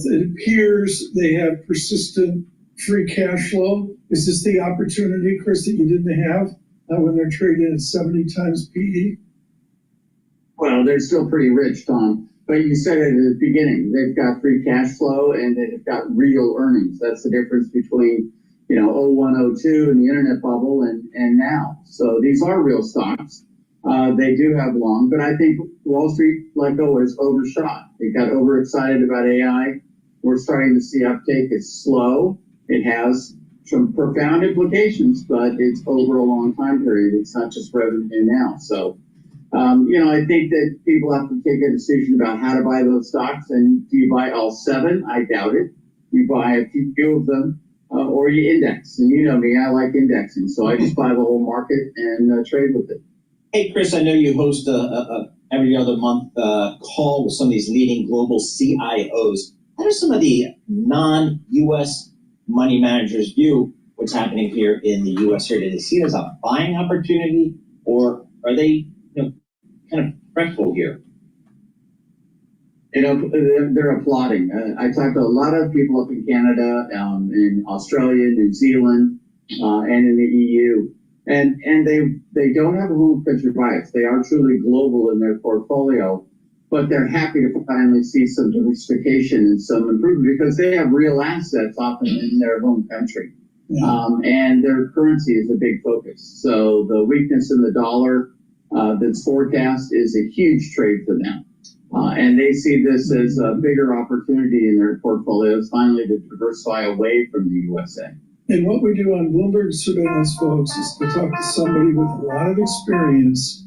It appears they have persistent free cash flow. Is this the opportunity, Chris, that you didn't have when they're trading at 70 times PE? Well, they're still pretty rich, Tom. But you said it at the beginning. They've got free cash flow and they've got real earnings. That's the difference between, 01, 02 and the internet bubble and now. So these are real stocks. They do have long, but I think Wall Street, like always, overshot. They got overexcited about AI. We're starting to see uptake. It's slow. It has some profound implications, but it's over a long time period. It's not just revenue now. So, I think that people have to take a decision about how to buy those stocks. And do you buy all 7? I doubt it. You buy a few of them, or you index. And you know me, I like indexing. So I just buy the whole market and trade with it. Hey, Chris, I know you host a every other month call with some of these leading global CIOs. How do some of the non-U.S. money managers view what's happening here in the U.S. here? Do they see it as a buying opportunity, or are they kind of fretful here? They're applauding. I talked to a lot of people up in Canada, in Australia, New Zealand, and in the EU. And they don't have a home country bias. They are truly global in their portfolio, but they're happy to finally see some diversification and some improvement because they have real assets often in their home country. And their currency is a big focus. So the weakness in the dollar that's forecast is a huge trade for them. And they see this as a bigger opportunity in their portfolios, finally to diversify away from the USA. And what we do on Bloomberg Surveillance, folks, is to talk to somebody with a lot of experience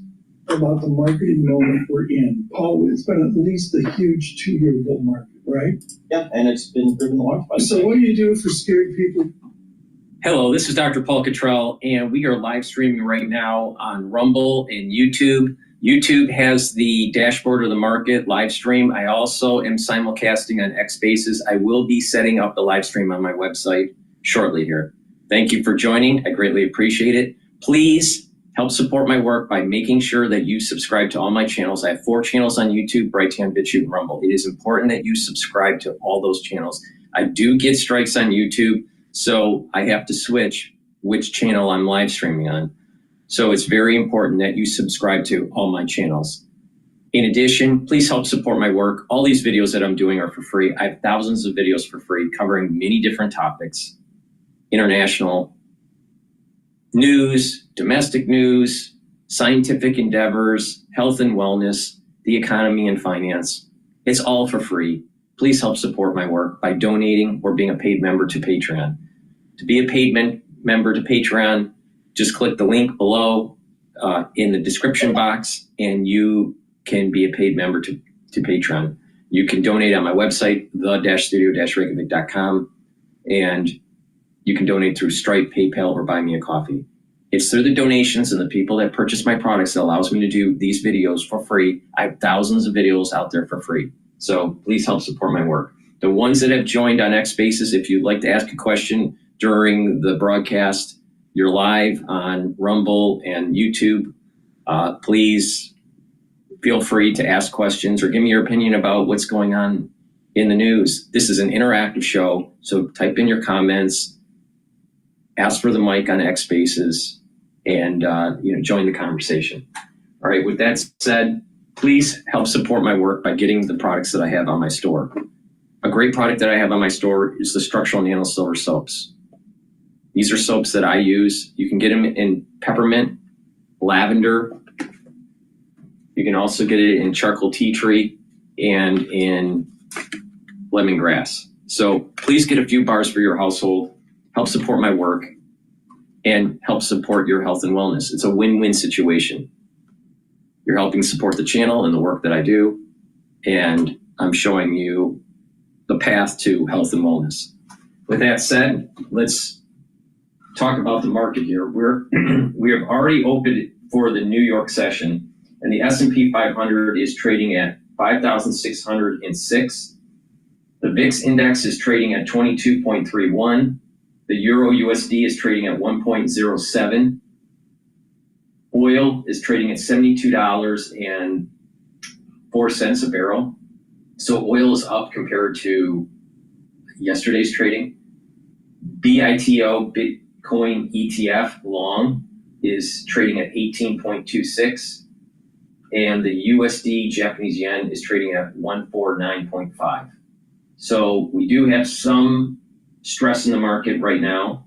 about the marketing moment we're in. Paul, it's been at least a huge 2-year bull market, right? Yeah, and it's been driven large by. So what do you do for scared people? Hello, this is DrPaulCottrell, and we are live streaming right now on Rumble and YouTube. YouTube has the dashboard of the market live stream. I also am simulcasting on X Spaces. I will be setting up the live stream on my website shortly here. Thank you for joining. I greatly appreciate it. Please help support my work by making sure that you subscribe to all my channels. I have 4 channels on YouTube, Brighteon, Bitchute, and Rumble. It is important that you subscribe to all those channels. I do get strikes on YouTube, so I have to switch which channel I'm live streaming on. So it's very important that you subscribe to all my channels. In addition, please help support my work. All these videos that I'm doing are for free. I have thousands of videos for free covering many different topics: international news, domestic news, scientific endeavors, health and wellness, the economy and finance. It's all for free. Please help support my work by donating or being a paid member to Patreon. To be a paid member to Patreon, just click the link below in the description box and you can be a paid member to Patreon. You can donate on my website, the-studio-reykjavik.com, and you can donate through Stripe, PayPal, or buy me a coffee. It's through the donations and the people that purchase my products that allows me to do these videos for free. I have thousands of videos out there for free. So please help support my work. The ones that have joined on X Spaces, if you'd like to ask a question during the broadcast, you're live on Rumble and YouTube. Please feel free to ask questions or give me your opinion about what's going on in the news. This is an interactive show, so type in your comments, ask for the mic on X Spaces, and join the conversation. All right, with that said, please help support my work by getting the products that I have on my store. A great product that I have on my store is the structural nano silver soaps. These are soaps that I use. You can get them in peppermint, lavender. You can also get it in charcoal tea tree and in lemongrass. So please get a few bars for your household, help support my work, and help support your health and wellness. It's a win-win situation. You're helping support the channel and the work that I do, and I'm showing you the path to health and wellness. With that said, let's talk about the market here. We have already opened for the New York session, and the S&P 500 is trading at 5,606. The VIX index is trading at 22.31. The Euro USD is trading at 1.07. Oil is trading at $72.04 a barrel. So oil is up compared to yesterday's trading. BITO, Bitcoin ETF long, is trading at 18.26, and the USD Japanese yen is trading at 149.5. So we do have some stress in the market right now,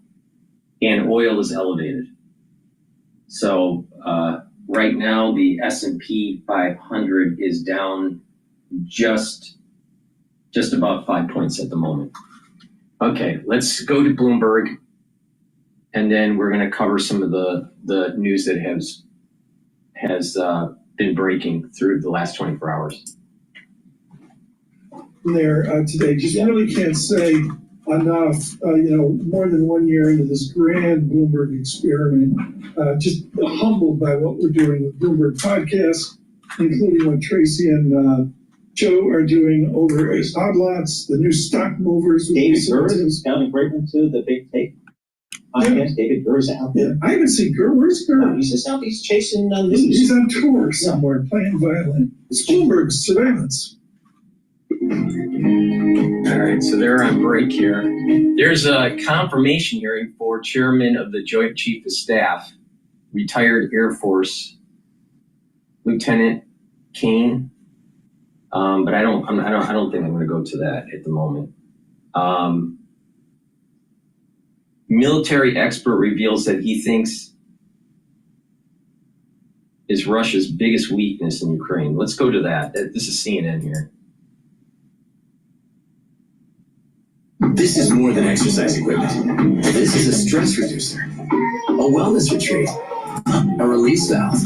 and oil is elevated. So right now the S&P 500 is down just about 5 points at the moment. Okay, let's go to Bloomberg, and then we're going to cover some of the news that has been breaking through the last 24 hours. There today, just really can't say enough, more than 1 year into this grand Bloomberg experiment, just humbled by what we're doing with Bloomberg podcasts, including what Tracy and Joe are doing over at Odd Lots, the new stock movers. David Gurr is coming right into the big take podcast. Yeah. David Gurr is out there. Yeah, I haven't seen Gurr. Where's Gurr? No, he's just out. He's chasing news. He's on tour somewhere playing violin. It's Bloomberg surveillance. All right, so they're on break here. There's a confirmation hearing for Chairman of the Joint Chief of Staff, retired Air Force Lieutenant Kane. But I don't think I'm going to go to that at the moment. Military expert reveals that he thinks is Russia's biggest weakness in Ukraine. Let's go to that. This is CNN here. This is more than exercise equipment. This is a stress reducer, a wellness retreat, a release valve.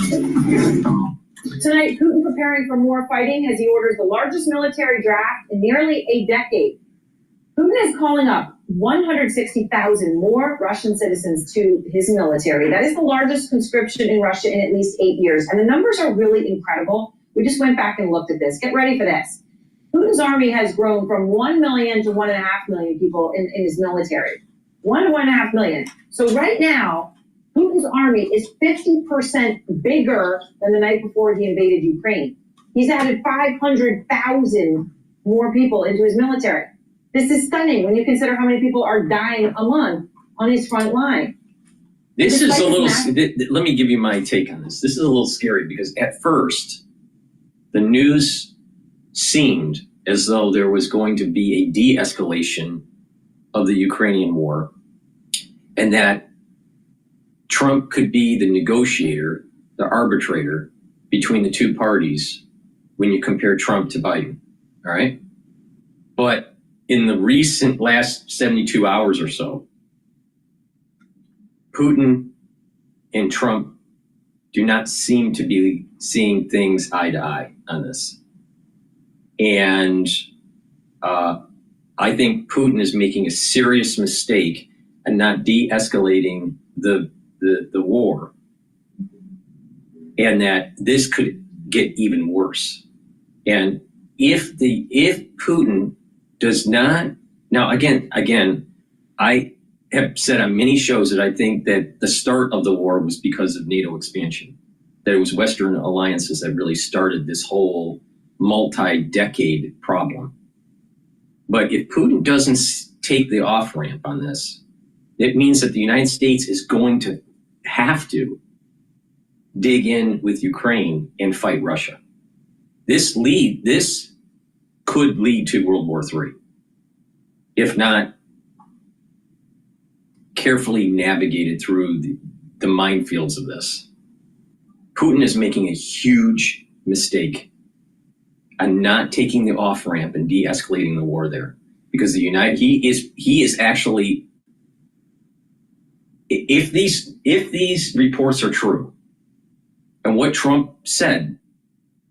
Tonight, Putin preparing for more fighting as he orders the largest military draft in nearly a decade. Putin is calling up 160,000 more Russian citizens to his military. That is the largest conscription in Russia in at least 8 years. And the numbers are really incredible. We just went back and looked at this. Get ready for this. Putin's army has grown from 1 million to 1.5 million people in his military. 1 to 1.5 million. So right now, Putin's army is 50% bigger than the night before he invaded Ukraine. He's added 500,000 more people into his military. This is stunning when you consider how many people are dying a month on his front line. This is a little, let me give you my take on this. This is a little scary because at first, the news seemed as though there was going to be a de-escalation of the Ukrainian war, and that Trump could be the negotiator, the arbitrator between the two parties when you compare Trump to Biden, all right? But in the recent last 72 hours or so, Putin and Trump do not seem to be seeing things eye to eye on this. And I think Putin is making a serious mistake and not de-escalating the war, and that this could get even worse. And if Putin does not, now again, I have said on many shows that I think that the start of the war was because of NATO expansion, that it was Western alliances that really started this whole multi-decade problem. But if Putin doesn't take the off-ramp on this, it means that the United States is going to have to dig in with Ukraine and fight Russia. This could lead to World War III, if not carefully navigated through the minefields of this. Putin is making a huge mistake and not taking the off-ramp and de-escalating the war there, because he is actually, if these reports are true, and what Trump said,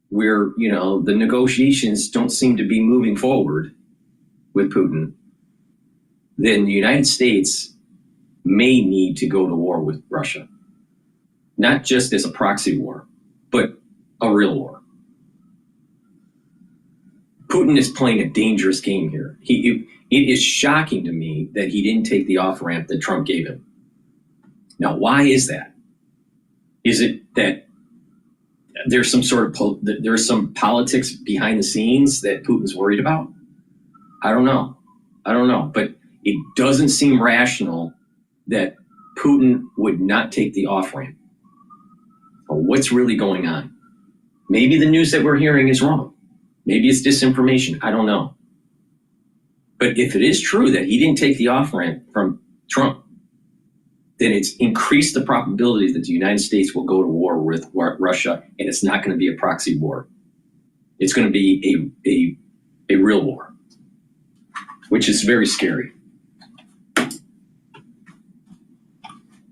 where the negotiations don't seem to be moving forward with Putin, then the United States may need to go to war with Russia, not just as a proxy war, but a real war. Putin is playing a dangerous game here. It is shocking to me that he didn't take the off-ramp that Trump gave him. Now, why is that? Is it that there's some politics behind the scenes that Putin's worried about? I don't know. I don't know, but it doesn't seem rational that Putin would not take the off-ramp. What's really going on? Maybe the news that we're hearing is wrong. Maybe it's disinformation. I don't know. But if it is true that he didn't take the off-ramp from Trump, then it's increased the probability that the United States will go to war with Russia, and it's not going to be a proxy war. It's going to be a real war, which is very scary.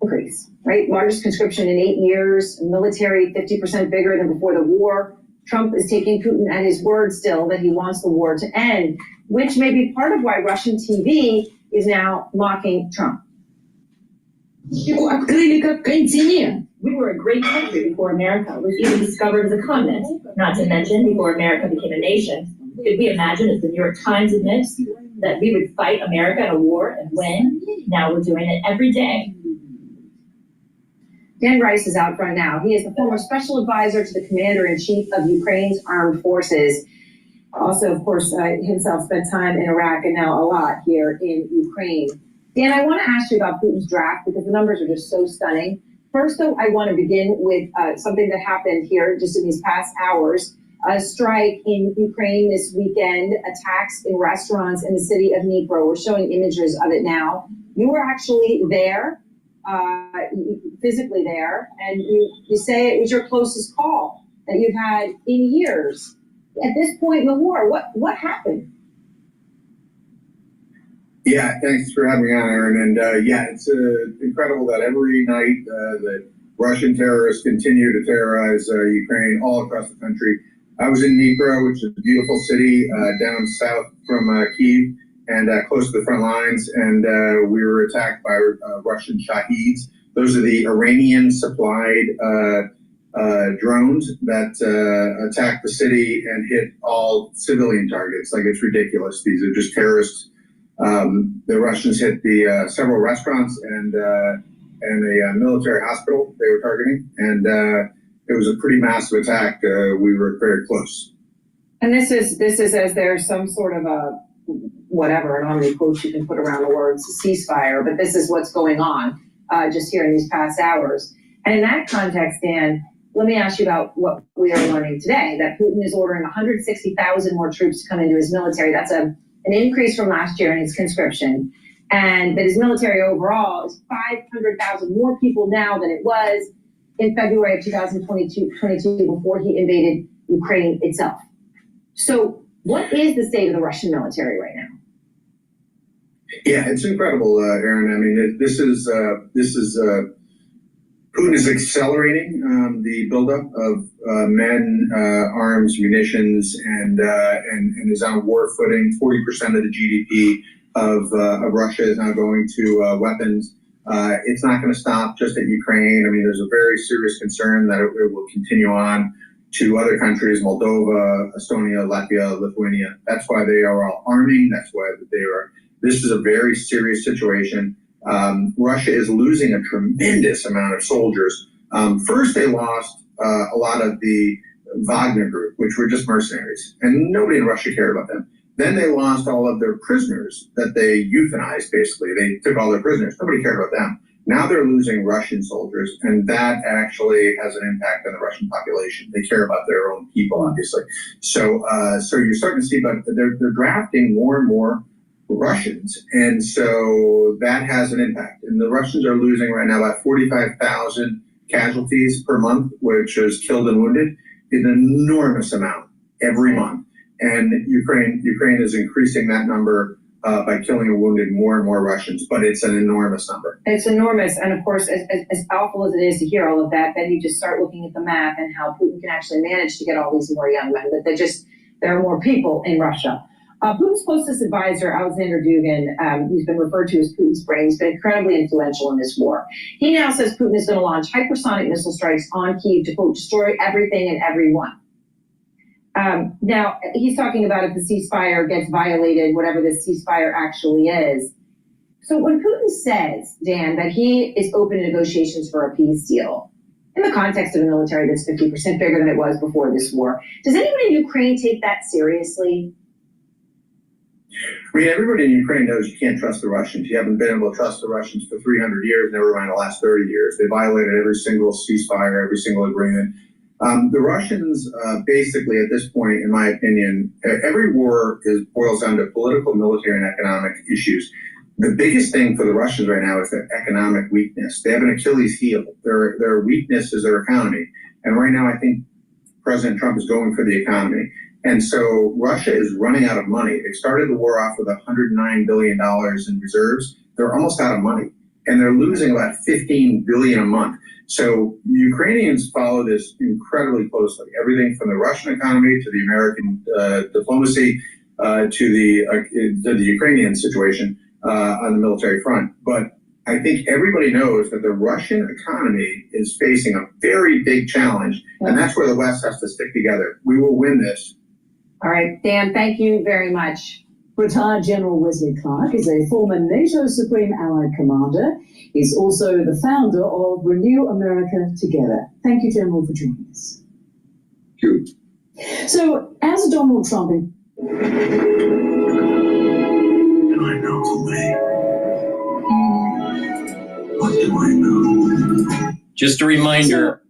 Increase, right? Largest conscription in 8 years, military 50% bigger than before the war. Trump is taking Putin at his word still that he wants the war to end, which may be part of why Russian TV is now mocking Trump. We were a great country before America was even discovered as a continent, not to mention before America became a nation. Could we imagine, as the New York Times admits, that we would fight America in a war and win? Now we're doing it every day. Dan Rice is out front now. He is the former special advisor to the commander-in-chief of Ukraine's armed forces. Also, of course, himself spent time in Iraq and now a lot here in Ukraine. Dan, I want to ask you about Putin's draft because the numbers are just so stunning. First, though, I want to begin with something that happened here just in these past hours. A strike in Ukraine this weekend, attacks in restaurants in the city of Dnipro. We're showing images of it now. You were actually there, physically there, and you say it was your closest call that you've had in years. At this point in the war, what happened? Yeah, thanks for having me on, Aaron. And yeah, it's incredible that every night that Russian terrorists continue to terrorize Ukraine all across the country. I was in Dnipro, which is a beautiful city down south from Kyiv and close to the front lines. And we were attacked by Russian Shaheeds. Those are the Iranian-supplied drones that attacked the city and hit all civilian targets. Like, it's ridiculous. These are just terrorists. The Russians hit the several restaurants and a military hospital they were targeting, and it was a pretty massive attack. We were very close. And this is as there's some sort of a whatever, I don't know how many quotes you can put around the words ceasefire, but this is what's going on just here in these past hours. And in that context, Dan, let me ask you about what we are learning today, that Putin is ordering 160,000 more troops to come into his military. That's an increase from last year in his conscription. And that his military overall is 500,000 more people now than it was in February of 2022 before he invaded Ukraine itself. So what is the state of the Russian military right now? Yeah, it's incredible, Aaron. I mean, this is Putin is accelerating the buildup of men, arms, munitions, and is on war footing. 40% of the GDP of Russia is now going to weapons. It's not going to stop just at Ukraine. I mean, there's a very serious concern that it will continue on to other countries, Moldova, Estonia, Latvia, Lithuania. That's why they are all arming. That's why they are. This is a very serious situation. Russia is losing a tremendous amount of soldiers. First, they lost a lot of the Wagner group, which were just mercenaries, and nobody in Russia cared about them. Then they lost all of their prisoners that they euthanized, basically. They took all their prisoners. Nobody cared about them. Now they're losing Russian soldiers, and that actually has an impact on the Russian population. They care about their own people, obviously. So you're starting to see, but they're drafting more and more Russians, and so that has an impact. And the Russians are losing right now about 45,000 casualties per month, which is killed and wounded, an enormous amount every month. And Ukraine is increasing that number by killing and wounding more and more Russians, but it's an enormous number. It's enormous, and of course, as awful as it is to hear all of that, then you just start looking at the map and how Putin can actually manage to get all these more young men. But there are more people in Russia. Putin's closest advisor, Alexander Dugin, he's been referred to as Putin's brain. He's been incredibly influential in this war. He now says Putin is going to launch hypersonic missile strikes on Kyiv to, quote, destroy everything and everyone. Now, he's talking about if the ceasefire gets violated, whatever this ceasefire actually is. So when Putin says, Dan, that he is open to negotiations for a peace deal, in the context of a military that's 50% bigger than it was before this war, does anyone in Ukraine take that seriously? I mean, everybody in Ukraine knows you can't trust the Russians. You haven't been able to trust the Russians for 300 years, never mind the last 30 years. They violated every single ceasefire, every single agreement. The Russians, basically, at this point, in my opinion, every war boils down to political, military, and economic issues. The biggest thing for the Russians right now is their economic weakness. They have an Achilles heel. Their weakness is their economy. And right now, I think President Trump is going for the economy. And so Russia is running out of money. They started the war off with $109 billion in reserves. They're almost out of money. And they're losing about $15 billion a month. So Ukrainians follow this incredibly closely. Everything from the Russian economy to the American diplomacy to the Ukrainian situation on the military front. But I think everybody knows that the Russian economy is facing a very big challenge, and that's where the West has to stick together. We will win this. All right, Dan, thank you very much. Retired General Wesley Clark is a former NATO Supreme Allied Commander. He's also the founder of Renew America Together. Thank you, General, for joining us. Thank you. So, as Donald Trump... I know the way. What do I know? Just a reminder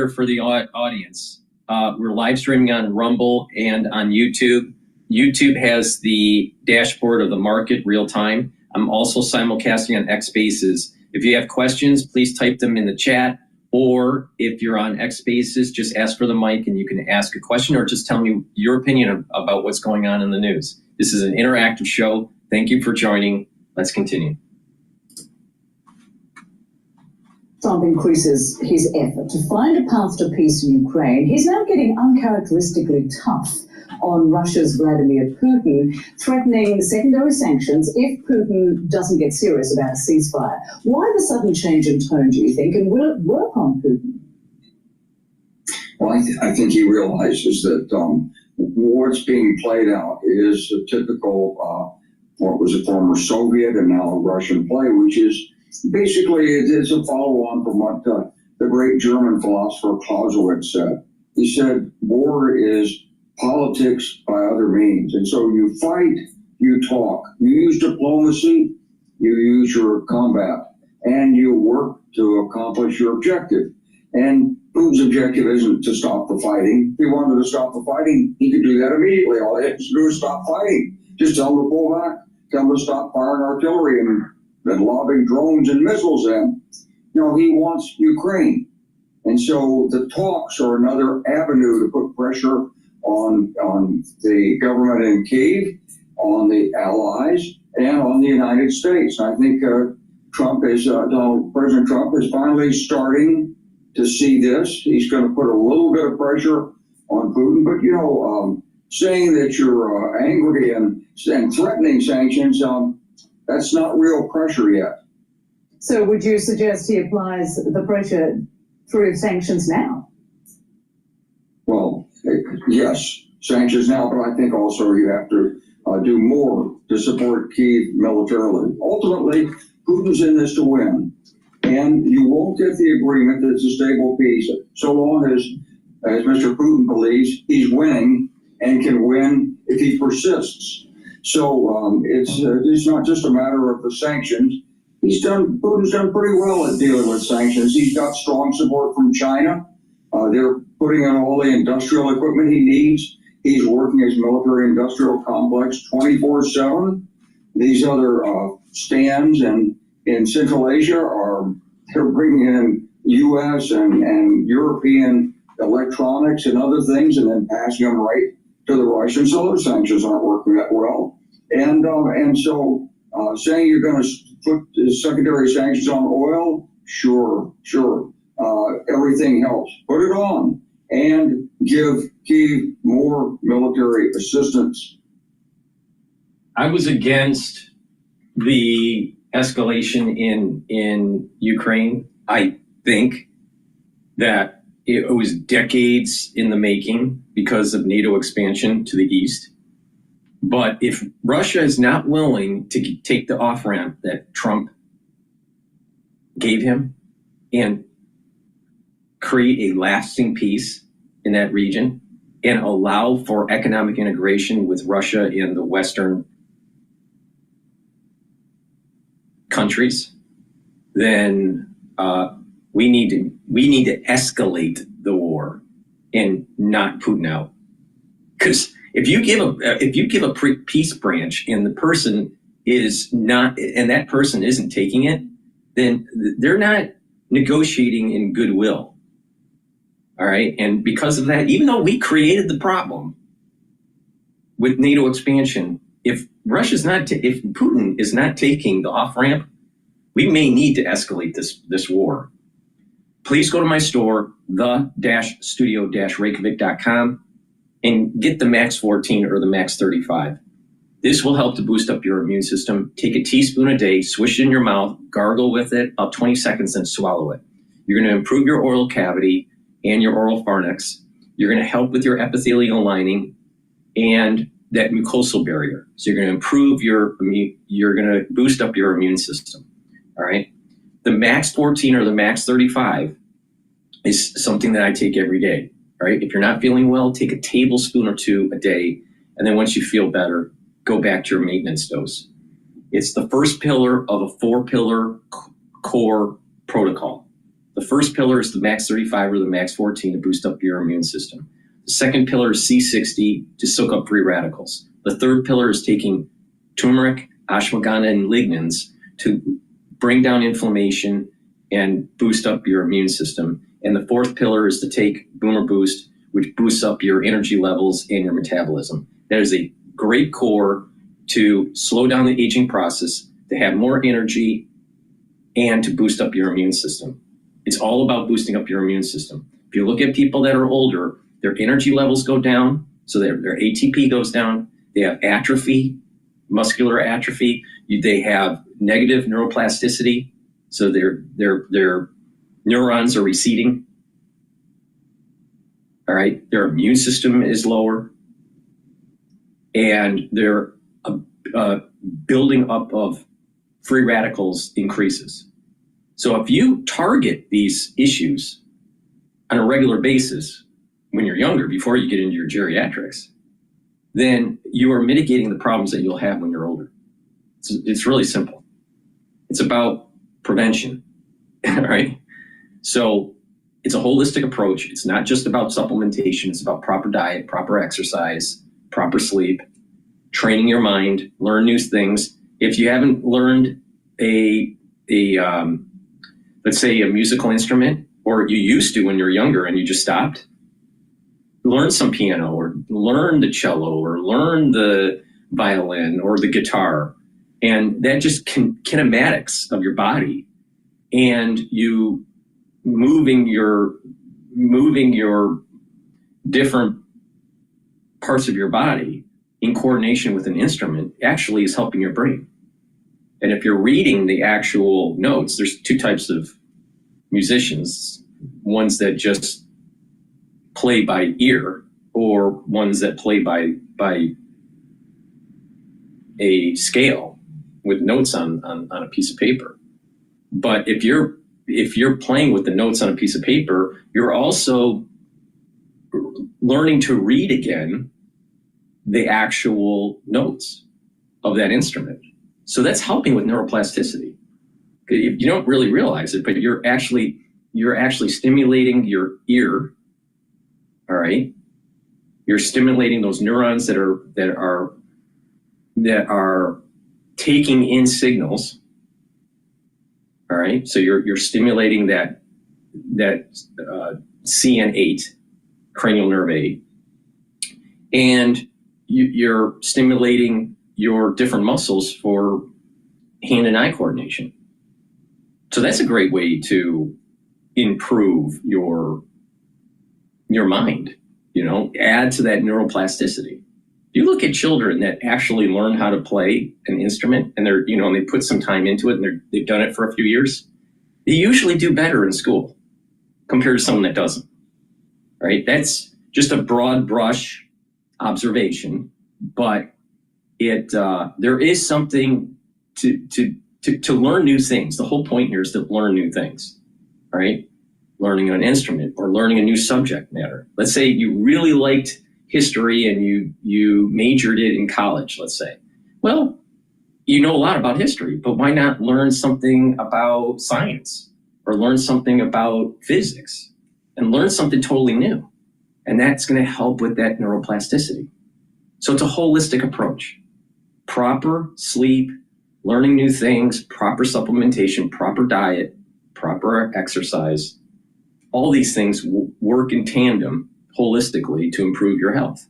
for the audience. We're live streaming on Rumble and on YouTube. YouTube has the dashboard of the market real time. I'm also simulcasting on Ep6. If you have questions, please type them in the chat, or if you're on Ep6, just ask for the mic and you can ask a question or just tell me your opinion about what's going on in the news. This is an interactive show. Thank you for joining. Let's continue. Trump increases his effort to find a path to peace in Ukraine. He's now getting uncharacteristically tough on Russia's Vladimir Putin, threatening secondary sanctions if Putin doesn't get serious about a ceasefire. Why the sudden change in tone, do you think, and will it work on Putin? Well, I think he realizes that what's being played out is a typical, what was a former Soviet and now a Russian play, which is basically it's a follow-on from what the great German philosopher Clausewitz said. He said, war is politics by other means. And so you fight, you talk, you use diplomacy, you use your combat, and you work to accomplish your objective. And Putin's objective isn't to stop the fighting. If he wanted to stop the fighting, he could do that immediately. All he has to do is stop fighting. Just tell him to pull back, tell him to stop firing artillery and lobbing drones and missiles at him. You know, he wants Ukraine. And so the talks are another avenue to put pressure on the government in Kyiv, on the allies, and on the United States. And I think President Trump is finally starting to see this. He's going to put a little bit of pressure on Putin. But, you know, saying that you're angry and threatening sanctions, that's not real pressure yet. So would you suggest he applies the pressure through sanctions now? Well, yes, sanctions now, but I think also you have to do more to support Kyiv militarily. Ultimately, Putin's in this to win, and you won't get the agreement that's a stable peace so long as Mr. Putin believes he's winning and can win if he persists. So it's not just a matter of the sanctions. Putin's done pretty well at dealing with sanctions. He's got strong support from China. They're putting in all the industrial equipment he needs. He's working his military-industrial complex 24/7. These other stands in Central Asia they're bringing in U.S. and European electronics and other things, and then passing them right to the Russians. So those sanctions aren't working that well. And so saying you're going to put secondary sanctions on oil, sure. Everything helps. Put it on and give Kyiv more military assistance. I was against the escalation in Ukraine. I think that it was decades in the making because of NATO expansion to the east. But if Russia is not willing to take the off-ramp that Trump gave him and create a lasting peace in that region and allow for economic integration with Russia and the Western countries, then we need to escalate the war and knock Putin out. Because if you give a peace branch and the person is not, and that person isn't taking it, then they're not negotiating in goodwill. All right, and because of that, even though we created the problem with NATO expansion, if Putin is not taking the off ramp, we may need to escalate this war. Please go to my store, the-studio-reykjavik.com, and get the Max 14 or the Max 35. This will help to boost up your immune system. Take a teaspoon a day, swish it in your mouth, gargle with it, about 20 seconds, and swallow it. You're going to improve your oral cavity and your oral pharynx. You're going to help with your epithelial lining and that mucosal barrier. So you're going to improve you're going to boost up your immune system. All right. The Max 14 or the Max 35 is something that I take every day. All right. If you're not feeling well, take a tablespoon or two a day. And then once you feel better, go back to your maintenance dose. It's the first pillar of a 4-pillar core protocol. The first pillar is the Max 35 or the Max 14 to boost up your immune system. The second pillar is C60 to soak up free radicals. The third pillar is taking turmeric, ashwagandha, and lignans to bring down inflammation and boost up your immune system. And the fourth pillar is to take Boomer Boost, which boosts up your energy levels and your metabolism. That is a great core to slow down the aging process, to have more energy, and to boost up your immune system. It's all about boosting up your immune system. If you look at people that are older, their energy levels go down, so their ATP goes down. They have atrophy, muscular atrophy. They have negative neuroplasticity, so their neurons are receding. All right, their immune system is lower, and their building up of free radicals increases. So if you target these issues on a regular basis when you're younger, before you get into your geriatrics, then you are mitigating the problems that you'll have when you're older. It's really simple. It's about prevention, all right? So it's a holistic approach. It's not just about supplementation. It's about proper diet, proper exercise, proper sleep, training your mind, learn new things. If you haven't learned let's say a musical instrument, or you used to when you were younger and you just stopped, learn some piano or learn the cello or learn the violin or the guitar. And that just kinematics of your body, and you moving your different parts of your body in coordination with an instrument actually is helping your brain. And if you're reading the actual notes, there's two types of musicians, ones that just play by ear or ones that play by a scale with notes on a piece of paper. But if you're playing with the notes on a piece of paper, you're also learning to read again the actual notes of that instrument. So that's helping with neuroplasticity. You don't really realize it, but you're actually stimulating your ear. All right, you're stimulating those neurons that are taking in signals. All right, so you're stimulating that CN8, cranial nerve 8, and you're stimulating your different muscles for hand and eye coordination. So that's a great way to improve your mind, add to that neuroplasticity. You look at children that actually learn how to play an instrument and and they put some time into it and they've done it for a few years, they usually do better in school compared to someone that doesn't, right? That's just a broad brush observation, but there is something to learn new things. The whole point here is to learn new things, right? Learning an instrument or learning a new subject matter. Let's say you really liked history and you majored it in college, let's say. Well, you know a lot about history, but why not learn something about science or learn something about physics and learn something totally new? And that's going to help with that neuroplasticity. So it's a holistic approach. Proper sleep, learning new things, proper supplementation, proper diet, proper exercise. All these things work in tandem holistically to improve your health.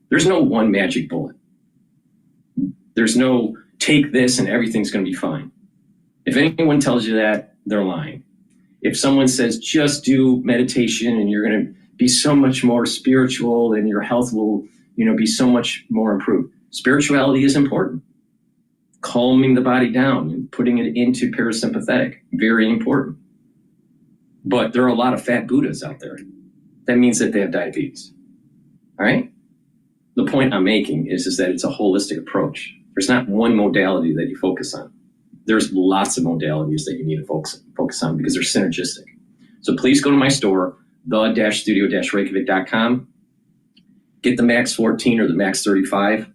There's no one magic bullet. There's no take this and everything's going to be fine. If anyone tells you that, they're lying. If someone says just do meditation and you're going to be so much more spiritual and your health will, be so much more improved. Spirituality is important. Calming the body down and putting it into parasympathetic, very important. But there are a lot of fat Buddhas out there. That means that they have diabetes. All right? The point I'm making is that it's a holistic approach. There's not one modality that you focus on. There's lots of modalities that you need to focus on because they're synergistic. So please go to my store, the-studio-reykjavik.com. Get the Max 14 or the Max 35.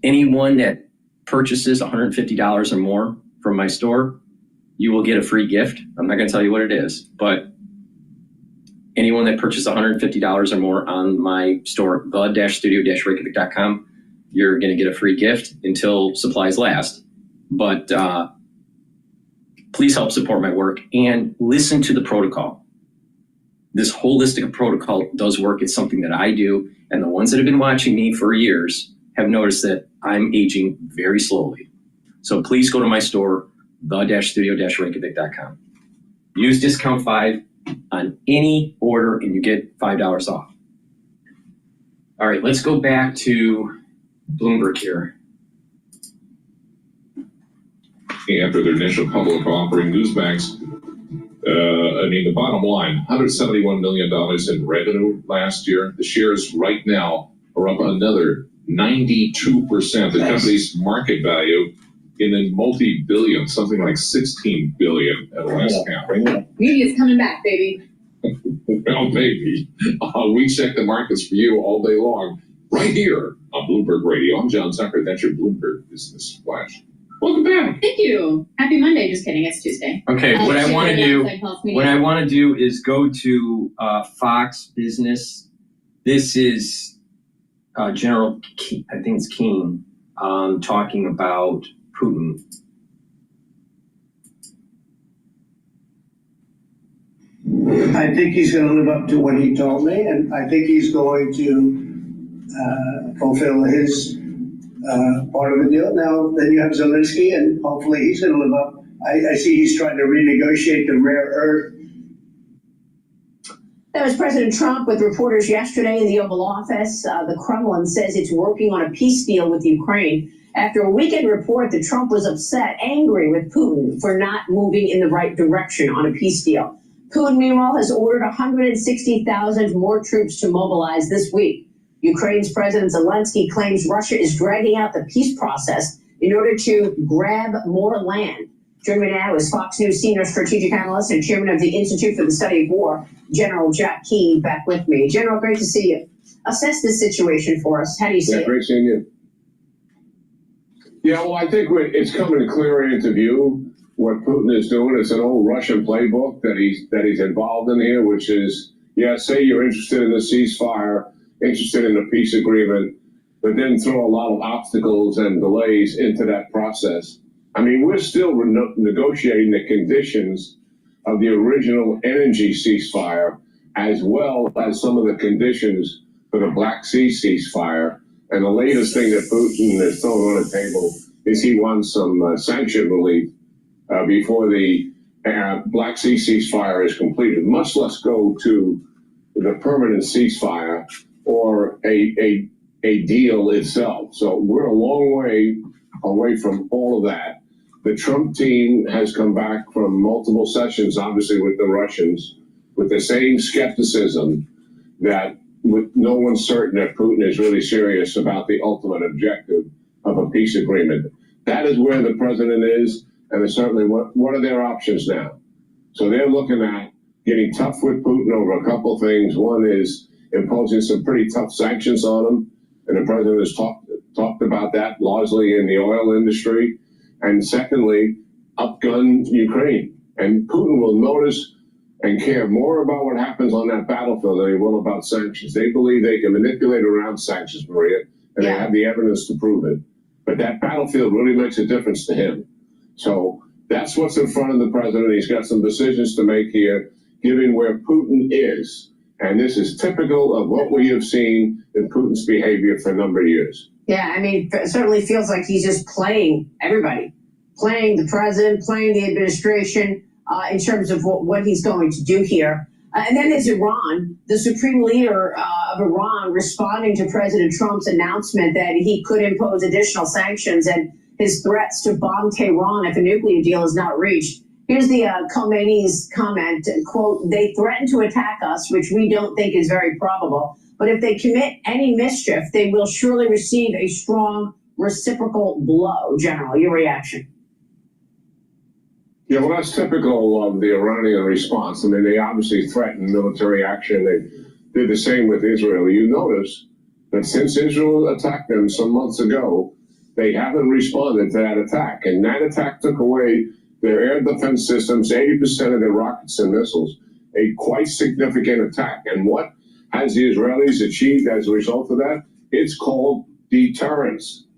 Anyone that purchases $150 or more from my store, you will get a free gift. I'm not going to tell you what it is, but anyone that purchases $150 or more on my store, the-studio-reykjavik.com, you're going to get a free gift until supplies last. But please help support my work and listen to the protocol. This holistic protocol does work. It's something that I do. And the ones that have been watching me for years have noticed that I'm aging very slowly. So please go to my store, the-studio-reykjavik.com. Use discount 5 on any order and you get $5 off. All right, let's go back to Bloomberg here. After their initial public offering, Newsmax, the bottom line, $171 million in revenue last year. The shares right now are up another 92%. The company's market value in the multi-billion, something like 16 billion at last count. Media's coming back, baby. Well, baby. We check the markets for you all day long, right here on Bloomberg Radio. I'm John Zucker. That's your Bloomberg Business Flash. Welcome back. Thank you. Happy Monday. Just kidding. It's Tuesday. Okay, what I want to do is go to Fox Business. This is General, I think it's Keane, talking about Putin. I think he's going to live up to what he told me, and I think he's going to fulfill his part of the deal. Now, then you have Zelensky, and hopefully he's going to live up. I see he's trying to renegotiate the rare earth. That was President Trump with reporters yesterday in the Oval Office. The Kremlin says it's working on a peace deal with Ukraine. After a weekend report that Trump was upset, angry with Putin for not moving in the right direction on a peace deal. Putin, meanwhile, has ordered 160,000 more troops to mobilize this week. Ukraine's President Zelensky claims Russia is dragging out the peace process in order to grab more land. Joining me now is Fox News senior strategic analyst and chairman of the Institute for the Study of War, General Jack Keane, back with me. General, great to see you. Assess this situation for us. How do you see it? Great seeing you. Yeah, well, I think it's coming clearer into view what Putin is doing. It's an old Russian playbook that he's involved in here, which is, say you're interested in a ceasefire, interested in a peace agreement, but then throw a lot of obstacles and delays into that process. I mean, we're still negotiating the conditions of the original energy ceasefire, as well as some of the conditions for the Black Sea ceasefire. And the latest thing that Putin has thrown on the table is he wants some sanction relief before the Black Sea ceasefire is completed, much less go to the permanent ceasefire or a deal itself. So we're a long way away from all of that. The Trump team has come back from multiple sessions, obviously with the Russians, with the same skepticism that no one's certain that Putin is really serious about the ultimate objective of a peace agreement. That is where the president is, and it's certainly what are their options now? So they're looking at getting tough with Putin over a couple things. One is imposing some pretty tough sanctions on him, and the president has talked about that largely in the oil industry. And secondly, outgun Ukraine. And Putin will notice and care more about what happens on that battlefield than he will about sanctions. They believe they can manipulate around sanctions, Maria, and they have the evidence to prove it. But that battlefield really makes a difference to him. So that's what's in front of the president. He's got some decisions to make here, given where Putin is. And this is typical of what we have seen in Putin's behavior for a number of years. Yeah, I mean, it certainly feels like he's just playing everybody, playing the president, playing the administration in terms of what he's going to do here. And then there's Iran, the supreme leader of Iran responding to President Trump's announcement that he could impose additional sanctions and his threats to bomb Tehran if a nuclear deal is not reached. Here's the Khomeini's comment, quote, "They threaten to attack us, which we don't think is very probable. But if they commit any mischief, they will surely receive a strong reciprocal blow." General, your reaction? Yeah, well, that's typical of the Iranian response. I mean, they obviously threatened military action. They did the same with Israel. You notice that since Israel attacked them some months ago, they haven't responded to that attack. And that attack took away their air defense systems, 80% of their rockets and missiles, a quite significant attack. And what has the Israelis achieved as a result of that? It's called deterrence.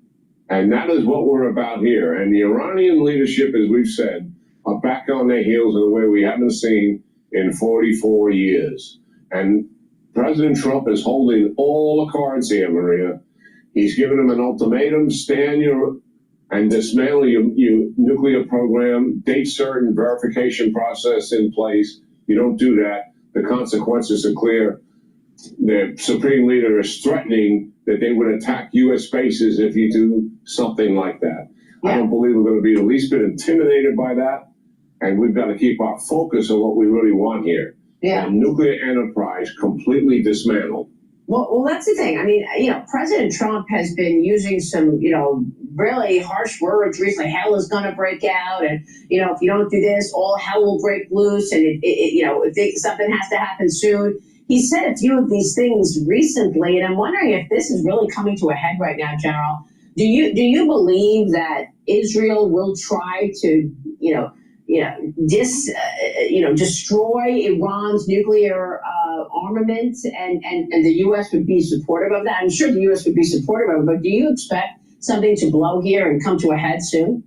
And that is what we're about here. And the Iranian leadership, as we've said, are back on their heels in a way we haven't seen in 44 years. And President Trump is holding all the cards here, Maria. He's given them an ultimatum: stand your and dismantle your nuclear program, date certain, verification process in place. You don't do that, the consequences are clear. The supreme leader is threatening that they would attack U.S. bases if you do something like that. I don't believe we're going to be the least bit intimidated by that. And we've got to keep our focus on what we really want here. A nuclear enterprise completely dismantled. Well, that's the thing. I mean, President Trump has been using some, really harsh words recently. Hell is going to break out. And, if you don't do this, all hell will break loose. And, if something has to happen soon. He said a few of these things recently. And I'm wondering if this is really coming to a head right now, General. Do you believe that Israel will try to, destroy Iran's nuclear armament, and the U.S. would be supportive of that? I'm sure the U.S. would be supportive of it, but do you expect something to blow here and come to a head soon?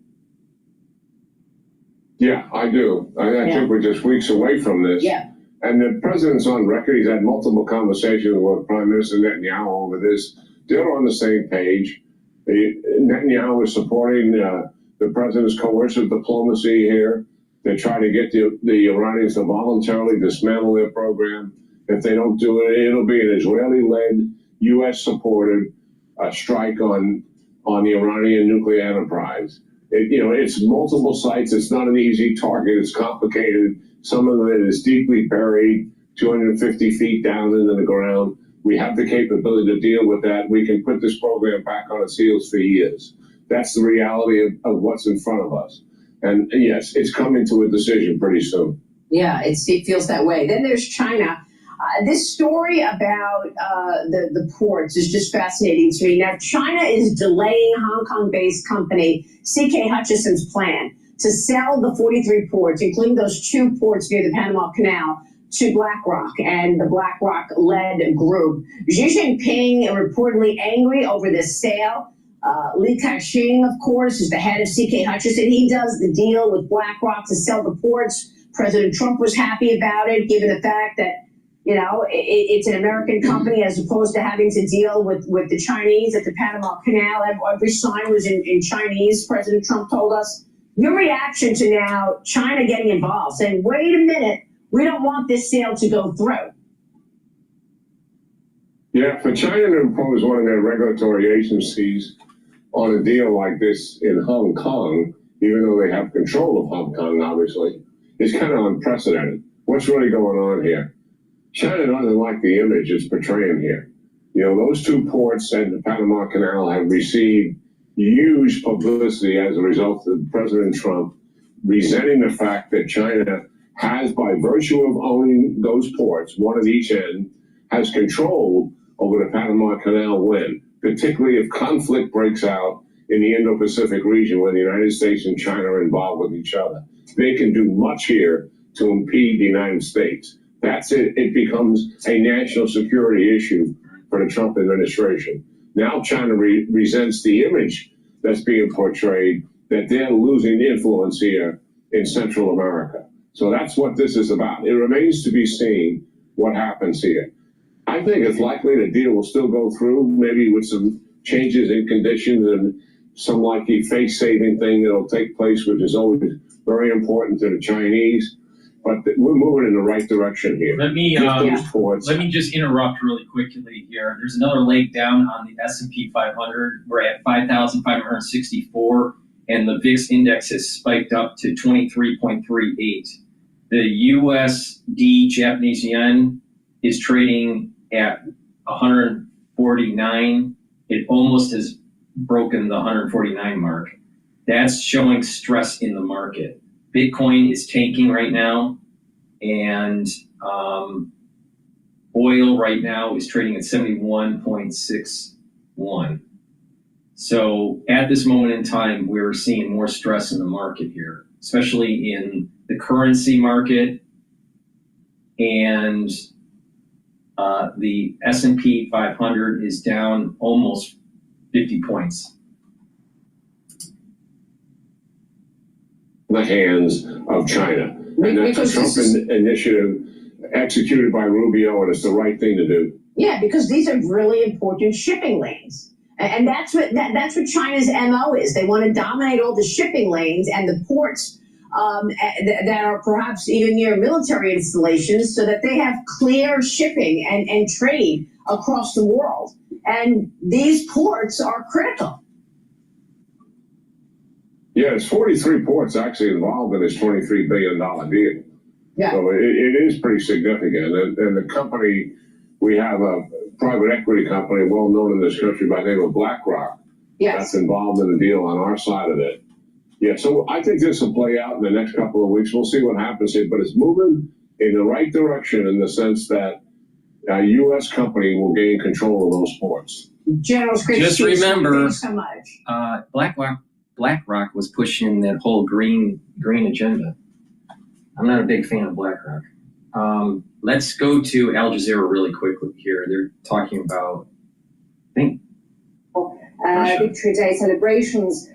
Yeah, I do. I think we're just weeks away from this. Yeah. And the president's on record. He's had multiple conversations with Prime Minister Netanyahu over this. They're on the same page. Netanyahu is supporting the president's coercive diplomacy here. They're trying to get the Iranians to voluntarily dismantle their program. If they don't do it, it'll be an Israeli-led, U.S.-supported strike on the Iranian nuclear enterprise. It's multiple sites. It's not an easy target. It's complicated. Some of it is deeply buried, 250 feet down into the ground. We have the capability to deal with that. We can put this program back on its heels for years. That's the reality of what's in front of us. And yes, it's coming to a decision pretty soon. Yeah, it feels that way. Then there's China. This story about the ports is just fascinating to me. Now, China is delaying Hong Kong-based company CK Hutchison's plan to sell the 43 ports, including those 2 ports near the Panama Canal, to BlackRock and the BlackRock-led group. Xi Jinping reportedly angry over this sale. Li Ka-shing, of course, is the head of CK Hutchison. He does the deal with BlackRock to sell the ports. President Trump was happy about it, given the fact that, it's an American company as opposed to having to deal with the Chinese at the Panama Canal. Every sign was in Chinese, President Trump told us. Your reaction to now China getting involved, saying, wait a minute, we don't want this sale to go through. Yeah, for China to impose one of their regulatory agencies on a deal like this in Hong Kong, even though they have control of Hong Kong, obviously, is kind of unprecedented. What's really going on here? China doesn't like the image it's portraying here. Those 2 ports and the Panama Canal have received huge publicity as a result of President Trump resenting the fact that China has, by virtue of owning those ports, one at each end, has control over the Panama Canal when, particularly if conflict breaks out in the Indo-Pacific region where the United States and China are involved with each other. They can do much here to impede the United States. That's it. It becomes a national security issue for the Trump administration. Now China resents the image that's being portrayed that they're losing influence here in Central America. So that's what this is about. It remains to be seen what happens here. I think it's likely the deal will still go through, maybe with some changes in conditions and some likely face-saving thing that'll take place, which is always very important to the Chinese. But we're moving in the right direction here. Let me just interrupt really quickly here. There's another leg down on the S&P 500. We're at 5,564, and the VIX index has spiked up to 23.38. The USD Japanese yen is trading at 149. It almost has broken the 149 mark. That's showing stress in the market. Bitcoin is tanking right now, and oil right now is trading at 71.61. So at this moment in time, we're seeing more stress in the market here, especially in the currency market, and the S&P 500 is down almost 50 points. The hands of China. And that's a Trump initiative executed by Rubio, and it's the right thing to do. Yeah, because these are really important shipping lanes. And that's what China's MO is. They want to dominate all the shipping lanes and the ports that are perhaps even near military installations so that they have clear shipping and trade across the world. And these ports are critical. Yeah, it's 43 ports actually involved in this $23 billion deal. Yeah. So it is pretty significant. And the company, we have a private equity company well known in this country by the name of BlackRock. Yes. That's involved in the deal on our side of it. Yeah, so I think this will play out in the next couple of weeks. We'll see what happens here, but it's moving in the right direction in the sense that a U.S. company will gain control of those ports. General Just remember, so much. BlackRock was pushing that whole green agenda. I'm not a big fan of BlackRock. Let's go to Al Jazeera really quickly here. They're talking about, I think, Victory Day celebrations.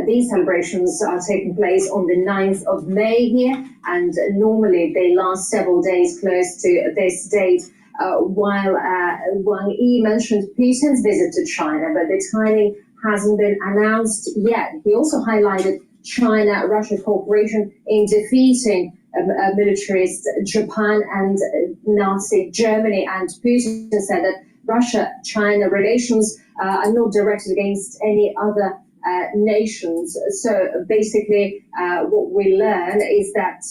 These celebrations are taking place on the 9th of May here, and normally they last several days close to this date. While Wang Yi mentioned Putin's visit to China, but the timing hasn't been announced yet. He also highlighted China-Russia cooperation in defeating militarist Japan and Nazi Germany. And Putin said that Russia-China relations are not directed against any other nations. So basically, what we learn is that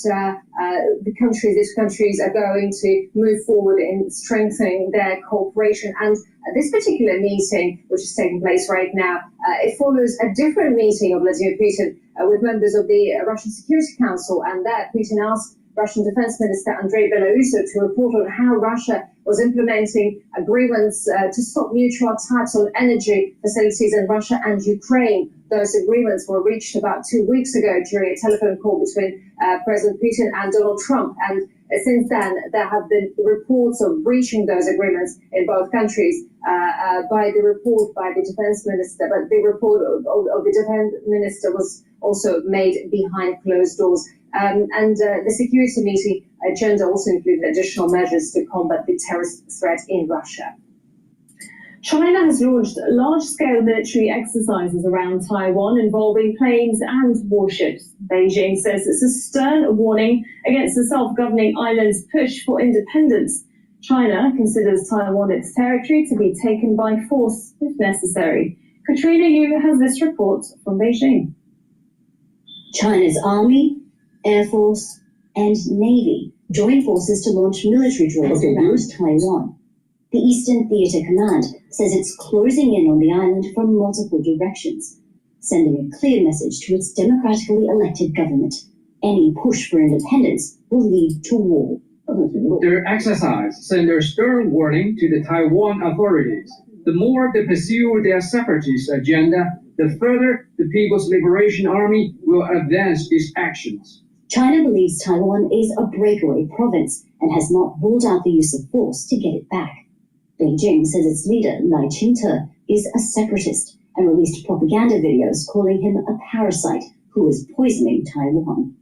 these countries are going to move forward in strengthening their cooperation. And this particular meeting, which is taking place right now, it follows a different meeting of Vladimir Putin with members of the Russian Security Council. And there, Putin asked Russian Defense Minister Andrei Belousov to report on how Russia was implementing agreements to stop mutual attacks on energy facilities in Russia and Ukraine. Those agreements were reached about 2 weeks ago during a telephone call between President Putin and Donald Trump. And since then, there have been reports of breaching those agreements in both countries by the report by the defense minister. But the report of the defense minister was also made behind closed doors. The security meeting agenda also included additional measures to combat the terrorist threat in Russia. China has launched large-scale military exercises around Taiwan involving planes and warships. Beijing says it's a stern warning against the self-governing island's push for independence. China considers Taiwan its territory to be taken by force if necessary. Katrina Yu has this report from Beijing. China's army, air force, and navy join forces to launch military drills around Taiwan. The Eastern Theater Command says it's closing in on the island from multiple directions, sending a clear message to its democratically elected government. Any push for independence will lead to war. Their exercise sends a stern warning to the Taiwan authorities. The more they pursue their separatist agenda, the further the People's Liberation Army will advance these actions. China believes Taiwan is a breakaway province and has not ruled out the use of force to get it back. Beijing says its leader, Lai Ching-te, is a separatist and released propaganda videos calling him a parasite who is poisoning Taiwan.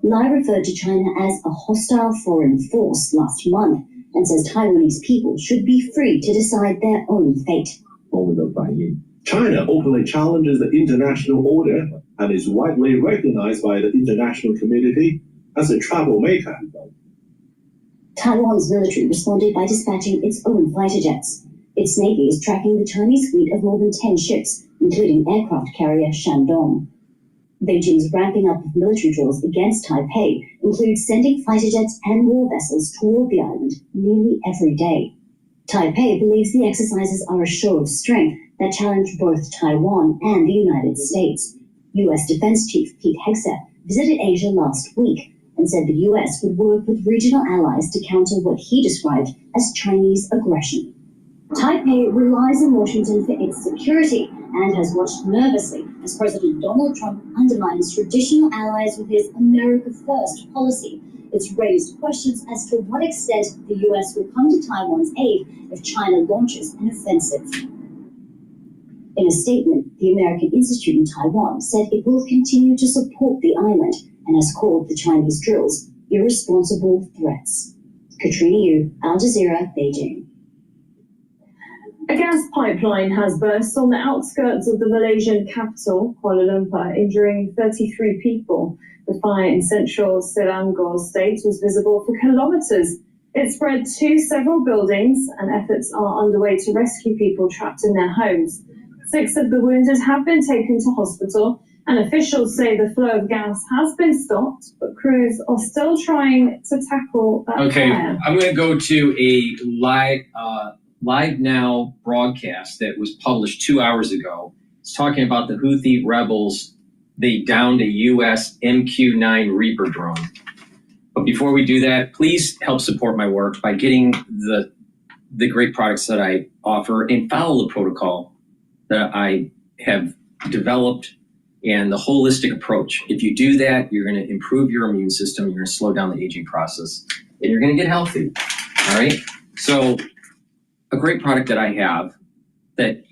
Lai referred to China as a hostile foreign force last month and says Taiwanese people should be free to decide their own fate. China openly challenges the international order and is widely recognized by the international community as a troublemaker. Taiwan's military responded by dispatching its own fighter jets. Its navy is tracking the Chinese fleet of more than 10 ships, including aircraft carrier Shandong. Beijing's ramping up of military drills against Taipei includes sending fighter jets and war vessels toward the island nearly every day. Taipei believes the exercises are a show of strength that challenge both Taiwan and the United States. U.S. Defense Chief Pete Hegseth visited Asia last week and said the U.S. would work with regional allies to counter what he described as Chinese aggression. Taipei relies on Washington for its security and has watched nervously as President Donald Trump undermines traditional allies with his America First policy. It's raised questions as to what extent the U.S. will come to Taiwan's aid if China launches an offensive. In a statement, the American Institute in Taiwan said it will continue to support the island and has called the Chinese drills irresponsible threats. Katrina Yu, Al Jazeera, Beijing. A gas pipeline has burst on the outskirts of the Malaysian capital, Kuala Lumpur, injuring 33 people. The fire in central Selangor state was visible for kilometers. It spread to several buildings, and efforts are underway to rescue people trapped in their homes. 6 of the wounded have been taken to hospital, and officials say the flow of gas has been stopped, but crews are still trying to tackle that fire. I'm going to go to a live now broadcast that was published 2 hours ago. It's talking about the Houthi rebels. They downed a U.S. MQ-9 Reaper drone. But before we do that, please help support my work by getting the great products that I offer and follow the protocol that I have developed and the holistic approach. If you do that, you're going to improve your immune system, you're going to slow down the aging process, and you're going to get healthy. All right? So a great product that I have that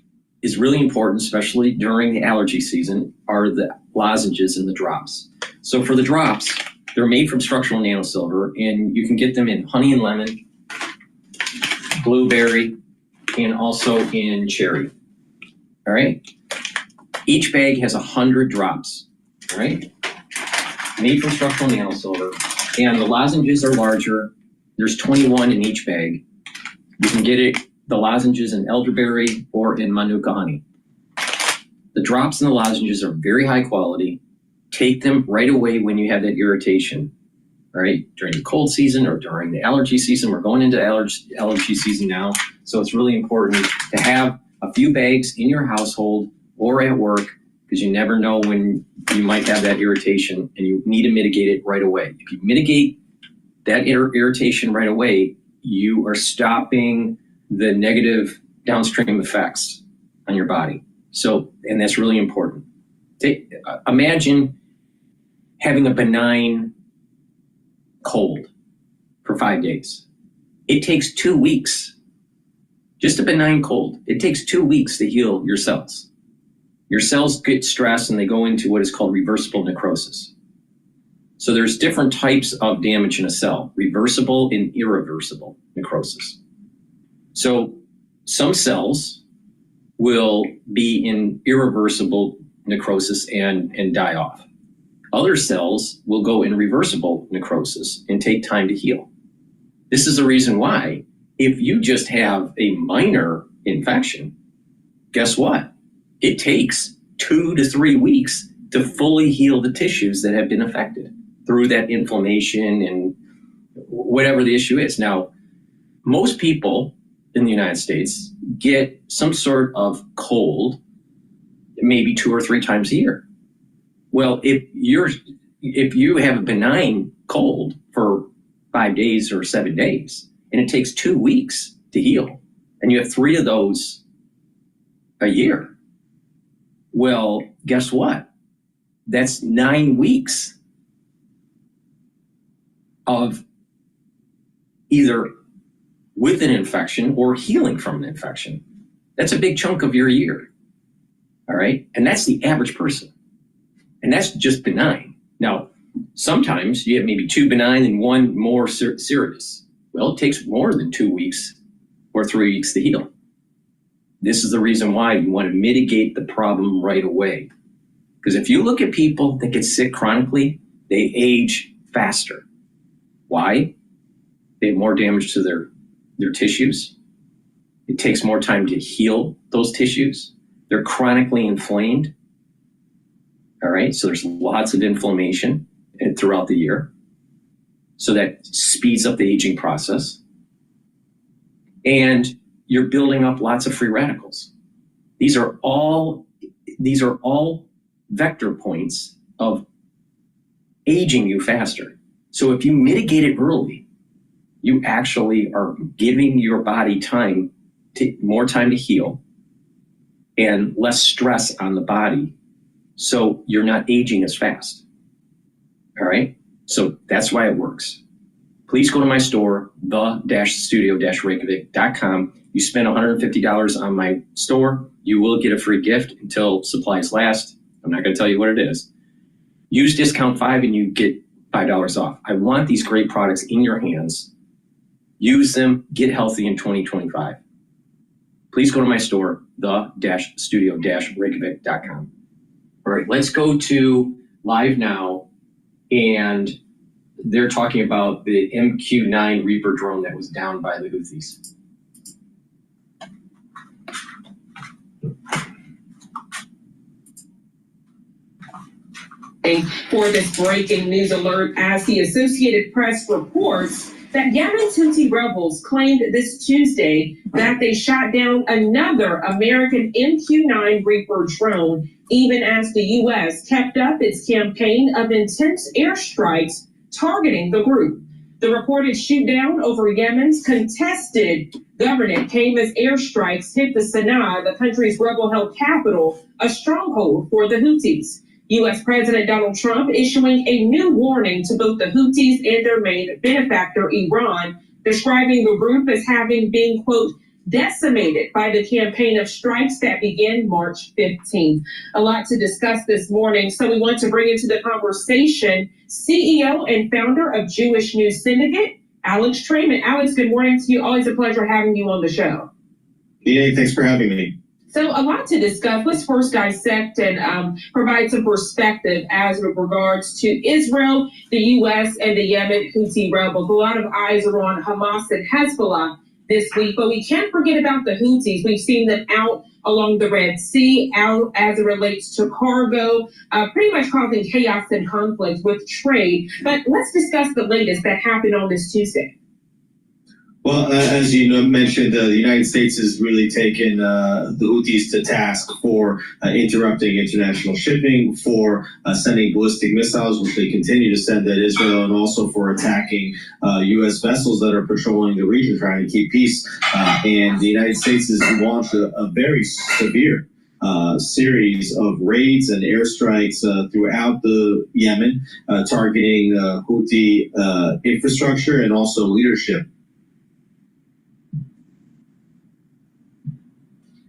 is really important, especially during the allergy season, are the lozenges and the drops. So for the drops, they're made from structural nanosilver, and you can get them in honey and lemon, blueberry, and also in cherry. All right? Each bag has 100 drops, all right? Made from structural nanosilver, and the lozenges are larger. There's 21 in each bag. You can get the lozenges in elderberry or in manuka honey. The drops and the lozenges are very high quality. Take them right away when you have that irritation, all right? During the cold season or during the allergy season. We're going into allergy season now, so it's really important to have a few bags in your household or at work, because you never know when you might have that irritation and you need to mitigate it right away. If you mitigate that irritation right away, you are stopping the negative downstream effects on your body. So, and that's really important. Imagine having a benign cold for 5 days. It takes 2 weeks. Just a benign cold. It takes 2 weeks to heal your cells. Your cells get stressed and they go into what is called reversible necrosis. So there's different types of damage in a cell, reversible and irreversible necrosis. So some cells will be in irreversible necrosis and die off. Other cells will go in reversible necrosis and take time to heal. This is the reason why if you just have a minor infection, guess what? It takes 2 to 3 weeks to fully heal the tissues that have been affected through that inflammation and whatever the issue is. Now, most people in the United States get some sort of cold maybe 2 or 3 times a year. Well, if you have a benign cold for 5 days or 7 days, and it takes 2 weeks to heal. And you have 3 of those a year. Well, guess what? That's 9 weeks of either with an infection or healing from an infection. That's a big chunk of your year. All right. And that's the average person. And that's just benign. Now, sometimes you have maybe 2 benign and 1 more serious. Well, it takes more than 2 weeks or 3 weeks to heal. This is the reason why you want to mitigate the problem right away. Because if you look at people that get sick chronically, they age faster. Why? They have more damage to their tissues. It takes more time to heal those tissues. They're chronically inflamed. All right, so there's lots of inflammation throughout the year. So that speeds up the aging process. And you're building up lots of free radicals. These are all vector points of aging you faster. So if you mitigate it early, you actually are giving your body more time to heal and less stress on the body. So you're not aging as fast. All right. So that's why it works. Please go to my store, the-studio-reykjavik.com. You spend $150 on my store, you will get a free gift until supplies last. I'm not going to tell you what it is. Use discount 5 and you get $5 off. I want these great products in your hands. Use them, get healthy in 2025. Please go to my store, the-studio-reykjavik.com. All right, let's go to live now. And they're talking about the MQ-9 Reaper drone that was downed by the Houthis. For this breaking news alert, as the Associated Press reports that Yemen's Houthi rebels claimed this Tuesday that they shot down another American MQ-9 Reaper drone, even as the U.S. kept up its campaign of intense airstrikes targeting the group. The reported shootdown over Yemen's contested government came as airstrikes hit the Sana'a, the country's rebel-held capital, a stronghold for the Houthis. U.S. President Donald Trump issuing a new warning to both the Houthis and their main benefactor, Iran, describing the group as having been, quote, decimated by the campaign of strikes that began March 15th. A lot to discuss this morning, so we want to bring into the conversation CEO and founder of Jewish News Syndicate, Alex Trayman. Alex, good morning to you. Always a pleasure having you on the show. Yeah, thanks for having me. So a lot to discuss. Let's first dissect and provide some perspective as with regards to Israel, the U.S., and the Yemen Houthi rebels. A lot of eyes are on Hamas and Hezbollah this week, but we can't forget about the Houthis. We've seen them out along the Red Sea, out as it relates to cargo, pretty much causing chaos and conflict with trade. But let's discuss the latest that happened on this Tuesday. Well, as you mentioned, the United States has really taken the Houthis to task for interrupting international shipping, for sending ballistic missiles, which they continue to send at Israel, and also for attacking U.S. vessels that are patrolling the region, trying to keep peace. And the United States has launched a very severe series of raids and airstrikes throughout the Yemen, targeting Houthi infrastructure and also leadership.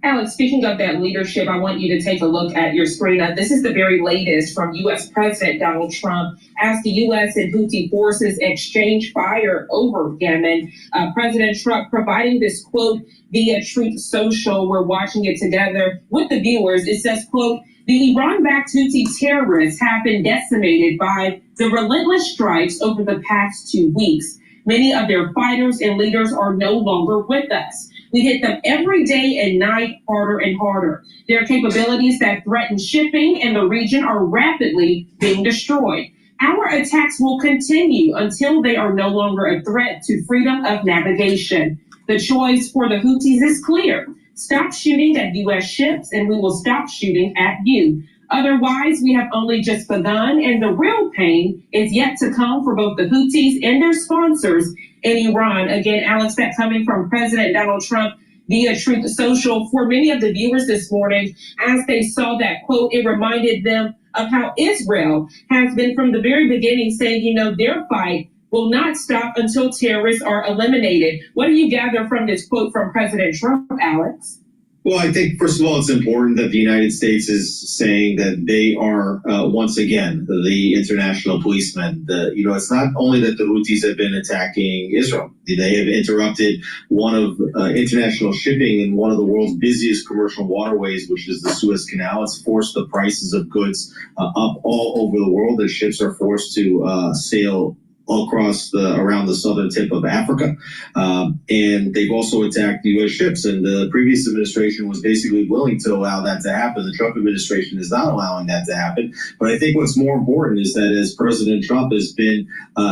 Alex, speaking of that leadership, I want you to take a look at your screen. This is the very latest from U.S. President Donald Trump as the U.S. and Houthi forces exchange fire over Yemen. President Trump providing this quote via Truth Social. We're watching it together with the viewers. It says, quote, "The Iran-backed Houthi terrorists have been decimated by the relentless strikes over the past 2 weeks. Many of their fighters and leaders are no longer with us. We hit them every day and night, harder and harder. Their capabilities that threaten shipping in the region are rapidly being destroyed. Our attacks will continue until they are no longer a threat to freedom of navigation. The choice for the Houthis is clear. Stop shooting at U.S. ships and we will stop shooting at you. Otherwise, we have only just begun, and the real pain is yet to come for both the Houthis and their sponsors in Iran. Again, Alex, that coming from President Donald Trump via Truth Social. For many of the viewers this morning, as they saw that quote, it reminded them of how Israel has been from the very beginning saying, you know, their fight will not stop until terrorists are eliminated. What do you gather from this quote from President Trump, Alex? Well, I think, first of all, it's important that the United States is saying that they are, once again, the international policemen. It's not only that the Houthis have been attacking Israel. They have interrupted one of international shipping in one of the world's busiest commercial waterways, which is the Suez Canal. It's forced the prices of goods up all over the world as ships are forced to sail across around the southern tip of Africa. And they've also attacked U.S. ships. And the previous administration was basically willing to allow that to happen. The Trump administration is not allowing that to happen. But I think what's more important is that as President Trump has been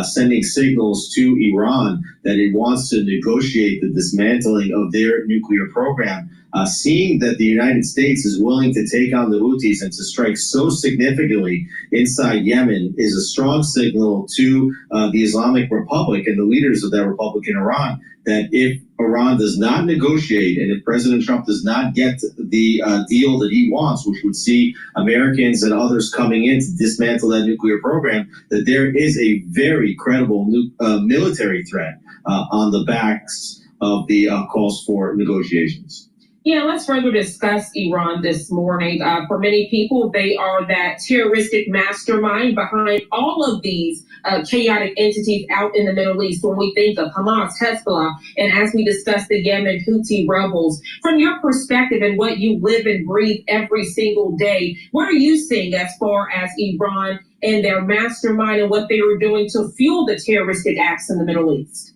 sending signals to Iran that it wants to negotiate the dismantling of their nuclear program, seeing that the United States is willing to take on the Houthis and to strike so significantly inside Yemen is a strong signal to the Islamic Republic and the leaders of that republic in Iran that if Iran does not negotiate and if President Trump does not get the deal that he wants, which would see Americans and others coming in to dismantle that nuclear program, that there is a very credible military threat on the backs of the calls for negotiations. Yeah, let's further discuss Iran this morning. For many people, they are that terroristic mastermind behind all of these chaotic entities out in the Middle East. When we think of Hamas, Hezbollah, and as we discussed, the Yemen Houthi rebels, from your perspective and what you live and breathe every single day, what are you seeing as far as Iran and their mastermind and what they are doing to fuel the terroristic acts in the Middle East?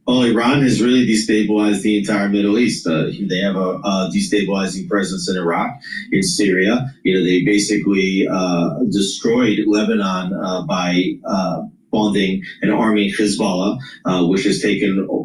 Well, Iran has really destabilized the entire Middle East. They have a destabilizing presence in Iraq, in Syria. They basically destroyed Lebanon by funding an army, Hezbollah, which has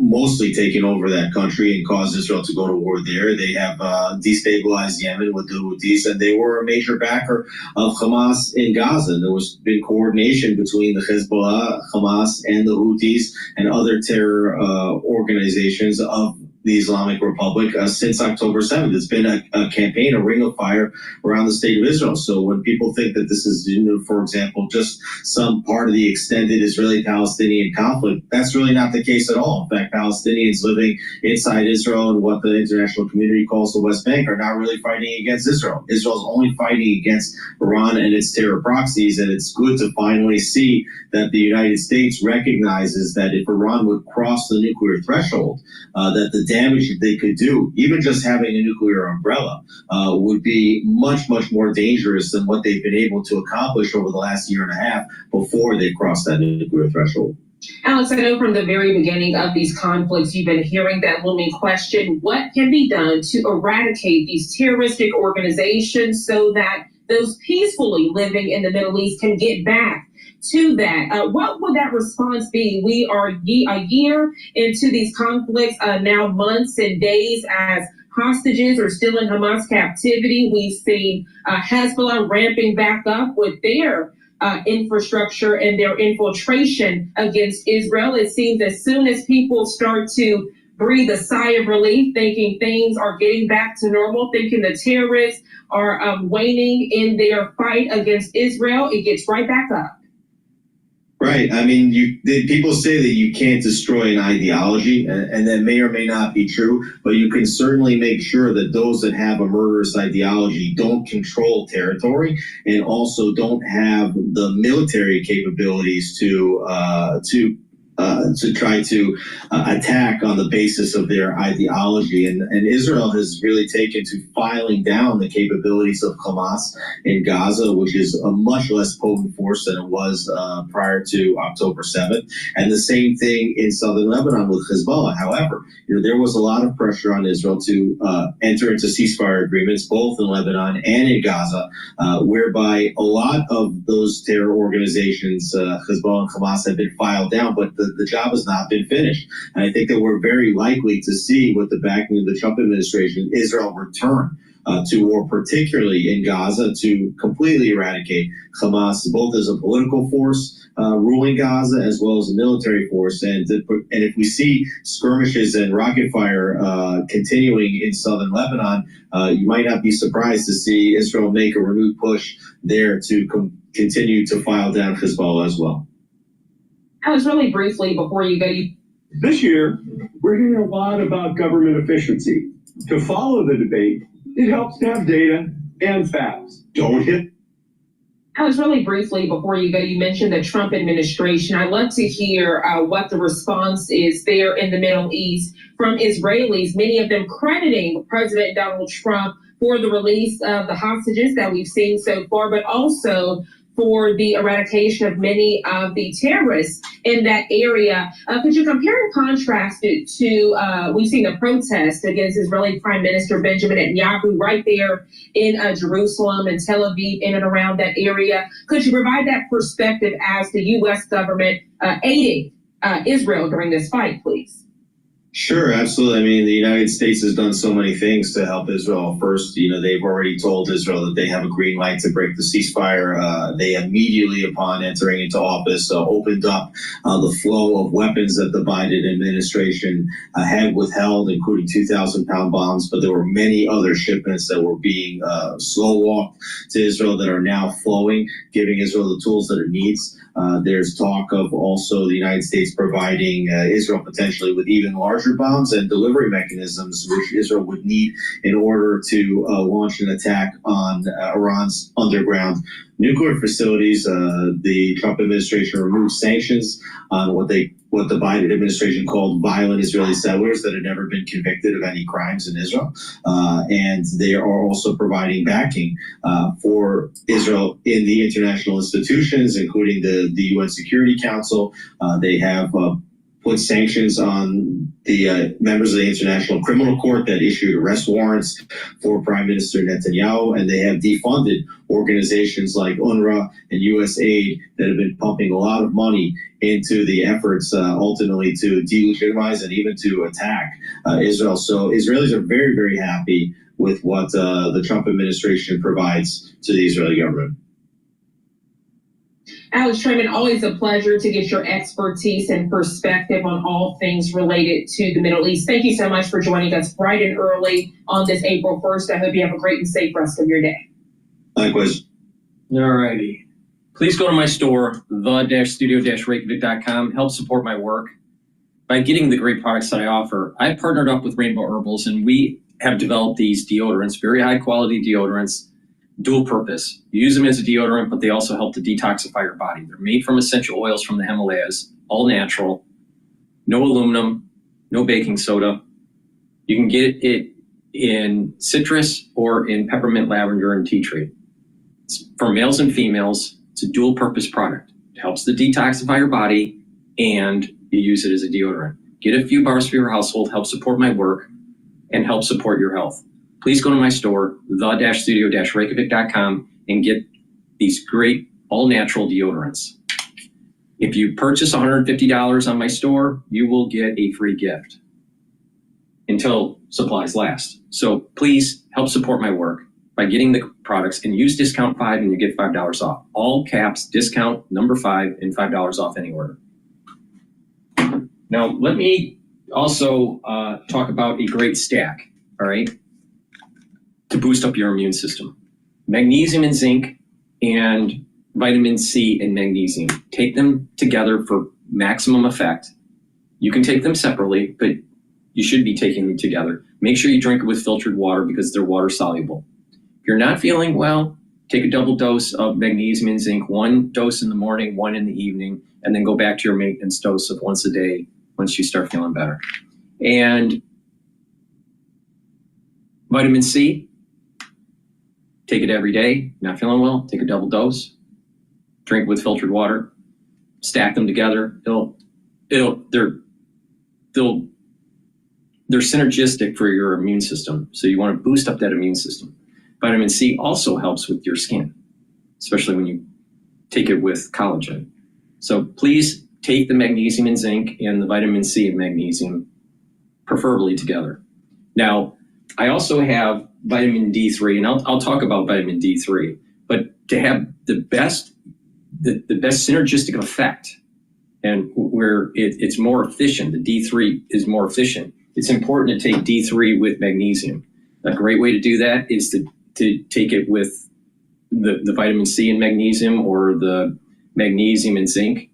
mostly taken over that country and caused Israel to go to war there. They have destabilized Yemen with the Houthis, and they were a major backer of Hamas in Gaza. There was been coordination between the Hezbollah, Hamas, and the Houthis and other terror organizations of the Islamic Republic since October 7th. It's been a campaign, a ring of fire around the state of Israel. So when people think that this is, for example, just some part of the extended Israeli-Palestinian conflict, that's really not the case at all. In fact, Palestinians living inside Israel and what the international community calls the West Bank are not really fighting against Israel. Israel's only fighting against Iran and its terror proxies, and it's good to finally see that the United States recognizes that if Iran would cross the nuclear threshold, that the damage that they could do, even just having a nuclear umbrella, would be much, much more dangerous than what they've been able to accomplish over the last year and a half before they crossed that nuclear threshold. Alex, I know from the very beginning of these conflicts, you've been hearing that looming question, what can be done to eradicate these terroristic organizations so that those peacefully living in the Middle East can get back to that? What would that response be? We are a year into these conflicts, now months and days as hostages are still in Hamas captivity. We've seen Hezbollah ramping back up with their infrastructure and their infiltration against Israel. It seems as soon as people start to breathe a sigh of relief, thinking things are getting back to normal, thinking the terrorists are waning in their fight against Israel, it gets right back up. Right. I mean, people say that you can't destroy an ideology, and that may or may not be true, but you can certainly make sure that those that have a murderous ideology don't control territory and also don't have the military capabilities to try to attack on the basis of their ideology. And Israel has really taken to filing down the capabilities of Hamas in Gaza, which is a much less potent force than it was prior to October 7th. And the same thing in southern Lebanon with Hezbollah. However, there was a lot of pressure on Israel to enter into ceasefire agreements, both in Lebanon and in Gaza, whereby a lot of those terror organizations, Hezbollah and Hamas, have been filed down, but the job has not been finished. And I think that we're very likely to see, with the backing of the Trump administration, Israel return to war, particularly in Gaza, to completely eradicate Hamas, both as a political force ruling Gaza as well as a military force. And if we see skirmishes and rocket fire continuing in southern Lebanon, you might not be surprised to see Israel make a renewed push there to continue to file down Hezbollah as well. Alex, really briefly before you go, this year, we're hearing a lot about government efficiency. To follow the debate, it helps to have data and facts. Don't hit. Alex, really briefly before you go, you mentioned the Trump administration. I'd love to hear what the response is there in the Middle East from Israelis, many of them crediting President Donald Trump for the release of the hostages that we've seen so far, but also for the eradication of many of the terrorists in that area. Could you compare and contrast it to, we've seen a protest against Israeli Prime Minister Benjamin Netanyahu right there in Jerusalem and Tel Aviv, in and around that area. Could you provide that perspective as the U.S. government aiding Israel during this fight, please? Sure, absolutely. I mean, the United States has done so many things to help Israel. First, they've already told Israel that they have a green light to break the ceasefire. They immediately, upon entering into office, opened up the flow of weapons that the Biden administration had withheld, including 2,000-pound bombs. But there were many other shipments that were being slow-walked to Israel that are now flowing, giving Israel the tools that it needs. There's talk of also the United States providing Israel potentially with even larger bombs and delivery mechanisms, which Israel would need in order to launch an attack on Iran's underground nuclear facilities. The Trump administration removed sanctions on what the Biden administration called violent Israeli settlers that had never been convicted of any crimes in Israel. And they are also providing backing for Israel in the international institutions, including the UN Security Council. They have put sanctions on the members of the International Criminal Court that issued arrest warrants for Prime Minister Netanyahu, and they have defunded organizations like UNRWA and USAID that have been pumping a lot of money into the efforts ultimately to delegitimize and even to attack Israel. So Israelis are very, very happy with what the Trump administration provides to the Israeli government. Alex Trayman, always a pleasure to get your expertise and perspective on all things related to the Middle East. Thank you so much for joining us bright and early on this April 1st. I hope you have a great and safe rest of your day. Likewise. All righty. Please go to my store, the-studio-reykjavik.com. Help support my work. By getting the great products that I offer, I partnered up with Rainbow Herbals, and we have developed these deodorants, very high quality deodorants, dual purpose. You use them as a deodorant, but they also help to detoxify your body. They're made from essential oils from the Himalayas, all natural, no aluminum, no baking soda. You can get it in citrus or in peppermint, lavender, and tea tree. It's for males and females. It's a dual purpose product. It helps to detoxify your body, and you use it as a deodorant. Get a few bars for your household, help support my work, and help support your health. Please go to my store, the-studio-reykjavik.com, and get these great all-natural deodorants. If you purchase $150 on my store, you will get a free gift until supplies last. So please help support my work by getting the products, and use discount 5 and you get $5 off. All caps, discount number 5 and $5 off any order. Now, let me also talk about a great stack, all right, to boost up your immune system. Magnesium and zinc and vitamin C and magnesium. Take them together for maximum effect. You can take them separately, but you should be taking them together. Make sure you drink it with filtered water because they're water soluble. If you're not feeling well, take a double dose of magnesium and zinc, 1 dose in the morning, 1 in the evening, and then go back to your maintenance dose of once a day once you start feeling better. And vitamin C, take it every day. Not feeling well, take a double dose. Drink with filtered water. Stack them together. They're synergistic for your immune system. So you want to boost up that immune system. Vitamin C also helps with your skin, especially when you take it with collagen. So please take the magnesium and zinc and the vitamin C and magnesium, preferably together. Now, I also have vitamin D3, and I'll talk about vitamin D3. But to have the best synergistic effect, and where it's more efficient, the D3 is more efficient, it's important to take D3 with magnesium. A great way to do that is to take it with the vitamin C and magnesium, or the magnesium and zinc.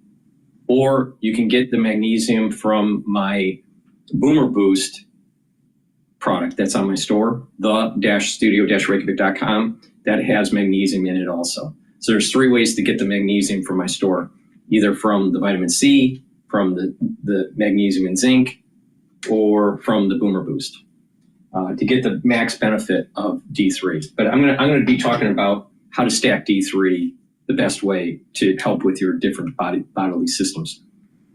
Or you can get the magnesium from my Boomer Boost product that's on my store, the-studio-reykjavik.com, that has magnesium in it also. So there's 3 ways to get the magnesium from my store, either from the vitamin C, from the magnesium and zinc, or from the Boomer Boost, to get the max benefit of D3. But I'm gonna be talking about how to stack D3 the best way to help with your different bodily systems.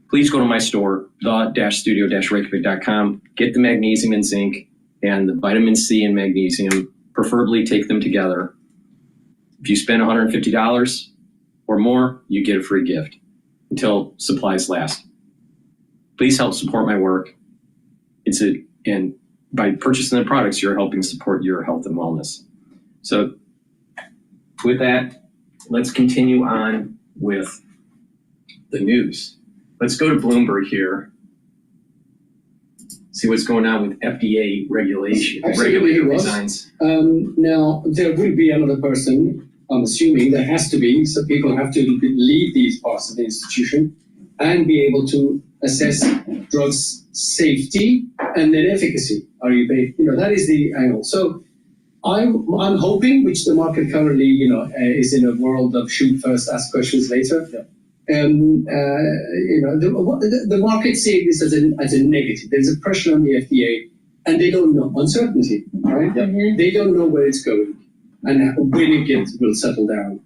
Please go to my store, the-studio-reykjavik.com, get the magnesium and zinc and the vitamin C and magnesium, preferably take them together. If you spend $150 or more, you get a free gift until supplies last. Please help support my work. And by purchasing the products, you're helping support your health and wellness. So with that, let's continue on with the news. Let's go to Bloomberg here. See what's going on with FDA regulation. Regulator designs. Now, there will be another person, I'm assuming there has to be, so people have to lead these parts of the institution and be able to assess drugs' safety and then efficacy. That is the angle. So I'm hoping, which the market currently, is in a world of shoot first, ask questions later. Yeah. The market seeing this as a negative. There's a pressure on the FDA, and they don't know uncertainty, right? Mm-hmm. They don't know where it's going and when it will settle down.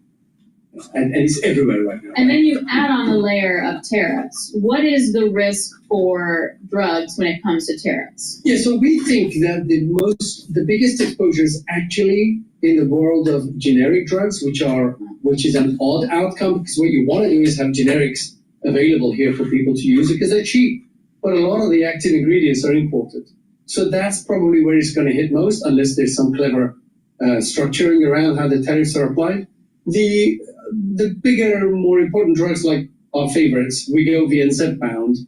And it's everywhere right now. And then you add on a layer of tariffs. What is the risk for drugs when it comes to tariffs? Yeah, so we think that the biggest exposure is actually in the world of generic drugs, which is an odd outcome, because what you want to do is have generics available here for people to use because they're cheap. But a lot of the active ingredients are imported. So that's probably where it's going to hit most, unless there's some clever structuring around how the tariffs are applied. The bigger, more important drugs like our favorites, Wegovy and Zepbound,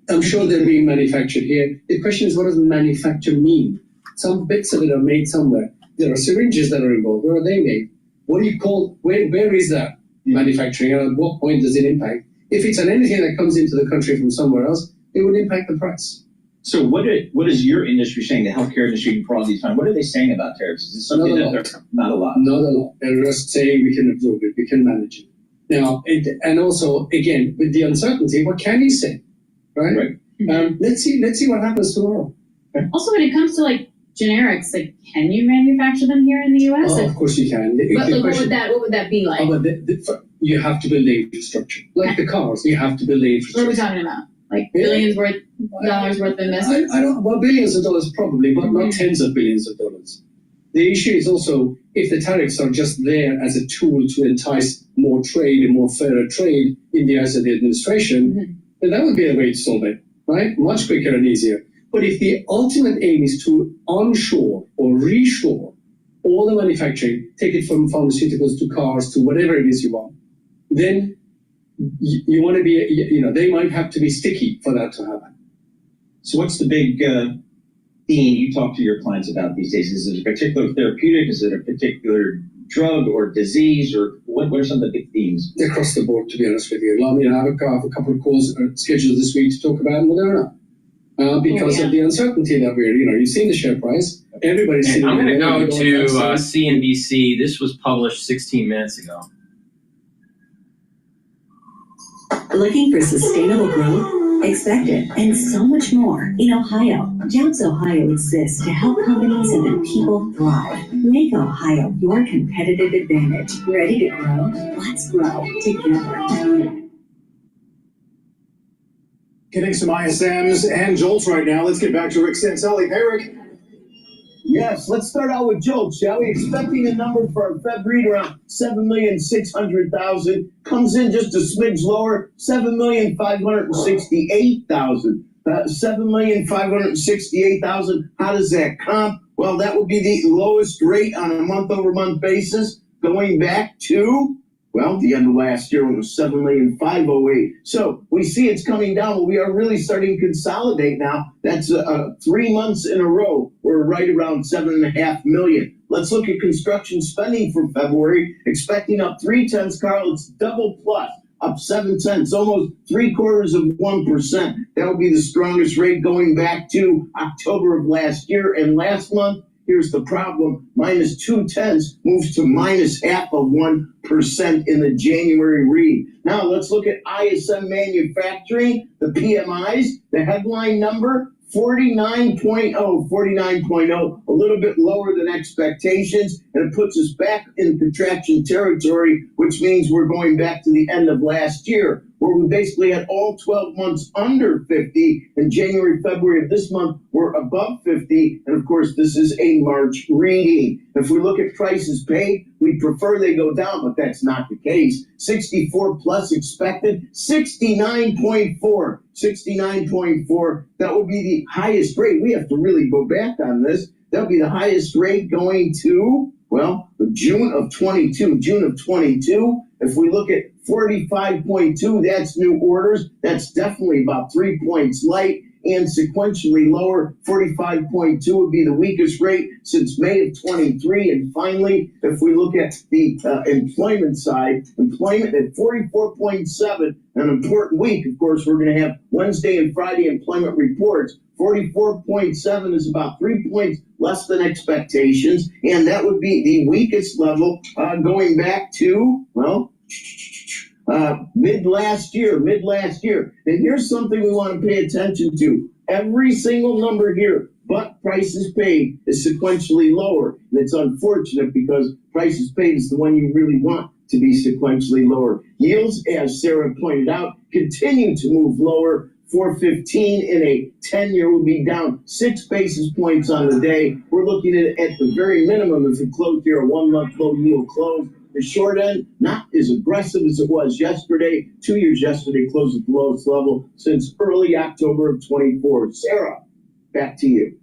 I'm sure they're being manufactured here. The question is, what does manufacture mean? Some bits of it are made somewhere. There are syringes that are involved. Where are they made? What do you call, where is that manufacturing, and at what point does it impact? If it's on anything that comes into the country from somewhere else, it would impact the price. So what is your industry saying, the healthcare industry for all these time? What are they saying about tariffs? Is this something that they're not a lot? Not a lot. They're just saying we can absorb it, we can manage it. Now, and also, again, with the uncertainty, what can you say, right? Let's see what happens tomorrow. Also, when it comes to generics, can you manufacture them here in the U.S.? Of course you can. What would that be like? You have to build the infrastructure. Like the cars, you have to build the infrastructure. What are we talking about? Billions dollars worth of investment? Billions of dollars probably, but not tens of billions of dollars. The issue is also, if the tariffs are just there as a tool to entice more trade and more fairer trade in the eyes of the administration, then that would be a way to solve it, right? Much quicker and easier. But if the ultimate aim is to onshore or reshore all the manufacturing, take it from pharmaceuticals to cars to whatever it is you want, then you want to be, they might have to be sticky for that to happen. So what's the big theme you talk to your clients about these days? Is it a particular therapeutic? Is it a particular drug or disease? Or what are some of the big themes? Across the board, to be honest with you. I have a couple of calls scheduled this week to talk about Moderna. Because of the uncertainty that you've seen the share price. Everybody's seen it. I'm going to go to CNBC. This was published 16 minutes ago. Looking for sustainable growth? Expect it, and so much more. In Ohio, Jobs Ohio exists to help companies and their people thrive. Make Ohio your competitive advantage. Ready to grow? Let's grow together. Getting some ISMs and JOLTS right now. Let's get back to Rick Santelli. Hey, Rick. Yes, let's start out with JOLTS, shall we? Expecting a number for our Fed read around 7,600,000. Comes in just a smidge lower, 7,568,000. 7,568,000. How does that comp? Well, that would be the lowest rate on a month-over-month basis going back to, well, the end of last year when it was 7,508,000. So we see it's coming down, but we are really starting to consolidate now. That's 3 months in a row. We're right around 7.5 million. Let's look at construction spending for February, expecting up 0.3, Carl. It's double plus, up 7 cents, almost 0.75%. That would be the strongest rate going back to October of last year. And last month, here's the problem, -0.2 moves to -0.5% in the January read. Now let's look at ISM manufacturing, the PMIs, the headline number, 49.0, a little bit lower than expectations, and it puts us back in contraction territory, which means we're going back to the end of last year, where we basically had all 12 months under 50, and January, February of this month were above 50, and of course this is a March reading. If we look at prices paid, we prefer they go down, but that's not the case. 64 plus expected, 69.4. 69.4, that would be the highest rate. We have to really go back on this. That would be the highest rate going to, well, June of 22. If we look at 45.2, that's new orders. That's definitely about 3 points light and sequentially lower. 45.2 would be the weakest rate since May of 23. And finally, if we look at the employment side, employment at 44.7, an important week. Of course, we're going to have Wednesday and Friday employment reports. 44.7 is about 3 points less than expectations, and that would be the weakest level going back to, well, mid last year. And here's something we want to pay attention to. Every single number here, but prices paid, is sequentially lower. And it's unfortunate because prices paid is the one you really want to be sequentially lower. Yields, as Sarah pointed out, continue to move lower. 415 in a 10-year would be down 6 basis points on the day. We're looking at the very minimum, if it closed here, a 1-month low yield close. The short end, not as aggressive as it was yesterday. 2 years yesterday closed at the lowest level since early October of 24. Sarah, back to you.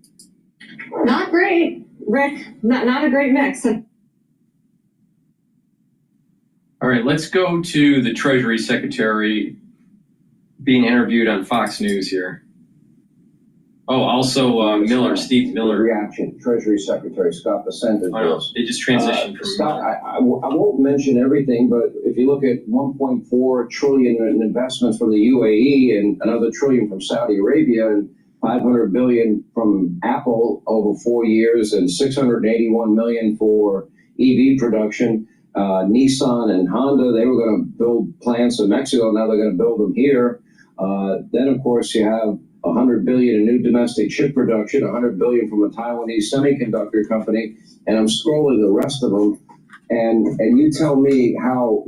Not great, Rick. Not a great mix. All right, let's go to the Treasury Secretary being interviewed on Fox News here. Oh, also Miller, Steve Miller. Reaction, Treasury Secretary Scott Bessent. Oh, no, they just transitioned from Scott, I won't mention everything, but if you look at 1.4 trillion in investments from the UAE and another trillion from Saudi Arabia and 500 billion from Apple over 4 years and 681 million for EV production. Nissan and Honda, they were going to build plants in Mexico. Now they're going to build them here. Then, of course, you have 100 billion in new domestic chip production, 100 billion from a Taiwanese semiconductor company, and I'm scrolling the rest of them. And you tell me how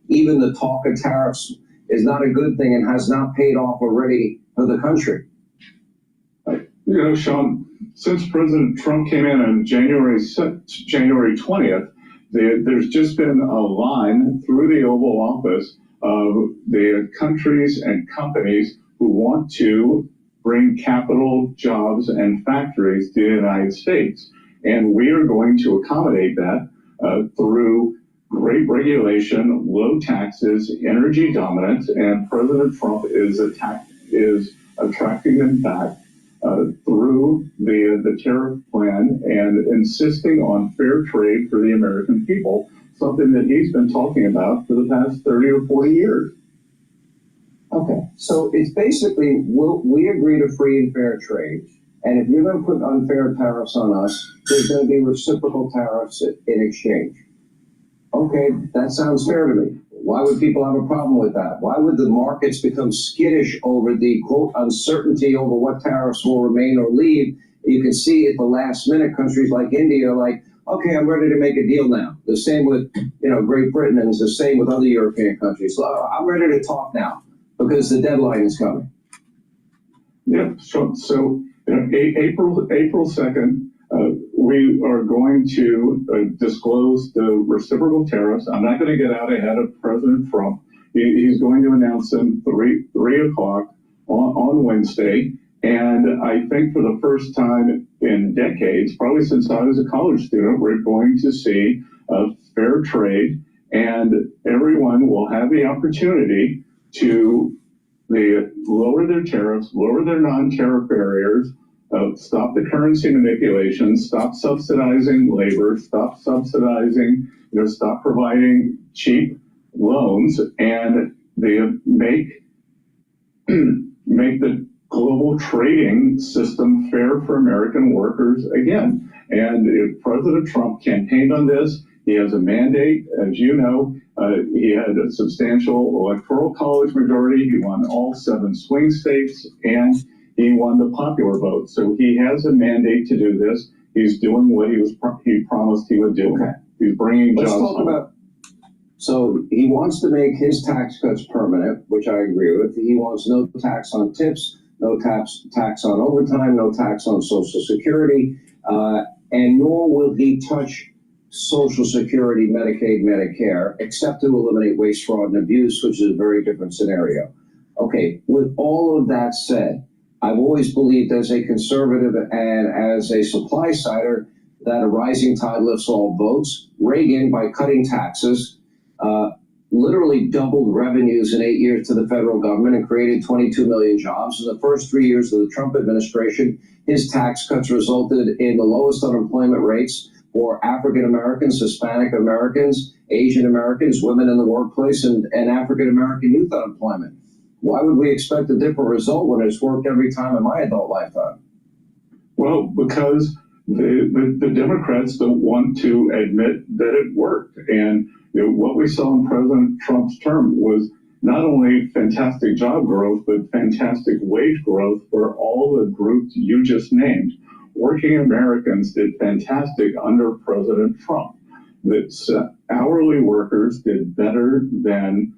even the talk of tariffs is not a good thing and has not paid off already for the country. You know, Sean, since President Trump came in on January 20th, there's just been a line through the Oval Office of the countries and companies who want to bring capital, jobs, and factories to the United States. And we are going to accommodate that through great regulation, low taxes, energy dominance, and President Trump is attracting them back through the tariff plan and insisting on fair trade for the American people, something that he's been talking about for the past 30 or 40 years. Okay, so it's basically, we agree to free and fair trade, and if you're going to put unfair tariffs on us, there's going to be reciprocal tariffs in exchange. Okay, that sounds fair to me. Why would people have a problem with that? Why would the markets become skittish over the, quote, uncertainty over what tariffs will remain or leave? You can see at the last minute, countries like India are like, okay, I'm ready to make a deal now. The same with, Great Britain, and it's the same with other European countries. So I'm ready to talk now because the deadline is coming. Yeah, so April 2nd, we are going to disclose the reciprocal tariffs. I'm not going to get out ahead of President Trump. He's going to announce them 3 o'clock on Wednesday. And I think for the first time in decades, probably since I was a college student, we're going to see a fair trade, and everyone will have the opportunity to lower their tariffs, lower their non-tariff barriers, stop the currency manipulation, stop subsidizing labor, stop subsidizing, stop providing cheap loans, and they make the global trading system fair for American workers again. And if President Trump campaigned on this, he has a mandate, as you know. He had a substantial electoral college majority. He won all 7 swing states, and he won the popular vote. So he has a mandate to do this. He's doing what he promised he would do. Okay. He's bringing Let's jobs talk home. about. So he wants to make his tax cuts permanent, which I agree with. He wants no tax on tips, no tax on overtime, no tax on Social Security, and nor will he touch Social Security, Medicaid, Medicare, except to eliminate waste, fraud, and abuse, which is a very different scenario. Okay, with all of that said, I've always believed as a conservative and as a supply sider that a rising tide lifts all boats. Reagan, by cutting taxes, literally doubled revenues in 8 years to the federal government and created 22 million jobs. In the first 3 years of the Trump administration, his tax cuts resulted in the lowest unemployment rates for African Americans, Hispanic Americans, Asian Americans, women in the workplace, and African American youth unemployment. Why would we expect a different result when it's worked every time in my adult lifetime? Well, because the Democrats don't want to admit that it worked. And what we saw in President Trump's term was not only fantastic job growth, but fantastic wage growth for all the groups you just named. Working Americans did fantastic under President Trump. That hourly workers did better than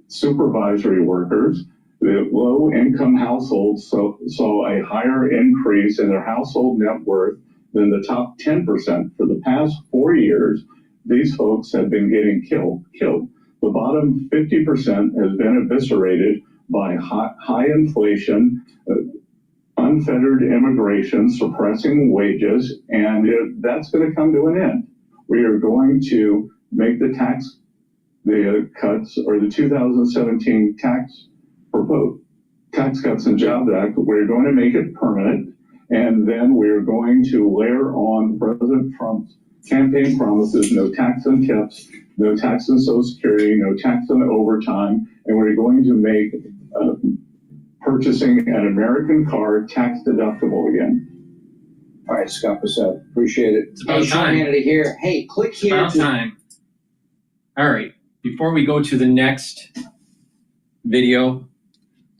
supervisory workers. The low-income households saw a higher increase in their household net worth than the top 10%. For the past 4 years, these folks have been getting killed. The bottom 50% has been eviscerated by high inflation, unfettered immigration, suppressing wages, and that's going to come to an end. We are going to make the cuts, or the 2017 Tax Cuts and Jobs Act, we're going to make it permanent, and then we're going to layer on President Trump's campaign promises: no tax on tips, no tax on Social Security, no tax on overtime, and we're going to make purchasing an American car tax deductible again. All right, Scott Bissett, appreciate it. It's about time. Hannity here. Hey, click here. About time. All right. Before we go to the next video,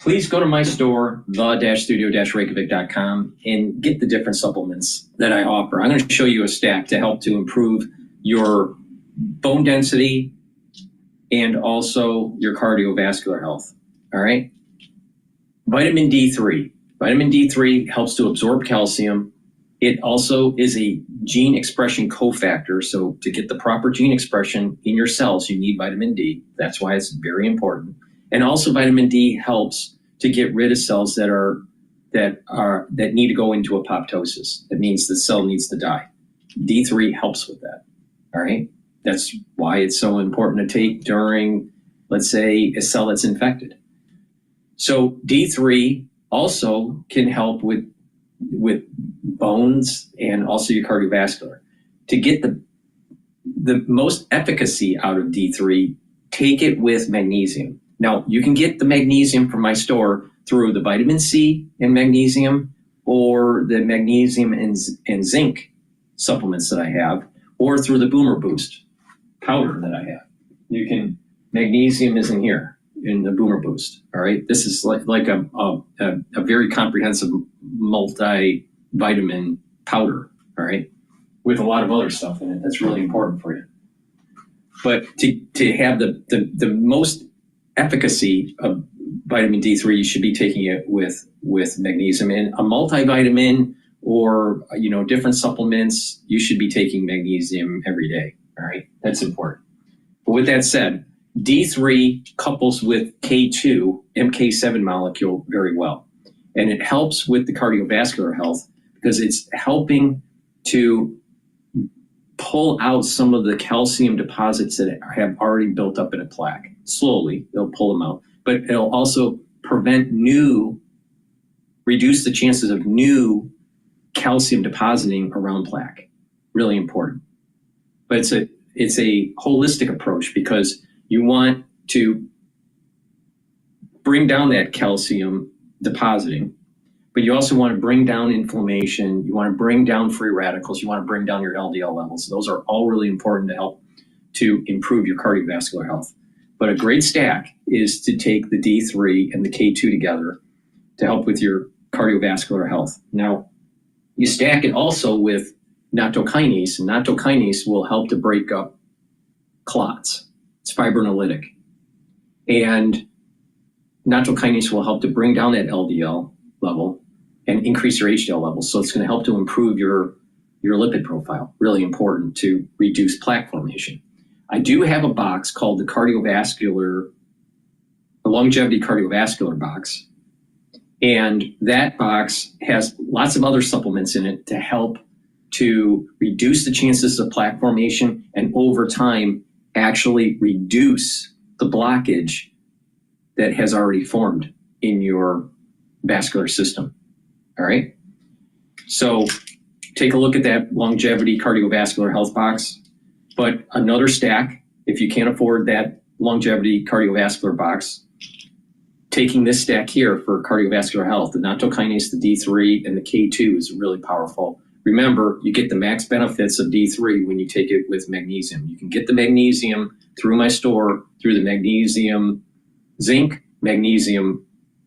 please go to my store, the-studio-reykjavik.com, and get the different supplements that I offer. I'm going to show you a stack to help to improve your bone density and also your cardiovascular health. All right. Vitamin D3. Vitamin D3 helps to absorb calcium. It also is a gene expression cofactor. So to get the proper gene expression in your cells, you need vitamin D. That's why it's very important. And also vitamin D helps to get rid of cells that need to go into apoptosis. That means the cell needs to die. D3 helps with that. All right. That's why it's so important to take during, let's say, a cell that's infected. So D3 also can help with bones and also your cardiovascular. To get the most efficacy out of D3, take it with magnesium. Now, you can get the magnesium from my store through the vitamin C and magnesium, or the magnesium and zinc supplements that I have, or through the Boomer Boost powder that I have. Magnesium is in here, in the Boomer Boost. All right. This is like a very comprehensive multivitamin powder. All right. With a lot of other stuff in it that's really important for you. But to have the most efficacy of vitamin D3, you should be taking it with magnesium. And a multivitamin or different supplements, you should be taking magnesium every day. All right. That's important. But with that said, D3 couples with K2, MK7 molecule very well. And it helps with the cardiovascular health because it's helping to pull out some of the calcium deposits that have already built up in a plaque. Slowly, they'll pull them out. But it'll also reduce the chances of new calcium depositing around plaque. Really important. But it's a holistic approach because you want to bring down that calcium depositing, but you also want to bring down inflammation. You want to bring down free radicals. You want to bring down your LDL levels. Those are all really important to help to improve your cardiovascular health. But a great stack is to take the D3 and the K2 together to help with your cardiovascular health. Now, you stack it also with nattokinase, and nattokinase will help to break up clots. It's fibrinolytic. And nattokinase will help to bring down that LDL level and increase your HDL levels. So it's going to help to improve your lipid profile. Really important to reduce plaque formation. I do have a box called the longevity cardiovascular box. And that box has lots of other supplements in it to help to reduce the chances of plaque formation and over time actually reduce the blockage that has already formed in your vascular system. All right. So take a look at that longevity cardiovascular health box. But another stack, if you can't afford that longevity cardiovascular box, taking this stack here for cardiovascular health, the nattokinase, the D3, and the K2 is really powerful. Remember, you get the max benefits of D3 when you take it with magnesium. You can get the magnesium through my store, through the magnesium zinc, magnesium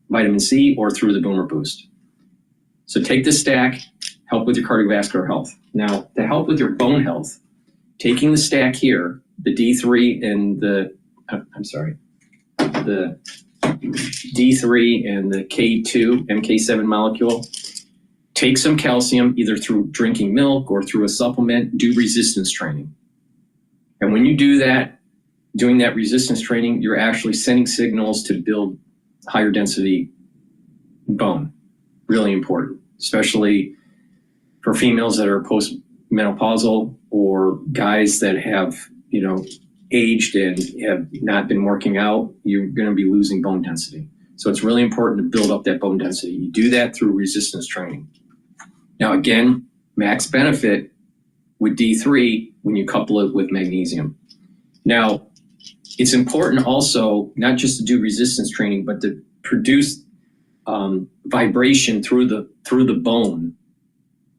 vitamin C, or through the Boomer Boost. So take this stack, help with your cardiovascular health. Now, to help with your bone health, taking the stack here, the D3 and the D3 and the K2, MK7 molecule, take some calcium either through drinking milk or through a supplement, do resistance training. And when you do that, doing that resistance training, you're actually sending signals to build higher density bone. Really important, especially for females that are postmenopausal or guys that have, aged and have not been working out. You're going to be losing bone density. So it's really important to build up that bone density. You do that through resistance training. Now, again, max benefit with D3 when you couple it with magnesium. Now, it's important also not just to do resistance training, but to produce vibration through the bone,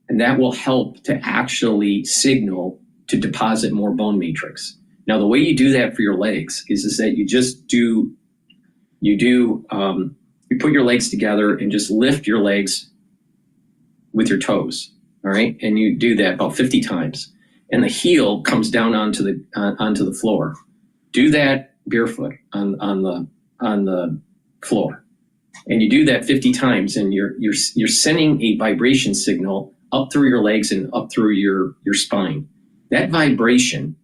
and that will help to actually signal to deposit more bone matrix. Now, the way you do that for your legs is that you put your legs together and just lift your legs with your toes, all right? And you do that about 50 times, and the heel comes down onto the floor. Do that barefoot on the floor, and you do that 50 times, and you're sending a vibration signal up through your legs and up through your spine. That vibration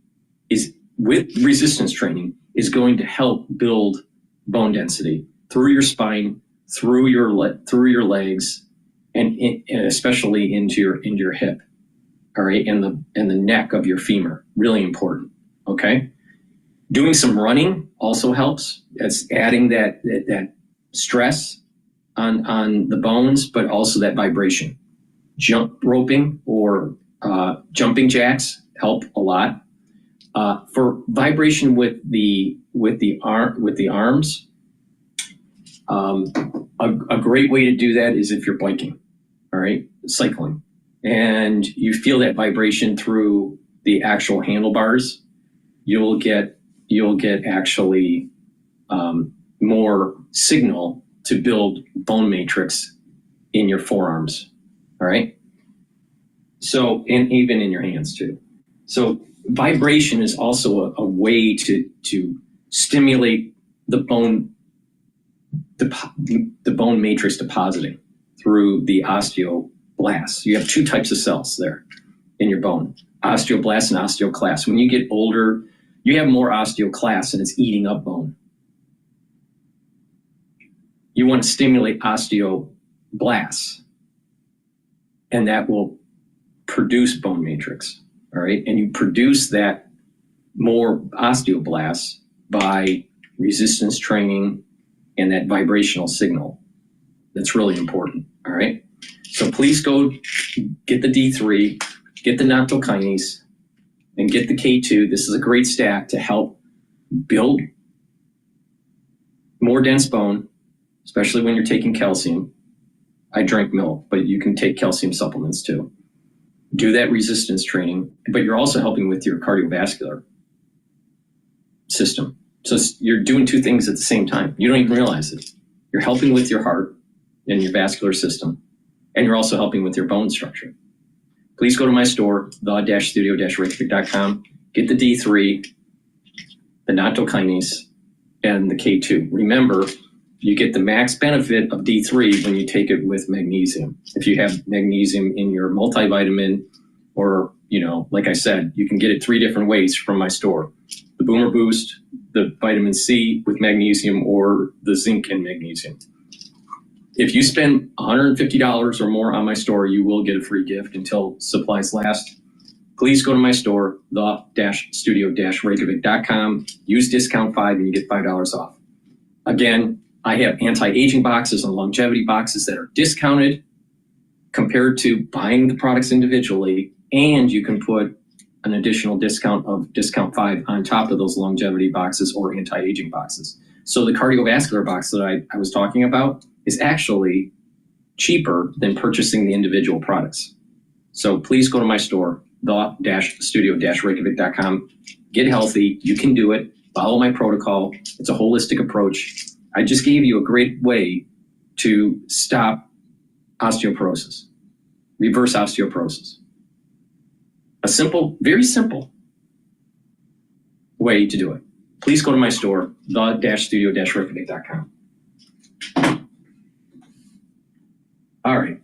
is, with resistance training, is going to help build bone density through your spine, through your legs, and especially into your hip, all right, and the neck of your femur. Really important. Okay. Doing some running also helps. That's adding that stress on the bones, but also that vibration. Jump roping or jumping jacks help a lot. For vibration with the arms, a great way to do that is if you're biking, all right, cycling, and you feel that vibration through the actual handlebars, you'll get actually more signal to build bone matrix in your forearms, all right? So, and even in your hands too. So vibration is also a way to stimulate the bone matrix depositing through the osteoblasts. You have two types of cells there in your bone, osteoblasts and osteoclasts. When you get older, You have more osteoclasts and it's eating up bone. You want to stimulate osteoblasts, and that will produce bone matrix, all right? And you produce that more osteoblasts by resistance training and that vibrational signal. That's really important, all right? So please go get the D3, get the noctokinase, and get the K2. This is a great stack to help build more dense bone, especially when you're taking calcium. I drink milk, but you can take calcium supplements too. Do that resistance training, but you're also helping with your cardiovascular system. So you're doing two things at the same time. You don't even realize it. You're helping with your heart and your vascular system, and you're also helping with your bone structure. Please go to my store, the-studio-reykjavik.com, get the D3, the noctokinase, and the K2. Remember, you get the max benefit of D3 when you take it with magnesium. If you have magnesium in your multivitamin, or, like I said, you can get it 3 different ways from my store. The Boomer Boost, the vitamin C with magnesium, or the zinc and magnesium. If you spend $150 or more on my store, you will get a free gift until supplies last. Please go to my store, the-studio-reykjavik.com, use discount 5 and you get $5 off. Again, I have anti-aging boxes and longevity boxes that are discounted compared to buying the products individually, and you can put an additional discount of discount 5 on top of those longevity boxes or anti-aging boxes. So the cardiovascular box that I was talking about is actually cheaper than purchasing the individual products. So please go to my store, the-studio-reykjavik.com. Get healthy. You can do it. Follow my protocol. It's a holistic approach. I just gave you a great way to stop osteoporosis, reverse osteoporosis. A simple, very simple way to do it. Please go to my store, the-studio-reykjavik.com. All right.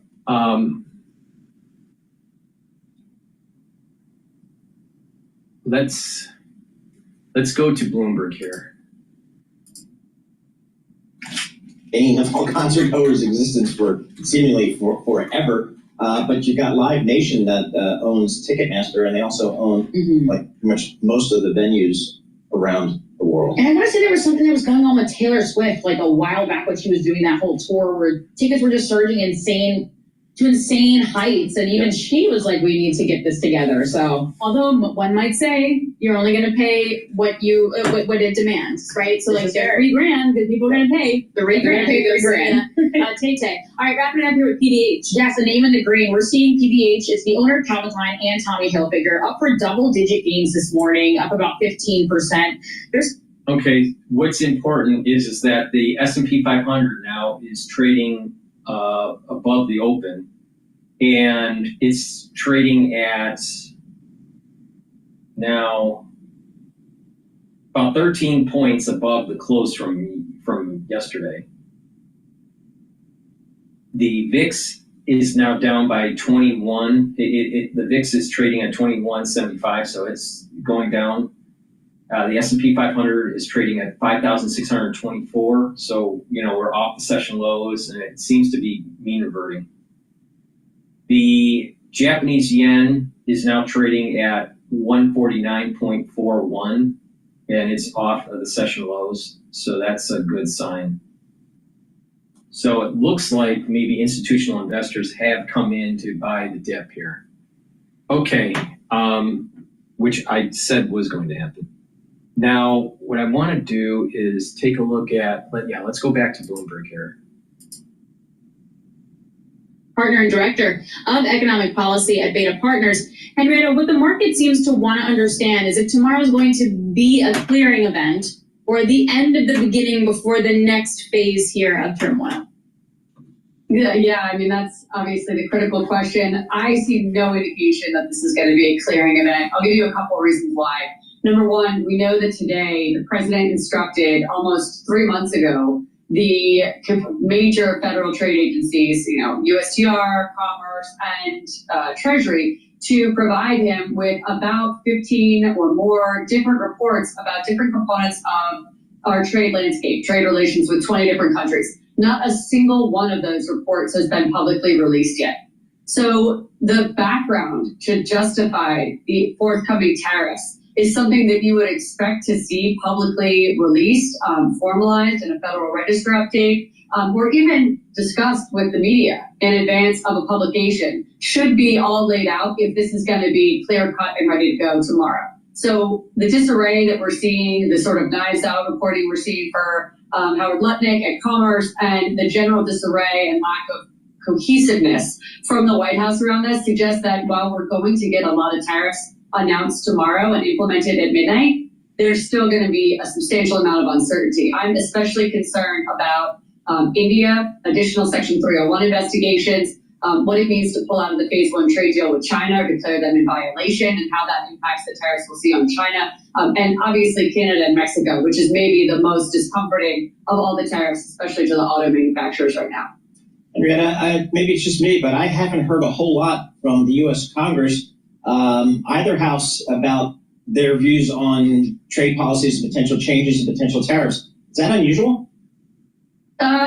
Let's go to Bloomberg here. Bane of all concert goers' existence for seemingly forever. But you've got Live Nation that owns Ticketmaster, and they also own like pretty much most of the venues around the world. And I want to say there was something that was going on with Taylor Swift like a while back when she was doing that whole tour where tickets were just surging to insane heights, and even she was like, we need to get this together. So although one might say you're only going to pay what it demands, right? So like they're $3,000 because people are going to pay the $3,000. Tay. All right, wrapping it up here with PVH. Yes, the name in the green. We're seeing PVH. It's the owner of Calvin Klein and Tommy Hilfiger up for double-digit gains this morning, up about 15%. Okay, what's important is that the S&P 500 now is trading above the open, and it's trading at now about 13 points above the close from yesterday. The VIX is now down by 21. The VIX is trading at 21.75, so it's going down. The S&P 500 is trading at 5,624. So, we're off the session lows, and it seems to be mean reverting. The Japanese yen is now trading at 149.41, and it's off of the session lows. So that's a good sign. So it looks like maybe institutional investors have come in to buy the dip here. Okay, which I said was going to happen. Now, what I want to do is take a look at, let's go back to Bloomberg here. Partner and Director of Economic Policy at Beta Partners. Henrietta, what the market seems to want to understand is if tomorrow is going to be a clearing event or the end of the beginning before the next phase here of turmoil. Yeah, I mean, that's obviously the critical question. I see no indication that this is going to be a clearing event. I'll give you a couple of reasons why. Number one, we know that today the president instructed almost 3 months ago the major federal trade agencies, USTR, Commerce, and Treasury, to provide him with about 15 or more different reports about different components of our trade landscape, trade relations with 20 different countries. Not a single one of those reports has been publicly released yet. So the background to justify the forthcoming tariffs is something that you would expect to see publicly released, formalized in a Federal Register update, or even discussed with the media in advance of a publication. Should be all laid out if this is going to be clear cut and ready to go tomorrow. So the disarray that we're seeing, the sort of knives out reporting we're seeing for Howard Lutnick at Commerce, and the general disarray and lack of cohesiveness from the White House around this suggests that while we're going to get a lot of tariffs announced tomorrow and implemented at midnight, there's still going to be a substantial amount of uncertainty. I'm especially concerned about India, additional Section 301 investigations, what it means to pull out of the Phase 1 trade deal with China, declare them in violation, and how that impacts the tariffs we'll see on China, and obviously Canada and Mexico, which is maybe the most discomforting of all the tariffs, especially to the auto manufacturers right now. Henrietta, maybe it's just me, but I haven't heard a whole lot from the U.S. Congress, either house, about their views on trade policies, potential changes, and potential tariffs. Is that unusual?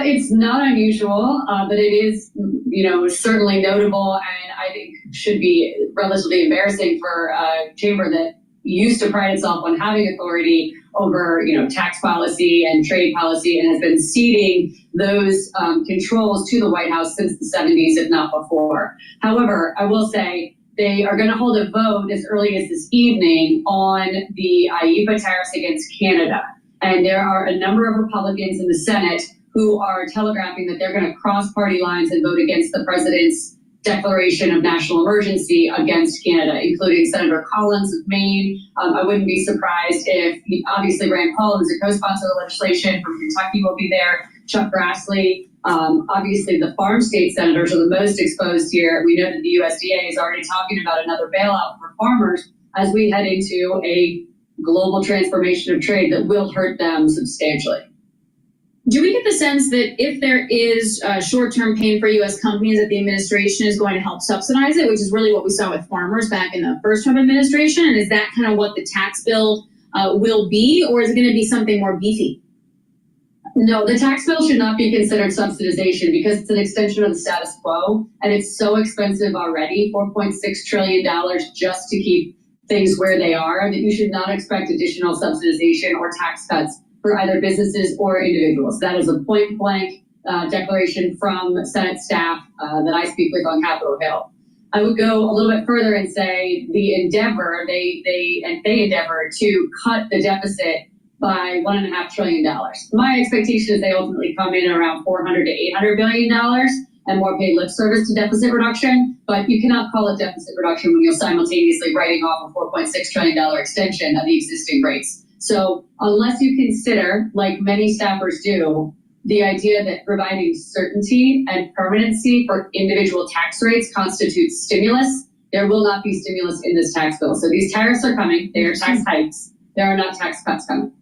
It's not unusual, but it is, certainly notable, and I think should be relatively embarrassing for a chamber that used to pride itself on having authority over, tax policy and trade policy, and has been ceding those controls to the White House since the 70s, if not before. However, I will say they are going to hold a vote as early as this evening on the IEEPA tariffs against Canada, and there are a number of Republicans in the Senate who are telegraphing that they're going to cross party lines and vote against the president's declaration of national emergency against Canada, including Senator Collins of Maine. I wouldn't be surprised if, obviously, Rand Paul, who's a co-sponsor of the legislation from Kentucky, will be there. Chuck Grassley. Obviously, the farm state senators are the most exposed here. We know that the USDA is already talking about another bailout for farmers as we head into a global transformation of trade that will hurt them substantially. Do we get the sense that if there is short-term pain for U.S. companies, that the administration is going to help subsidize it, which is really what we saw with farmers back in the first Trump administration? And is that kind of what the tax bill will be, or is it going to be something more beefy? No, the tax bill should not be considered subsidization because it's an extension of the status quo, and it's so expensive already, $4.6 trillion just to keep things where they are, that you should not expect additional subsidization or tax cuts for either businesses or individuals. That is a point-blank declaration from Senate staff that I speak with on Capitol Hill. I would go a little bit further and say the endeavor, they endeavor to cut the deficit by $1.5 trillion. My expectation is they ultimately come in around $400 to $800 billion and more pay lip service to deficit reduction, but you cannot call it deficit reduction when you're simultaneously writing off a $4.6 trillion extension of the existing rates. So unless you consider, like many staffers do, the idea that providing certainty and permanency for individual tax rates constitutes stimulus, there will not be stimulus in this tax bill. So these tariffs are coming. They are tax hikes. There are not tax cuts coming.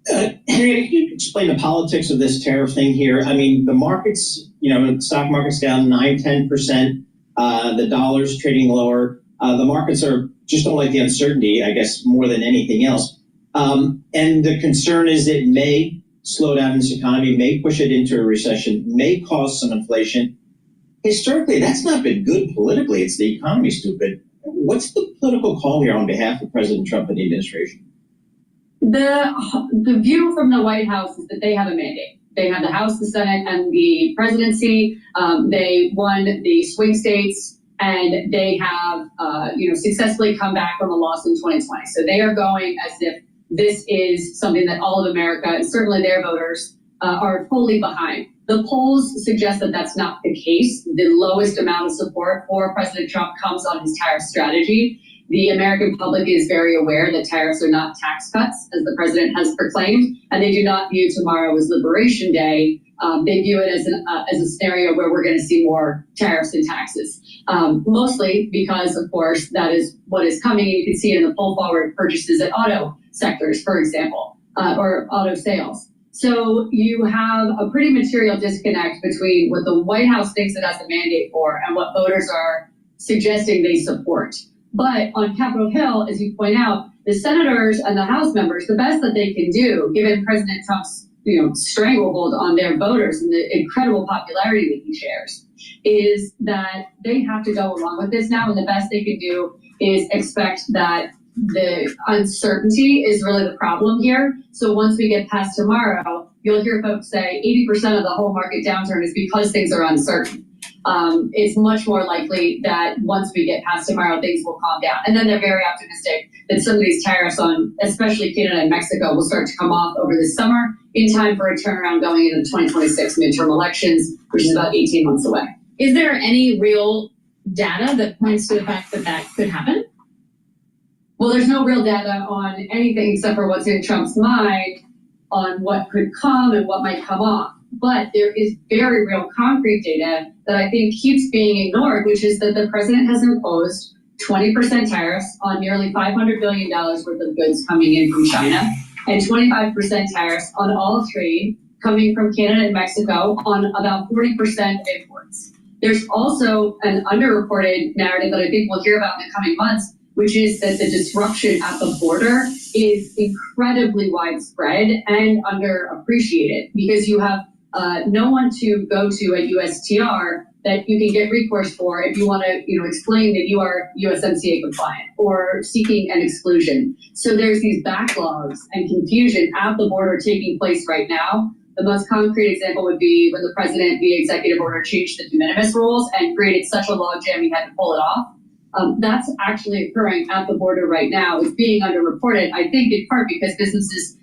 Henry, can you explain the politics of this tariff thing here? I mean, the markets, the stock market's down 9-10%. The dollar's trading lower. The markets just don't like the uncertainty, I guess, more than anything else. And the concern is it may slow down this economy, may push it into a recession, may cause some inflation. Historically, that's not been good politically. It's the economy, stupid. What's the political call here on behalf of President Trump and the administration? The view from the White House is that they have a mandate. They have the House, the Senate, and the presidency. They won the swing states, and they have, successfully come back from a loss in 2020. So they are going as if this is something that all of America, and certainly their voters, are fully behind. The polls suggest that that's not the case. The lowest amount of support for President Trump comes on his tariff strategy. The American public is very aware that tariffs are not tax cuts, as the president has proclaimed, and they do not view tomorrow as Liberation Day. They view it as a scenario where we're going to see more tariffs and taxes, mostly because, of course, that is what is coming. You can see it in the pull forward purchases at auto sectors, for example, or auto sales. So you have a pretty material disconnect between what the White House thinks it has a mandate for and what voters are suggesting they support. But on Capitol Hill, as you point out, the senators and the House members, the best that they can do, given President Trump's stranglehold on their voters and the incredible popularity that he shares, is that they have to go along with this now, and the best they can do is expect that the uncertainty is really the problem here. So once we get past tomorrow, you'll hear folks say 80% of the whole market downturn is because things are uncertain. It's much more likely that once we get past tomorrow, things will calm down. And then they're very optimistic that some of these tariffs on especially Canada and Mexico will start to come off over the summer in time for a turnaround going into the 2026 midterm elections, which is about 18 months away. Is there any real data that points to the fact that that could happen? Well, there's no real data on anything except for what's in Trump's mind on what could come and what might come off. But there is very real concrete data that I think keeps being ignored, which is that the president has imposed 20% tariffs on nearly $500 billion worth of goods coming in from China, and 25% tariffs on all trade coming from Canada and Mexico on about 40% of imports. There's also an underreported narrative that I think we'll hear about in the coming months, which is that the disruption at the border is incredibly widespread and underappreciated because you have no one to go to at USTR that you can get recourse for if you want to, explain that you are USMCA compliant or seeking an exclusion. So there's these backlogs and confusion at the border taking place right now. The most concrete example would be when the president, via executive order, changed the de minimis rules and created such a logjam he had to pull it off. That's actually occurring at the border right now. It's being underreported, I think, in part because businesses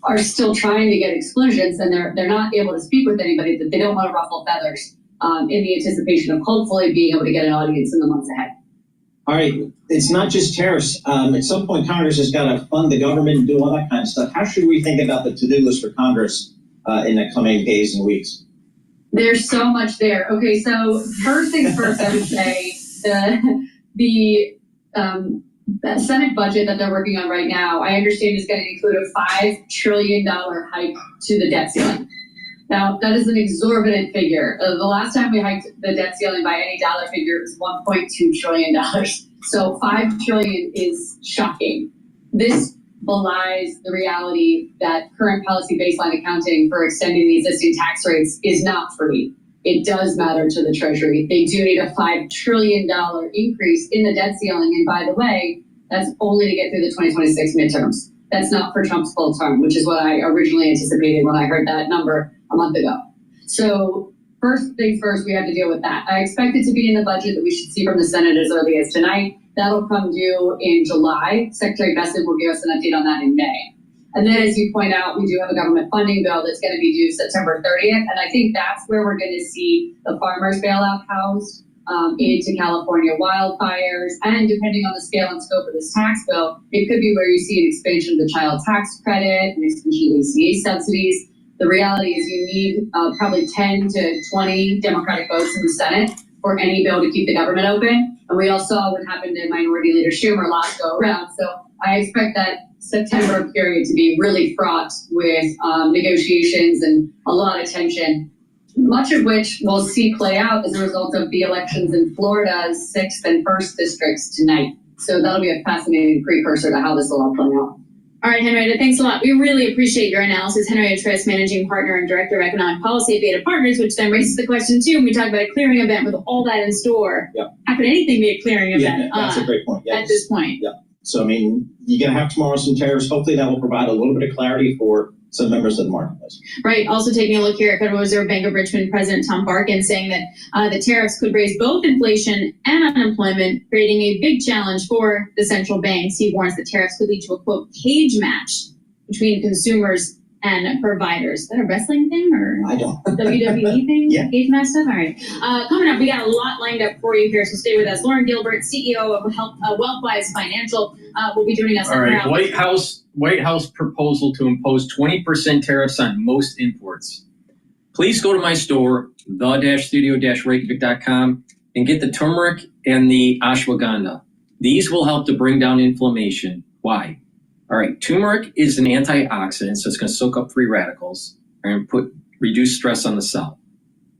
are still trying to get exclusions and they're not able to speak with anybody, that they don't want to ruffle feathers in the anticipation of hopefully being able to get an audience in the months ahead. All right, it's not just tariffs. At some point, Congress has got to fund the government and do all that kind of stuff. How should we think about the to-do list for Congress in the coming days and weeks? There's so much there. Okay, so first things first, I would say the Senate budget that they're working on right now, I understand is going to include a $5 trillion hike to the debt ceiling. Now, that is an exorbitant figure. The last time we hiked the debt ceiling by any dollar figure was $1.2 trillion. So $5 trillion is shocking. This belies the reality that current policy baseline accounting for extending the existing tax rates is not free. It does matter to the Treasury. They do need a $5 trillion increase in the debt ceiling. And by the way, that's only to get through the 2026 midterms. That's not for Trump's full term, which is what I originally anticipated when I heard that number a month ago. So first things first, we have to deal with that. I expect it to be in the budget that we should see from the Senate as early as tonight. That'll come due in July. Secretary Bessent will give us an update on that in May. And then, as you point out, we do have a government funding bill that's going to be due September 30th. And I think that's where we're going to see the farmers bailout housed into California wildfires. And depending on the scale and scope of this tax bill, it could be where you see an expansion of the child tax credit, an expansion of ACA subsidies. The reality is you need probably 10 to 20 Democratic votes in the Senate for any bill to keep the government open. And we all saw what happened to Minority Leader Schumer last go around. So I expect that September period to be really fraught with negotiations and a lot of tension, much of which we'll see play out as a result of the elections in Florida's 6th and 1st districts tonight. So that'll be a fascinating precursor to how this will all play out. All right, Henrietta, thanks a lot. We really appreciate your analysis. Henrietta Triss, Managing Partner and Director of Economic Policy at Beta Partners, which then raises the question, too, when we talk about a clearing event with all that in store. Yep. How could anything be a clearing event that's a great point. at this point? Yeah. So, I mean, you're going to have tomorrow some tariffs. Hopefully that will provide a little bit of clarity for some members of the marketplace. Right. Also taking a look here at Federal Reserve Bank of Richmond President Tom Barkin saying that the tariffs could raise both inflation and unemployment, creating a big challenge for the central banks. He warns that tariffs could lead to a, quote, cage match between consumers and providers. Is that a wrestling thing or I don't. WWE thing? Yeah. Cage match stuff? All right. Coming up, we got a lot lined up for you here, so stay with us. Lauren Gilbert, CEO of Wealthwise Financial, will be joining us. All right. White House proposal to impose 20% tariffs on most imports. Please go to my store, the-studio-reykjavik.com, and get the turmeric and the ashwagandha. These will help to bring down inflammation. Why? All right, turmeric is an antioxidant, so it's going to soak up free radicals and reduce stress on the cell.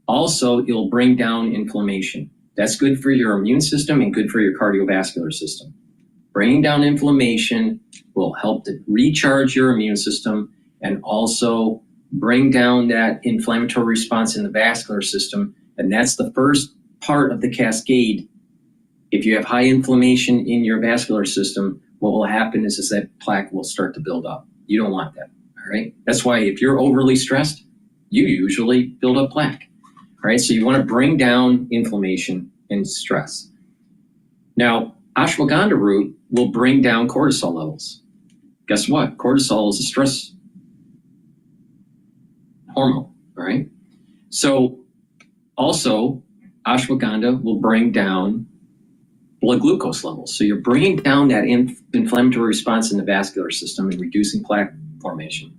Also, it'll bring down inflammation. That's good for your immune system and good for your cardiovascular system. Bringing down inflammation will help to recharge your immune system and also bring down that inflammatory response in the vascular system. And that's the first part of the cascade. If you have high inflammation in your vascular system, what will happen is that plaque will start to build up. You don't want that, all right? That's why if you're overly stressed, you usually build up plaque, all right? So you want to bring down inflammation and stress. Now, ashwagandha root will bring down cortisol levels. Guess what? Cortisol is a stress hormone, all right? So also, ashwagandha will bring down blood glucose levels. So you're bringing down that inflammatory response in the vascular system and reducing plaque formation.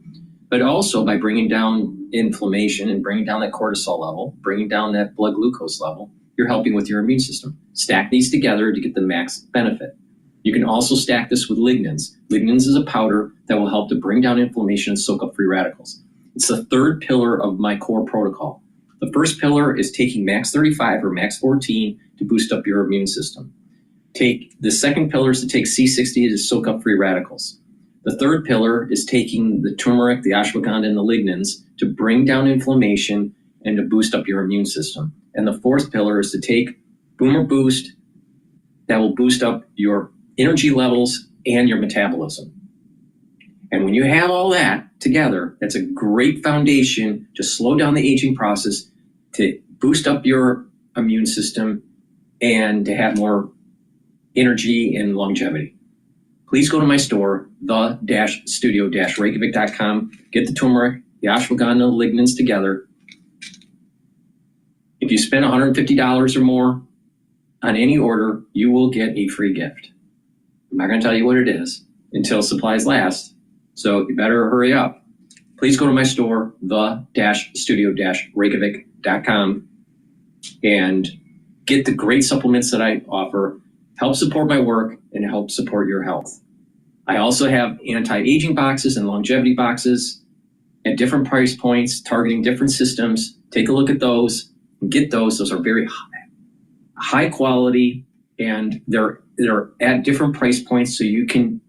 But also by bringing down inflammation and bringing down that cortisol level, bringing down that blood glucose level, you're helping with your immune system. Stack these together to get the max benefit. You can also stack this with lignans. Lignans is a powder that will help to bring down inflammation and soak up free radicals. It's the third pillar of my core protocol. The first pillar is taking max 35 or max 14 to boost up your immune system. The second pillar is to take C60 to soak up free radicals. The third pillar is taking the turmeric, the ashwagandha, and the lignans to bring down inflammation and to boost up your immune system. And the fourth pillar is to take Boomer Boost that will boost up your energy levels and your metabolism. And when you have all that together, that's a great foundation to slow down the aging process, to boost up your immune system, and to have more energy and longevity. Please go to my store, the-studio-reykjavik.com. Get the turmeric, the ashwagandha, lignans together. If you spend $150 or more on any order, you will get a free gift. I'm not going to tell you what it is until supplies last, so you better hurry up. Please go to my store, the-studio-reykjavik.com, and get the great supplements that I offer. Help support my work and help support your health. I also have anti-aging boxes and longevity boxes at different price points, targeting different systems. Take a look at those and get those. Those are very high quality, and they're at different price points so you can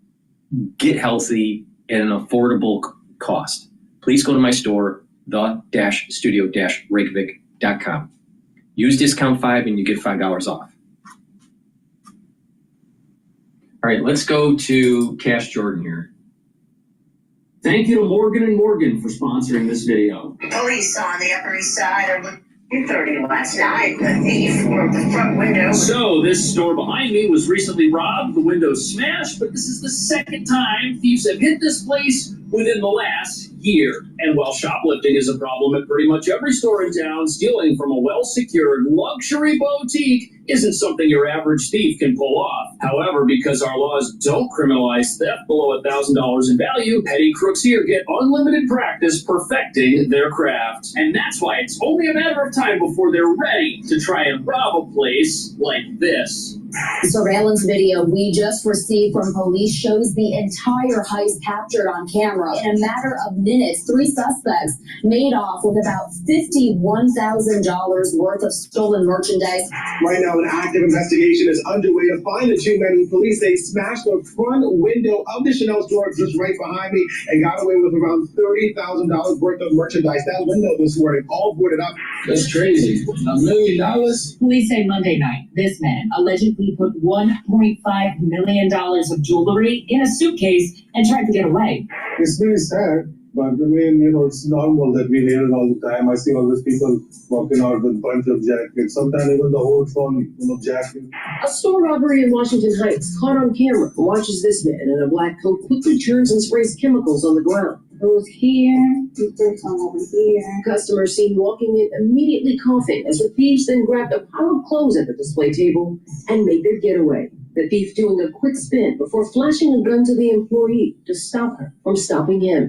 get healthy at an affordable cost. Please go to my store, the-studio-reykjavik.com. Use discount 5 and you get $5 off. All right, let's go to Cash Jordan here. Thank you to Morgan & Morgan for sponsoring this video. Police on the Upper East Side are looking 30 last night, with 84 of the front windows. So, this store behind me was recently robbed, the windows smashed, but this is the second time thieves have hit this place within the last year. And while shoplifting is a problem at pretty much every store in town, stealing from a well-secured luxury boutique isn't something your average thief can pull off. However, because our laws don't criminalize theft below $1,000 in value, petty crooks here get unlimited practice perfecting their craft. And that's why it's only a matter of time before they're ready to try and rob a place like this. The surveillance video we just received from police shows the entire heist captured on camera. In a matter of minutes, 3 suspects made off with about $51,000 worth of stolen merchandise. Right now, an active investigation is underway to find the 2 men who police say smashed the front window of the Chanel store just right behind me and got away with around $30,000 worth of merchandise. That window this morning, all boarded up. That's crazy. $1 million? Police say Monday night, this man allegedly put $1.5 million of jewelry in a suitcase and tried to get away. It's very sad, but I mean, it's normal that we hear it all the time. I see all these people walking out with a bunch of jackets, sometimes even the whole phone full of jackets. A store robbery in Washington Heights caught on camera. Watches this man in a black coat quickly turns and sprays chemicals on the ground. Goes here, he puts on over here. Customers seen walking in, immediately coughing as the thieves then grabbed a pile of clothes at the display table and made their getaway. The thief doing a quick spin before flashing a gun to the employee to stop her from stopping him.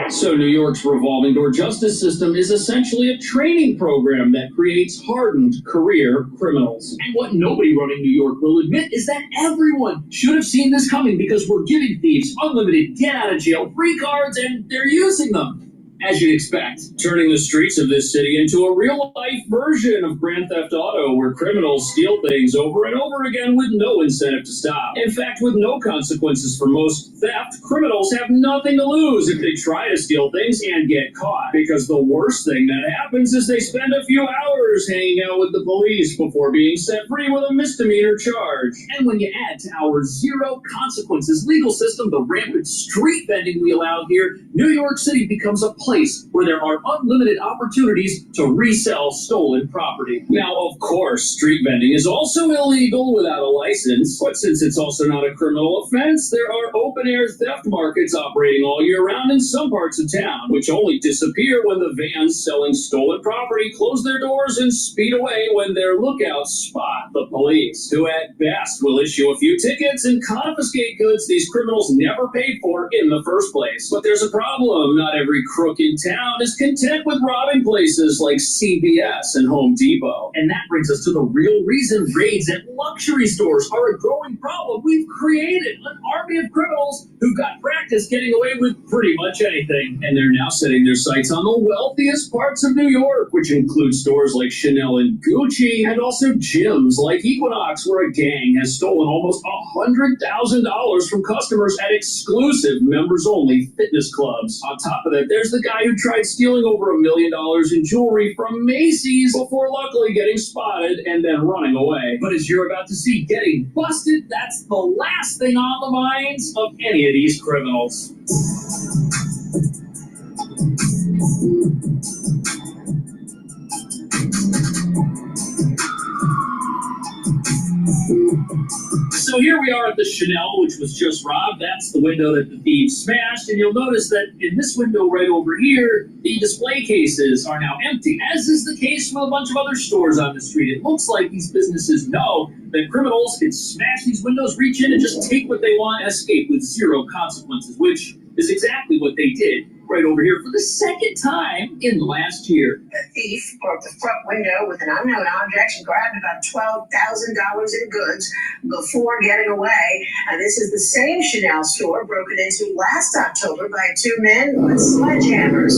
So New York's revolving door justice system is essentially a training program that creates hardened career criminals. And what nobody running New York will admit is that everyone should have seen this coming because we're giving thieves unlimited get-out-of-jail-free cards and they're using them. As you'd expect, turning the streets of this city into a real-life version of Grand Theft Auto, where criminals steal things over and over again with no incentive to stop. In fact, with no consequences for most theft, criminals have nothing to lose if they try to steal things and get caught. Because the worst thing that happens is they spend a few hours hanging out with the police before being set free with a misdemeanor charge. And when you add to our zero consequences legal system the rampant street vending we allow here, New York City becomes a place where there are unlimited opportunities to resell stolen property. Now, of course, street vending is also illegal without a license, but since it's also not a criminal offense, there are open-air theft markets operating all year round in some parts of town, which only disappear when the vans selling stolen property close their doors and speed away when their lookouts spot the police, who at best will issue a few tickets and confiscate goods these criminals never paid for in the first place. But there's a problem. Not every crook in town is content with robbing places like CVS and Home Depot. And that brings us to the real reason raids at luxury stores are a growing problem. We've created an army of criminals who've got practice getting away with pretty much anything. And they're now setting their sights on the wealthiest parts of New York, which include stores like Chanel and Gucci, and also gyms like Equinox, where a gang has stolen almost $100,000 from customers at exclusive members-only fitness clubs. On top of that, there's the guy who tried stealing over $1 million in jewelry from Macy's before luckily getting spotted and then running away. But as you're about to see, getting busted, that's the last thing on the minds of any of these criminals. So here we are at the Chanel, which was just robbed. That's the window that the thieves smashed. And you'll notice that in this window right over here, the display cases are now empty, as is the case with a bunch of other stores on the street. It looks like these businesses know that criminals can smash these windows, reach in, and just take what they want and escape with zero consequences, which is exactly what they did right over here for the second time in the last year. The thief broke the front window with an unknown object and grabbed about $12,000 in goods before getting away. This is the same Chanel store broken into last October by two men with sledgehammers.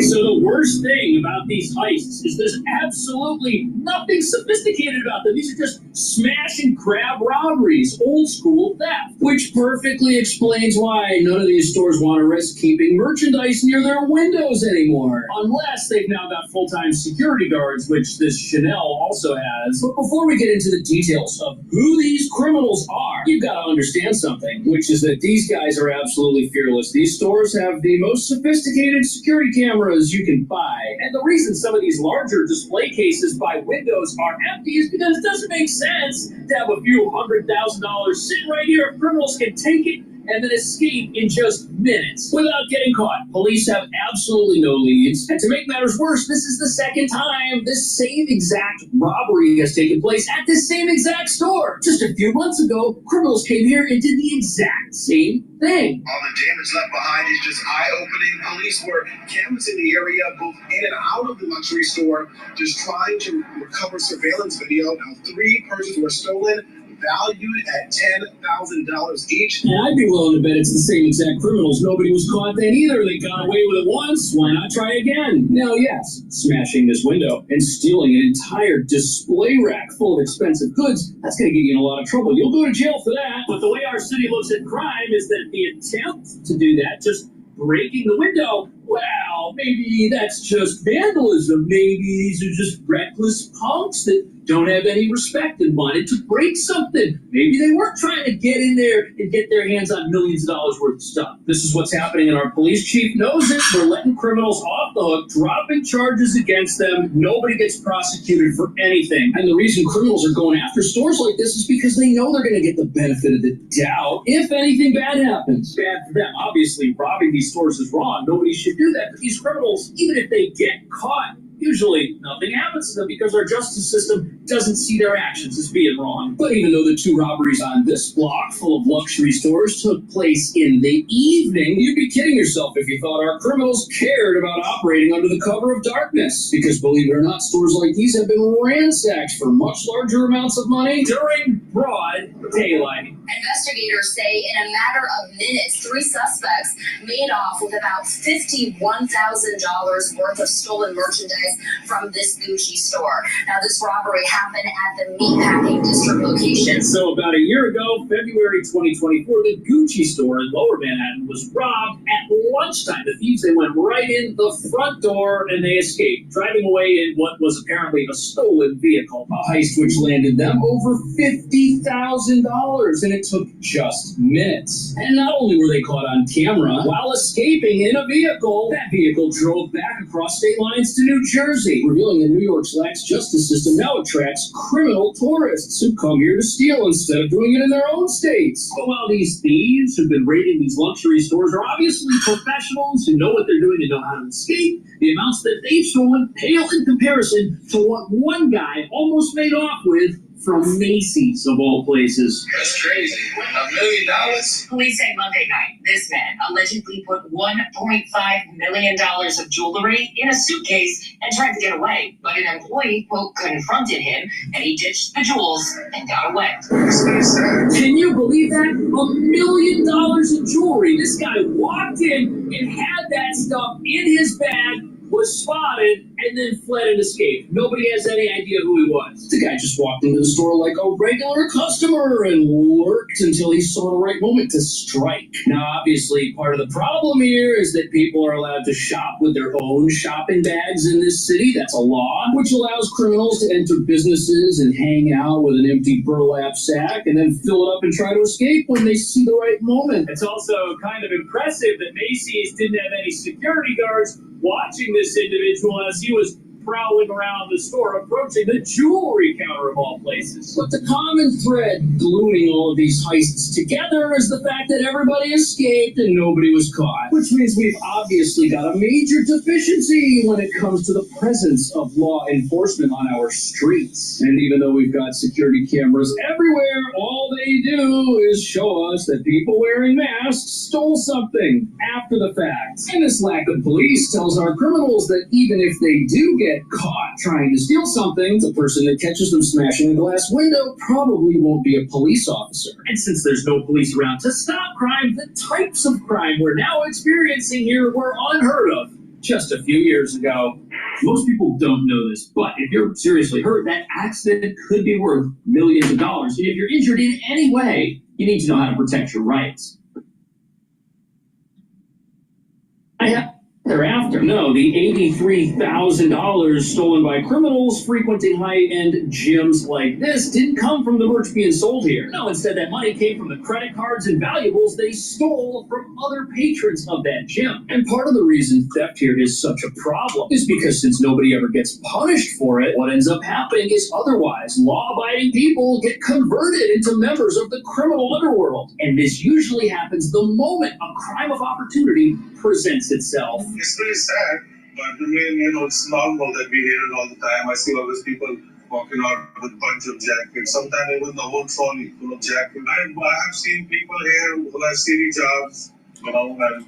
So the worst thing about these heists is there's absolutely nothing sophisticated about them. These are just smash and grab robberies, old school theft, which perfectly explains why none of these stores want to risk keeping merchandise near their windows anymore, unless they've now got full-time security guards, which this Chanel also has. But before we get into the details of who these criminals are, you've got to understand something, which is that these guys are absolutely fearless. These stores have the most sophisticated security cameras you can buy, and the reason some of these larger display cases by windows are empty is because it doesn't make sense to have a few $100,000 sitting right here if criminals can take it and then escape in just minutes without getting caught. Police have absolutely no leads. And to make matters worse, this is the second time this same exact robbery has taken place at this same exact store. Just a few months ago, criminals came here and did the exact same thing. All the damage left behind is just eye-opening. Police were canvassing the area both in and out of the luxury store, just trying to recover surveillance video. Now, 3 purses were stolen, valued at $10,000 each. And I'd be willing to bet it's the same exact criminals. Nobody was caught then either. They got away with it once. Why not try again? Now, yes, smashing this window and stealing an entire display rack full of expensive goods, that's going to get you in a lot of trouble. You'll go to jail for that. But the way our city looks at crime is that the attempt to do that, just breaking the window, well, maybe that's just vandalism. Maybe these are just reckless punks that don't have any respect and wanted to break something. Maybe they weren't trying to get in there and get their hands on millions of dollars worth of stuff. This is what's happening, and our police chief knows it. We're letting criminals off the hook, dropping charges against them. Nobody gets prosecuted for anything. And the reason criminals are going after stores like this is because they know they're going to get the benefit of the doubt if anything bad happens. Bad for them. Obviously, robbing these stores is wrong. Nobody should do that. But these criminals, even if they get caught, usually nothing happens to them because our justice system doesn't see their actions as being wrong. But even though the two robberies on this block full of luxury stores took place in the evening, you'd be kidding yourself if you thought our criminals cared about operating under the cover of darkness. Because believe it or not, stores like these have been ransacked for much larger amounts of money during broad daylight. Investigators say in a matter of minutes, 3 suspects made off with about $51,000 worth of stolen merchandise from this Gucci store. Now, this robbery happened at the meatpacking district location. So about a year ago, February 2024, the Gucci store in Lower Manhattan was robbed at lunchtime. The thieves, they went right in the front door and they escaped, driving away in what was apparently a stolen vehicle. A heist which landed them over $50,000, and it took just minutes. And not only were they caught on camera, while escaping in a vehicle, that vehicle drove back across state lines to New Jersey, revealing that New York's lax justice system now attracts criminal tourists who come here to steal instead of doing it in their own states. But while these thieves who've been raiding these luxury stores are obviously professionals who know what they're doing and know how to escape, the amounts that they've stolen pale in comparison to what one guy almost made off with from Macy's, of all places. That's crazy. $1 million? Police say Monday night, this man allegedly put $1.5 million of jewelry in a suitcase and tried to get away. But an employee, quote, confronted him, and he ditched the jewels and got away. Can you believe that? $1 million in jewelry. This guy walked in and had that stuff in his bag, was spotted, and then fled and escaped. Nobody has any idea who he was. The guy just walked into the store like a regular customer and worked until he saw the right moment to strike. Now, obviously, part of the problem here is that people are allowed to shop with their own shopping bags in this city. That's a law, which allows criminals to enter businesses and hang out with an empty burlap sack and then fill it up and try to escape when they see the right moment. It's also kind of impressive that Macy's didn't have any security guards watching this individual as he was prowling around the store, approaching the jewelry counter of all places. But the common thread gluing all of these heists together is the fact that everybody escaped and nobody was caught. Which means we've obviously got a major deficiency when it comes to the presence of law enforcement on our streets. And even though we've got security cameras everywhere, all they do is show us that people wearing masks stole something after the fact. And this lack of police tells our criminals that even if they do get caught trying to steal something, the person that catches them smashing a glass window probably won't be a police officer. And since there's no police around to stop crime, the types of crime we're now experiencing here were unheard of just a few years ago. Most people don't know this, but if you're seriously hurt, that accident could be worth millions of dollars. And if you're injured in any way, you need to know how to protect your rights. Thereafter, no, the $83,000 stolen by criminals frequenting high-end gyms like this didn't come from the merch being sold here. No, instead that money came from the credit cards and valuables they stole from other patrons of that gym. And part of the reason theft here is such a problem is because since nobody ever gets punished for it, what ends up happening is otherwise law-abiding people get converted into members of the criminal underworld. And this usually happens the moment a crime of opportunity presents itself. It's pretty sad, but I mean, it's normal that we hear it all the time. I see all these people walking out with a bunch of jackets. Sometimes even the whole trolley full of jackets. I have seen people here who have city jobs, and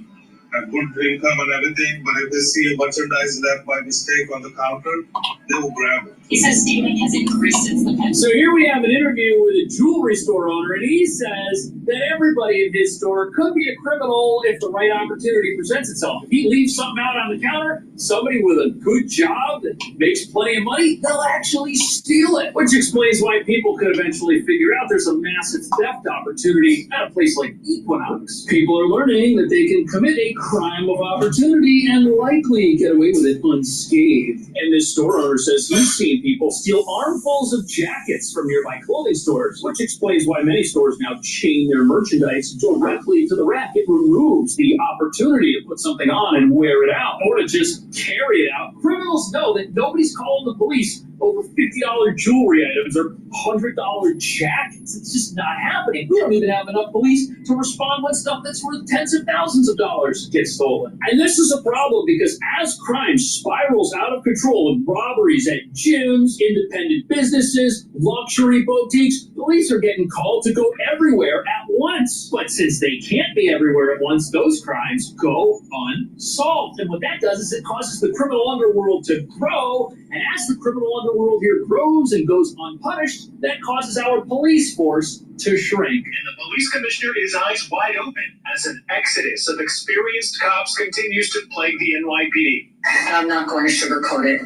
have good income and everything, but if they see a merchandise left by mistake on the counter, they will grab it. He says stealing has increased since the pandemic. So here we have an interview with a jewelry store owner, and he says that everybody in his store could be a criminal if the right opportunity presents itself. If he leaves something out on the counter, somebody with a good job that makes plenty of money, they'll actually steal it. Which explains why people could eventually figure out there's a massive theft opportunity at a place like Equinox. People are learning that they can commit a crime of opportunity and likely get away with it unscathed. And this store owner says he's seen people steal armfuls of jackets from nearby clothing stores, which explains why many stores now chain their merchandise directly to the rack. It removes the opportunity to put something on and wear it out or to just carry it out. Criminals know that nobody's calling the police over $50 jewelry items or $100 jackets. It's just not happening. We don't even have enough police to respond when stuff that's worth tens of thousands of dollars gets stolen. And this is a problem because as crime spirals out of control with robberies at gyms, independent businesses, luxury boutiques, police are getting called to go everywhere at once. But since they can't be everywhere at once, those crimes go unsolved. And what that does is it causes the criminal underworld to grow. And as the criminal underworld here grows and goes unpunished, that causes our police force to shrink. And the police commissioner is eyes wide open as an exodus of experienced cops continues to plague the NYPD. I'm not going to sugarcoat it.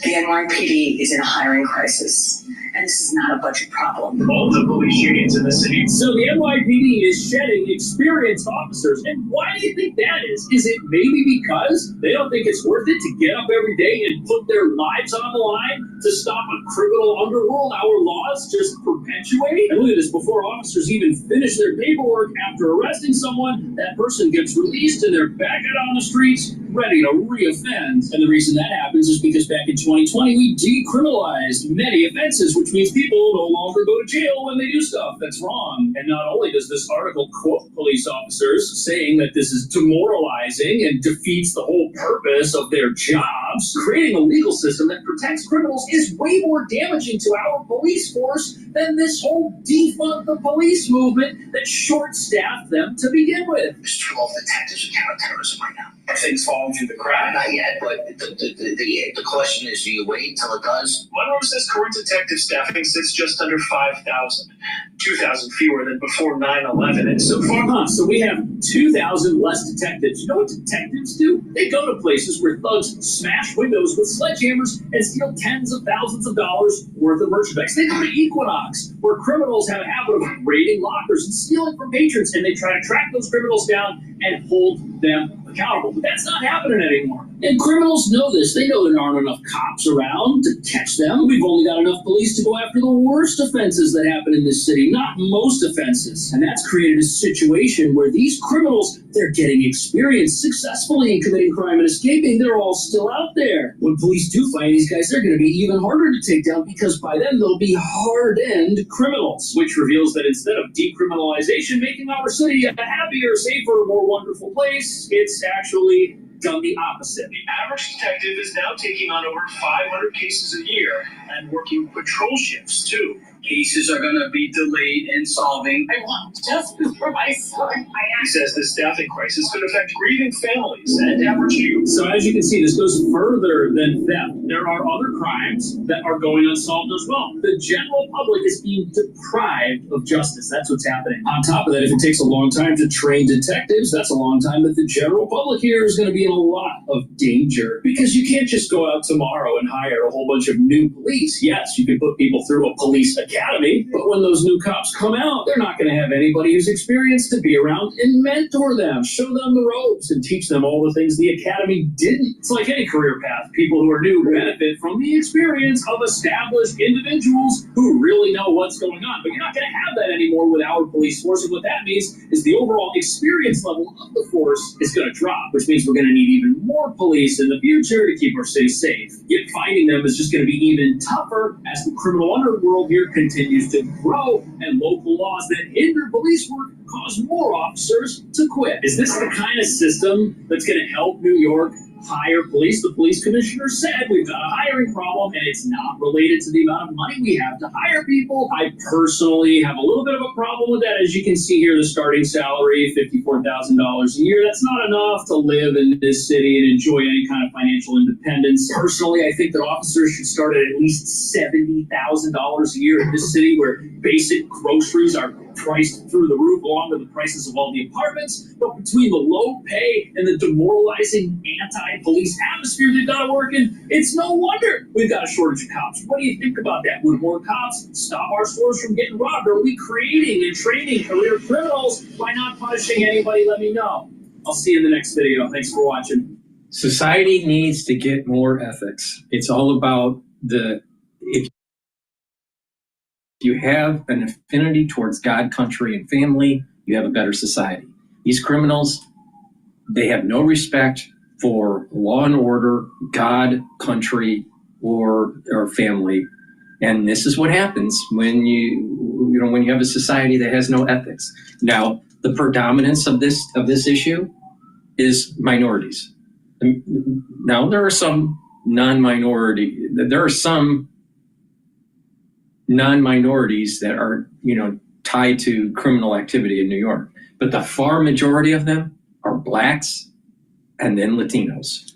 The NYPD is in a hiring crisis, and this is not a budget problem. All the police unions in the city. So the NYPD is shedding experienced officers. And why do you think that is? Is it maybe because they don't think it's worth it to get up every day and put their lives on the line to stop a criminal underworld our laws just perpetuate? And look at this, before officers even finish their paperwork after arresting someone, that person gets released and they're back out on the streets ready to reoffend. And the reason that happens is because back in 2020, we decriminalized many offenses, which means people no longer go to jail when they do stuff that's wrong. And not only does this article quote police officers saying that this is demoralizing and defeats the whole purpose of their jobs, creating a legal system that protects criminals is way more damaging to our police force than this whole defund the police movement that short-staffed them to begin with. There's 12 detectives in counterterrorism right now. Are things falling through the cracks? Not yet, but the question is, do you wait until it does? Monroe says current detective staffing sits just under 5,000, 2,000 fewer than before 9/11, and so far. So we have 2,000 less detectives. You know what detectives do? They go to places where thugs smash windows with sledgehammers and steal tens of thousands of dollars worth of merchandise. They go to Equinox, where criminals have a habit of raiding lockers and stealing from patrons, and they try to track those criminals down and hold them accountable. But that's not happening anymore. And criminals know this. They know there aren't enough cops around to catch them. We've only got enough police to go after the worst offenses that happen in this city, not most offenses. And that's created a situation where these criminals, they're getting experience successfully in committing crime and escaping. They're all still out there. When police do find these guys, they're going to be even harder to take down because by then they'll be hardened criminals, which reveals that instead of decriminalization making our city a happier, safer, more wonderful place, it's actually done the opposite. The average detective is now taking on over 500 cases a year and working patrol shifts too. Cases are going to be delayed in solving. I want justice for my son. He says the staffing crisis could affect grieving families and average youth. So as you can see, this goes further than theft. There are other crimes that are going unsolved as well. The general public is being deprived of justice. That's what's happening. On top of that, if it takes a long time to train detectives, that's a long time that the general public here is going to be in a lot of danger. Because you can't just go out tomorrow and hire a whole bunch of new police. Yes, you can put people through a police academy, but when those new cops come out, they're not going to have anybody who's experienced to be around and mentor them, show them the ropes, and teach them all the things the academy didn't. It's like any career path. People who are new benefit from the experience of established individuals who really know what's going on. But you're not going to have that anymore with our police force, and what that means is the overall experience level of the force is going to drop, which means we're going to need even more police in the future to keep our city safe. Yet finding them is just going to be even tougher as the criminal underworld here continues to grow, and local laws that hinder police work cause more officers to quit. Is this the kind of system that's going to help New York hire police? The police commissioner said we've got a hiring problem, and it's not related to the amount of money we have to hire people. I personally have a little bit of a problem with that. As you can see here, the starting salary, $54,000 a year. That's not enough to live in this city and enjoy any kind of financial independence. Personally, I think that officers should start at least $70,000 a year in this city, where basic groceries are priced through the roof along with the prices of all the apartments. But between the low pay and the demoralizing anti-police atmosphere they've got to work in, it's no wonder we've got a shortage of cops. What do you think about that? Would more cops stop our stores from getting robbed? Are we creating and training career criminals by not punishing anybody? Let me know. I'll see you in the next video. Thanks for watching. Society needs to get more ethics. It's all about if you have an affinity towards God, country, and family, you have a better society. These criminals, they have no respect for law and order, God, country, or family. And this is what happens when when you have a society that has no ethics. Now, the predominance of this issue is minorities. Now, there are some non-minorities that are, tied to criminal activity in New York, but the far majority of them are blacks and then Latinos.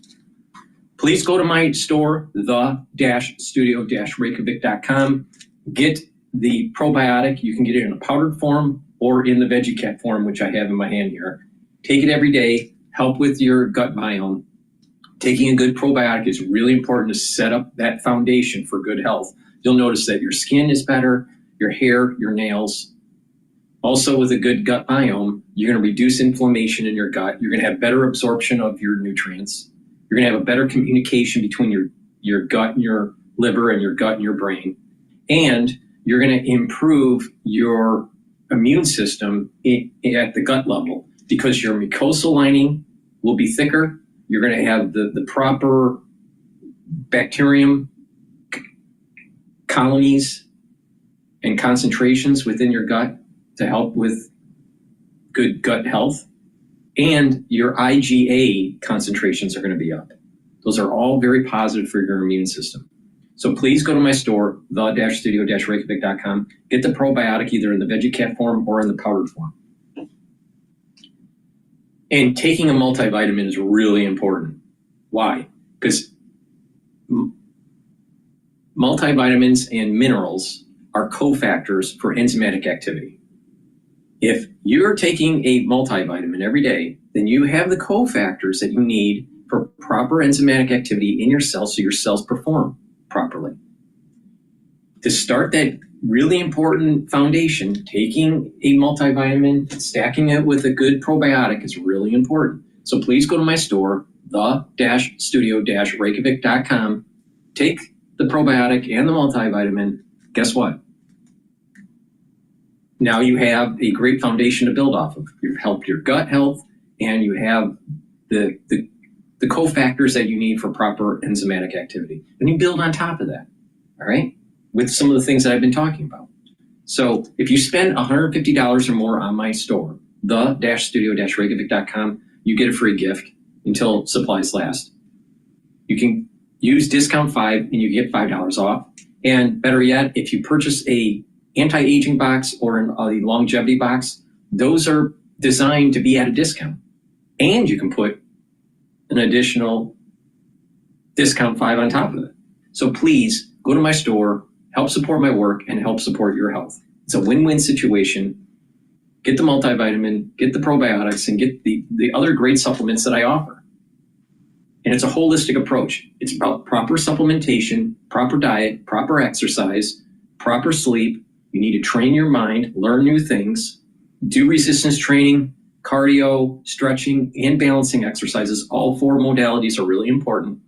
Please go to my store, the-studio-reykjavik.com. Get the probiotic. You can get it in a powdered form or in the VeggieCat form, which I have in my hand here. Take it every day. Help with your gut biome. Taking a good probiotic is really important to set up that foundation for good health. You'll notice that your skin is better, your hair, your nails. Also, with a good gut biome, you're going to reduce inflammation in your gut. You're going to have better absorption of your nutrients. You're going to have a better communication between your gut and your liver and your gut and your brain. And you're going to improve your immune system at the gut level because your mucosal lining will be thicker. You're going to have the proper bacterium colonies and concentrations within your gut to help with good gut health. And your IgA concentrations are going to be up. Those are all very positive for your immune system. So please go to my store, the-studio-reykjavik.com. Get the probiotic either in the VeggieCat form or in the powdered form. And taking a multivitamin is really important. Why? Because multivitamins and minerals are cofactors for enzymatic activity. If you're taking a multivitamin every day, then you have the cofactors that you need for proper enzymatic activity in your cells so your cells perform properly. To start that really important foundation, taking a multivitamin, stacking it with a good probiotic is really important. So please go to my store, the-studio-reykjavik.com. Take the probiotic and the multivitamin. Guess what? Now you have a great foundation to build off of. You've helped your gut health, and you have the cofactors that you need for proper enzymatic activity. And you build on top of that, all right, with some of the things that I've been talking about. So if you spend $150 or more on my store, the-studio-reykjavik.com, you get a free gift until supplies last. You can use discount 5 and you get $5 off. And better yet, if you purchase a anti-aging box or a longevity box, those are designed to be at a discount. And you can put an additional discount 5 on top of it. So please go to my store, help support my work, and help support your health. It's a win-win situation. Get the multivitamin, get the probiotics, and get the other great supplements that I offer. And it's a holistic approach. It's about proper supplementation, proper diet, proper exercise, proper sleep. You need to train your mind, learn new things, do resistance training, cardio, stretching, and balancing exercises. All 4 modalities are really important.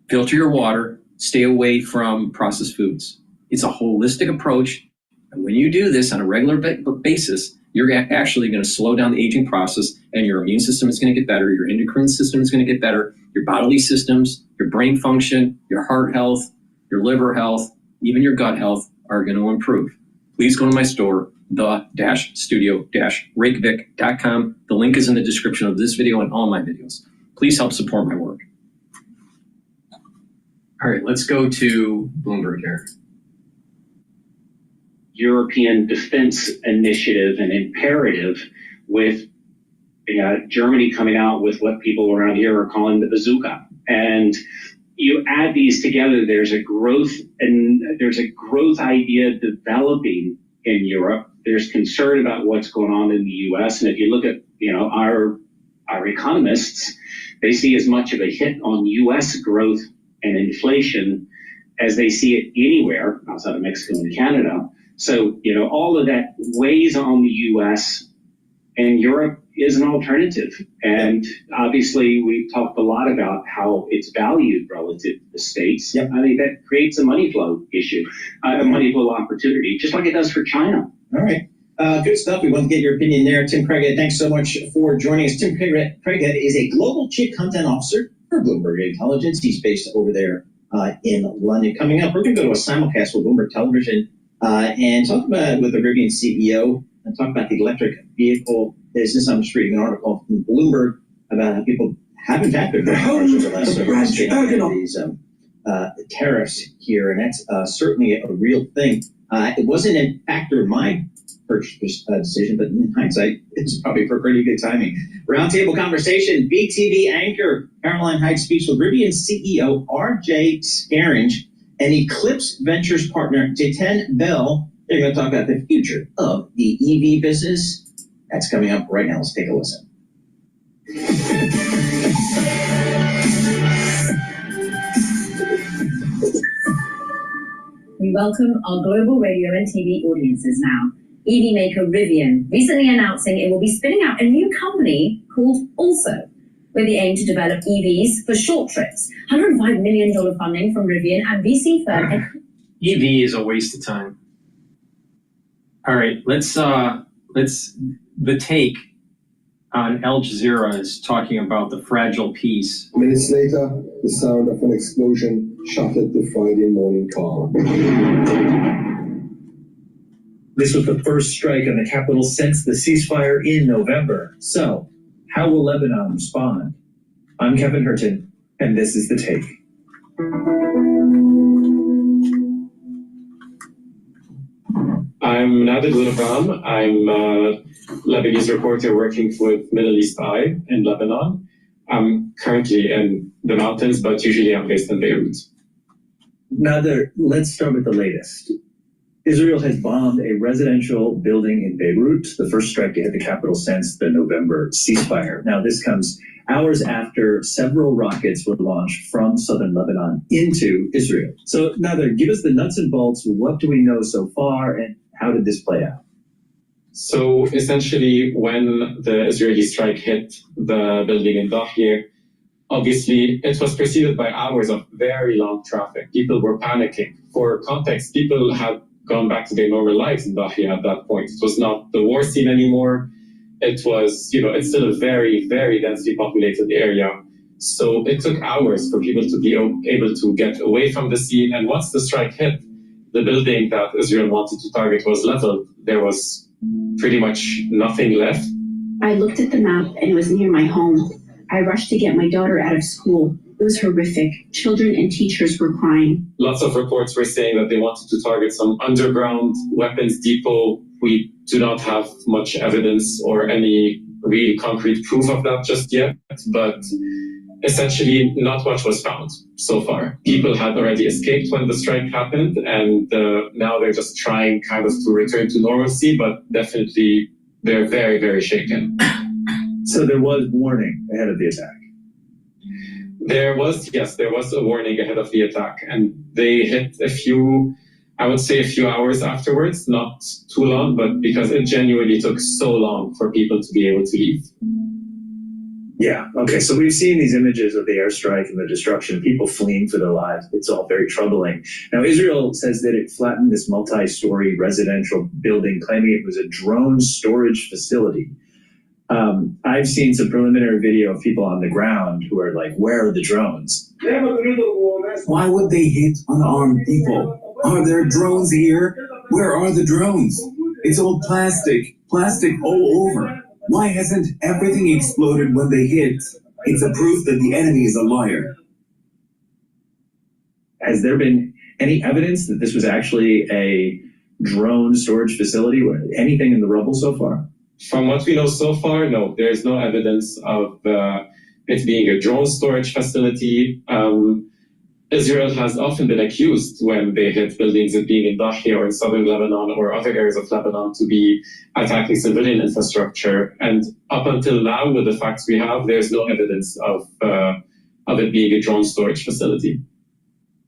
Filter your water, stay away from processed foods. It's a holistic approach. And when you do this on a regular basis, you're actually going to slow down the aging process, and your immune system is going to get better. Your endocrine system is going to get better. Your bodily systems, your brain function, your heart health, your liver health, even your gut health are going to improve. Please go to my store, the-studio-reykjavik.com. The link is in the description of this video and all my videos. Please help support my work. All right, let's go to Bloomberg here. European defense initiative and imperative with Germany coming out with what people around here are calling the bazooka. And you add these together, there's a growth idea developing in Europe. There's concern about what's going on in the US. And if you look at our economists, they see as much of a hit on US growth and inflation as they see it anywhere outside of Mexico and Canada. So, all of that weighs on the U.S., and Europe is an alternative. And obviously, we've talked a lot about how it's valued relative to the States. Yep. I think that creates a money flow issue, a money flow opportunity, just like it does for China. All right. Good stuff. We want to get your opinion there. Tim Craighead, thanks so much for joining us. Tim Craighead is a Global Chief Content Officer for Bloomberg Intelligence. He's based over there in London. Coming up, we're going to go to a simulcast with Bloomberg Television and talk about with the Rivian CEO and talk about the electric vehicle business. I'm just reading an article from Bloomberg about how people have in fact been very harsh over the last several months getting these tariffs here, and that's certainly a real thing. It wasn't a factor in my purchase decision, but in hindsight, it's probably for pretty good timing. Roundtable conversation, Big TV anchor Caroline Hyde speaks with Rivian CEO RJ Scaringe and Eclipse Ventures partner Jiten Bell. They're going to talk about the future of the EV business. That's coming up right now. Let's take a listen. We welcome our global radio and TV audiences now. EV maker Rivian recently announcing it will be spinning out a new company called Also, with the aim to develop EVs for short trips. $105 million funding from Rivian and VC firm. EV is a waste of time. All right, let's the take on Al Jazeera is talking about the fragile peace. Minutes later, the sound of an explosion shattered the Friday morning calm. This was the first strike on the capital since the ceasefire in November. So, how will Lebanon respond? I'm Kevin Hurton, and this is The Take. I'm Nader Ghouram. I'm a Lebanese reporter working with Middle East Eye in Lebanon. I'm currently in the mountains, but usually I'm based in Beirut. Nader, let's start with the latest. Israel has bombed a residential building in Beirut, the first strike to hit the capital since the November ceasefire. Now, this comes hours after several rockets were launched from southern Lebanon into Israel. So, Nader, give us the nuts and bolts. What do we know so far, and how did this play out? So, essentially, when the Israeli strike hit the building in Dahir, obviously, it was preceded by hours of very long traffic. People were panicking. For context, people had gone back to their normal lives in Dahia at that point. It was not the war scene anymore. It was, it's still a very, very densely populated area. So it took hours for people to be able to get away from the scene. And once the strike hit, the building that Israel wanted to target was leveled. There was pretty much nothing left. I looked at the map and it was near my home. I rushed to get my daughter out of school. It was horrific. Children and teachers were crying. Lots of reports were saying that they wanted to target some underground weapons depot. We do not have much evidence or any really concrete proof of that just yet, but essentially not much was found so far. People had already escaped when the strike happened, and now they're just trying kind of to return to normalcy, but definitely they're very, very shaken. So there was warning ahead of the attack. There was a warning ahead of the attack, and they hit a few hours afterwards, not too long, but because it genuinely took so long for people to be able to leave. Yeah, okay, so we've seen these images of the airstrike and the destruction, people fleeing for their lives. It's all very troubling. Now, Israel says that it flattened this multi-story residential building, claiming it was a drone storage facility. I've seen some preliminary video of people on the ground who are like, where are the drones? Why would they hit unarmed people? Are there drones here? Where are the drones? It's all plastic all over. Why hasn't everything exploded when they hit? It's a proof that the enemy is a liar. Has there been any evidence that this was actually a drone storage facility or anything in the rubble so far? From what we know so far, no, there is no evidence of it being a drone storage facility. Israel has often been accused when they hit buildings of being in Dahia or in southern Lebanon or other areas of Lebanon to be attacking civilian infrastructure. And up until now, with the facts we have, there's no evidence of it being a drone storage facility.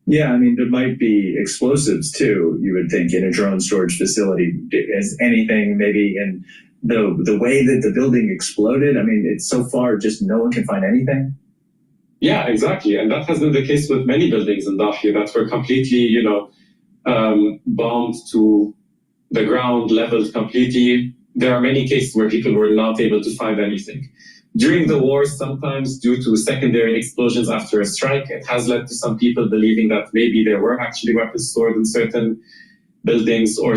Yeah, I mean, there might be explosives too, you would think, in a drone storage facility. Is anything maybe in the way that the building exploded? I mean, it's so far just no one can find anything. Yeah, exactly. And that has been the case with many buildings in Dahia that were completely, bombed to the ground, leveled completely. There are many cases where people were not able to find anything. During the war, sometimes due to secondary explosions after a strike, it has led to some people believing that maybe there were actually weapons stored in certain buildings, or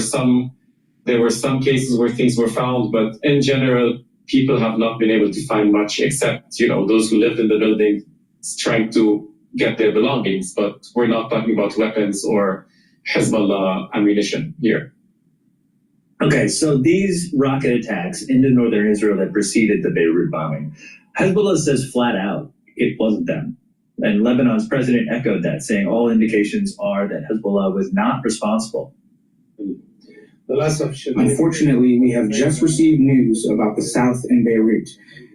there were some cases where things were found, but in general, people have not been able to find much except, those who lived in the building trying to get their belongings, but we're not talking about weapons or Hezbollah ammunition here. Okay, so these rocket attacks into northern Israel that preceded the Beirut bombing, Hezbollah says flat out it wasn't them. And Lebanon's president echoed that, saying all indications are that Hezbollah was not responsible. Unfortunately, we have just received news about the south in Beirut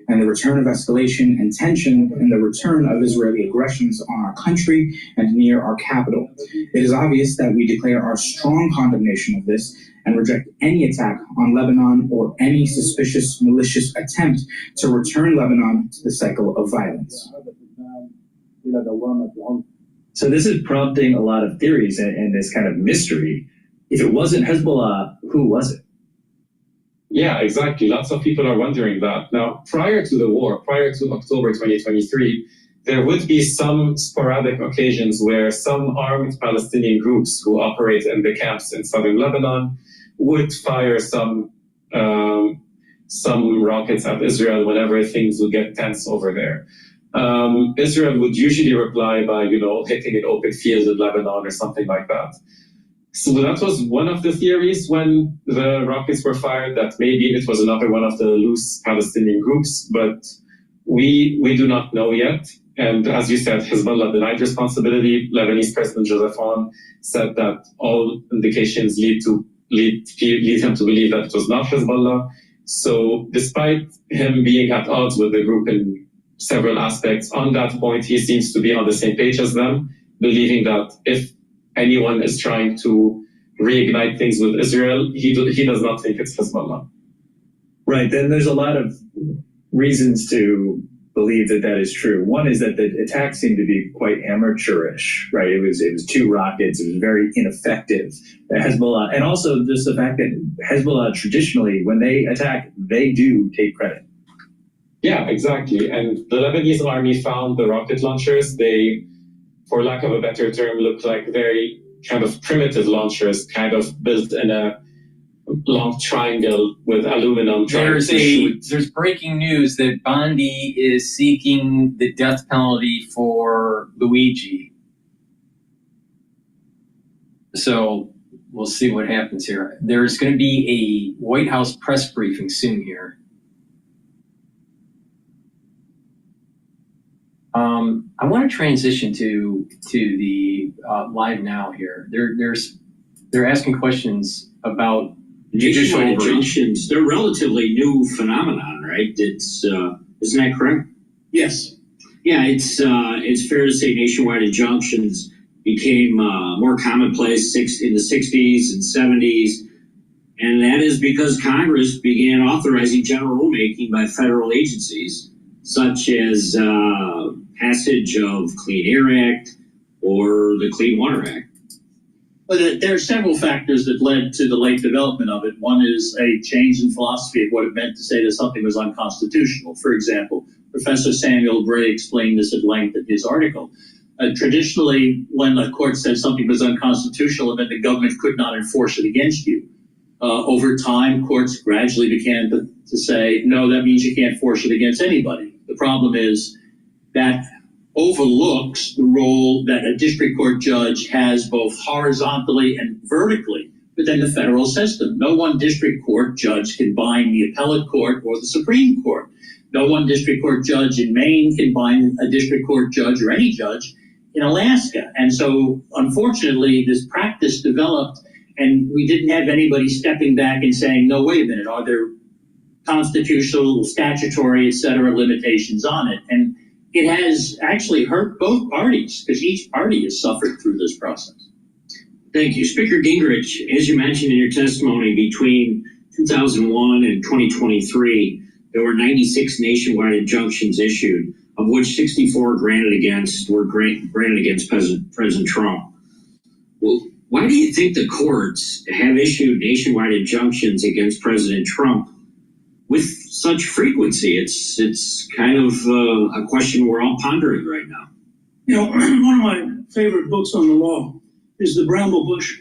and the return of escalation and tension and the return of Israeli aggressions on our country and near our capital. It is obvious that we declare our strong condemnation of this and reject any attack on Lebanon or any suspicious, malicious attempt to return Lebanon to the cycle of violence. So this is prompting a lot of theories and this kind of mystery. If it wasn't Hezbollah, who was it? Yeah, exactly. Lots of people are wondering that. Now, prior to the war, prior to October 2023, there would be some sporadic occasions where some armed Palestinian groups who operate in the camps in southern Lebanon would fire some rockets at Israel whenever things would get tense over there. Israel would usually reply by, hitting an open field in Lebanon or something like that. So that was one of the theories when the rockets were fired, that maybe it was another one of the loose Palestinian groups, but we do not know yet. And as you said, Hezbollah denied responsibility. Lebanese President Joseph Aoun said that all indications lead him to believe that it was not Hezbollah. So despite him being at odds with the group in several aspects, on that point, he seems to be on the same page as them, believing that if anyone is trying to reignite things with Israel, he does not think it's Hezbollah. Right, then there's a lot of reasons to believe that is true. One is that the attack seemed to be quite amateurish, right? It was 2 rockets. It was very ineffective. Hezbollah, and also just the fact that Hezbollah traditionally, when they attack, they do take credit. Yeah, exactly. And the Lebanese army found the rocket launchers. They, for lack of a better term, looked like very kind of primitive launchers, kind of built in a long triangle with aluminum. There's breaking news that Bondi is seeking the death penalty for Luigi. So we'll see what happens here. There's going to be a White House press briefing soon here. I want to transition to the live now here. They're asking questions about judicial injunctions. They're relatively new phenomenon, right? It's isn't that correct? Yes. Yeah, it's fair to say nationwide injunctions became more commonplace in the 60s and 70s, and that is because Congress began authorizing general rulemaking by federal agencies, such as passage of Clean Air Act or the Clean Water Act. Well, there are several factors that led to the late development of it. One is a change in philosophy of what it meant to say that something was unconstitutional. For example, Professor Samuel Gray explained this at length in his article. Traditionally, when a court said something was unconstitutional, it meant the government could not enforce it against you. Over time, courts gradually began to say, no, that means you can't force it against anybody. The problem is that overlooks the role that a district court judge has both horizontally and vertically within the federal system. No one district court judge can bind the appellate court or the Supreme Court. No one district court judge in Maine can bind a district court judge or any judge in Alaska. And so, unfortunately, this practice developed, and we didn't have anybody stepping back and saying, no, wait a minute, are there constitutional, statutory, et cetera, limitations on it? And it has actually hurt both parties because each party has suffered through this process. Thank you. Speaker Gingrich, as you mentioned in your testimony, between 2001 and 2023, there were 96 nationwide injunctions issued, of which 64 were granted against President Trump. Well, why do you think the courts have issued nationwide injunctions against President Trump with such frequency. It's kind of a question we're all pondering right now. You know, one of my favorite books on the law is The Bramble Bush,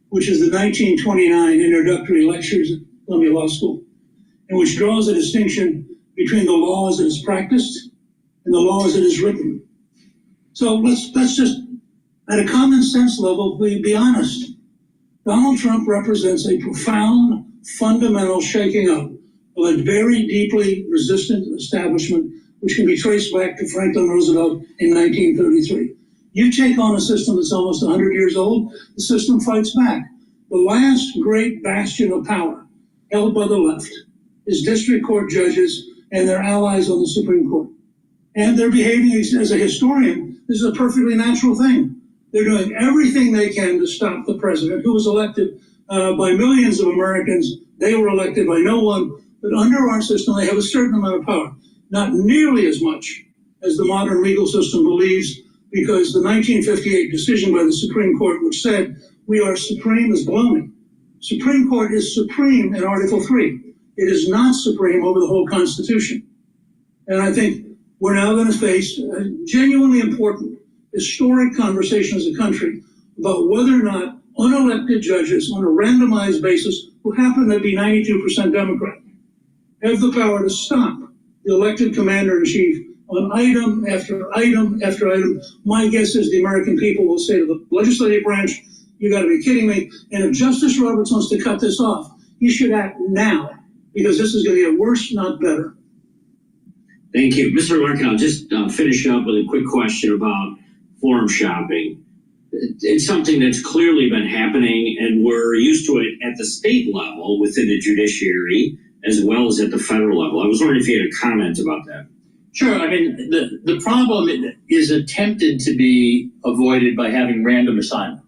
which is the 1929 introductory lectures at Columbia Law School, and which draws a distinction between the law as it is practiced and the law as it is written. So let's just, at a common sense level, be honest. Donald Trump represents a profound, fundamental shaking up of a very deeply resistant establishment, which can be traced back to Franklin Roosevelt in 1933. You take on a system that's almost 100 years old, the system fights back. The last great bastion of power held by the left is district court judges and their allies on the Supreme Court. And they're behaving as a historian. This is a perfectly natural thing. They're doing everything they can to stop the president, who was elected by millions of Americans. They were elected by no one. But under our system, they have a certain amount of power. Not nearly as much as the modern legal system believes, because the 1958 decision by the Supreme Court, which said we are supreme, is baloney. Supreme Court is supreme in Article 3. It is not supreme over the whole Constitution. And I think we're now going to face a genuinely important, historic conversation as a country about whether or not unelected judges on a randomized basis, who happen to be 92% Democrat, have the power to stop the elected commander-in-chief on item after item after item. My guess is the American people will say to the legislative branch, you got to be kidding me. And if Justice Roberts wants to cut this off, he should act now, because this is going to get worse, not better. Thank you. Mr. Larkin, I'll just finish up with a quick question about forum shopping. It's something that's clearly been happening, and we're used to it at the state level within the judiciary as well as at the federal level. I was wondering if you had a comment about that. Sure. I mean, the problem is attempted to be avoided by having random assignment.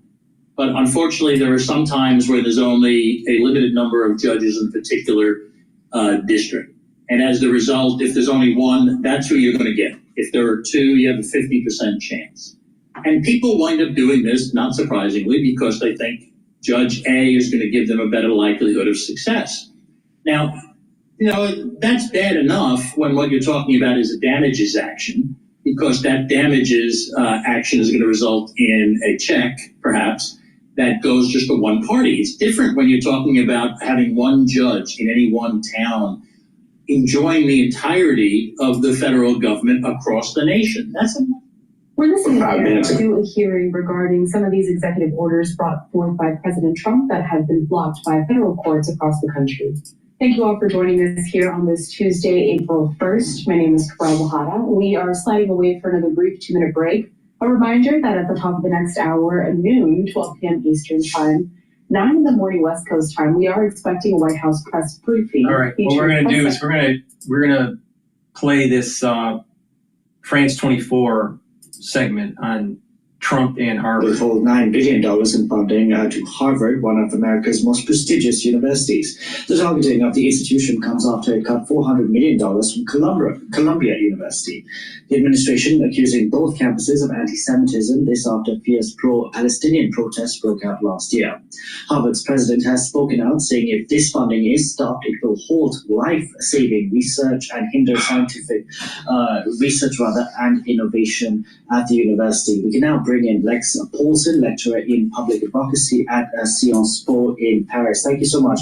But unfortunately, there are some times where there's only a limited number of judges in a particular district. And as the result, if there's only one, that's who you're going to get. If there are two, you have a 50% chance. And people wind up doing this, not surprisingly, because they think Judge A is going to give them a better likelihood of success. Now, you know, that's bad enough when what you're talking about is a damages action, because that damages action is going to result in a check, perhaps, that goes just to one party. It's different when you're talking about having one judge in any one town enjoying the entirety of the federal government across the nation. We're listening here to a hearing regarding some of these executive orders brought forth by President Trump that have been blocked by federal courts across the country. Thank you all for joining us here on this Tuesday, April 1st. My name is Cottrell. We are sliding away for another brief 2-minute break. A reminder that at the top of the next hour at noon, 12 p.m. Eastern Time, 9 in the morning West Coast time, we are expecting a White House press briefing. All right. What we're going to do is we're going to play this France 24 segment on Trump and Harvard. Will hold $9 billion in funding to Harvard, one of America's most prestigious universities. The targeting of the institution comes after it cut $400 million from Columbia University. The administration accusing both campuses of anti-Semitism, this after fierce pro-Palestinian protests broke out last year. Harvard's president has spoken out, saying if this funding is stopped, it will halt life-saving research and hinder scientific research and innovation at the university. We can now bring in Lex Paulson, lecturer in public advocacy at Sciences Po in Paris. Thank you so much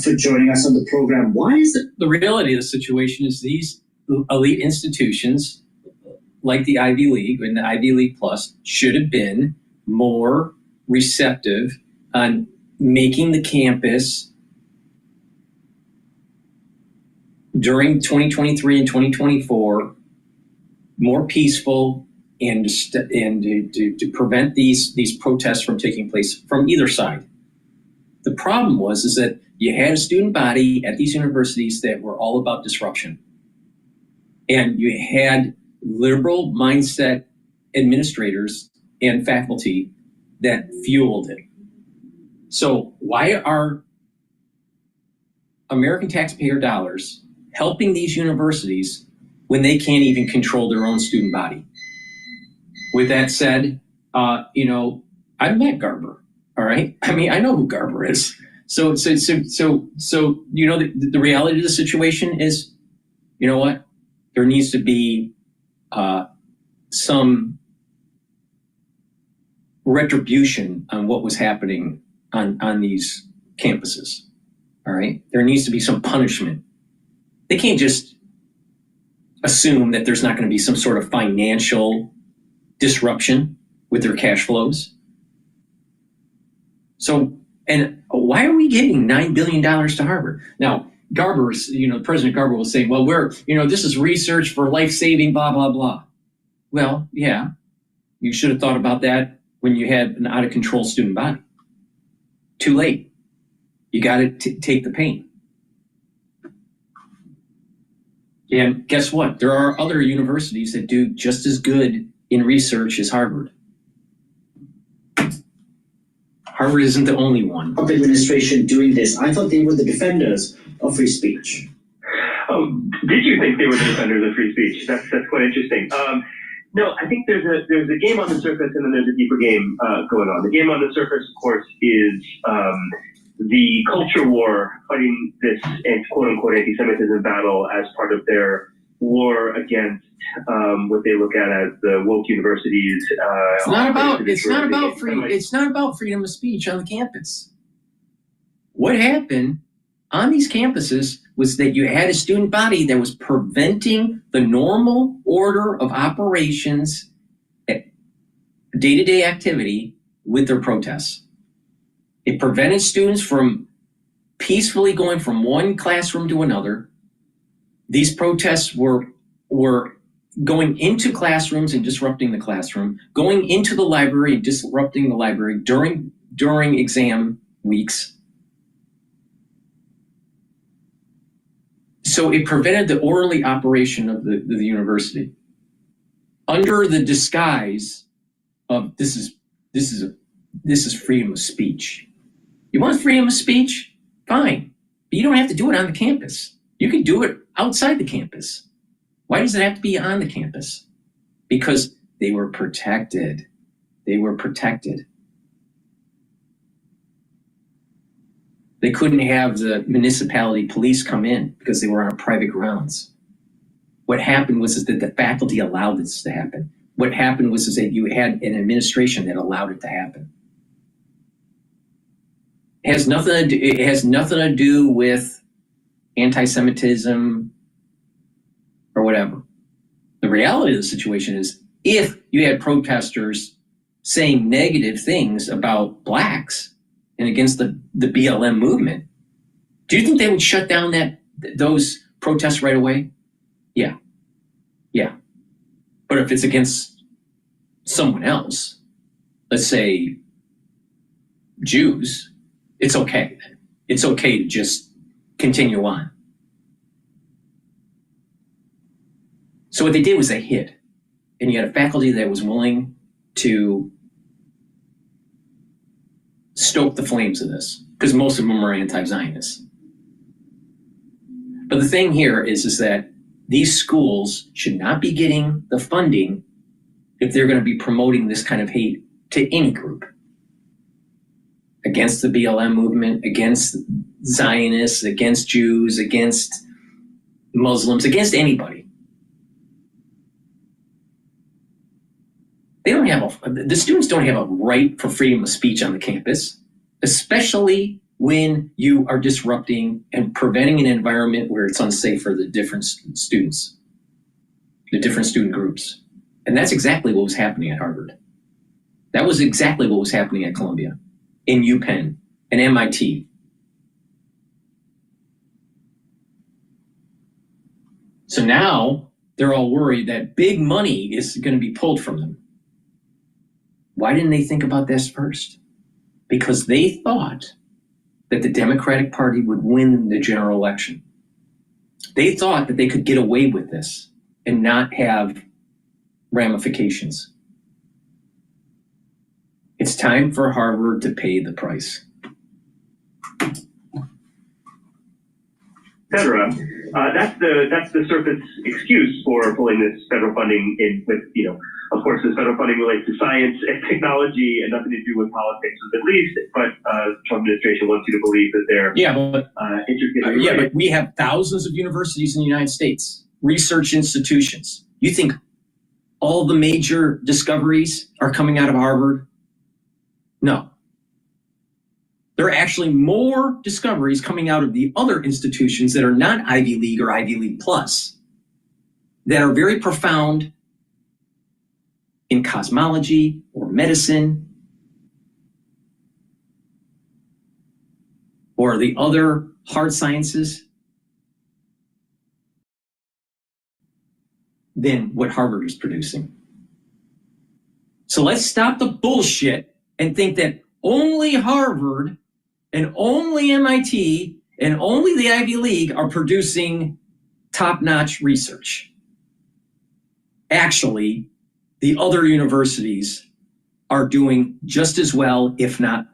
for joining us on the program. Why is it? The reality of the situation is these elite institutions, like the Ivy League and the Ivy League Plus, should have been more receptive on making the campus during 2023 and 2024 more peaceful, and to prevent these protests from taking place from either side. The problem is that you had a student body at these universities that were all about disruption. And you had liberal mindset administrators and faculty that fueled it. So why are American taxpayer dollars helping these universities when they can't even control their own student body? With that said, I've met Garber, all right? I mean, I know who Garber is. So you know, the reality of the situation is, you know what? There needs to be some retribution on what was happening on these campuses. All right, there needs to be some punishment. They can't just assume that there's not going to be some sort of financial disruption with their cash flows. So, and why are we giving $9 billion to Harvard? Now, Garber's, you know, President Garber was saying, well, this is research for life-saving, blah, blah, blah. Well, yeah, you should have thought about that when you had an out-of-control student body. Too late. You got to take the pain. And guess what? There are other universities that do just as good in research as Harvard. Harvard isn't the only one. Trump administration doing this. I thought they were the defenders of free speech. Oh, did you think they were the defenders of free speech? That's quite interesting. No, I think there's a game on the surface and then there's a deeper game going on. The game on the surface, of course, is the culture war, fighting this quote-unquote anti-Semitism battle as part of their war against what they look at as the woke universities. It's not about freedom of speech on the campus. What happened on these campuses was that you had a student body that was preventing the normal order of operations, day-to-day activity with their protests. It prevented students from peacefully going from one classroom to another. These protests were going into classrooms and disrupting the classroom, going into the library and disrupting the library during exam weeks. So it prevented the orderly operation of the university under the disguise of this is freedom of speech. You want freedom of speech? Fine. But you don't have to do it on the campus. You can do it outside the campus. Why does it have to be on the campus? Because they were protected. They were protected. They couldn't have the municipality police come in because they were on private grounds. What happened was that the faculty allowed this to happen. What happened was that you had an administration that allowed it to happen. It has nothing to do with anti-Semitism or whatever. The reality of the situation is, if you had protesters saying negative things about blacks and against the BLM movement, do you think they would shut down those protests right away? Yeah. But if it's against someone else, let's say Jews, it's okay. It's okay to just continue on. So what they did was they hid. And you had a faculty that was willing to stoke the flames of this, because most of them are anti-Zionists. But the thing here is that these schools should not be getting the funding if they're going to be promoting this kind of hate to any group. Against the BLM movement, against Zionists, against Jews, against Muslims, against anybody. The students don't have a right for freedom of speech on the campus, especially when you are disrupting and preventing an environment where it's unsafe for the different students, the different student groups. And that's exactly what was happening at Harvard. That was exactly what was happening at Columbia, in UPenn, and MIT. So now they're all worried that big money is going to be pulled from them. Why didn't they think about this first? Because they thought that the Democratic Party would win the general election. They thought that they could get away with this and not have ramifications. It's time for Harvard to pay the price. Etc. That's the surface excuse for pulling this federal funding in with, Of course, this federal funding relates to science and technology and nothing to do with politics in the Middle East, but the Trump administration wants you to believe that they're interested. But we have thousands of universities in the United States, research institutions. You think all the major discoveries are coming out of Harvard? No. There are actually more discoveries coming out of the other institutions that are not Ivy League or Ivy League Plus that are very profound in cosmology or medicine or the other hard sciences than what Harvard is producing. So let's stop the bullshit and think that only Harvard and only MIT and only the Ivy League are producing top-notch research. Actually, the other universities are doing just as well, if not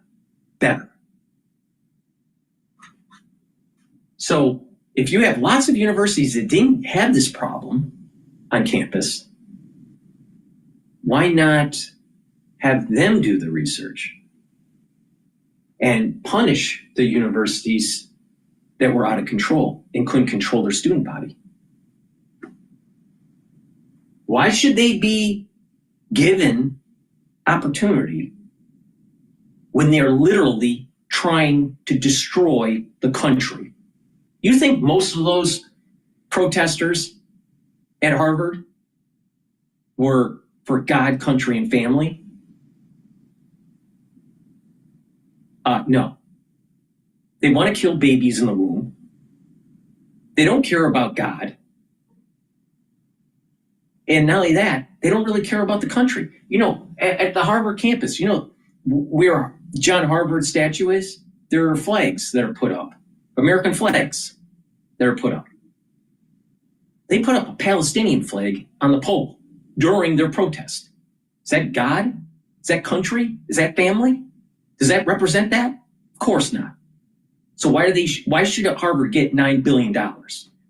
better. So if you have lots of universities that didn't have this problem on campus, why not have them do the research and punish the universities that were out of control and couldn't control their student body? Why should they be given opportunity when they're literally trying to destroy the country? You think most of those protesters at Harvard were for God, country, and family? No. They want to kill babies in the womb. They don't care about God. And not only that, they don't really care about the country. You know, at the Harvard campus, you know, where John Harvard's statue is, there are flags that are put up, American flags that are put up. They put up a Palestinian flag on the pole during their protest. Is that God? Is that country? Is that family? Does that represent that? Of course not. So why should Harvard get $9 billion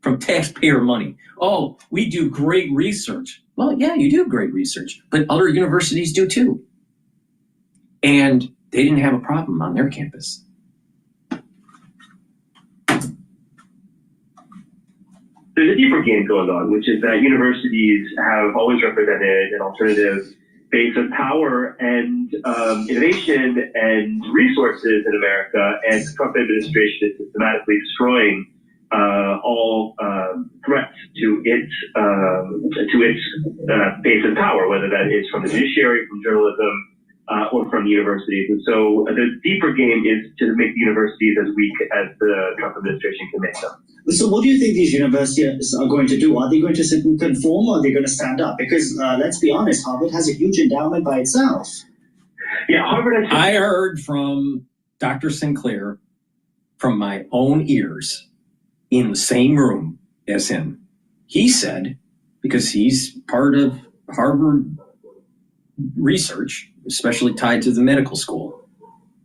from taxpayer money? Oh, we do great research. Well, yeah, you do great research, but other universities do too. And they didn't have a problem on their campus. There's a deeper game going on, which is that universities have always represented an alternative base of power and innovation and resources in America, and the Trump administration is systematically destroying all threats to its base of power, whether that is from the judiciary, from journalism, or from the universities. And so the deeper game is to make the universities as weak as the Trump administration can make them. So what do you think these universities are going to do? Are they going to sit and conform, or are they going to stand up? Because let's be honest, Harvard has a huge endowment by itself. Yeah, Harvard has... I heard from Dr. Sinclair from my own ears in the same room as him. He said, because he's part of Harvard research, especially tied to the medical school,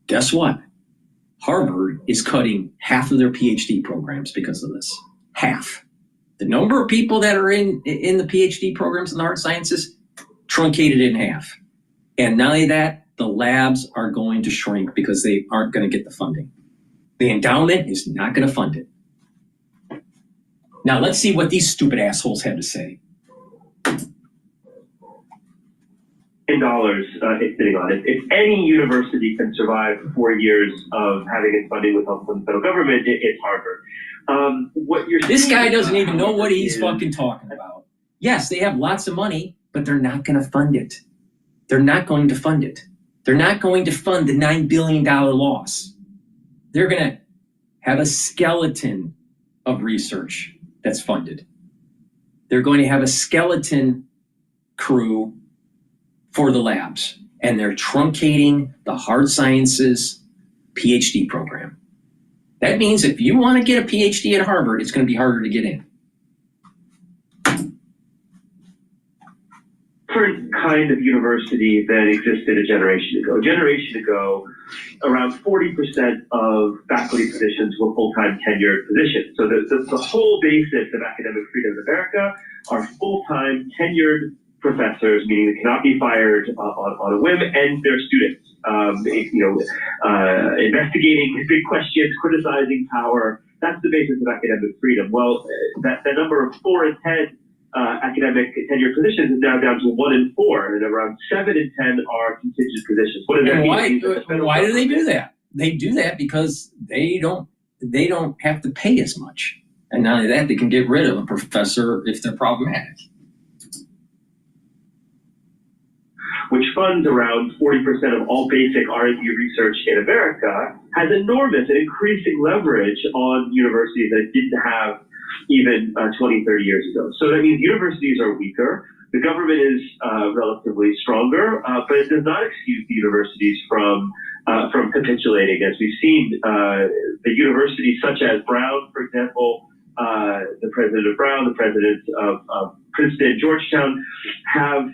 guess what? Harvard is cutting half of their Ph.D. programs because of this. Half. The number of people that are in the Ph.D. programs in the hard sciences, truncated in half. And not only that, the labs are going to shrink because they aren't going to get the funding. The endowment is not going to fund it. Now let's see what these stupid assholes have to say. Dollars it's sitting on it. If any university can survive 4 years of having its funding with help from the federal government, it's Harvard. This guy doesn't even know what he's fucking talking about. Yes, they have lots of money, but they're not going to fund it. They're not going to fund it. They're not going to fund the $9 billion loss. They're going to have a skeleton of research that's funded. They're going to have a skeleton crew for the labs, and they're truncating the hard sciences PhD program. That means if you want to get a PhD at Harvard, it's going to be harder to get in. Different kind of university that existed a generation ago. A generation ago, around 40% of faculty positions were full-time tenured positions. So the whole basis of academic freedom in America are full-time tenured professors, meaning they cannot be fired on a whim, and their students. Investigating big questions, criticizing power. That's the basis of academic freedom. Well, that number of 4 in 10 academic tenure positions is now down to 1 in 4, and around 7 in 10 are contingent positions. What does that mean? Why do they do that? They do that because they don't have to pay as much. And not only that, they can get rid of a professor if they're problematic. Which funds around 40% of all basic R&D research in America, has enormous and increasing leverage on universities that it didn't have even 20, 30 years ago. So that means universities are weaker. The government is relatively stronger, but it does not excuse the universities from capitulating. As we've seen, the universities such as Brown, for example, the president of Brown, the president of Princeton, Georgetown, have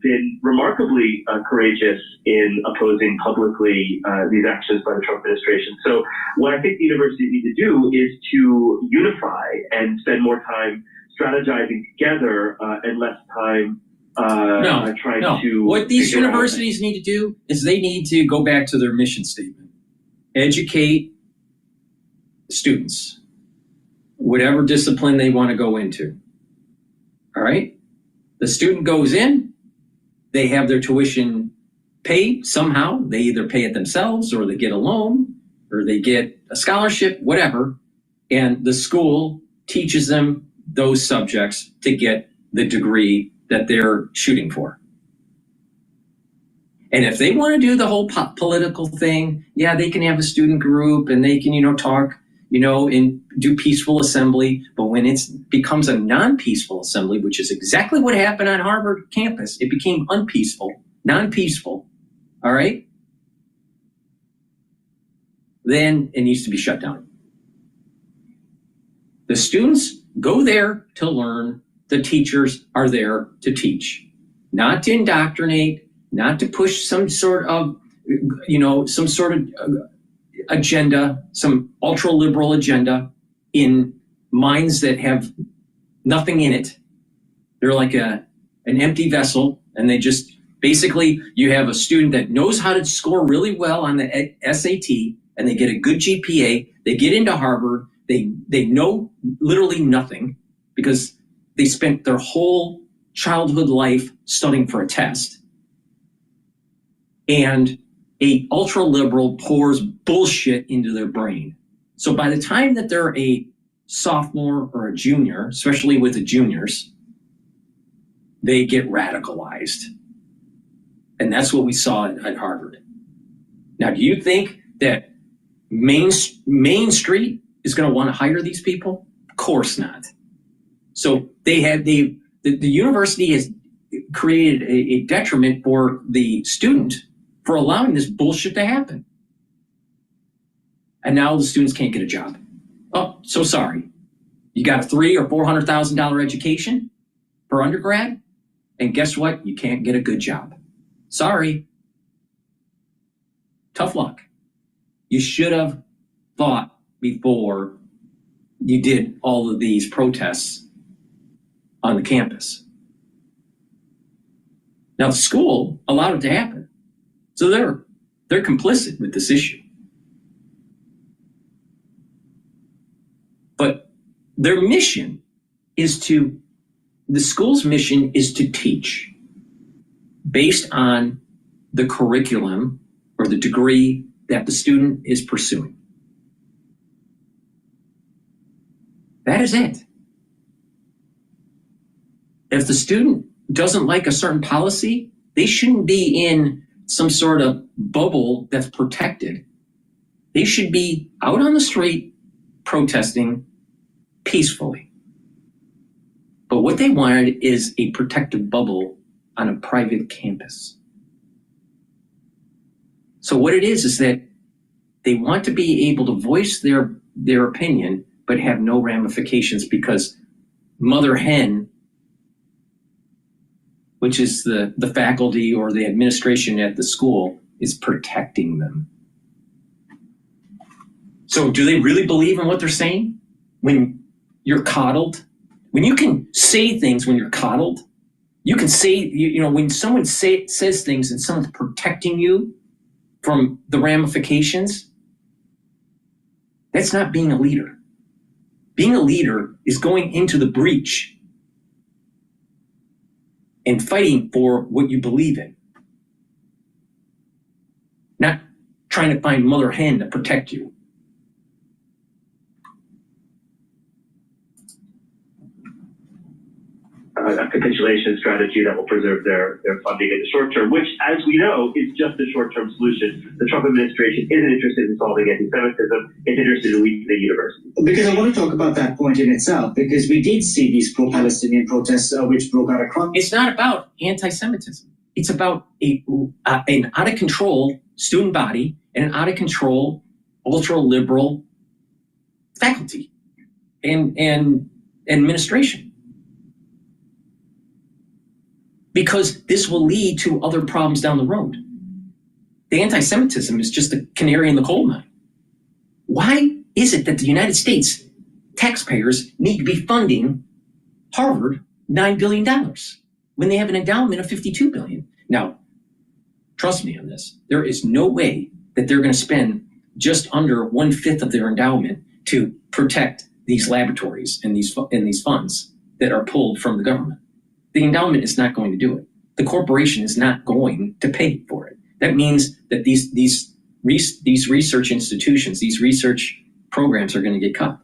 been remarkably courageous in opposing publicly these actions by the Trump administration. So what I think the universities need to do is to unify and spend more time strategizing together and less time trying to. What these universities need to do is they need to go back to their mission statement. Educate students, whatever discipline they want to go into. All right? The student goes in, they have their tuition paid somehow. They either pay it themselves or they get a loan or they get a scholarship, whatever. And the school teaches them those subjects to get the degree that they're shooting for. And if they want to do the whole political thing, yeah, they can have a student group and they can, talk, and do peaceful assembly. But when it becomes a non-peaceful assembly, which is exactly what happened on Harvard campus, it became unpeaceful, non-peaceful, all right? Then it needs to be shut down. The students go there to learn. The teachers are there to teach, not to indoctrinate, not to push some sort of agenda, some ultra-liberal agenda in minds that have nothing in it. They're like an empty vessel, and they just, basically, you have a student that knows how to score really well on the SAT, and they get a good GPA, they get into Harvard, they know literally nothing because they spent their whole childhood life studying for a test. And a ultra-liberal pours bullshit into their brain. So by the time that they're a sophomore or a junior, especially with the juniors, they get radicalized. And that's what we saw at Harvard. Now, do you think that Main Street is going to want to hire these people? Of course not. So the university has created a detriment for the student for allowing this bullshit to happen. And now the students can't get a job. Oh, so sorry. You got a $300,000 or $400,000 education for undergrad, and guess what? You can't get a good job. Sorry. Tough luck. You should have thought before you did all of these protests on the campus. Now, the school allowed it to happen. So they're complicit with this issue. But their mission is the school's mission is to teach based on the curriculum or the degree that the student is pursuing. That is it. If the student doesn't like a certain policy, they shouldn't be in some sort of bubble that's protected. They should be out on the street protesting peacefully. But what they wanted is a protective bubble on a private campus. So what it is that they want to be able to voice their opinion, but have no ramifications because Mother Hen, which is the faculty or the administration at the school, is protecting them. So do they really believe in what they're saying when you're coddled? When you can say things when you're coddled, You can say, you know, when someone says things and someone's protecting you from the ramifications, that's not being a leader. Being a leader is going into the breach and fighting for what you believe in. Not trying to find mother hen to protect you. A capitulation strategy that will preserve their funding in the short term, which, as we know, is just a short-term solution. The Trump administration isn't interested in solving anti-Semitism. It's interested in weakening the university. Because I want to talk about that point in itself, because we did see these pro-Palestinian protests which broke out across. It's not about anti-Semitism. It's about an out-of-control student body and an out-of-control ultra-liberal faculty and administration. Because this will lead to other problems down the road. The anti-Semitism is just a canary in the coal mine. Why is it that the United States taxpayers need to be funding Harvard $9 billion when they have an endowment of $52 billion? Now, trust me on this. There is no way that they're going to spend just under 1/5 of their endowment to protect these laboratories and these funds that are pulled from the government. The endowment is not going to do it. The corporation is not going to pay for it. That means that these research institutions, these research programs are going to get cut.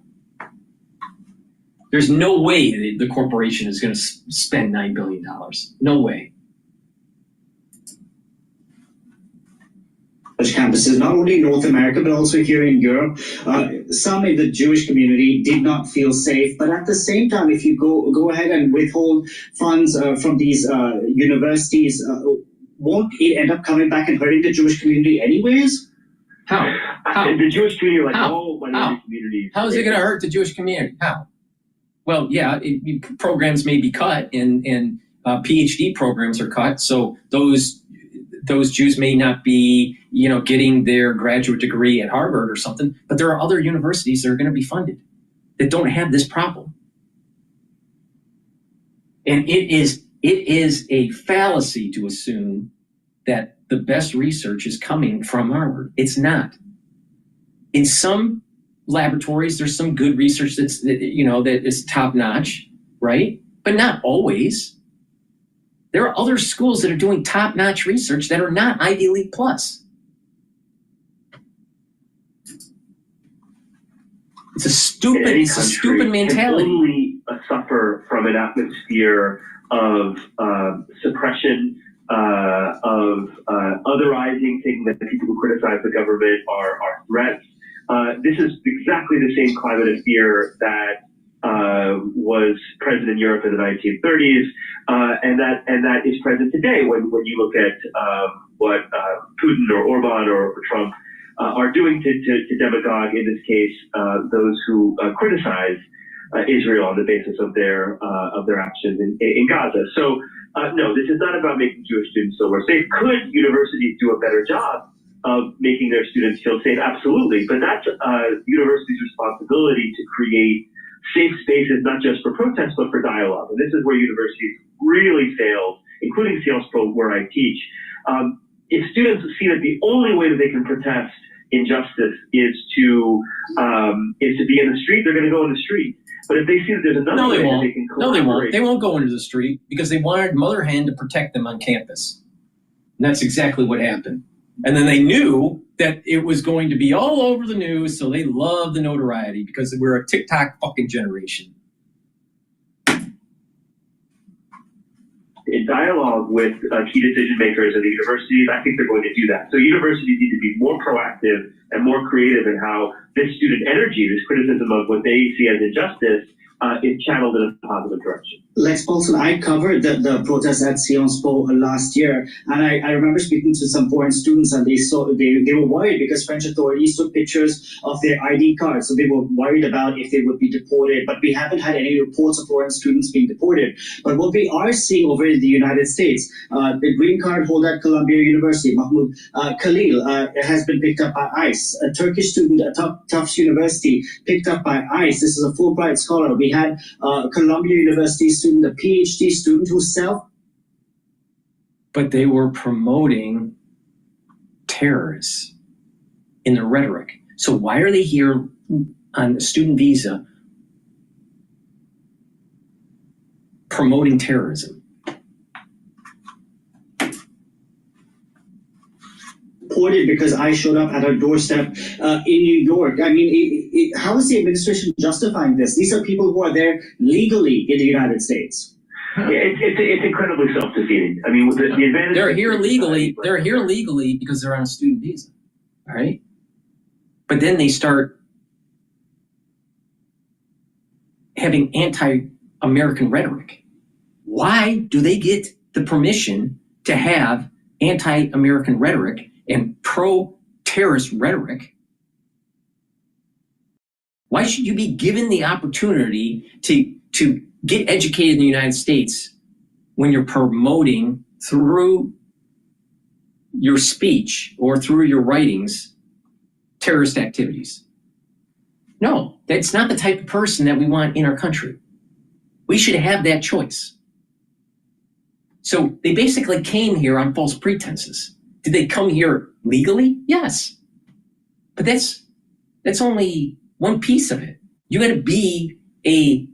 There's no way that the corporation is going to spend $9 billion. No way. Campuses, not only in North America, but also here in Europe. Some in the Jewish community did not feel safe, but at the same time, if you go ahead and withhold funds from these universities, won't it end up coming back and hurting the Jewish community anyways? How? The Jewish community, like How? all minority communities. How is it going to hurt the Jewish community? How? Well, yeah, programs may be cut and Ph.D. programs are cut, so those Jews may not be, getting their graduate degree at Harvard or something, but there are other universities that are going to be funded that don't have this problem. And it is a fallacy to assume that the best research is coming from Harvard. It's not. In some laboratories, there's some good research that is top notch, right? But not always. There are other schools that are doing top-notch research that are not Ivy League plus. It's a stupid mentality. Can only suffer from an atmosphere of suppression, of otherizing, thinking that the people who criticize the government are threats. This is exactly the same climate of fear that was present in Europe in the 1930s, and that is present today when you look at what Putin or Orban or Trump are doing to demagogue, in this case, those who criticize Israel on the basis of their actions in Gaza. So no, this is not about making Jewish students feel more safe. Could universities do a better job of making their students feel safe? Absolutely, but that's universities' responsibility to create safe spaces, not just for protest, but for dialogue. And this is where universities really fail, including Sales Pro, where I teach. If students see that the only way that they can protest injustice is to be in the street, they're going to go in the street. But if they see that there's another way that they can collaborate. No, they won't. They won't go into the street because they wanted mother hen to protect them on campus. And that's exactly what happened. And then they knew that it was going to be all over the news, so they love the notoriety because we're a TikTok fucking generation. In dialogue with key decision makers at the universities, I think they're going to do that. So universities need to be more proactive and more creative in how this student energy, this criticism of what they see as injustice, is channeled in a positive direction. Lex Paulson, I covered the protests at Sciences Po last year, and I remember speaking to some foreign students, and they were worried because French authorities took pictures of their ID cards, so they were worried about if they would be deported. But we haven't had any reports of foreign students being deported. But what we are seeing over in the United States, the green card holder at Columbia University, Mahmoud Khalil, has been picked up by ICE. A Turkish student at Tufts University picked up by ICE. This is a Fulbright scholar. We had Columbia University student, a Ph.D. student who but they were promoting terrorists in their rhetoric. So why are they here on a student visa promoting terrorism? Reported because I showed up at her doorstep in New York. I mean, how is the administration justifying this? These are people who are there legally in the United States. Yeah, it's incredibly self-defeating. I mean, the advantage they're here legally. They're here legally because they're on a student visa, all right? But then they start having anti-American rhetoric. Why do they get the permission to have anti-American rhetoric and pro-terrorist rhetoric? Why should you be given the opportunity to get educated in the United States when you're promoting through your speech or through your writings terrorist activities? No, that's not the type of person that we want in our country. We should have that choice. So they basically came here on false pretenses. Did they come here legally? Yes. But that's only one piece of it. You got to be a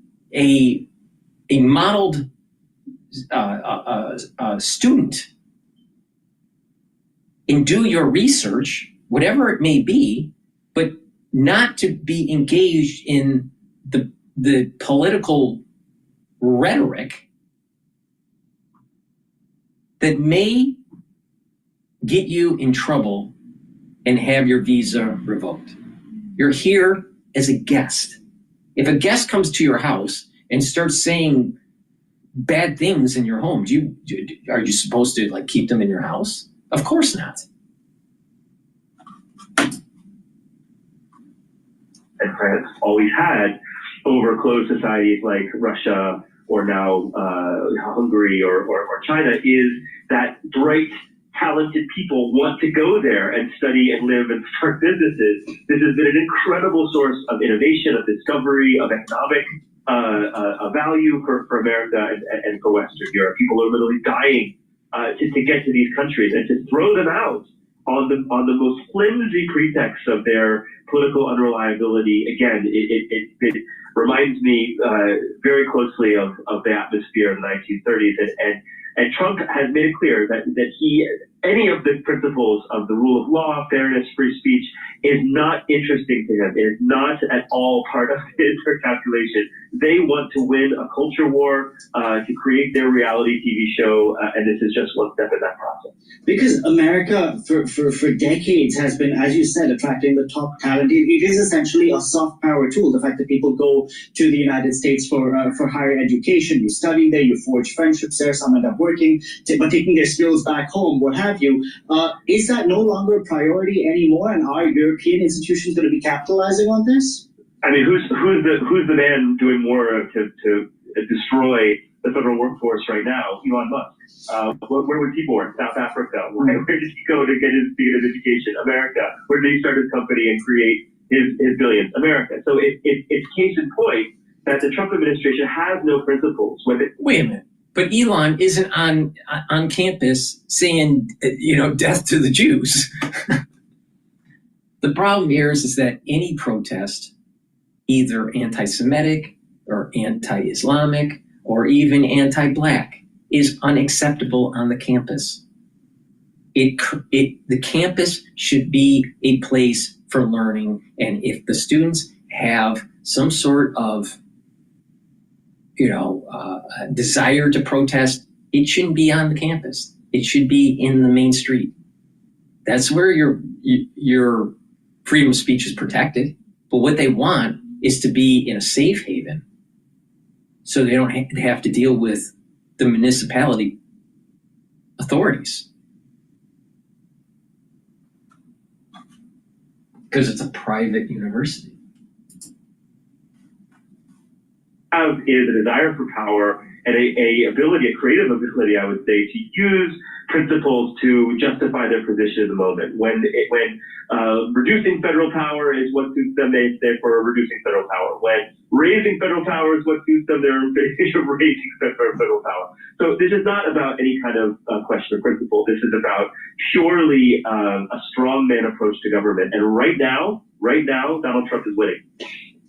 modeled student and do your research, whatever it may be, but not to be engaged in the political rhetoric that may get you in trouble and have your visa revoked. You're here as a guest. If a guest comes to your house and starts saying bad things in your home, are you supposed to like keep them in your house? Of course not. And France always had over closed societies like Russia or now Hungary or China is that bright, talented people want to go there and study and live and start businesses. This has been an incredible source of innovation, of discovery, of economic value for America and for Western Europe. People are literally dying to get to these countries, and to throw them out on the most flimsy pretext of their political unreliability. Again, it reminds me very closely of the atmosphere of the 1930s, and Trump has made it clear that any of the principles of the rule of law, fairness, free speech is not interesting to him. It is not at all part of his calculation. They want to win a culture war, to create their reality TV show, and this is just one step in that process. Because America, for decades, has been, as you said, attracting the top talent. It is essentially a soft power tool. The fact that people go to the United States for higher education, you study there, you forge friendships there, some end up working, but taking their skills back home, what have you. Is that no longer a priority anymore? And are European institutions going to be capitalizing on this? I mean, who's the man doing more to destroy the federal workforce right now? Elon Musk. Where was he born? South Africa. Where did he go to get his education? America. Where did he start his company and create his billions? America. So it's case in point that the Trump administration has no principles. Wait a minute. But Elon isn't on campus saying, death to the Jews. The problem here is that any protest, either anti-Semitic or anti-Islamic or even anti-Black, is unacceptable on the campus. The campus should be a place for learning, and if the students have some sort of desire to protest, it shouldn't be on the campus. It should be in the main street. That's where your freedom of speech is protected. But what they want is to be in a safe haven, so they don't have to deal with the municipality authorities. Because it's a private university. have is a desire for power and a creative ability, I would say, to use principles to justify their position in the moment. When reducing federal power is what suits them, they say for reducing federal power. When raising federal power is what suits them, they're raising federal power. So this is not about any kind of question of principle. This is about purely a strongman approach to government. And right now, Donald Trump is winning.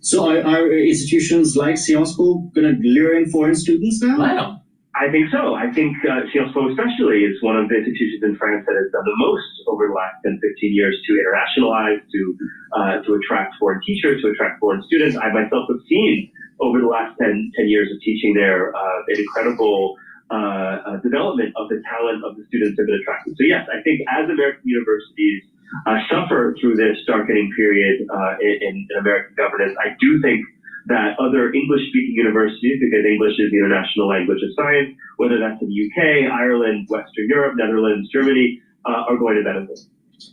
So are institutions like Sciences Po going to lure in foreign students now? Wow. I think so. I think Sciences Po especially is one of the institutions in France that has done the most over the last 10, 15 years to internationalize, to attract foreign teachers, to attract foreign students. I myself have seen over the last 10 years of teaching there an incredible development of the talent of the students that have been attracted. So yes, I think as American universities suffer through this darkening period in American governance, I do think that other English-speaking universities, because English is the international language of science, whether that's in the UK, Ireland, Western Europe, Netherlands, Germany, are going to benefit.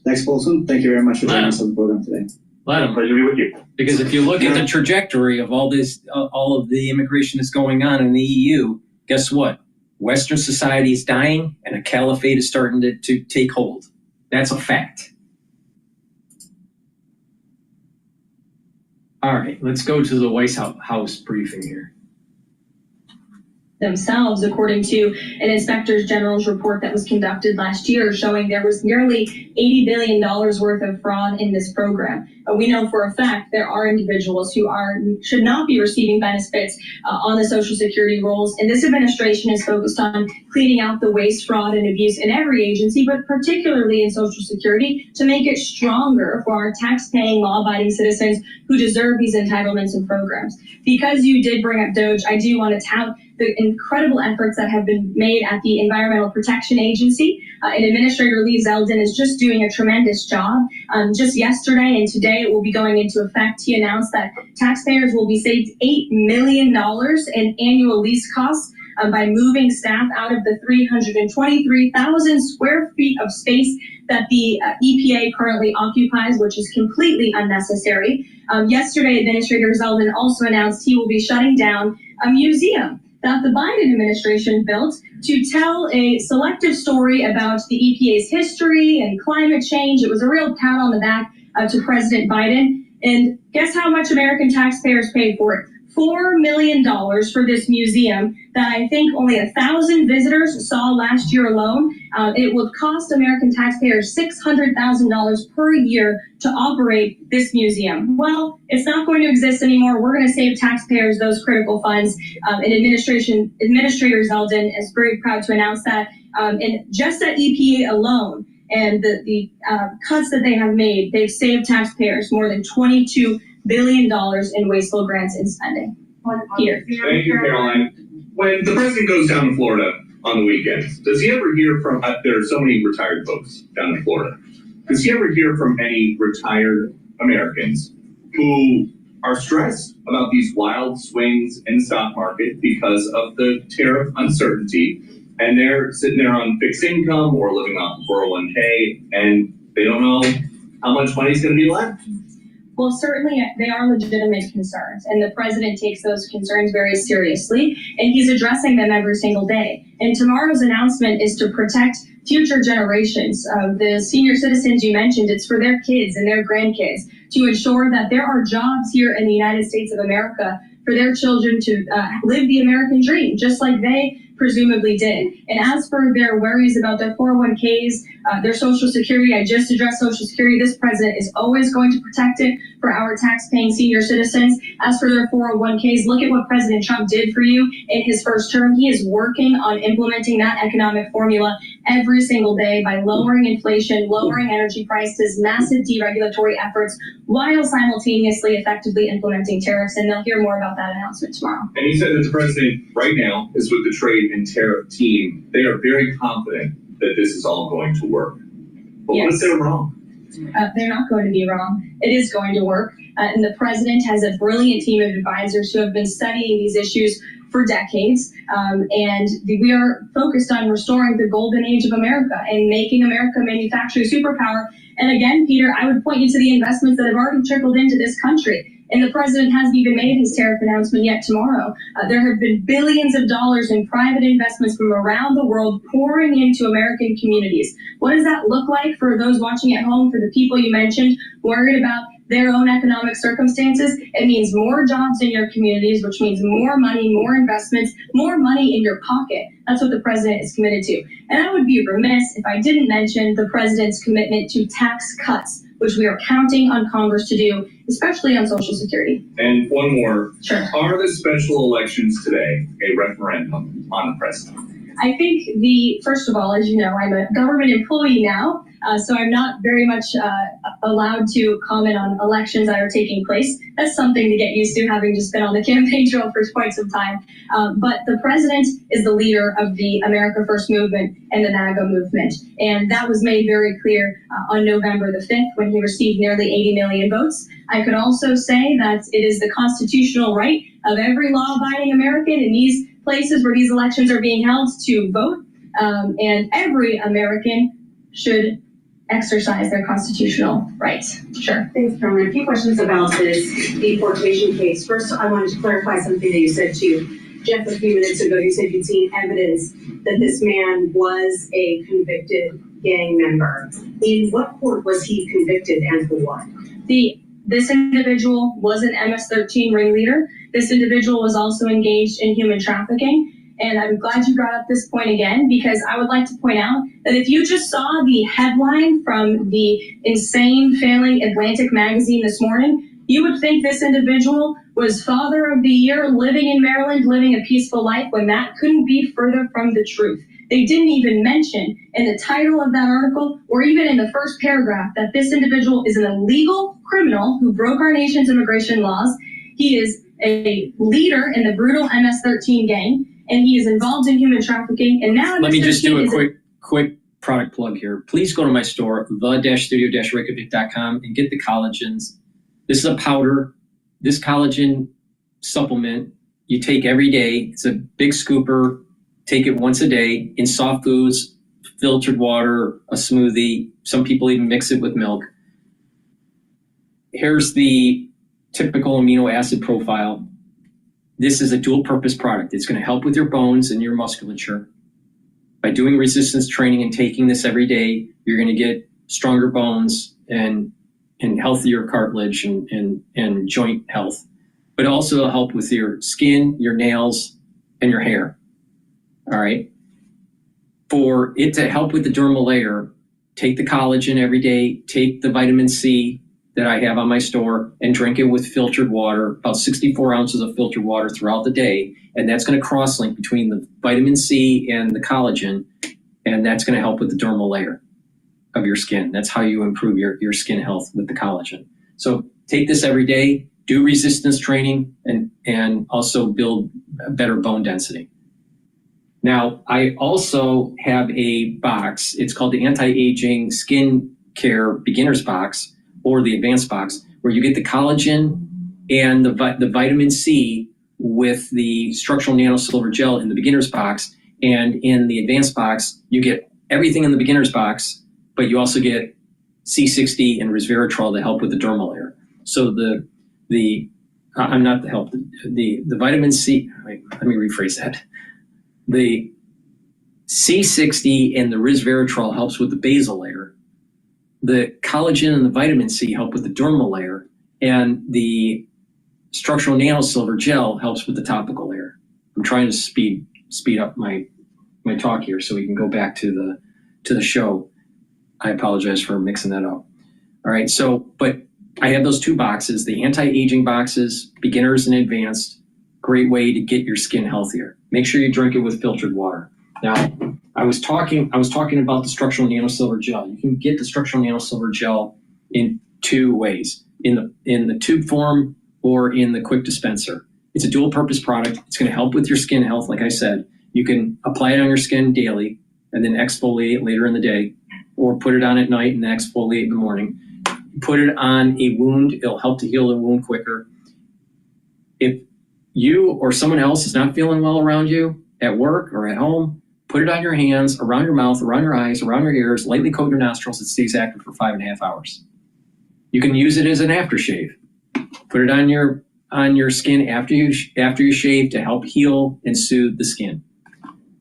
Thanks, Paulson. Thank you very much for joining us on the program today. Pleasure to be with you. Because if you look at the trajectory of all this, all of the immigration that's going on in the EU, guess what? Western society is dying and a caliphate is starting to take hold. That's a fact. All right, let's go to the White House briefing here. Themselves, according to an Inspector General's report that was conducted last year, showing there was nearly $80 billion worth of fraud in this program. We know for a fact there are individuals who should not be receiving benefits on the Social Security rolls, and this administration is focused on cleaning out the waste, fraud, and abuse in every agency, but particularly in Social Security, to make it stronger for our tax-paying, law-abiding citizens who deserve these entitlements and programs. Because you did bring up DOGE, I do want to tout the incredible efforts that have been made at the Environmental Protection Agency. And Administrator Lee Zeldin is just doing a tremendous job. Just yesterday and today it will be going into effect. He announced that taxpayers will be saved $8 million in annual lease costs by moving staff out of the 323,000 square feet of space that the EPA currently occupies, which is completely unnecessary. Yesterday, Administrator Zeldin also announced he will be shutting down a museum that the Biden administration built to tell a selective story about the EPA's history and climate change. It was a real pat on the back to President Biden. And guess how much American taxpayers paid for it? $4 million for this museum that I think only 1,000 visitors saw last year alone. It would cost American taxpayers $600,000 per year to operate this museum. Well, it's not going to exist anymore. We're going to save taxpayers those critical funds. And Administrator Zeldin is very proud to announce that. And just at EPA alone, and the cuts that they have made, they've saved taxpayers more than $22 billion in wasteful grants and spending. Here. Thank you, Caroline. When the president goes down to Florida on the weekends, does he ever hear from, there are so many retired folks down in Florida, does he ever hear from any retired Americans who are stressed about these wild swings in the stock market because of the tariff uncertainty, and they're sitting there on fixed income or living off 401k, and they don't know how much money's going to be left? Well, certainly they are legitimate concerns, and the president takes those concerns very seriously, and he's addressing them every single day. And tomorrow's announcement is to protect future generations of the senior citizens you mentioned. It's for their kids and their grandkids to ensure that there are jobs here in the United States of America for their children to live the American dream, just like they presumably did. And as for their worries about their 401ks, their Social Security, I just addressed Social Security. This president is always going to protect it for our tax-paying senior citizens. As for their 401ks, look at what President Trump did for you in his first term. He is working on implementing that economic formula every single day by lowering inflation, lowering energy prices, massive deregulatory efforts, while simultaneously effectively implementing tariffs. And they'll hear more about that announcement tomorrow. And he said that the president right now is with the trade and tariff team. They are very confident that this is all going to work. But Yes. what if they're wrong? They're not going to be wrong. It is going to work. And the president has a brilliant team of advisors who have been studying these issues for decades. And we are focused on restoring the golden age of America and making America a manufacturing superpower. And again, Peter, I would point you to the investments that have already trickled into this country. And the president hasn't even made his tariff announcement yet tomorrow. There have been billions of dollars in private investments from around the world pouring into American communities. What does that look like for those watching at home, for the people you mentioned, worried about their own economic circumstances? It means more jobs in your communities, which means more money, more investments, more money in your pocket. That's what the president is committed to. And I would be remiss if I didn't mention the president's commitment to tax cuts, which we are counting on Congress to do, especially on Social Security. And one more. Sure. Are the special elections today a referendum on the president? I think first of all, as you know, I'm a government employee now, so I'm not very much allowed to comment on elections that are taking place. That's something to get used to, having just been on the campaign trail for quite some time. But the president is the leader of the America First movement and the MAGA movement. And that was made very clear on November the 5th when he received nearly 80 million votes. I could also say that it is the constitutional right of every law-abiding American in these places where these elections are being held to vote, and every American should exercise their constitutional rights. Sure. Thanks, Carolyn. A few questions about this deportation case. First, I wanted to clarify something that you said to Jeff a few minutes ago. You said you'd seen evidence that this man was a convicted gang member. In what court was he convicted and for what? This individual was an MS-13 ringleader. This individual was also engaged in human trafficking. And I'm glad you brought up this point again, because I would like to point out that if you just saw the headline from the insane, failing Atlantic magazine this morning, you would think this individual was Father of the Year, living in Maryland, living a peaceful life, when that couldn't be further from the truth. They didn't even mention in the title of that article, or even in the first paragraph, that this individual is an illegal criminal who broke our nation's immigration laws. He is a leader in the brutal MS-13 gang, and he is involved in human trafficking. And now let me just do a quick product plug here. Please go to my store, the-studio-reykjavik.com, and get the collagens. This is a powder. This collagen supplement you take every day. It's a big scooper. Take it once a day in soft foods, filtered water, a smoothie. Some people even mix it with milk. Here's the typical amino acid profile. This is a dual purpose product. It's going to help with your bones and your musculature. By doing resistance training and taking this every day, you're going to get stronger bones and healthier cartilage and joint health. But also it'll help with your skin, your nails, and your hair. All right. For it to help with the dermal layer, take the collagen every day, take the vitamin C that I have on my store and drink it with filtered water, about 64 ounces of filtered water throughout the day. And that's going to cross-link between the vitamin C and the collagen. And that's going to help with the dermal layer of your skin. That's how you improve your skin health with the collagen. So take this every day, do resistance training, and also build a better bone density. Now, I also have a box. It's called the Anti-Aging Skin Care Beginner's Box, or the Advanced Box, where you get the collagen and the vitamin C with the structural nanosilver gel in the beginner's box. And in the advanced box, you get everything in the beginner's box, but you also get C60 and resveratrol to help with the dermal layer. So the vitamin C, wait, let me rephrase that. The C60 and the resveratrol helps with the basal layer. The collagen and the vitamin C help with the dermal layer, and the structural nanosilver gel helps with the topical layer. I'm trying to speed up my talk here so we can go back to the show. I apologize for mixing that up. All right, but I have those two boxes, the anti-aging boxes, beginners and advanced. Great way to get your skin healthier. Make sure you drink it with filtered water. Now, I was talking about the structural nanosilver gel. You can get the structural nanosilver gel in two ways, in the tube form or in the quick dispenser. It's a dual purpose product. It's going to help with your skin health. Like I said, you can apply it on your skin daily and then exfoliate later in the day, or put it on at night and then exfoliate in the morning. Put it on a wound. It'll help to heal the wound quicker. If you or someone else is not feeling well around you at work or at home, put it on your hands, around your mouth, around your eyes, around your ears, lightly coat your nostrils. It stays active for 5.5 hours. You can use it as an aftershave. Put it on your skin after you shave to help heal and soothe the skin.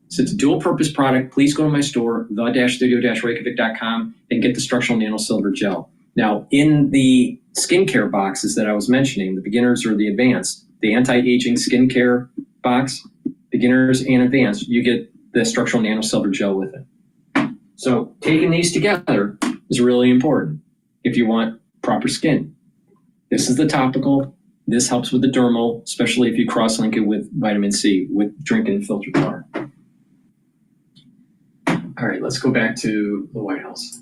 So it's a dual purpose product. Please go to my store, the-studio-reykjavik.com, and get the structural nano silver gel. Now, in the skincare boxes that I was mentioning, the beginners or the advanced, the anti-aging skincare box, beginners and advanced, you get the structural nano silver gel with it. So taking these together is really important if you want proper skin. This is the topical. This helps with the dermal, especially if you cross-link it with vitamin C, with drinking filtered water. All right, let's go back to the White House.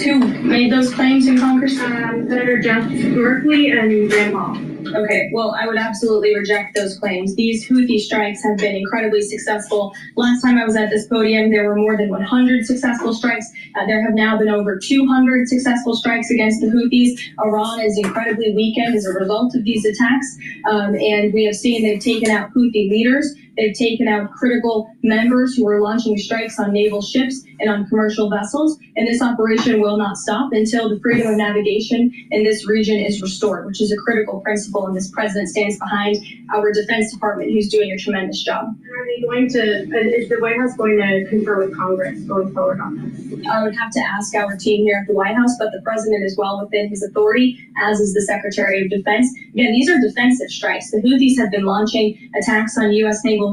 Who made those claims in Congress? Senator Jeff Berkeley and Rand Paul. Okay, well, I would absolutely reject those claims. These Houthi strikes have been incredibly successful. Last time I was at this podium, there were more than 100 successful strikes. There have now been over 200 successful strikes against the Houthis. Iran is incredibly weakened as a result of these attacks. And we have seen they've taken out Houthi leaders. They've taken out critical members who are launching strikes on naval ships and on commercial vessels. And this operation will not stop until the freedom of navigation in this region is restored, which is a critical principle. And this president stands behind our Defense Department, who's doing a tremendous job. Are they going to, is the White House going to confer with Congress going forward on this? I would have to ask our team here at the White House, but the president is well within his authority, as is the Secretary of Defense. Again, these are defensive strikes. The Houthis have been launching attacks on U.S. naval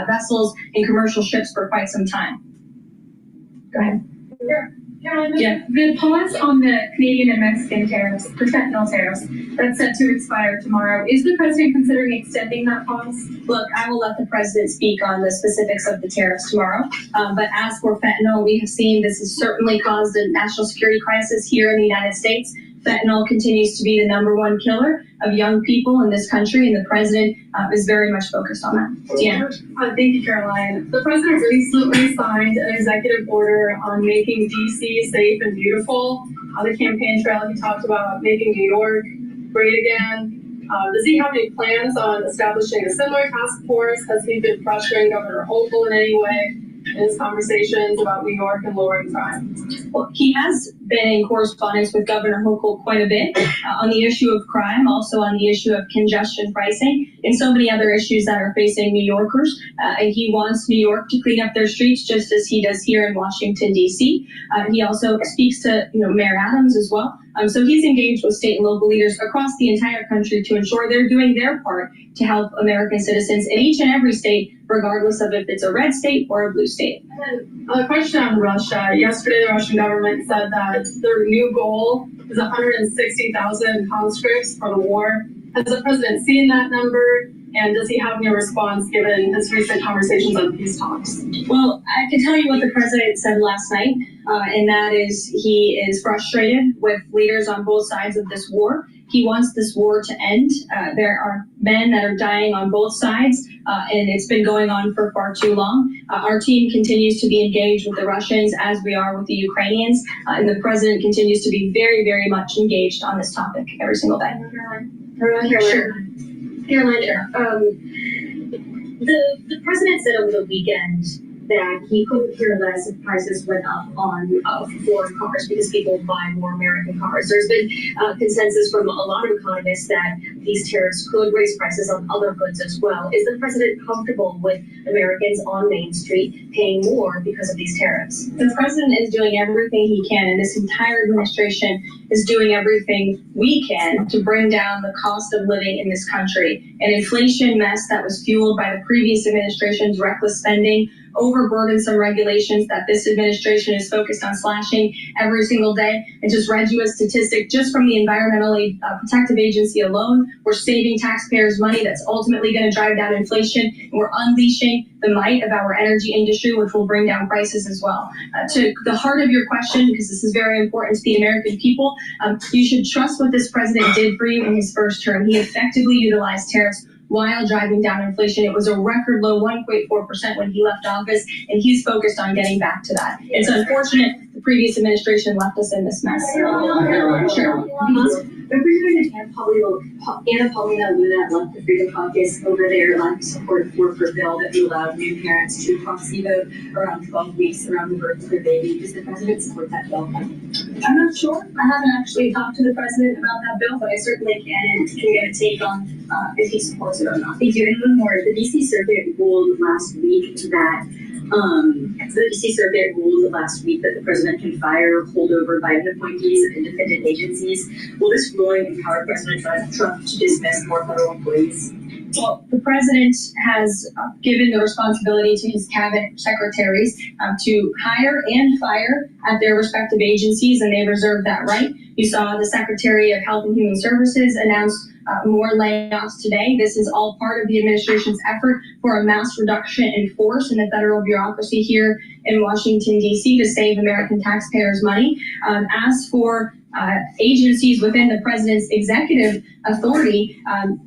vessels and commercial ships for quite some time. Go ahead. Yeah. The pause on the Canadian and Mexican tariffs, the fentanyl tariffs, that's set to expire tomorrow. Is the president considering extending that pause? Look, I will let the president speak on the specifics of the tariffs tomorrow. But as for fentanyl, we have seen this has certainly caused a national security crisis here in the United States. Fentanyl continues to be the #1 killer of young people in this country, and the president is very much focused on that. Deanna. Thank you, Caroline. The president recently signed an executive order on making D.C. safe and beautiful. On the campaign trail, he talked about making New York great again. Does he have any plans on establishing a similar task force? Has he been pressuring Governor Hochul in any way in his conversations about New York and lowering crime? Well, he has been in correspondence with Governor Hochul quite a bit on the issue of crime, also on the issue of congestion pricing, and so many other issues that are facing New Yorkers. And he wants New York to clean up their streets just as he does here in Washington, D.C. He also speaks to Mayor Adams as well. So he's engaged with state and local leaders across the entire country to ensure they're doing their part to help American citizens in each and every state, regardless of if it's a red state or a blue state. And then a question on Russia. Yesterday, the Russian government said that their new goal is 160,000 conscripts for the war. Has the president seen that number? And does he have any response given his recent conversations on peace talks? Well, I can tell you what the president said last night, and that is he is frustrated with leaders on both sides of this war. He wants this war to end. There are men that are dying on both sides, and it's been going on for far too long. Our team continues to be engaged with the Russians as we are with the Ukrainians, and the president continues to be very, very much engaged on this topic every single day. Caroline, the president said over the weekend that he couldn't care less if prices went up on foreign cars because people buy more American cars. There's been consensus from a lot of economists that these tariffs could raise prices on other goods as well. Is the president comfortable with Americans on Main Street paying more because of these tariffs? The president is doing everything he can, and this entire administration is doing everything we can to bring down the cost of living in this country. An inflation mess that was fueled by the previous administration's reckless spending, overburdensome regulations that this administration is focused on slashing every single day. And just read you a statistic just from the Environmentally Protective Agency alone. We're saving taxpayers money that's ultimately going to drive down inflation. And we're unleashing the might of our energy industry, which will bring down prices as well. To the heart of your question, because this is very important to the American people, you should trust what this president did for you in his first term. He effectively utilized tariffs while driving down inflation. It was a record low 1.4% when he left office, and he's focused on getting back to that. It's unfortunate the previous administration left us in this mess. Sure. Representative Anna Paulina Luna left the Freedom Caucus over their lack of support for a bill that would allow new parents to proxy vote around 12 weeks around the birth of their baby. Does the president support that bill? I'm not sure. I haven't actually talked to the president about that bill, but I certainly can get a take on if he supports it or not. Thank you. And one more. The DC Circuit ruled last week that the president can fire holdover Biden appointees of independent agencies. Will this ruling empower President Trump to dismiss more federal employees? Well, the president has given the responsibility to his cabinet secretaries to hire and fire at their respective agencies, and they reserve that right. You saw the Secretary of Health and Human Services announce more layoffs today. This is all part of the administration's effort for a mass reduction in force in the federal bureaucracy here in Washington, D.C. to save American taxpayers money. As for agencies within the president's executive authority,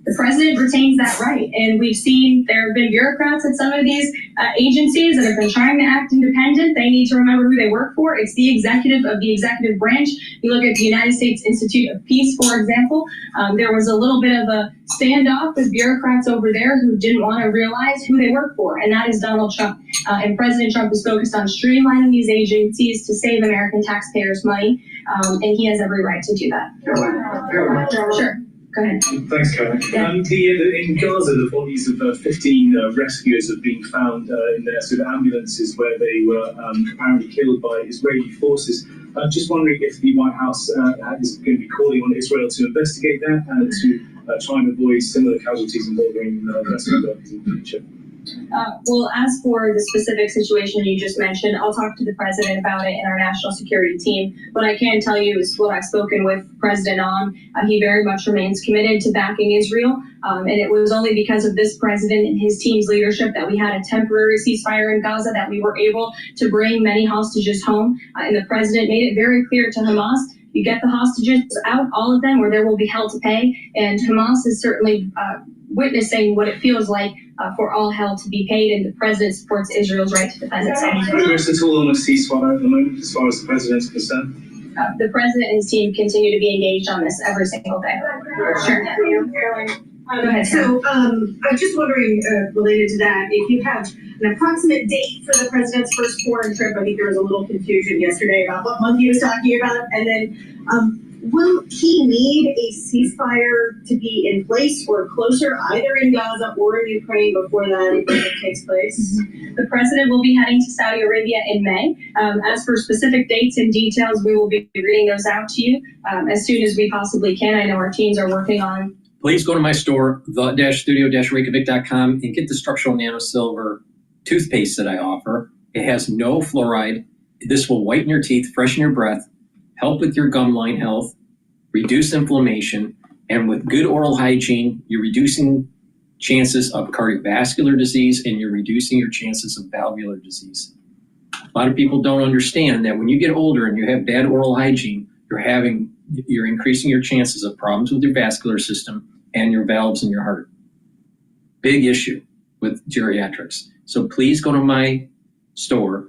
the president retains that right. And we've seen there have been bureaucrats at some of these agencies that have been trying to act independent. They need to remember who they work for. It's the executive of the executive branch. You look at the United States Institute of Peace, for example. There was a little bit of a standoff with bureaucrats over there who didn't want to realize who they work for, and that is Donald Trump. And President Trump is focused on streamlining these agencies to save American taxpayers money, and he has every right to do that. Sure. Go ahead. Thanks, Karen. Yeah. In Gaza, the bodies of 15 rescuers have been found in their sort of ambulances where they were apparently killed by Israeli forces. Just wondering if the White House is going to be calling on Israel to investigate that and to try and avoid similar casualties involving rescue workers in the future. Well, as for the specific situation you just mentioned, I'll talk to the president about it in our national security team. What I can tell you is what I've spoken with President on. He very much remains committed to backing Israel. And it was only because of this president and his team's leadership that we had a temporary ceasefire in Gaza, that we were able to bring many hostages home. And the president made it very clear to Hamas, you get the hostages out, all of them, or there will be hell to pay. And Hamas is certainly witnessing what it feels like for all hell to be paid, and the president supports Israel's right to defend itself. Progress at all on a ceasefire at the moment, as far as the president's concerned? The president and his team continue to be engaged on this every single day. Sure. Go ahead. So I'm just wondering, related to that, if you have an approximate date for the president's first foreign trip. I think there was a little confusion yesterday about what month he was talking about. And then will he need a ceasefire to be in place or closer, either in Gaza or in Ukraine, before that takes place? The president will be heading to Saudi Arabia in May. As for specific dates and details, we will be reading those out to you as soon as we possibly can. I know our teams are working on. Please go to my store, the-studio-reykjavik.com, and get the structural nanosilver toothpaste that I offer. It has no fluoride. This will whiten your teeth, freshen your breath, help with your gum line health, reduce inflammation, and with good oral hygiene, you're reducing chances of cardiovascular disease and you're reducing your chances of valvular disease. A lot of people don't understand that when you get older and you have bad oral hygiene, you're increasing your chances of problems with your vascular system and your valves in your heart. Big issue with geriatrics. So please go to my store,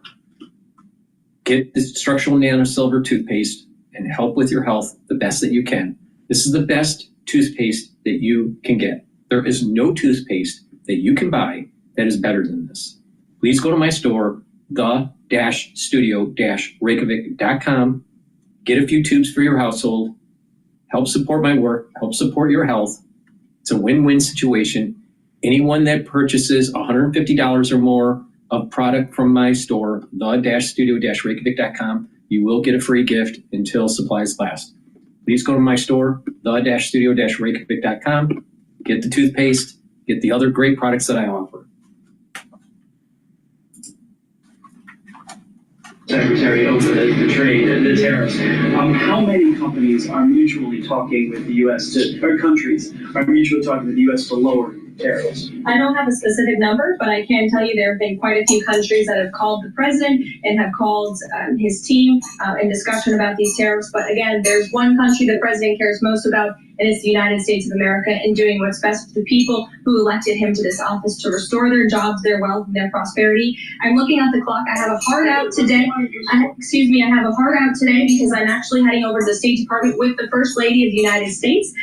get the structural nanosilver toothpaste, and help with your health the best that you can. This is the best toothpaste that you can get. There is no toothpaste that you can buy that is better than this. Please go to my store, the-studio-reykjavik.com. Get a few tubes for your household. Help support my work. Help support your health. It's a win-win situation. Anyone that purchases $150 or more of product from my store, the-studio-reykjavik.com, you will get a free gift until supplies last. Please go to my store, the-studio-reykjavik.com, get the toothpaste, get the other great products that I offer. Secretary, over the trade, the tariffs. How many companies are mutually talking with the U.S. or countries are mutually talking with the U.S. to lower tariffs? I don't have a specific number, but I can tell you there have been quite a few countries that have called the president and have called his team in discussion about these tariffs. But again, there's one country the president cares most about, and it's the United States of America, and doing what's best for the people who elected him to this office to restore their jobs, their wealth, and their prosperity. I'm looking at the clock. I have a heart out today. I have a heart out today because I'm actually heading over to the State Department with the First Lady of the United States.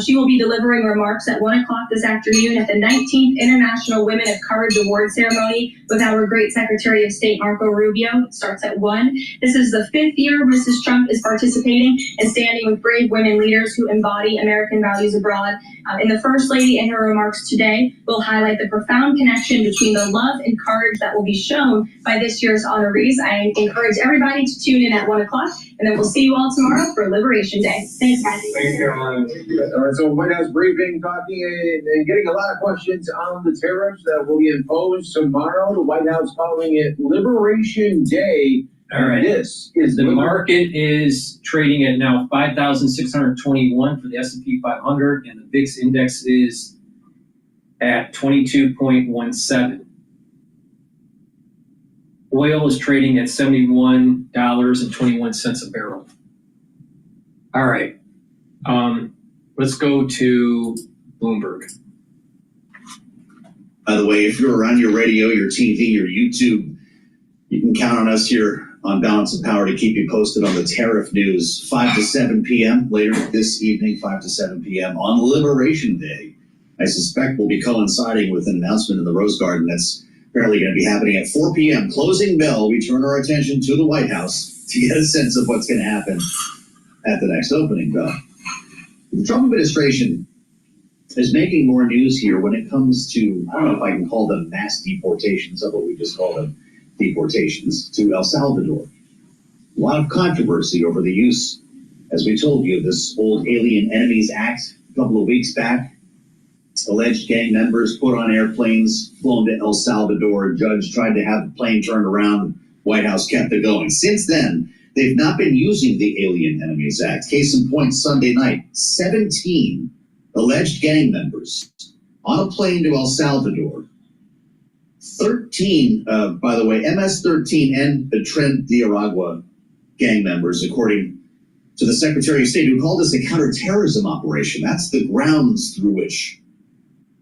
She will be delivering remarks at 1 o'clock this afternoon at the 19th International Women of Courage Award Ceremony with our great Secretary of State, Marco Rubio. It starts at 1. This is the 5th year Mrs. Trump is participating and standing with brave women leaders who embody American values abroad. And the First Lady, in her remarks today, will highlight the profound connection between the love and courage that will be shown by this year's honorees. I encourage everybody to tune in at 1 o'clock, and then we'll see you all tomorrow for Liberation Day. Thanks, guys. Thank you, Caroline. All right, so White House briefing, talking and getting a lot of questions on the tariffs that will be imposed tomorrow. The White House calling it Liberation Day. All right. This is the market is trading at now 5,621 for the S&P 500, and the VIX index is at 22.17. Oil is trading at $71.21 a barrel. All right. Let's go to Bloomberg. By the way, if you're on your radio, your TV, your YouTube, you can count on us here on Balance of Power to keep you posted on the tariff news, 5 to 7 p.m. later this evening, 5 to 7 p.m. on Liberation Day. I suspect we'll be coinciding with an announcement in the Rose Garden that's apparently going to be happening at 4 p.m. Closing bell, we turn our attention to the White House to get a sense of what's going to happen at the next opening bell. The Trump administration is making more news here when it comes to, I don't know if I can call them mass deportations, of what we just call them deportations, to El Salvador. A lot of controversy over the use, as we told you, of this old Alien Enemies Act a couple of weeks back. Alleged gang members put on airplanes, flown to El Salvador. A judge tried to have the plane turned around. White House kept it going. Since then, they've not been using the Alien Enemies Act. Case in point, Sunday night, 17 alleged gang members on a plane to El Salvador. 13, by the way, MS-13 and the Tren de Aragua gang members, according to the Secretary of State, who called this a counterterrorism operation. That's the grounds through which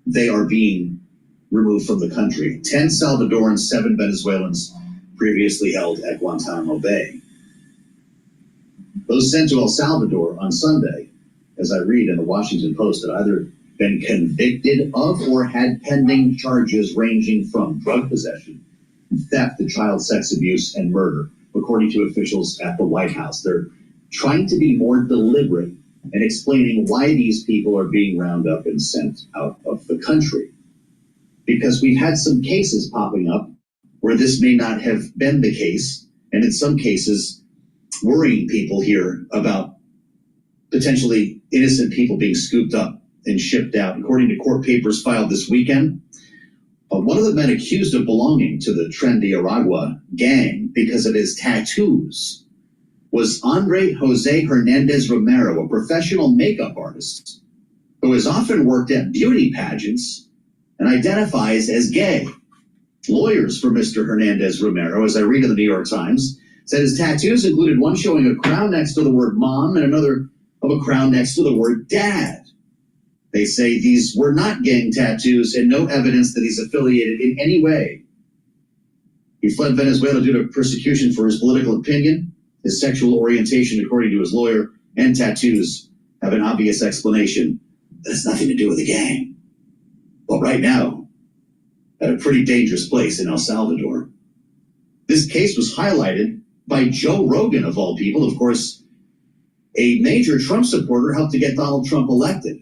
they are being removed from the country. 10 Salvadorans, 7 Venezuelans previously held at Guantanamo Bay. Those sent to El Salvador on Sunday, as I read in the Washington Post, had either been convicted of or had pending charges ranging from drug possession, theft to child sex abuse, and murder, according to officials at the White House. They're trying to be more deliberate in explaining why these people are being rounded up and sent out of the country. Because we've had some cases popping up where this may not have been the case, and in some cases, worrying people here about potentially innocent people being scooped up and shipped out. According to court papers filed this weekend, one of the men accused of belonging to the Tren de Aragua gang because of his tattoos was Andre Jose Hernandez Romero, a professional makeup artist who has often worked at beauty pageants and identifies as gay. Lawyers for Mr. Hernandez Romero, as I read in the New York Times, said his tattoos included one showing a crown next to the word mom and another of a crown next to the word dad. They say these were not gang tattoos and no evidence that he's affiliated in any way. He fled Venezuela due to persecution for his political opinion. His sexual orientation, according to his lawyer, and tattoos have an obvious explanation that has nothing to do with the gang. But right now, at a pretty dangerous place in El Salvador. This case was highlighted by Joe Rogan, of all people. Of course, a major Trump supporter helped to get Donald Trump elected.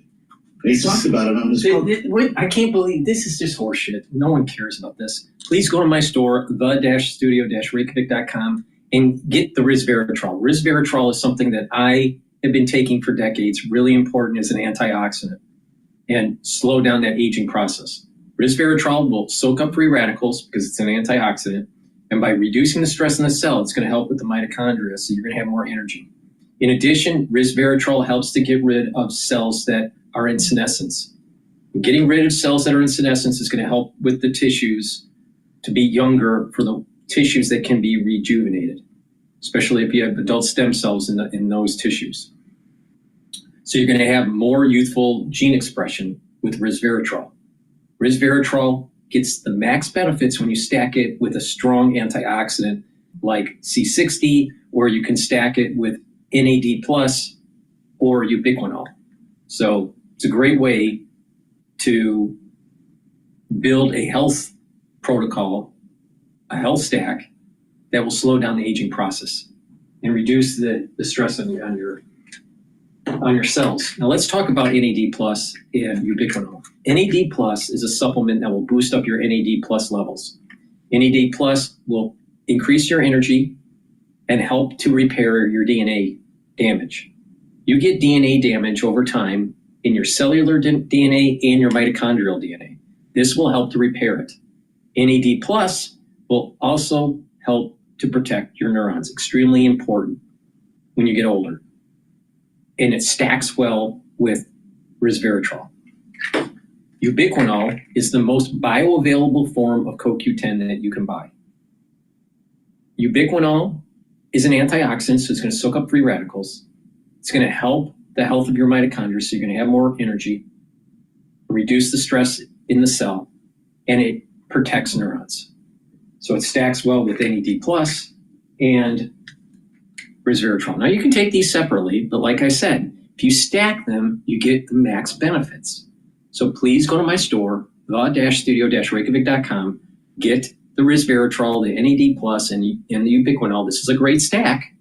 And he talked about it on his program. I can't believe this is just horseshit. No one cares about this. Please go to my store, the-studio-reykjavik.com, and get the resveratrol. Resveratrol is something that I have been taking for decades, really important as an antioxidant, and slow down that aging process. Resveratrol will soak up free radicals because it's an antioxidant, and by reducing the stress in the cell, it's going to help with the mitochondria, so you're going to have more energy. In addition, resveratrol helps to get rid of cells that are in senescence. Getting rid of cells that are in senescence is going to help with the tissues to be younger for the tissues that can be rejuvenated, especially if you have adult stem cells in those tissues. So you're going to have more youthful gene expression with resveratrol. Resveratrol gets the max benefits when you stack it with a strong antioxidant like C60, or you can stack it with NAD+ or ubiquinol. So it's a great way to build a health protocol, a health stack that will slow down the aging process and reduce the stress on your cells. Now let's talk about NAD+ and ubiquinol. NAD+ is a supplement that will boost up your NAD+ levels. NAD+ will increase your energy and help to repair your DNA damage. You get DNA damage over time in your cellular DNA and your mitochondrial DNA. This will help to repair it. NAD+ will also help to protect your neurons, extremely important when you get older. And it stacks well with resveratrol. Ubiquinol is the most bioavailable form of CoQ10 that you can buy. Ubiquinol is an antioxidant, so it's going to soak up free radicals. It's going to help the health of your mitochondria, so you're going to have more energy, reduce the stress in the cell, and it protects neurons. So it stacks well with NAD+ and resveratrol. Now you can take these separately, but like I said, if you stack them, you get the max benefits. So please go to my store, the-studio-reykjavik.com, get the resveratrol, the NAD+, and the ubiquinol. This is a great stack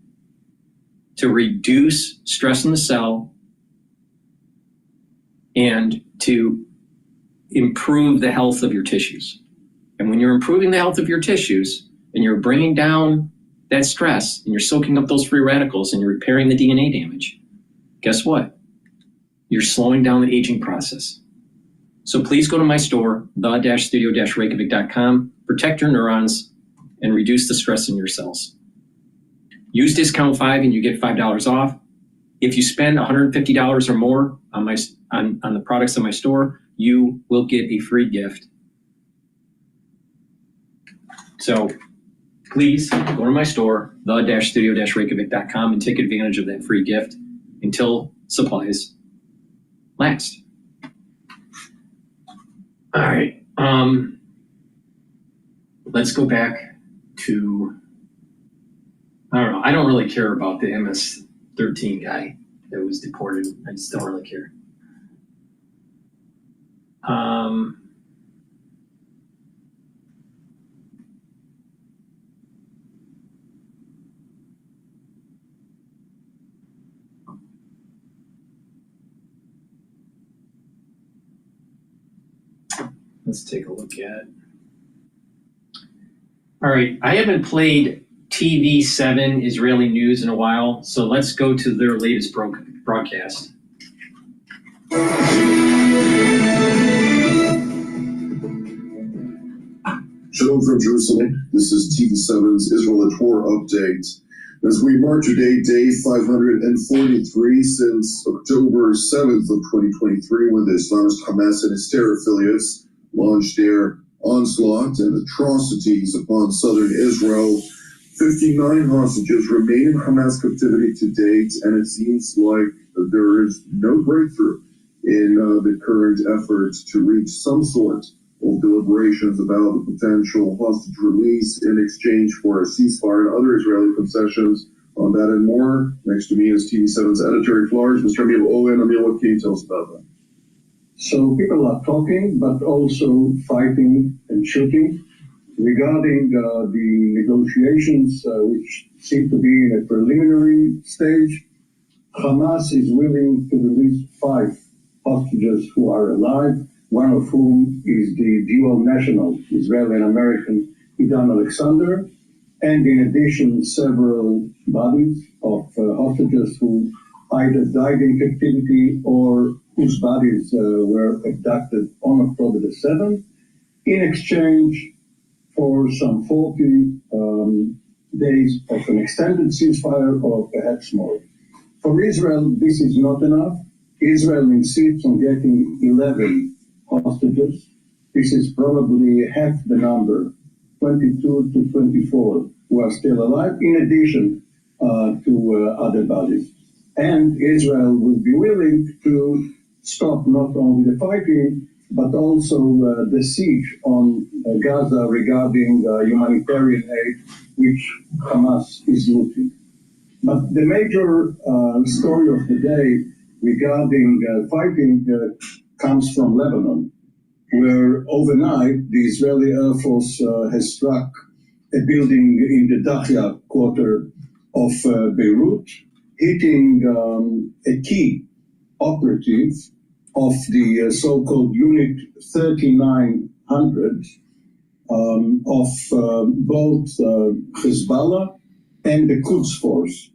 to reduce stress in the cell and to improve the health of your tissues. And when you're improving the health of your tissues and you're bringing down that stress and you're soaking up those free radicals and you're repairing the DNA damage, guess what? You're slowing down the aging process. So please go to my store, the-studio-reykjavik.com, protect your neurons and reduce the stress in your cells. Use discount 5 and you get $5 off. If you spend $150 or more on the products in my store, you will get a free gift. So please go to my store, the-studio-reykjavik.com, and take advantage of that free gift until supplies last. All right. Let's go back to, I don't know. I don't really care about the MS-13 guy that was deported. I just don't really care. Let's take a look at. All right, I haven't played TV7 Israeli News in a while, so let's go to their latest broadcast. Shalom from Jerusalem. This is TV7's Israel at War update. As we mark today, day 543 since October 7th of 2023, when the Islamist Hamas and its terror affiliates launched their onslaught and atrocities upon southern Israel. 59 hostages remain in Hamas captivity to date, and it seems like there is no breakthrough in the current efforts to reach some sort of deliberations about the potential hostage release in exchange for a ceasefire and other Israeli concessions. On that and more, next to me is TV7's editor in Florida, Mr. Emil Owen. Emil, what can you tell us about that? So people are talking, but also fighting and shooting. Regarding the negotiations, which seem to be in a preliminary stage, Hamas is willing to release 5 hostages who are alive, one of whom is the dual national, Israeli and American, Idan Alexander, and in addition, several bodies of hostages who either died in captivity or whose bodies were abducted on October the 7th, in exchange for some 40 days of an extended ceasefire or perhaps more. For Israel, this is not enough. Israel insists on getting 11 hostages. This is probably half the number, 22 to 24, who are still alive, in addition to other bodies. and Israel will be willing to stop not only the fighting, but also the siege on Gaza regarding humanitarian aid, which Hamas is looting. But the major story of the day regarding fighting comes from Lebanon, where overnight the Israeli Air Force has struck a building in the Dahya quarter of Beirut, hitting a key operative of the so-called Unit 3900 of both Hezbollah and the Quds Force.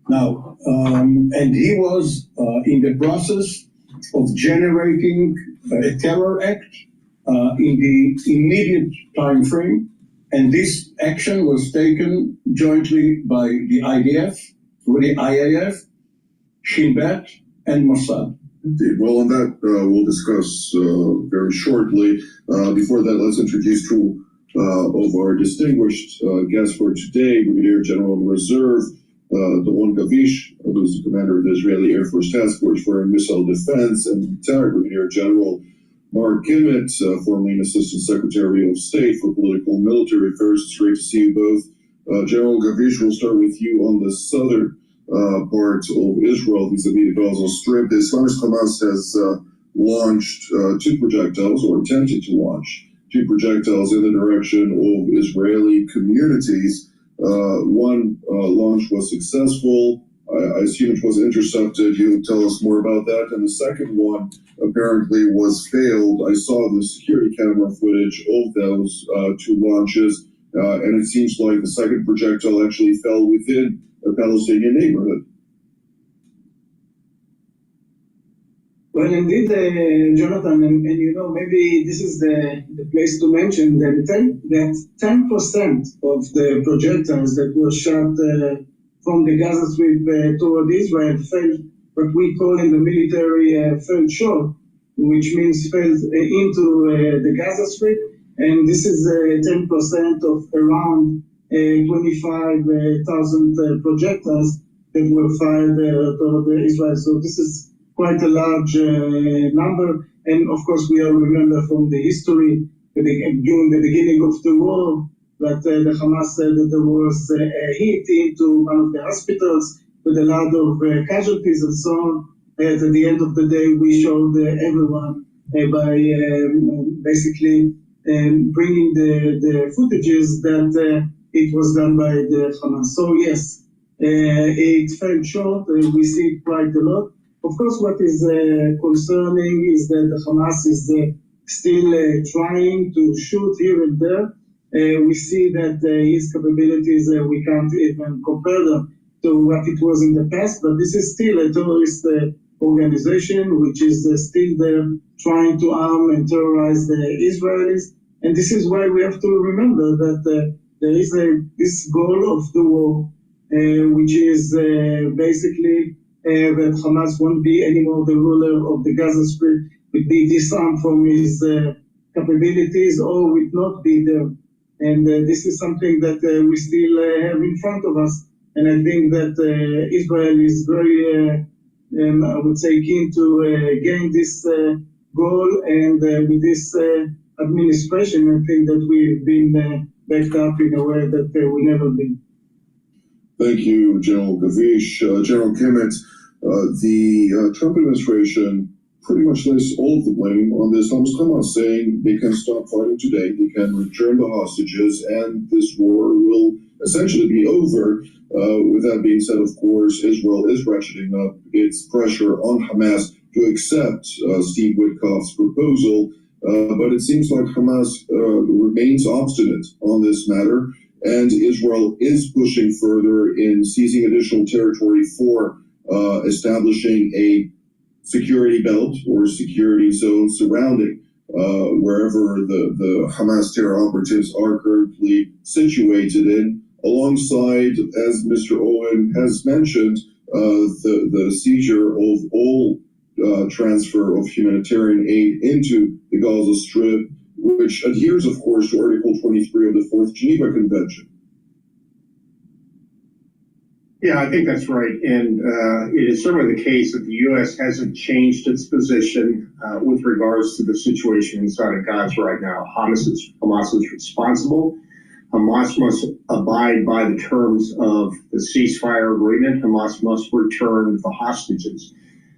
Now, and he was in the process of generating a terror act in the immediate time frame, and this action was taken jointly by the IDF, the IAF, Shin Bet, and Mossad. Indeed. Well, on that, we'll discuss very shortly. Before that, let's introduce two of our distinguished guests for today, Brigadier General in Reserve, DrPaul Gavish, who is the commander of the Israeli Air Force Task Force for Missile Defense, and retired Brigadier General Mark Kimmett, formerly an Assistant Secretary of State for Political and Military Affairs. It's great to see you both. General Gavish, we'll start with you on the southern part of Israel vis-a-vis the Gaza Strip. The Islamist Hamas has launched two projectiles, or attempted to launch two projectiles in the direction of Israeli communities. One launch was successful. I assume it was intercepted. You'll tell us more about that. And the second one apparently was failed. I saw the security camera footage of those two launches, and it seems like the second projectile actually fell within a Palestinian neighborhood. Well, indeed, Jonathan, and you know, maybe this is the place to mention that 10% of the projectiles that were shot from the Gaza Strip toward Israel fell, what we call in the military, fell short, which means fell into the Gaza Strip, and this is 10% of around 25,000 projectiles that were fired toward Israel. So this is quite a large number, and of course we all remember from the history that during the beginning of the war that the Hamas said that there was a hit into one of the hospitals with a lot of casualties and so on. At the end of the day, we showed everyone by basically bringing the footages that it was done by the Hamas. So yes, it fell short. We see it quite a lot. Of course, what is concerning is that the Hamas is still trying to shoot here and there. We see that his capabilities, we can't even compare them to what it was in the past, but this is still a terrorist organization which is still there trying to arm and terrorize the Israelis. And this is why we have to remember that there is this goal of the war, which is basically that Hamas won't be anymore the ruler of the Gaza Strip, would be disarmed from his capabilities or would not be there. And this is something that we still have in front of us. And I think that Israel is very, I would say, keen to gain this goal. And with this administration, I think that we've been backed up in a way that we never been. Thank you, General Gavish. General Kimmett, the Trump administration pretty much lays all of the blame on the Islamist Hamas, saying they can stop fighting today, they can return the hostages, and this war will essentially be over. With that being said, of course, Israel is ratcheting up its pressure on Hamas to accept Steve Witkoff's proposal, but it seems like Hamas remains obstinate on this matter, and Israel is pushing further in seizing additional territory for establishing a security belt or security zone surrounding wherever the Hamas terror operatives are currently situated in, alongside, as Mr. Owen has mentioned, the seizure of all transfer of humanitarian aid into the Gaza Strip, which adheres, of course, to Article 23 of the Fourth Geneva Convention. Yeah, I think that's right. And it is certainly the case that the U.S. hasn't changed its position with regards to the situation inside of Gaza right now. Hamas is responsible. Hamas must abide by the terms of the ceasefire agreement. Hamas must return the hostages.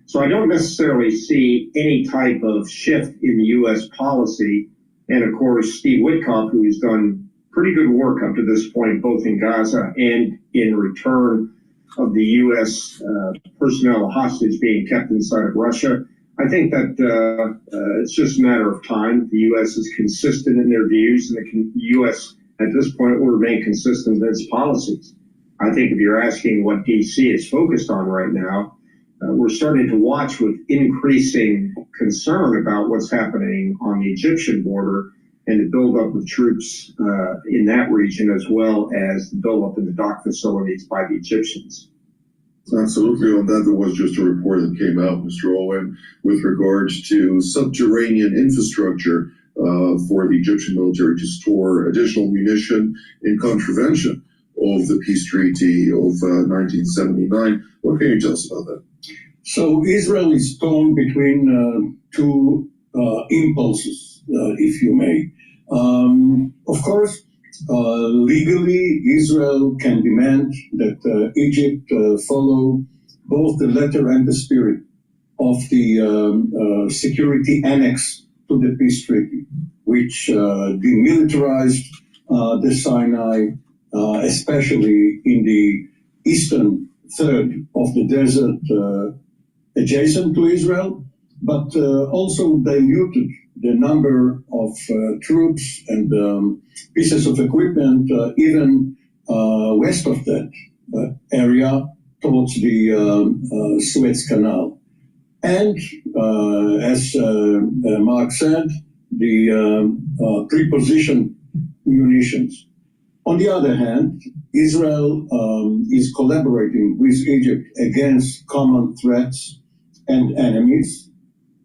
So I don't necessarily see any type of shift in the U.S. policy. And of course, Steve Witkoff, who's done pretty good work up to this point, both in Gaza and in return of the U.S. Personnel hostage being kept inside of Russia. I think that it's just a matter of time. The U.S. is consistent in their views, and the U.S. at this point will remain consistent in its policies. I think if you're asking what D.C. is focused on right now, we're starting to watch with increasing concern about what's happening on the Egyptian border and the buildup of troops in that region, as well as the buildup in the dock facilities by the Egyptians. Absolutely. On that, there was just a report that came out, Mr. Owen, with regards to subterranean infrastructure for the Egyptian military to store additional munition in contravention of the peace treaty of 1979. What can you tell us about that? So Israel is torn between two impulses, if you may. Of course, legally, Israel can demand that Egypt follow both the letter and the spirit of the security annex to the peace treaty, which demilitarized the Sinai, especially in the eastern third of the desert adjacent to Israel, but also diluted the number of troops and pieces of equipment even west of that area towards the Suez Canal. And as Mark said, the prepositioned munitions. On the other hand, Israel is collaborating with Egypt against common threats and enemies.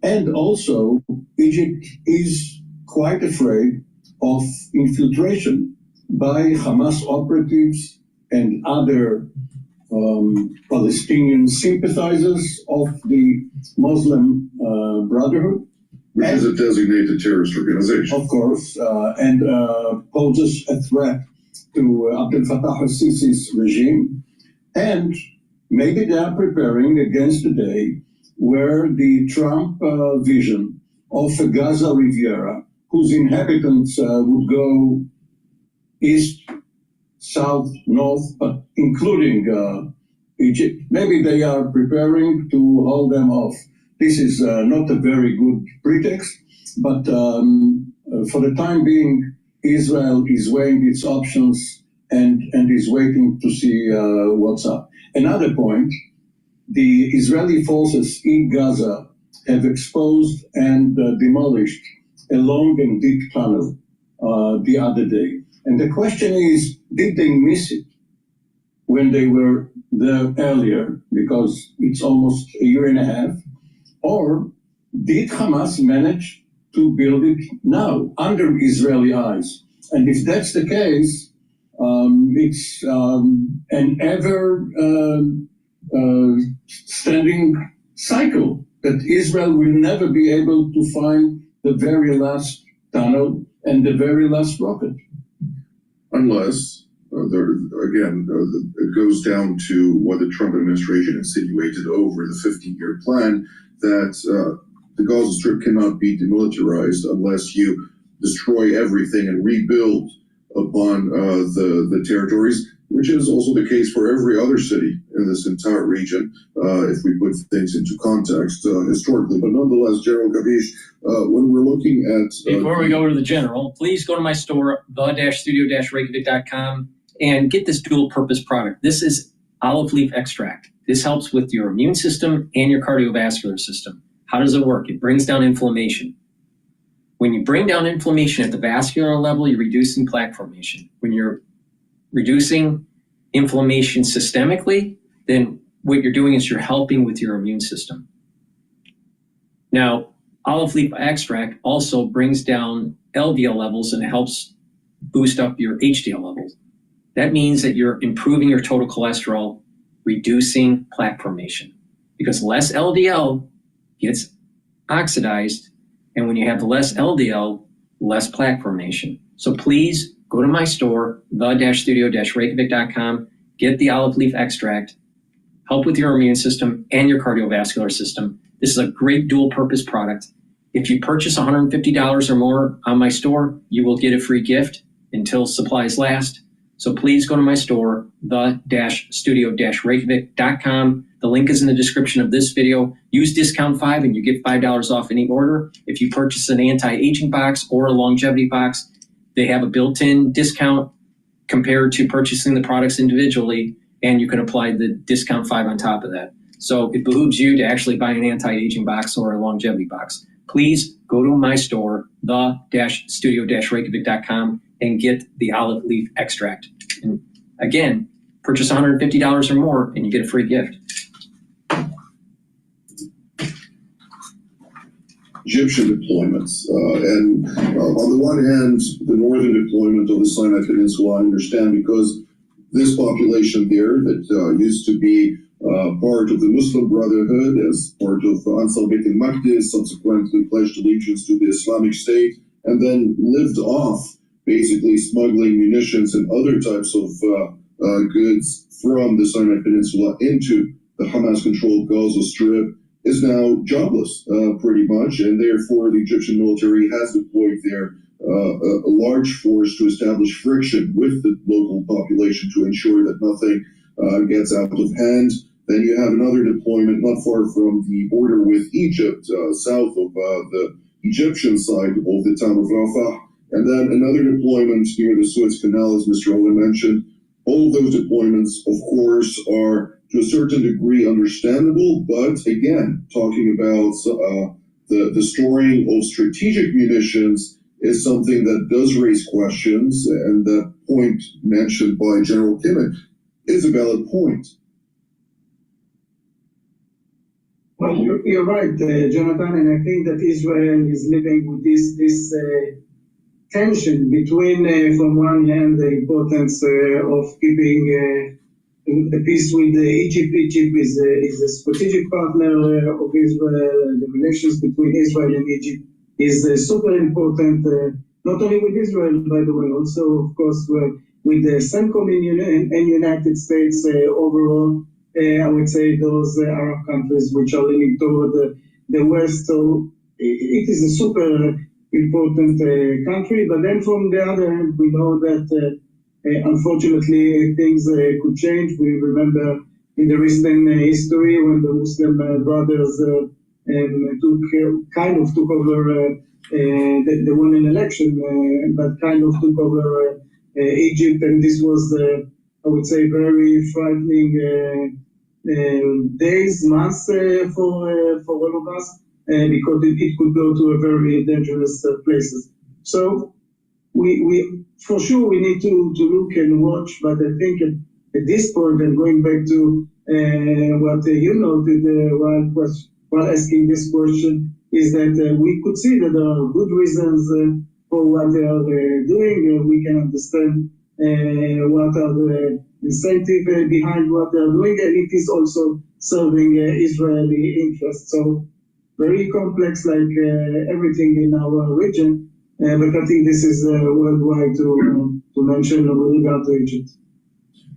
And also, Egypt is quite afraid of infiltration by Hamas operatives and other Palestinian sympathizers of the Muslim Brotherhood. Which is a designated terrorist organization. Of course, and poses a threat to Abdel Fattah al-Sisi's regime. And maybe they are preparing against the day where the Trump vision of a Gaza Riviera, whose inhabitants would go east, south, north, but including Egypt. Maybe they are preparing to hold them off. This is not a very good pretext, but for the time being, Israel is weighing its options and is waiting to see what's up. Another point, the Israeli forces in Gaza have exposed and demolished a long and deep tunnel the other day. And the question is, did they miss it when they were there earlier, because it's almost a year and a half? Or did Hamas manage to build it now under Israeli eyes? And if that's the case, it's an ever standing cycle that Israel will never be able to find the very last tunnel and the very last rocket. Unless, it goes down to what the Trump administration insinuated over the 15-year plan, that the Gaza Strip cannot be demilitarized unless you destroy everything and rebuild upon the territories, which is also the case for every other city in this entire region, if we put things into context historically. But nonetheless, General Kavish, when we're looking at... Before we go to the general, please go to my store, the-studio-reykjavik.com, and get this dual-purpose product. This is olive leaf extract. This helps with your immune system and your cardiovascular system. How does it work? It brings down inflammation. When you bring down inflammation at the vascular level, you're reducing plaque formation. When you're reducing inflammation systemically, then what you're doing is you're helping with your immune system. Now, olive leaf extract also brings down LDL levels and helps boost up your HDL levels. That means that you're improving your total cholesterol reducing plaque formation, because less LDL gets oxidized, and when you have less LDL, less plaque formation. So please go to my store, the-studio-reykjavik.com, get the olive leaf extract, help with your immune system and your cardiovascular system. This is a great dual purpose product. If you purchase $150 or more on my store, you will get a free gift until supplies last. So please go to my store, the-studio-reykjavik.com. The link is in the description of this video. Use discount 5 and you get $5 off any order. If you purchase an anti-aging box or a longevity box, they have a built-in discount compared to purchasing the products individually, and you can apply the discount 5 on top of that. So it behooves you to actually buy an anti-aging box or a longevity box. Please go to my store, the-studio-reykjavik.com, and get the olive leaf extract. And again, purchase $150 or more and you get a free gift. Egyptian deployments. And on the one hand, the northern deployment of the Sinai Peninsula, I understand, because this population there that used to be part of the Muslim Brotherhood as part of Ansar Beit al-Maqdis, subsequently pledged allegiance to the Islamic State, and then lived off basically smuggling munitions and other types of goods from the Sinai Peninsula into the Hamas-controlled Gaza Strip, is now jobless, pretty much, and therefore the Egyptian military has deployed there a large force to establish friction with the local population to ensure that nothing gets out of hand. Then you have another deployment not far from the border with Egypt, south of the Egyptian side of the town of Rafah, and then another deployment near the Suez Canal, as Mr. Owen mentioned. All of those deployments, of course, are to a certain degree understandable, but again, talking about the storing of strategic munitions is something that does raise questions, and that point mentioned by General Kimmett is a valid point. Well, you're right, Jonathan, and I think that Israel is living with this tension between, from one hand, the importance of keeping the peace with Egypt. Egypt is a strategic partner of Israel. The relations between Israel and Egypt is super important, not only with Israel, by the way, also, of course, with the CENTCOM and United States overall. I would say those Arab countries which are leaning toward the West. So it is a super important country. But then from the other hand, we know that unfortunately things could change. We remember in the recent history when the Muslim brothers took over, they won an election, but kind of took over Egypt, and this was, I would say, very frightening days, months for all of us, because it could go to a very dangerous places. So we for sure we need to look and watch, but I think at this point, and going back to what you noted while asking this question, is that we could see that there are good reasons for what they are doing. We can understand what are the incentives behind what they are doing, and it is also serving Israeli interests. So very complex, like everything in our region, but I think this is worldwide to mention with regard to Egypt.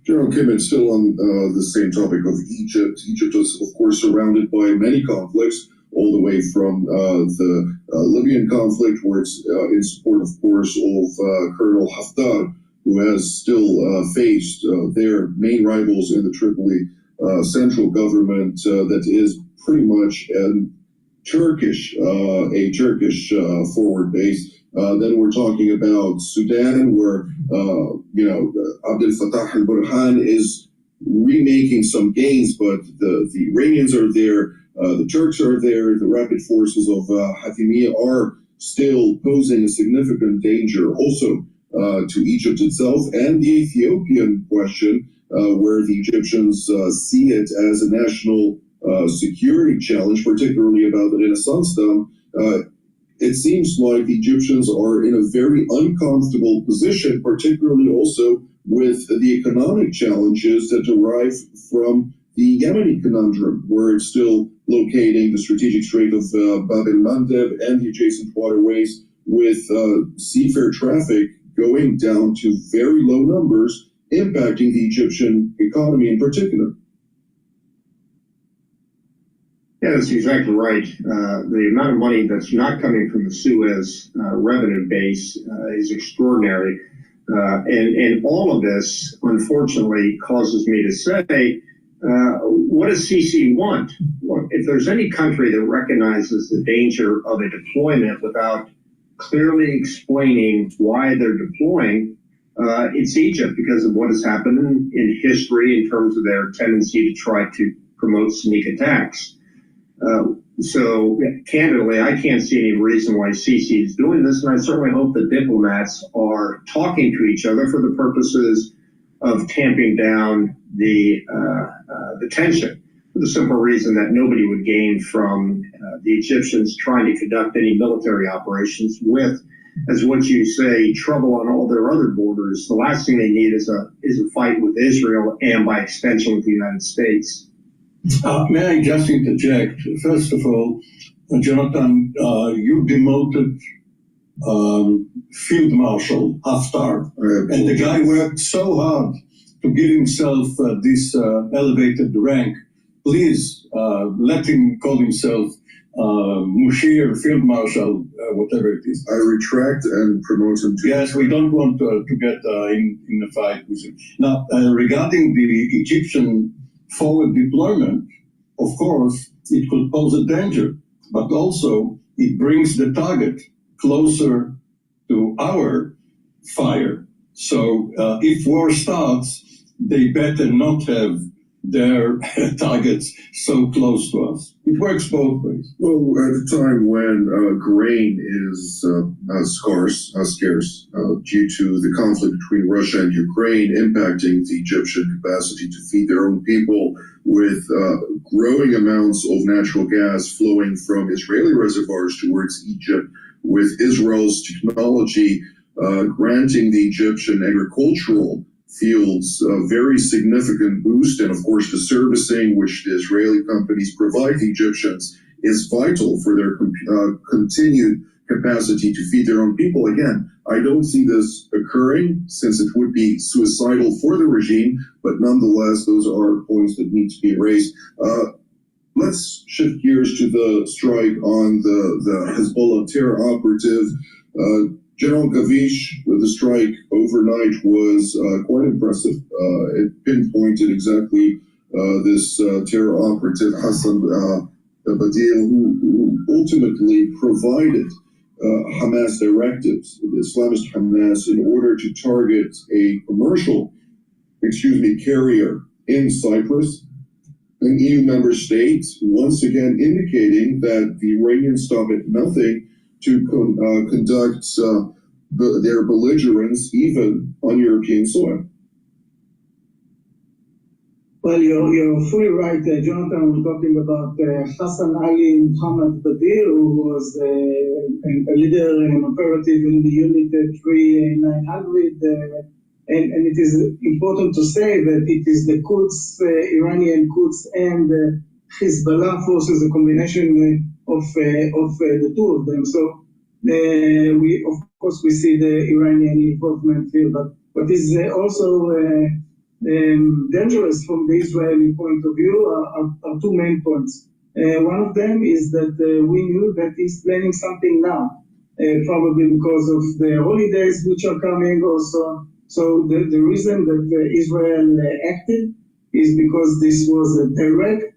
General Kimmett, still on the same topic of Egypt. Egypt is, of course, surrounded by many conflicts, all the way from the Libyan conflict, where it's in support, of course, of Colonel Haftar, who has still faced their main rivals in the Tripoli central government that is pretty much a Turkish forward base. Then we're talking about Sudan, where Abdel Fattah al-Burhan is remaking some gains, but the Iranians are there, the Turks are there, the rapid forces of Haftariyah are still posing a significant danger also to Egypt itself, and the Ethiopian question, where the Egyptians see it as a national security challenge, particularly about the Renaissance Dome. It seems like the Egyptians are in a very uncomfortable position, particularly also with the economic challenges that derive from the Yemeni conundrum, where it's still locating the strategic Strait of Bab el-Mandeb and the adjacent waterways, with seafarer traffic going down to very low numbers, impacting the Egyptian economy in particular. Yeah, that's exactly right. The amount of money that's not coming from the Suez revenue base is extraordinary. And all of this, unfortunately, causes me to say, what does Sisi want? Well, if there's any country that recognizes the danger of a deployment without clearly explaining why they're deploying, it's Egypt, because of what has happened in history in terms of their tendency to try to promote sneak attacks. So candidly, I can't see any reason why Sisi is doing this, and I certainly hope that diplomats are talking to each other for the purposes of tamping down the tension, for the simple reason that nobody would gain from the Egyptians trying to conduct any military operations with, as what you say, trouble on all their other borders. The last thing they need is a fight with Israel and, by extension, with the United States. May I just interject? First of all, Jonathan, you demoted Field Marshal Haftar, and the guy worked so hard to give himself this elevated rank. Please let him call himself Mushir, Field Marshal, whatever it is. I retract and promote him to... Yes, we don't want to get in a fight with him. Now, regarding the Egyptian forward deployment, of course, it could pose a danger, but also it brings the target closer to our fire. So if war starts, they better not have their targets so close to us. It works both ways. Well, at a time when grain is scarce due to the conflict between Russia and Ukraine, impacting the Egyptian capacity to feed their own people, with growing amounts of natural gas flowing from Israeli reservoirs towards Egypt, with Israel's technology granting the Egyptian agricultural fields a very significant boost, and of course the servicing which the Israeli companies provide the Egyptians is vital for their continued capacity to feed their own people. Again, I don't see this occurring, since it would be suicidal for the regime, but nonetheless, those are points that need to be raised. Let's shift gears to the strike on the Hezbollah terror operative. General Gavish, the strike overnight was quite impressive. It pinpointed exactly this terror operative, Hassan Badil, who ultimately provided Hamas directives, the Islamist Hamas, in order to target a commercial, carrier in Cyprus, an EU member state, once again indicating that the Iranians stop at nothing to conduct their belligerence even on European soil. Well, you're fully right, Jonathan. We're talking about Hassan Ali Muhammad Badil, who was a leader and operative in the Unit 3900. And it is important to say that it is the Quds, Iranian Quds, and Hezbollah forces, a combination of the two of them. So of course, we see the Iranian involvement here, but what is also dangerous from the Israeli point of view are two main points. One of them is that we knew that he's planning something now, probably because of the holidays which are coming also. So the reason that Israel acted is because this was a direct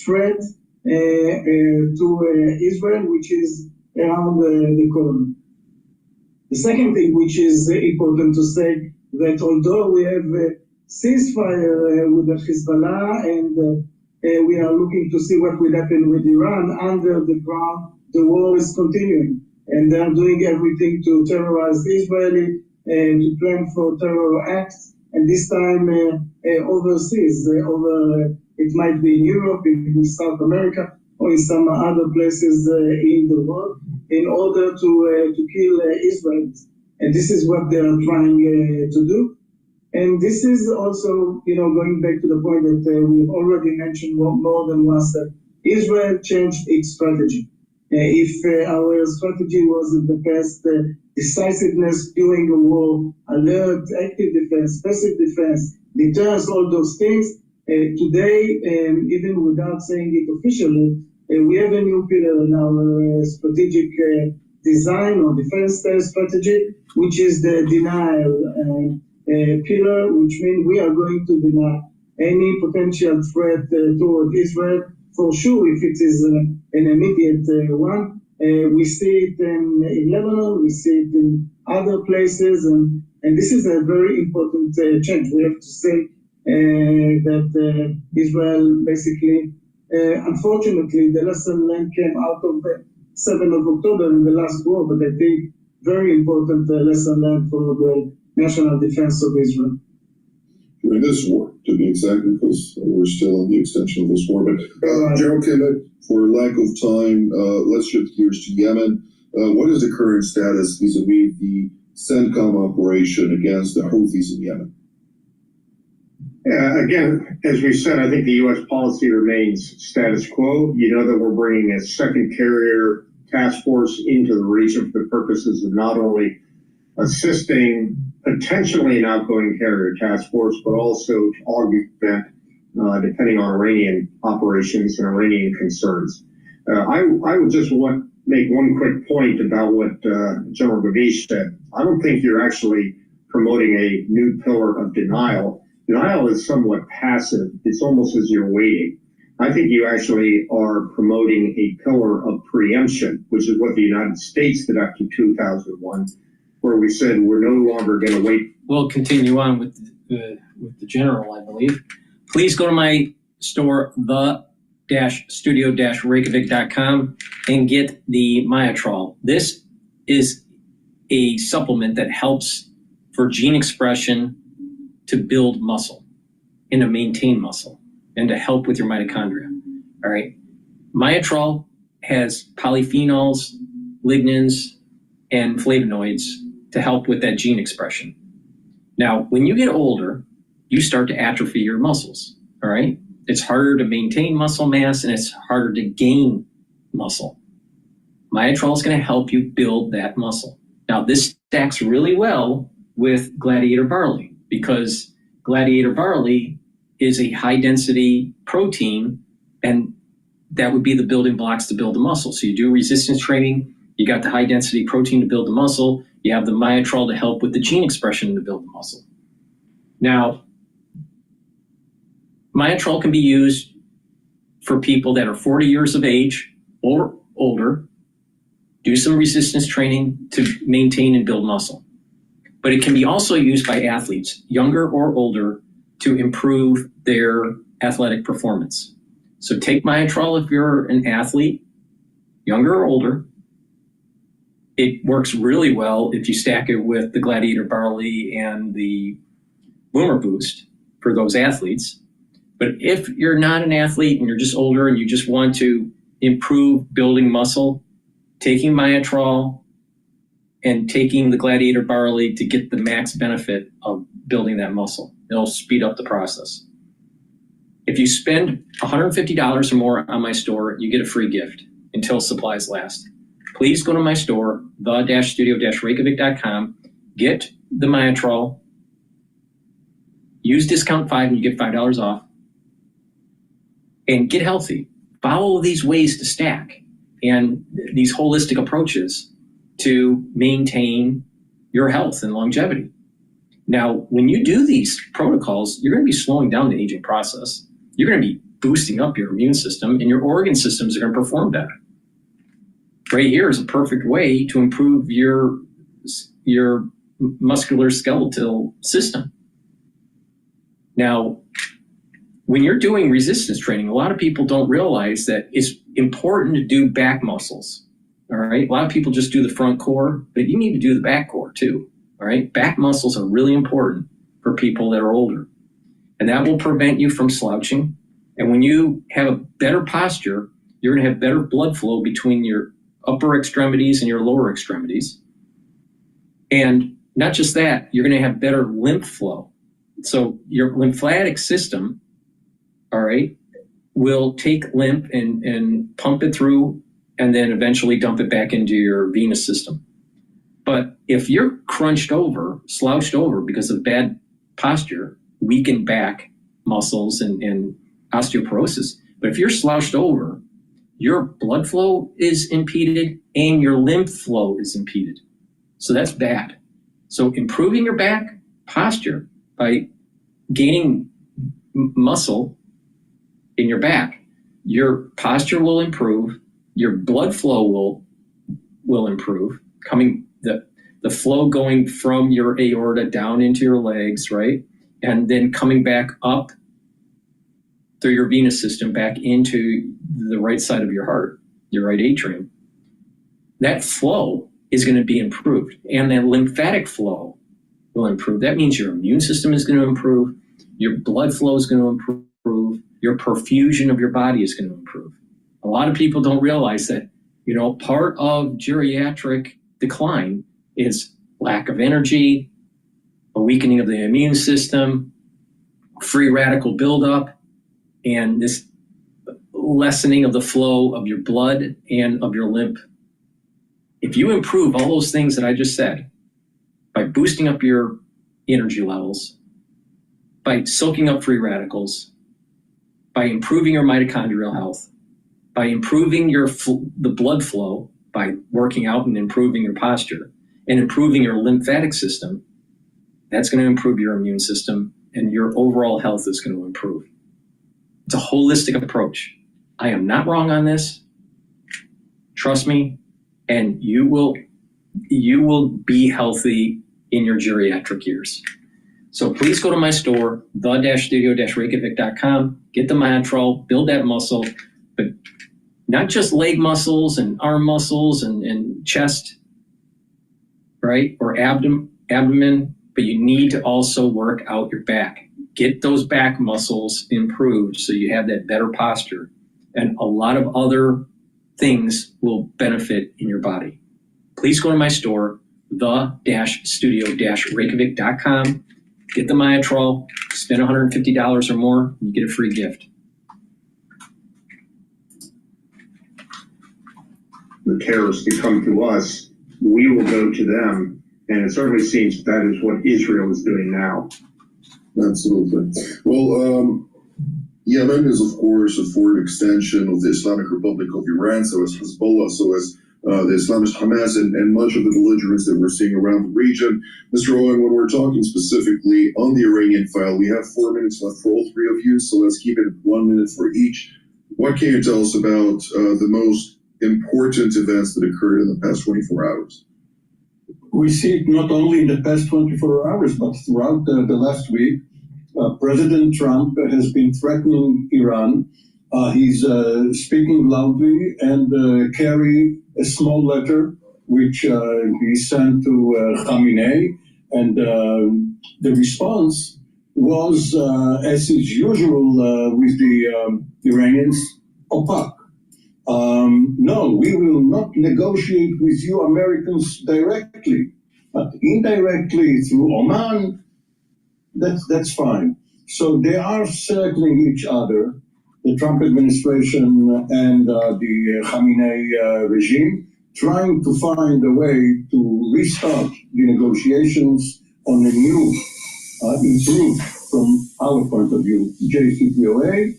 threat to Israel, which is around the corner. The second thing which is important to say, that although we have a ceasefire with the Hezbollah and we are looking to see what will happen with Iran, under the ground the war is continuing, and they are doing everything to terrorize Israeli and to plan for terror acts, and this time overseas, it might be in Europe, in South America, or in some other places in the world, in order to kill Israel. And this is what they are trying to do. And this is also, going back to the point that we've already mentioned more than once, that Israel changed its strategy. If our strategy was in the past decisiveness during a war, alert, active defense, passive defense, deterrence, all those things, today, even without saying it officially, we have a new pillar in our strategic design or defense strategy, which is the denial pillar, which means we are going to deny any potential threat toward Israel. For sure, if it is an immediate one. We see it in Lebanon, we see it in other places, and this is a very important change. We have to say that Israel basically, unfortunately, the lesson learned came out of the 7th of October in the last war, but I think very important lesson learned for the national defense of Israel. During this war, to be exact, because we're still in the extension of this war. But General Kimmett, for lack of time, let's shift gears to Yemen. What is the current status vis-a-vis the CENTCOM operation against the Houthis in Yemen? Again, as we said, I think the U.S. policy remains status quo. You know that we're bringing a second carrier task force into the region for the purposes of not only assisting potentially an outgoing carrier task force, but also to augment, depending on Iranian operations and Iranian concerns. I would just make one quick point about what General Gavish said. I don't think you're actually promoting a new pillar of denial. Denial is somewhat passive. It's almost as you're waiting. I think you actually are promoting a pillar of preemption, which is what the United States did after 2001, where we said we're no longer going to wait. We'll continue on with the general, I believe. Please go to my store, the-studio-reykjavik.com, and get the Myotrol. This is a supplement that helps for gene expression to build muscle and to maintain muscle and to help with your mitochondria. All right. Myotrol has polyphenols, lignans, and flavonoids to help with that gene expression. Now, when you get older, you start to atrophy your muscles, all right? It's harder to maintain muscle mass and it's harder to gain muscle. Myotrol is going to help you build that muscle. Now, this stacks really well with Gladiator barley because Gladiator barley is a high-density protein, and that would be the building blocks to build the muscle. So you do resistance training, you got the high-density protein to build the muscle, you have the Myotrol to help with the gene expression to build the muscle. Now, Myotrol can be used for people that are 40 years of age or older, do some resistance training to maintain and build muscle. But it can be also used by athletes, younger or older, to improve their athletic performance. So take Myotrol if you're an athlete, younger or older. It works really well if you stack it with the Gladiator barley and the Boomer Boost for those athletes. But if you're not an athlete and you're just older and you just want to improve building muscle, taking Myotrol and taking the Gladiator barley to get the max benefit of building that muscle. It'll speed up the process. If you spend $150 or more on my store, you get a free gift until supplies last. Please go to my store, the-studio-reykjavik.com, get the Myotrol, use discount 5 and you get $5 off, and get healthy. Follow these ways to stack and these holistic approaches to maintain your health and longevity. Now, when you do these protocols, you're going to be slowing down the aging process. You're going to be boosting up your immune system, and your organ systems are going to perform better. Right here is a perfect way to improve your muscular skeletal system. Now, when you're doing resistance training, a lot of people don't realize that it's important to do back muscles. All right. A lot of people just do the front core, but you need to do the back core too. All right. Back muscles are really important for people that are older, and that will prevent you from slouching. And when you have a better posture, you're going to have better blood flow between your upper extremities and your lower extremities. And not just that, you're going to have better lymph flow. So your lymphatic system, all right, will take lymph and pump it through and then eventually dump it back into your venous system. But if you're crunched over, slouched over because of bad posture, weakened back muscles and osteoporosis, but if you're slouched over, your blood flow is impeded and your lymph flow is impeded. So that's bad. So improving your back posture by gaining muscle in your back, your posture will improve, your blood flow will improve, the flow going from your aorta down into your legs, right? And then coming back up through your venous system back into the right side of your heart, your right atrium. That flow is going to be improved, and that lymphatic flow will improve. That means your immune system is going to improve, your blood flow is going to improve, your perfusion of your body is going to improve. A lot of people don't realize that, part of geriatric decline is lack of energy, a weakening of the immune system, free radical buildup, and this lessening of the flow of your blood and of your lymph. If you improve all those things that I just said, by boosting up your energy levels, by soaking up free radicals, by improving your mitochondrial health, by improving the blood flow, by working out and improving your posture, and improving your lymphatic system, that's going to improve your immune system, and your overall health is going to improve. It's a holistic approach. I am not wrong on this. Trust me, and you will be healthy in your geriatric years. So please go to my store, the-studio-reykjavik.com, get the Cottrell, build that muscle, but not just leg muscles and arm muscles and chest, right? Or abdomen, but you need to also work out your back. Get those back muscles improved so you have that better posture. And a lot of other things will benefit in your body. Please go to my store, the-studio-reykjavik.com, get the Cottrell, spend $150 or more, and you get a free gift. The terrorists to come to us, we will go to them, and it certainly seems that is what Israel is doing now. Absolutely. Well, Yemen is, of course, a foreign extension of the Islamic Republic of Iran, so is Hezbollah, so is the Islamist Hamas, and much of the belligerents that we're seeing around the region. Mr. Owen, when we're talking specifically on the Iranian file, we have 4 minutes left for all three of you, so let's keep it 1 minute for each. What can you tell us about the most important events that occurred in the past 24 hours? We see it not only in the past 24 hours, but throughout the last week. President Trump has been threatening Iran. He's speaking loudly and carry a small letter which he sent to Khamenei. And the response was, as is usual with the Iranians, opaque. No, we will not negotiate with you Americans directly, but indirectly through Oman. That's fine. So they are circling each other, the Trump administration and the Khamenei regime, trying to find a way to restart the negotiations on a new, improved, from our point of view, JCPOA.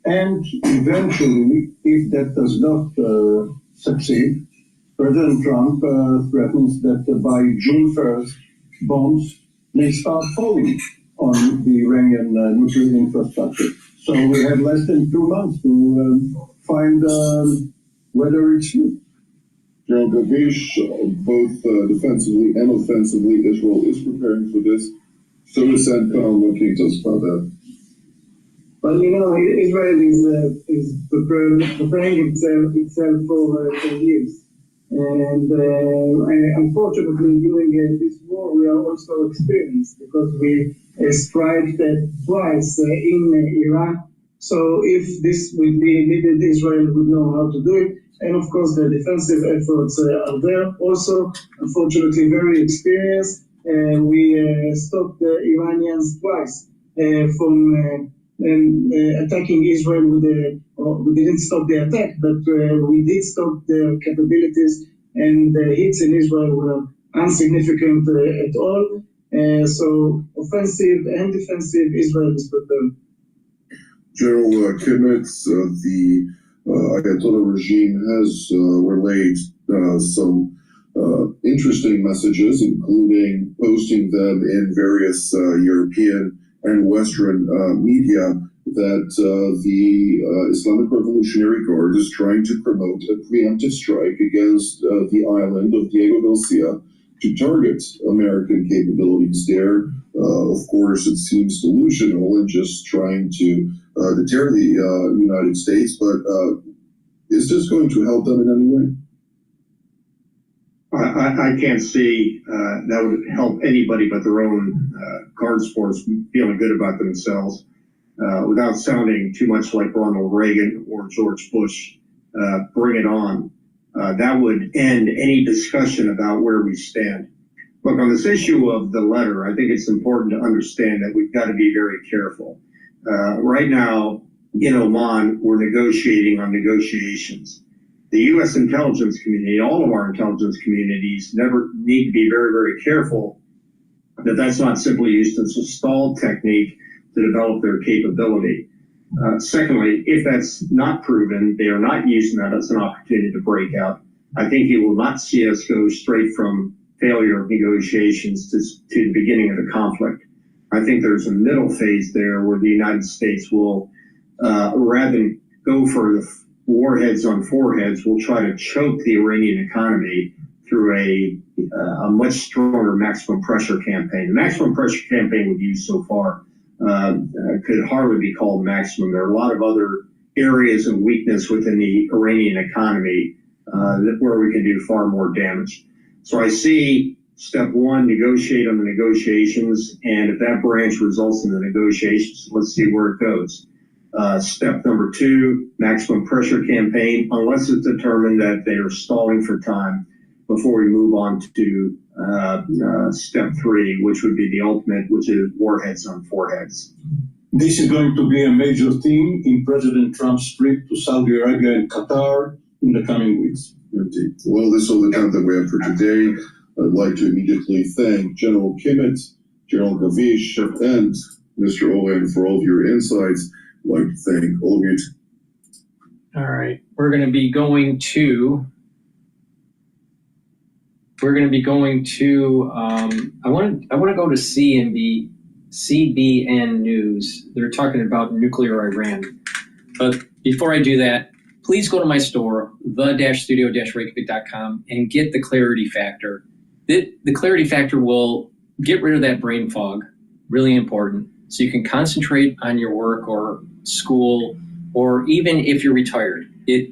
And eventually, if that does not succeed, President Trump threatens that by June 1st, bombs may start falling on the Iranian nuclear infrastructure. So we have less than 2 months to find whether it's true. General Gavish, both defensively and offensively, Israel is preparing for this. So is CENTCOM. What can you tell us about that? Well, Israel is preparing itself for years. And unfortunately, during this war, we are also experienced because we striked twice in Iraq. So if this would be needed, Israel would know how to do it. And of course, the defensive efforts are there. Also, unfortunately, very experienced. we stopped the Iranians twice from attacking Israel we didn't stop the attack, but we did stop their capabilities, and the hits in Israel were insignificant at all. So offensive and defensive, Israel is prepared. General Kimmets, the Ayatollah regime has relayed some interesting messages, including posting them in various European and Western media, that the Islamic Revolutionary Guard is trying to promote a preemptive strike against the island of Diego Garcia to target American capabilities there. Of course, it seems delusional and just trying to deter the United States, but is this going to help them in any way? I can't see that would help anybody but their own guards force feeling good about themselves without sounding too much like Ronald Reagan or George Bush. Bring it on. That would end any discussion about where we stand. Look, on this issue of the letter, I think it's important to understand that we've got to be very careful. Right now, in Oman, we're negotiating on negotiations. The U.S. intelligence community, all of our intelligence communities, never need to be very, very careful that that's not simply used as a stall technique to develop their capability. Secondly, if that's not proven, they are not using that as an opportunity to break out. I think you will not see us go straight from failure of negotiations to the beginning of the conflict. I think there's a middle phase there where the United States will, rather than go for the warheads on foreheads, will try to choke the Iranian economy through a much stronger maximum pressure campaign. The maximum pressure campaign we've used so far could hardly be called maximum. There are a lot of other areas of weakness within the Iranian economy where we can do far more damage. So I see step one, negotiate on the negotiations, and if that branch results in the negotiations, let's see where it goes. Step number two, maximum pressure campaign, unless it's determined that they are stalling for time before we move on to step three, which would be the ultimate, which is warheads on foreheads. This is going to be a major theme in President Trump's trip to Saudi Arabia and Qatar in the coming weeks. Indeed. Well, this is all the time that we have for today. I'd like to immediately thank General Kimmett, General Gavish, and Mr. Owen for all of your insights. I'd like to thank all of you. All right, we're going to be going to. I want to go to CBN News. They're talking about nuclear Iran. But before I do that, please go to my store, the-studio-reykjavik.com, and get the Clarity Factor. The Clarity Factor will get rid of that brain fog, really important, so you can concentrate on your work or school, or even if you're retired.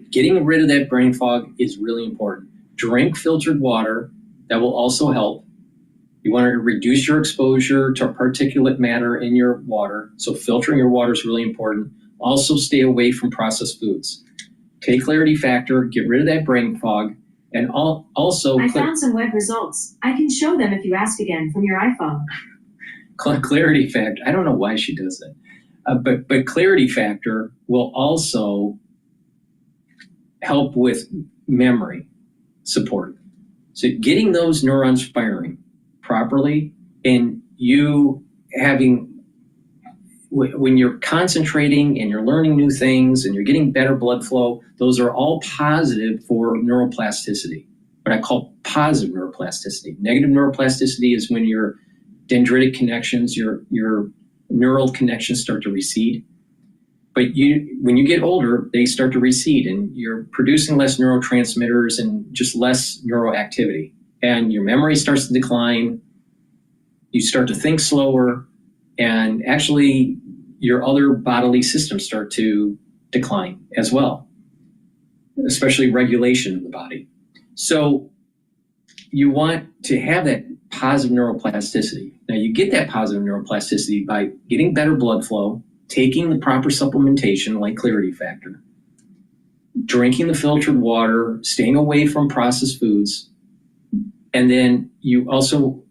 Getting rid of that brain fog is really important. Drink filtered water. That will also help. You want to reduce your exposure to particulate matter in your water, so filtering your water is really important. Also, stay away from processed foods. Take Clarity Factor, get rid of that brain fog, and also... I found some web results. I can show them if you ask again from your iPhone. Clarity Factor, I don't know why she does that. But Clarity Factor will also help with memory support. So getting those neurons firing properly, and you having, when you're concentrating and you're learning new things and you're getting better blood flow, those are all positive for neuroplasticity, what I call positive neuroplasticity. Negative neuroplasticity is when your dendritic connections, your neural connections start to recede. But when you get older, they start to recede, and you're producing less neurotransmitters and just less neuroactivity. And your memory starts to decline. You start to think slower, and actually your other bodily systems start to decline as well, especially regulation of the body. So you want to have that positive neuroplasticity. Now you get that positive neuroplasticity by getting better blood flow, taking the proper supplementation like Clarity Factor, drinking the filtered water, staying away from processed foods, and then you also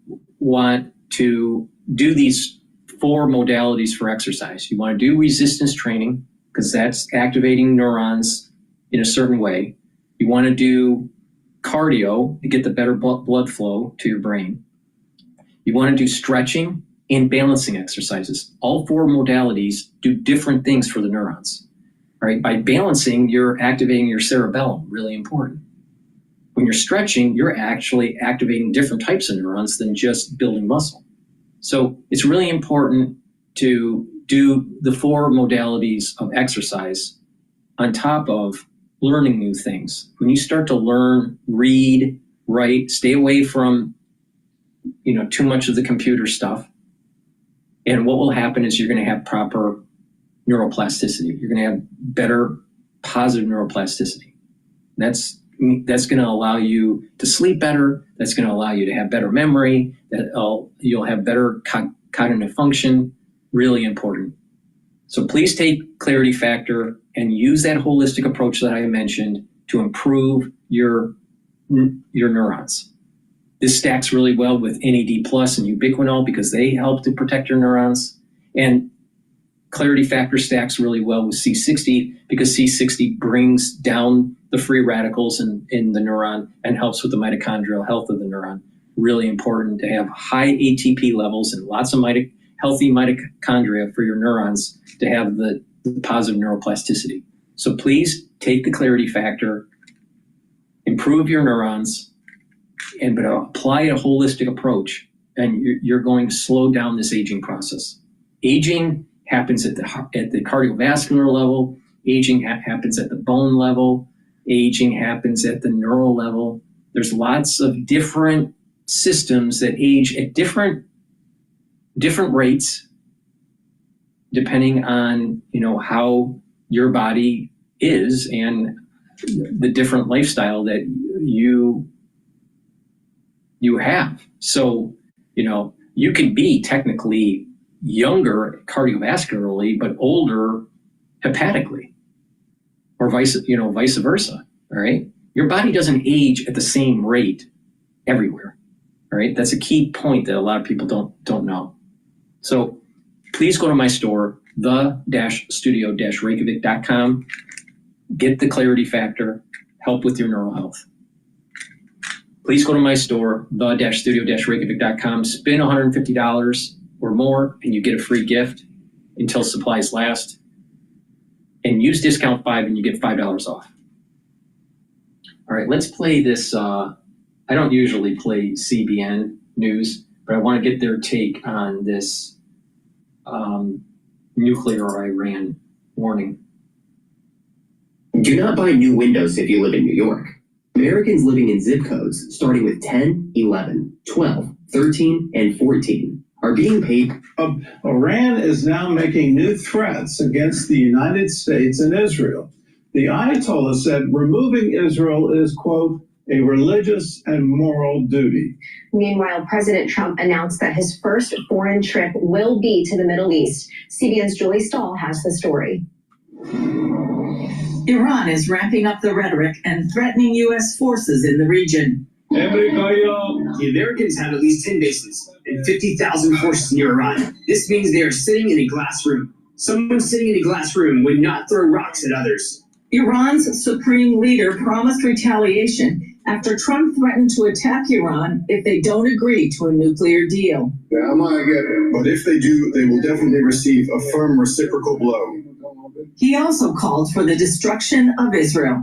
want to do these 4 modalities for exercise. You want to do resistance training because that's activating neurons in a certain way. You want to do cardio to get the better blood flow to your brain. You want to do stretching and balancing exercises. All 4 modalities do different things for the neurons. All right? By balancing, you're activating your cerebellum, really important. When you're stretching, you're actually activating different types of neurons than just building muscle. So it's really important to do the 4 modalities of exercise on top of learning new things. When you start to learn, read, write, stay away from too much of the computer stuff. And what will happen is you're going to have proper neuroplasticity. You're going to have better positive neuroplasticity. That's going to allow you to sleep better. That's going to allow you to have better memory. You'll have better cognitive function. Really important. So please take Clarity Factor and use that holistic approach that I mentioned to improve your neurons. This stacks really well with NAD+ and ubiquinol because they help to protect your neurons. And Clarity Factor stacks really well with C60 because C60 brings down the free radicals in the neuron and helps with the mitochondrial health of the neuron. Really important to have high ATP levels and lots of healthy mitochondria for your neurons to have the positive neuroplasticity. So please take the Clarity Factor, improve your neurons, but apply a holistic approach, and you're going to slow down this aging process. Aging happens at the cardiovascular level. Aging happens at the bone level. Aging happens at the neural level. There's lots of different systems that age at different rates, depending on how your body is and the different lifestyle that you have. So you can be technically younger cardiovascularly, but older hepatically, or vice versa. All right, your body doesn't age at the same rate everywhere. All right, that's a key point that a lot of people don't know. So please go to my store, the-studio-reykjavik.com. Get the Clarity Factor, help with your neural health. Please go to my store, the-studio-reykjavik.com, spend $150 or more, and you get a free gift until supplies last. And use discount 5 and you get $5 off. All right, let's play this. I don't usually play CBN News, but I want to get their take on this nuclear Iran warning. Do not buy new windows if you live in New York. Americans living in zip codes starting with 10, 11, 12, 13, and 14 are being paid. Iran is now making new threats against the United States and Israel. The Ayatollah said removing Israel is, quote, a religious and moral duty. Meanwhile, President Trump announced that his first foreign trip will be to the Middle East. CBN's Julie Stahl has the story. Iran is ramping up the rhetoric and threatening U.S. forces in the region. The Americans have at least 10 bases and 50,000 forces near Iran. This means they are sitting in a glass room. Someone sitting in a glass room would not throw rocks at others. Iran's supreme leader promised retaliation after Trump threatened to attack Iran if they don't agree to a nuclear deal. Yeah, I'm gonna get it. But if they do, they will definitely receive a firm reciprocal blow. He also called for the destruction of Israel.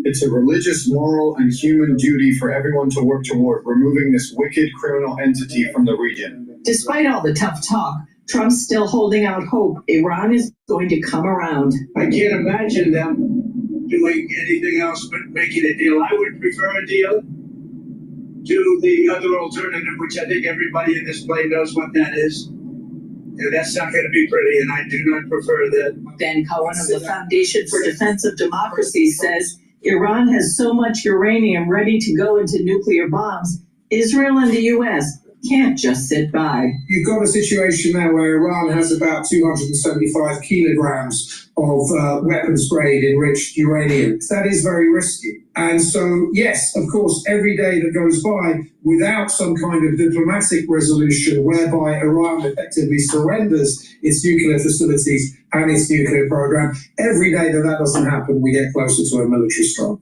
It's a religious, moral, and human duty for everyone to work toward removing this wicked criminal entity from the region. Despite all the tough talk, Trump's still holding out hope Iran is going to come around. I can't imagine them doing anything else but making a deal. I would prefer a deal to the other alternative, which I think everybody in this plane knows what that is. And that's not going to be pretty, and I do not prefer that. Ben Cohen of the Foundation for Defense of Democracy says Iran has so much uranium ready to go into nuclear bombs, Israel and the U.S. can't just sit by. You've got a situation now where Iran has about 275 kilograms of weapons-grade enriched uranium. That is very risky. And so, yes, of course, every day that goes by without some kind of diplomatic resolution whereby Iran effectively surrenders its nuclear facilities and its nuclear program, every day that doesn't happen, we get closer to a military strike.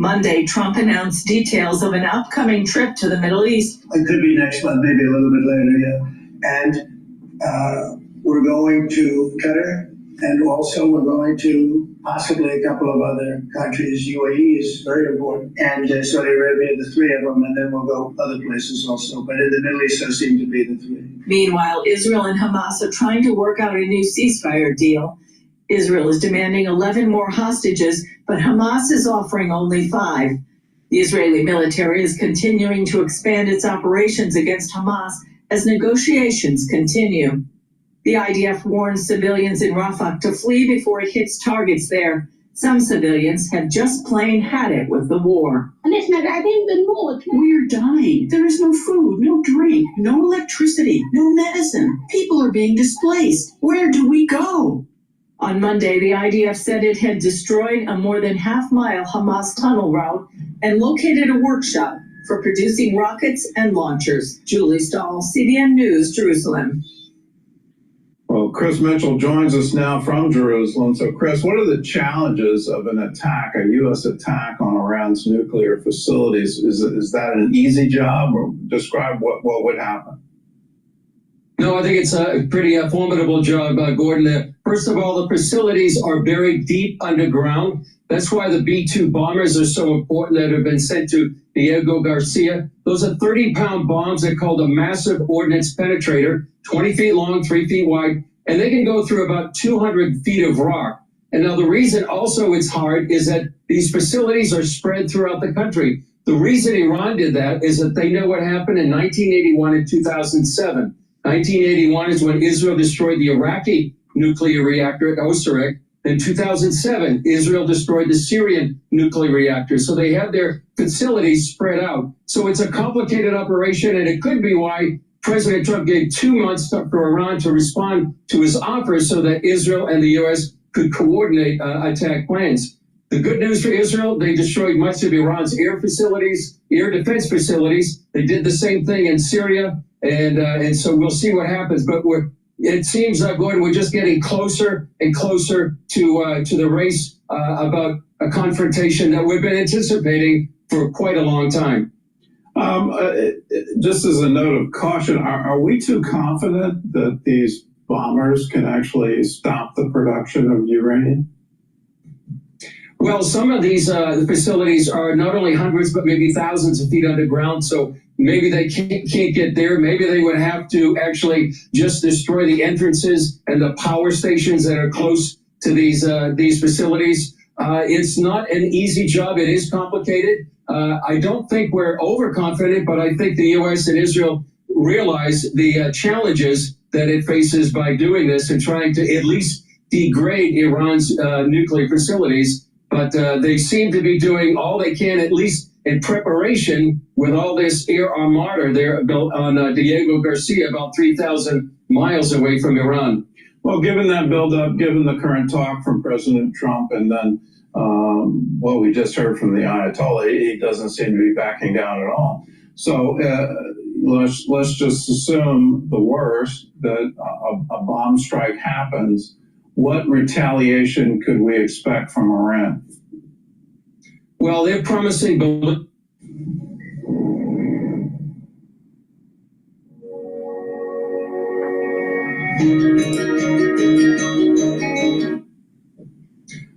Monday, Trump announced details of an upcoming trip to the Middle East. It could be next month, maybe a little bit later, yeah. And we're going to Qatar, and also we're going to possibly a couple of other countries. UAE is very important, and Saudi Arabia, the three of them, and then we'll go other places also. But in the Middle East, those seem to be the three. Meanwhile, Israel and Hamas are trying to work out a new ceasefire deal. Israel is demanding 11 more hostages, but Hamas is offering only 5. The Israeli military is continuing to expand its operations against Hamas as negotiations continue. The IDF warns civilians in Rafah to flee before it hits targets there. Some civilians have just plain had it with the war. We're dying. There is no food, no drink, no electricity, no medicine. People are being displaced. Where do we go? On Monday, the IDF said it had destroyed a more than half-mile Hamas tunnel route and located a workshop for producing rockets and launchers. Julie Stahl, CBN News, Jerusalem. Well, Chris Mitchell joins us now from Jerusalem. So, Chris, what are the challenges of an attack, a U.S. attack on Iran's nuclear facilities? Is that an easy job, or describe what would happen? No, I think it's a pretty formidable job, Gordon. First of all, the facilities are buried deep underground. That's why the B-2 bombers are so important that have been sent to Diego Garcia. Those are 30-pound bombs. They're called a massive ordnance penetrator, 20 feet long, 3 feet wide, and they can go through about 200 feet of rock. And now the reason also it's hard is that these facilities are spread throughout the country. The reason Iran did that is that they know what happened in 1981 and 2007. 1981 is when Israel destroyed the Iraqi nuclear reactor at Osirak. In 2007, Israel destroyed the Syrian nuclear reactor. So they had their facilities spread out. So it's a complicated operation, and it could be why President Trump gave 2 months for Iran to respond to his offer so that Israel and the U.S. could coordinate attack plans. The good news for Israel, they destroyed much of Iran's air facilities, air defense facilities. They did the same thing in Syria. And so we'll see what happens. But it seems, Gordon, we're just getting closer and closer to the race about a confrontation that we've been anticipating for quite a long time. Just as a note of caution, are we too confident that these bombers can actually stop the production of uranium? Well, some of these facilities are not only hundreds, but maybe thousands of feet underground. So maybe they can't get there. Maybe they would have to actually just destroy the entrances and the power stations that are close to these facilities. It's not an easy job. It is complicated. I don't think we're overconfident, but I think the U.S. and Israel realize the challenges that it faces by doing this and trying to at least degrade Iran's nuclear facilities. But they seem to be doing all they can, at least in preparation, with all this air armada there built on Diego Garcia, about 3,000 miles away from Iran. Well, given that buildup, given the current talk from President Trump, and then what we just heard from the Ayatollah, he doesn't seem to be backing down at all. So let's just assume the worst, that a bomb strike happens. What retaliation could we expect from Iran? Well, they're promising.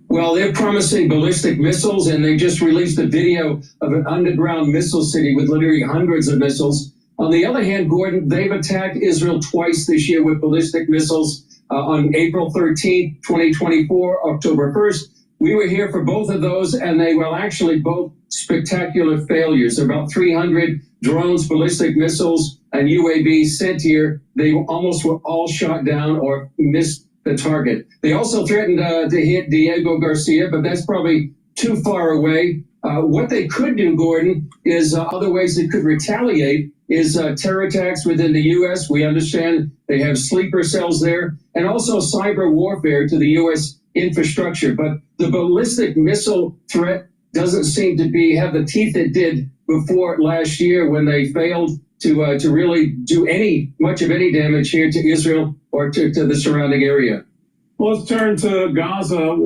Well, they're promising ballistic missiles, and they just released a video of an underground missile city with literally hundreds of missiles. On the other hand, Gordon, they've attacked Israel twice this year with ballistic missiles. On April 13th, 2024, October 1st. We were here for both of those, and they were actually both spectacular failures. About 300 drones, ballistic missiles, and UAVs sent here. They almost were all shot down or missed the target. They also threatened to hit Diego Garcia, but that's probably too far away. What they could do, Gordon, is other ways they could retaliate is terror attacks within the U.S. We understand they have sleeper cells there, and also cyber warfare to the U.S. infrastructure. But the ballistic missile threat doesn't seem to have the teeth it did before last year when they failed to really do much of any damage here to Israel or to the surrounding area. Well, let's turn to Gaza.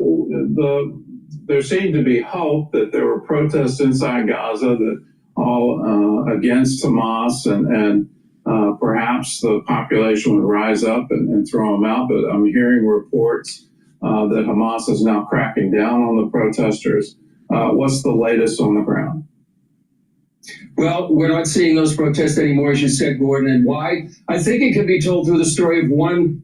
There seemed to be hope that there were protests inside Gaza that all against Hamas and perhaps the population would rise up and throw them out. But I'm hearing reports that Hamas is now cracking down on the protesters. What's the latest on the ground? Well, we're not seeing those protests anymore, as you said, Gordon. And why? I think it can be told through the story of one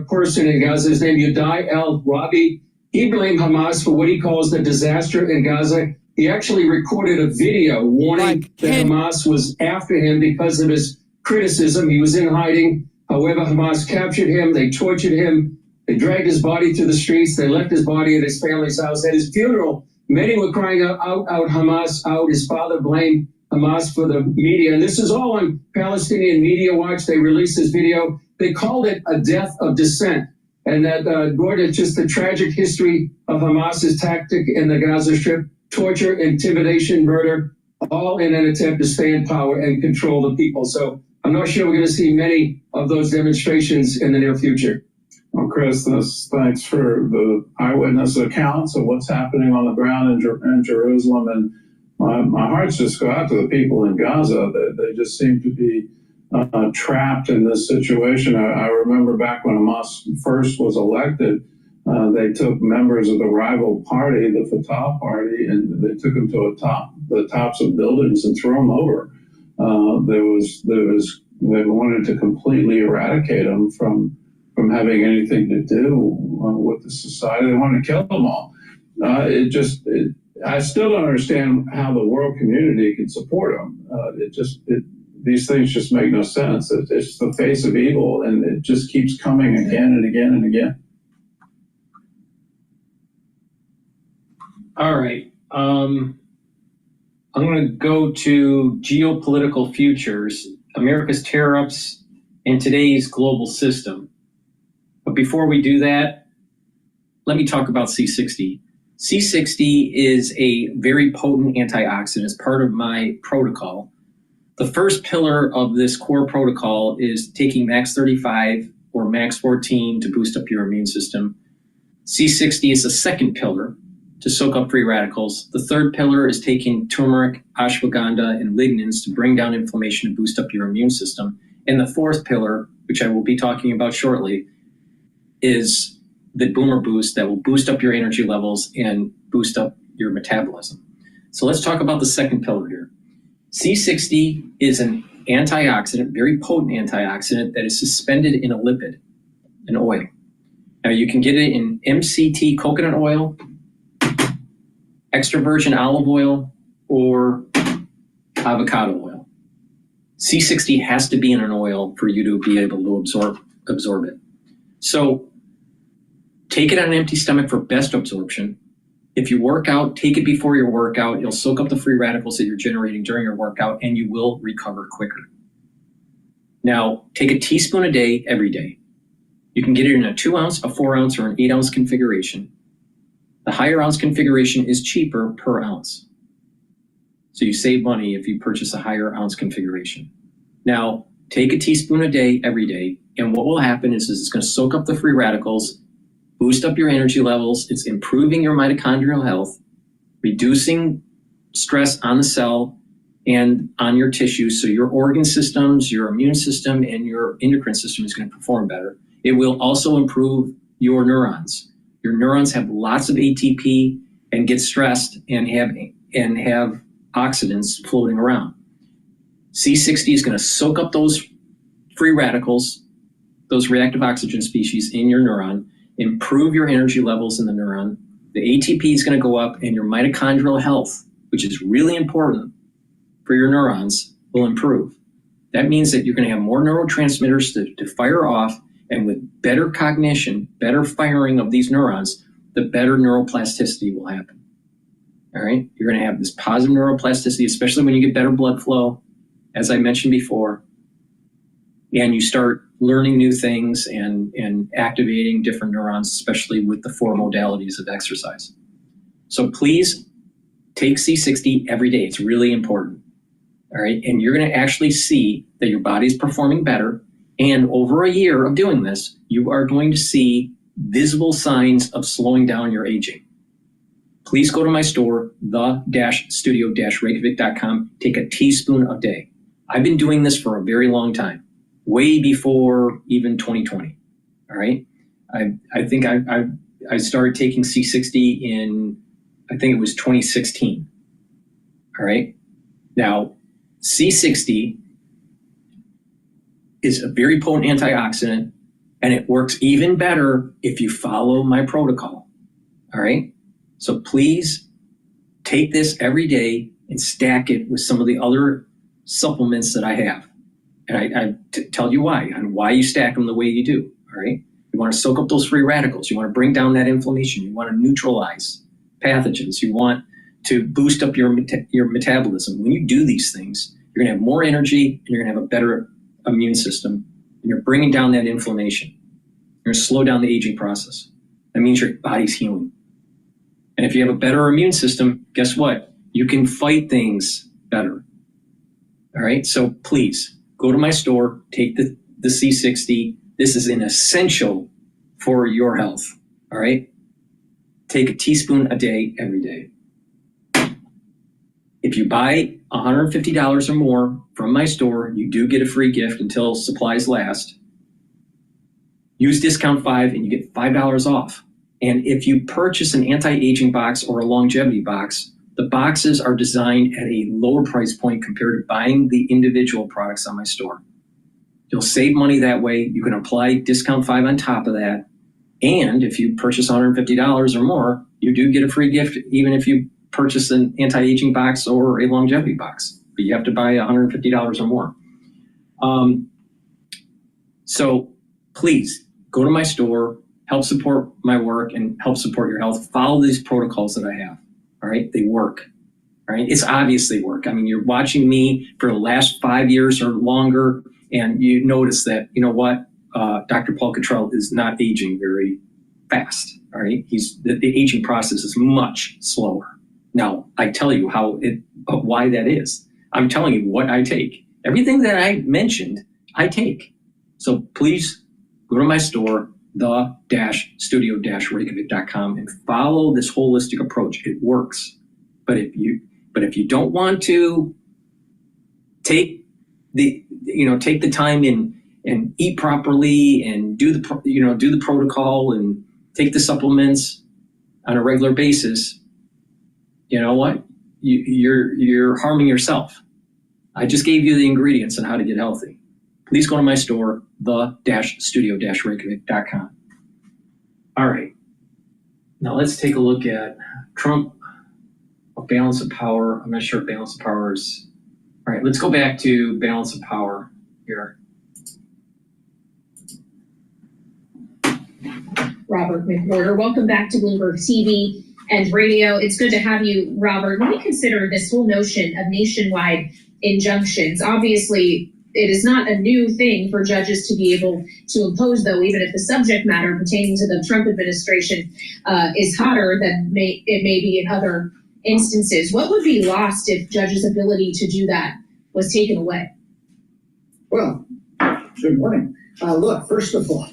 person in Gaza. His name Yadai al-Rabi. He blamed Hamas for what he calls the disaster in Gaza. He actually recorded a video warning that Hamas was after him because of his criticism. He was in hiding. However, Hamas captured him. They tortured him. They dragged his body through the streets. They left his body at his family's house. At his funeral, many were crying out, Hamas, out. His father blamed Hamas for the media. And this is all on Palestinian Media Watch. They released this video. They called it a death of dissent. And that, Gordon, it's just the tragic history of Hamas's tactic in the Gaza Strip, torture, intimidation, murder, all in an attempt to stay in power and control the people. So I'm not sure we're going to see many of those demonstrations in the near future. Well, Chris, thanks for the eyewitness accounts of what's happening on the ground in Jerusalem. And my hearts just go out to the people in Gaza. They just seem to be trapped in this situation. I remember back when Hamas first was elected, they took members of the rival party, the Fatah party, and they took them to the tops of buildings and threw them over. They wanted to completely eradicate them from having anything to do with the society. They wanted to kill them all. I still don't understand how the world community can support them. These things just make no sense. It's the face of evil, and it just keeps coming again and again and again. All right. I'm going to go to geopolitical futures, America's tariffs, and today's global system. But before we do that, let me talk about C60. C60 is a very potent antioxidant. It's part of my protocol. The first pillar of this core protocol is taking Max 35 or Max 14 to boost up your immune system. C60 is the second pillar to soak up free radicals. The third pillar is taking turmeric, ashwagandha, and lignans to bring down inflammation and boost up your immune system. And the fourth pillar, which I will be talking about shortly, is the boomer boost that will boost up your energy levels and boost up your metabolism. So let's talk about the second pillar here. C60 is an antioxidant, very potent antioxidant that is suspended in a lipid, an oil. Now you can get it in MCT coconut oil, extra virgin olive oil, or avocado oil. C60 has to be in an oil for you to be able to absorb it. So take it on an empty stomach for best absorption. If you work out, take it before your workout. You'll soak up the free radicals that you're generating during your workout, and you will recover quicker. Now, take a teaspoon a day, every day. You can get it in a 2 ounce, a 4 ounce, or an 8 ounce configuration. The higher ounce configuration is cheaper per ounce. So you save money if you purchase a higher ounce configuration. Now, take a teaspoon a day, every day, and what will happen is it's going to soak up the free radicals, boost up your energy levels. It's improving your mitochondrial health, reducing stress on the cell and on your tissues. So your organ systems, your immune system, and your endocrine system is going to perform better. It will also improve your neurons. Your neurons have lots of ATP and get stressed and have oxidants floating around. C60 is going to soak up those free radicals, those reactive oxygen species in your neuron, improve your energy levels in the neuron. The ATP is going to go up, and your mitochondrial health, which is really important for your neurons, will improve. That means that you're going to have more neurotransmitters to fire off, and with better cognition, better firing of these neurons, the better neuroplasticity will happen. All right. You're going to have this positive neuroplasticity, especially when you get better blood flow, as I mentioned before. And you start learning new things and activating different neurons, especially with the 4 modalities of exercise. So please take C60 every day. It's really important. All right. And you're going to actually see that your body's performing better. And over a year of doing this, you are going to see visible signs of slowing down your aging. Please go to my store, the-studio-reykjavik.com. Take a teaspoon a day. I've been doing this for a very long time, way before even 2020. All right. I think I started taking C60 in, I think it was 2016. All right. Now, C60 is a very potent antioxidant, and it works even better if you follow my protocol. All right. So please take this every day and stack it with some of the other supplements that I have. And I tell you why, and why you stack them the way you do. All right. You want to soak up those free radicals. You want to bring down that inflammation. You want to neutralize pathogens. You want to boost up your metabolism. When you do these things, you're going to have more energy and you're going to have a better immune system. And you're bringing down that inflammation. You're going to slow down the aging process. That means your body's healing. And if you have a better immune system, guess what? You can fight things better. All right. So please go to my store, take the C60. This is an essential for your health. All right. Take a teaspoon a day, every day. If you buy $150 or more from my store, you do get a free gift until supplies last. Use discount 5 and you get $5 off. And if you purchase an anti-aging box or a longevity box, the boxes are designed at a lower price point compared to buying the individual products on my store. You'll save money that way. You can apply discount 5 on top of that. And if you purchase $150 or more, you do get a free gift, even if you purchase an anti-aging box or a longevity box. But you have to buy $150 or more. So please go to my store, help support my work, and help support your health. Follow these protocols that I have. All right, they work. All right, it's obvious they work. I mean, you're watching me for the last 5 years or longer, and you notice that, you know what, DrPaulCottrell is not aging very fast. All right, the aging process is much slower. Now, I tell you why that is. I'm telling you what I take. Everything that I mentioned, I take. So please go to my store, the-studio-reykjavik.com, and follow this holistic approach. It works. But if you don't want to take the time and eat properly and do the protocol and take the supplements on a regular basis, you know what? You're harming yourself. I just gave you the ingredients on how to get healthy. Please go to my store, the-studio-reykjavik.com. All right. Now let's take a look at Trump, a balance of power. I'm not sure if balance of power is... All right, let's go back to balance of power here. Robert McWhorter, welcome back to Bloomberg TV and radio. It's good to have you, Robert. When we consider this whole notion of nationwide injunctions, obviously it is not a new thing for judges to be able to impose, though, even if the subject matter pertaining to the Trump administration is hotter than it may be in other instances. What would be lost if judges' ability to do that was taken away? Well, good morning. Look, first of all,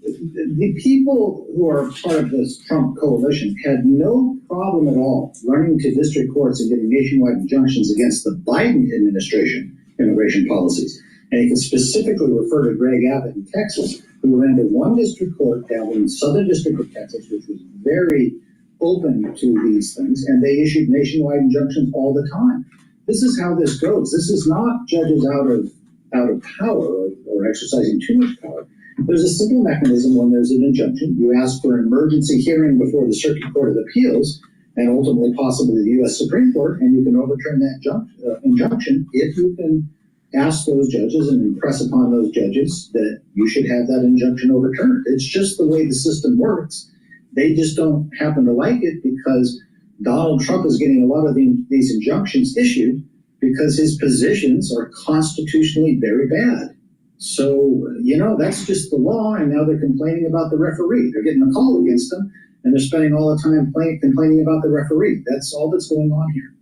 the people who are part of this Trump coalition had no problem at all running to district courts and getting nationwide injunctions against the Biden administration immigration policies. And you can specifically refer to Greg Abbott in Texas, who ran to one district court down in the Southern District of Texas, which was very open to these things, and they issued nationwide injunctions all the time. This is how this goes. This is not judges out of power or exercising too much power. There's a simple mechanism when there's an injunction. You ask for an emergency hearing before the Circuit Court of Appeals and ultimately possibly the U.S. Supreme Court, and you can overturn that injunction if you can ask those judges and impress upon those judges that you should have that injunction overturned. It's just the way the system works. They just don't happen to like it because Donald Trump is getting a lot of these injunctions issued because his positions are constitutionally very bad. So, that's just the law, and now they're complaining about the referee. They're getting a call against them, and they're spending all the time complaining about the referee. That's all that's going on here.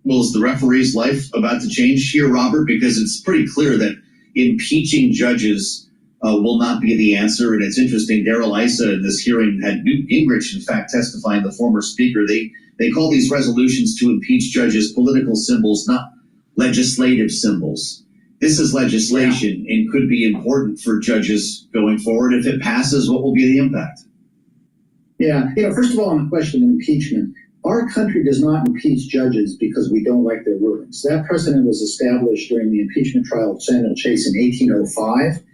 Well, is the referee's life about to change here, Robert? Because it's pretty clear that impeaching judges will not be the answer. And it's interesting, Darrell Issa in this hearing had Newt Gingrich, in fact, testifying, the former speaker. They call these resolutions to impeach judges political symbols, not legislative symbols. This is legislation and could be important for judges going forward. If it passes, what will be the impact? Yeah, first of all, on the question of impeachment, our country does not impeach judges because we don't like their rulings. That precedent was established during the impeachment trial of Samuel Chase in 1805.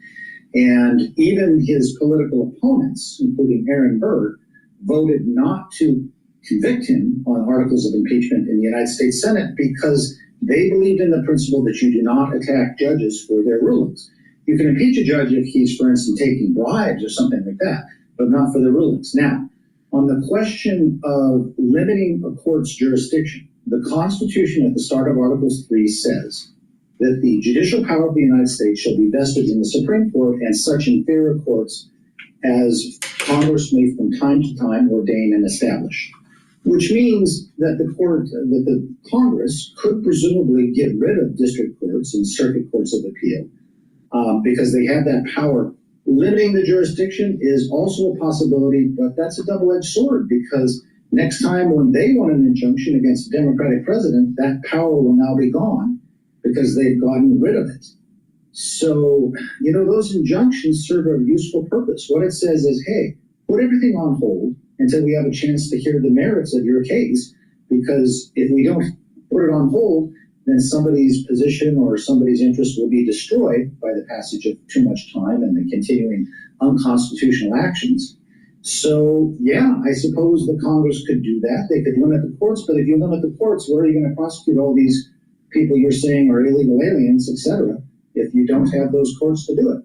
And even his political opponents, including Aaron Burr, voted not to convict him on articles of impeachment in the United States Senate because they believed in the principle that you do not attack judges for their rulings. You can impeach a judge if he's, for instance, taking bribes or something like that, but not for the rulings. Now, on the question of limiting a court's jurisdiction, the Constitution at the start of Article 3 says that the judicial power of the United States shall be vested in the Supreme Court and such inferior courts as Congress may from time to time ordain and establish, which means that the Congress could presumably get rid of district courts and circuit courts of appeal because they have that power. Limiting the jurisdiction is also a possibility, but that's a double-edged sword because next time when they want an injunction against a Democratic president, that power will now be gone because they've gotten rid of it. So, those injunctions serve a useful purpose. What it says is, hey, put everything on hold until we have a chance to hear the merits of your case, because if we don't put it on hold, then somebody's position or somebody's interest will be destroyed by the passage of too much time and the continuing unconstitutional actions. So, yeah, I suppose the Congress could do that. They could limit the courts, but if you limit the courts, where are you going to prosecute all these people you're saying are illegal aliens, etc., if you don't have those courts to do it?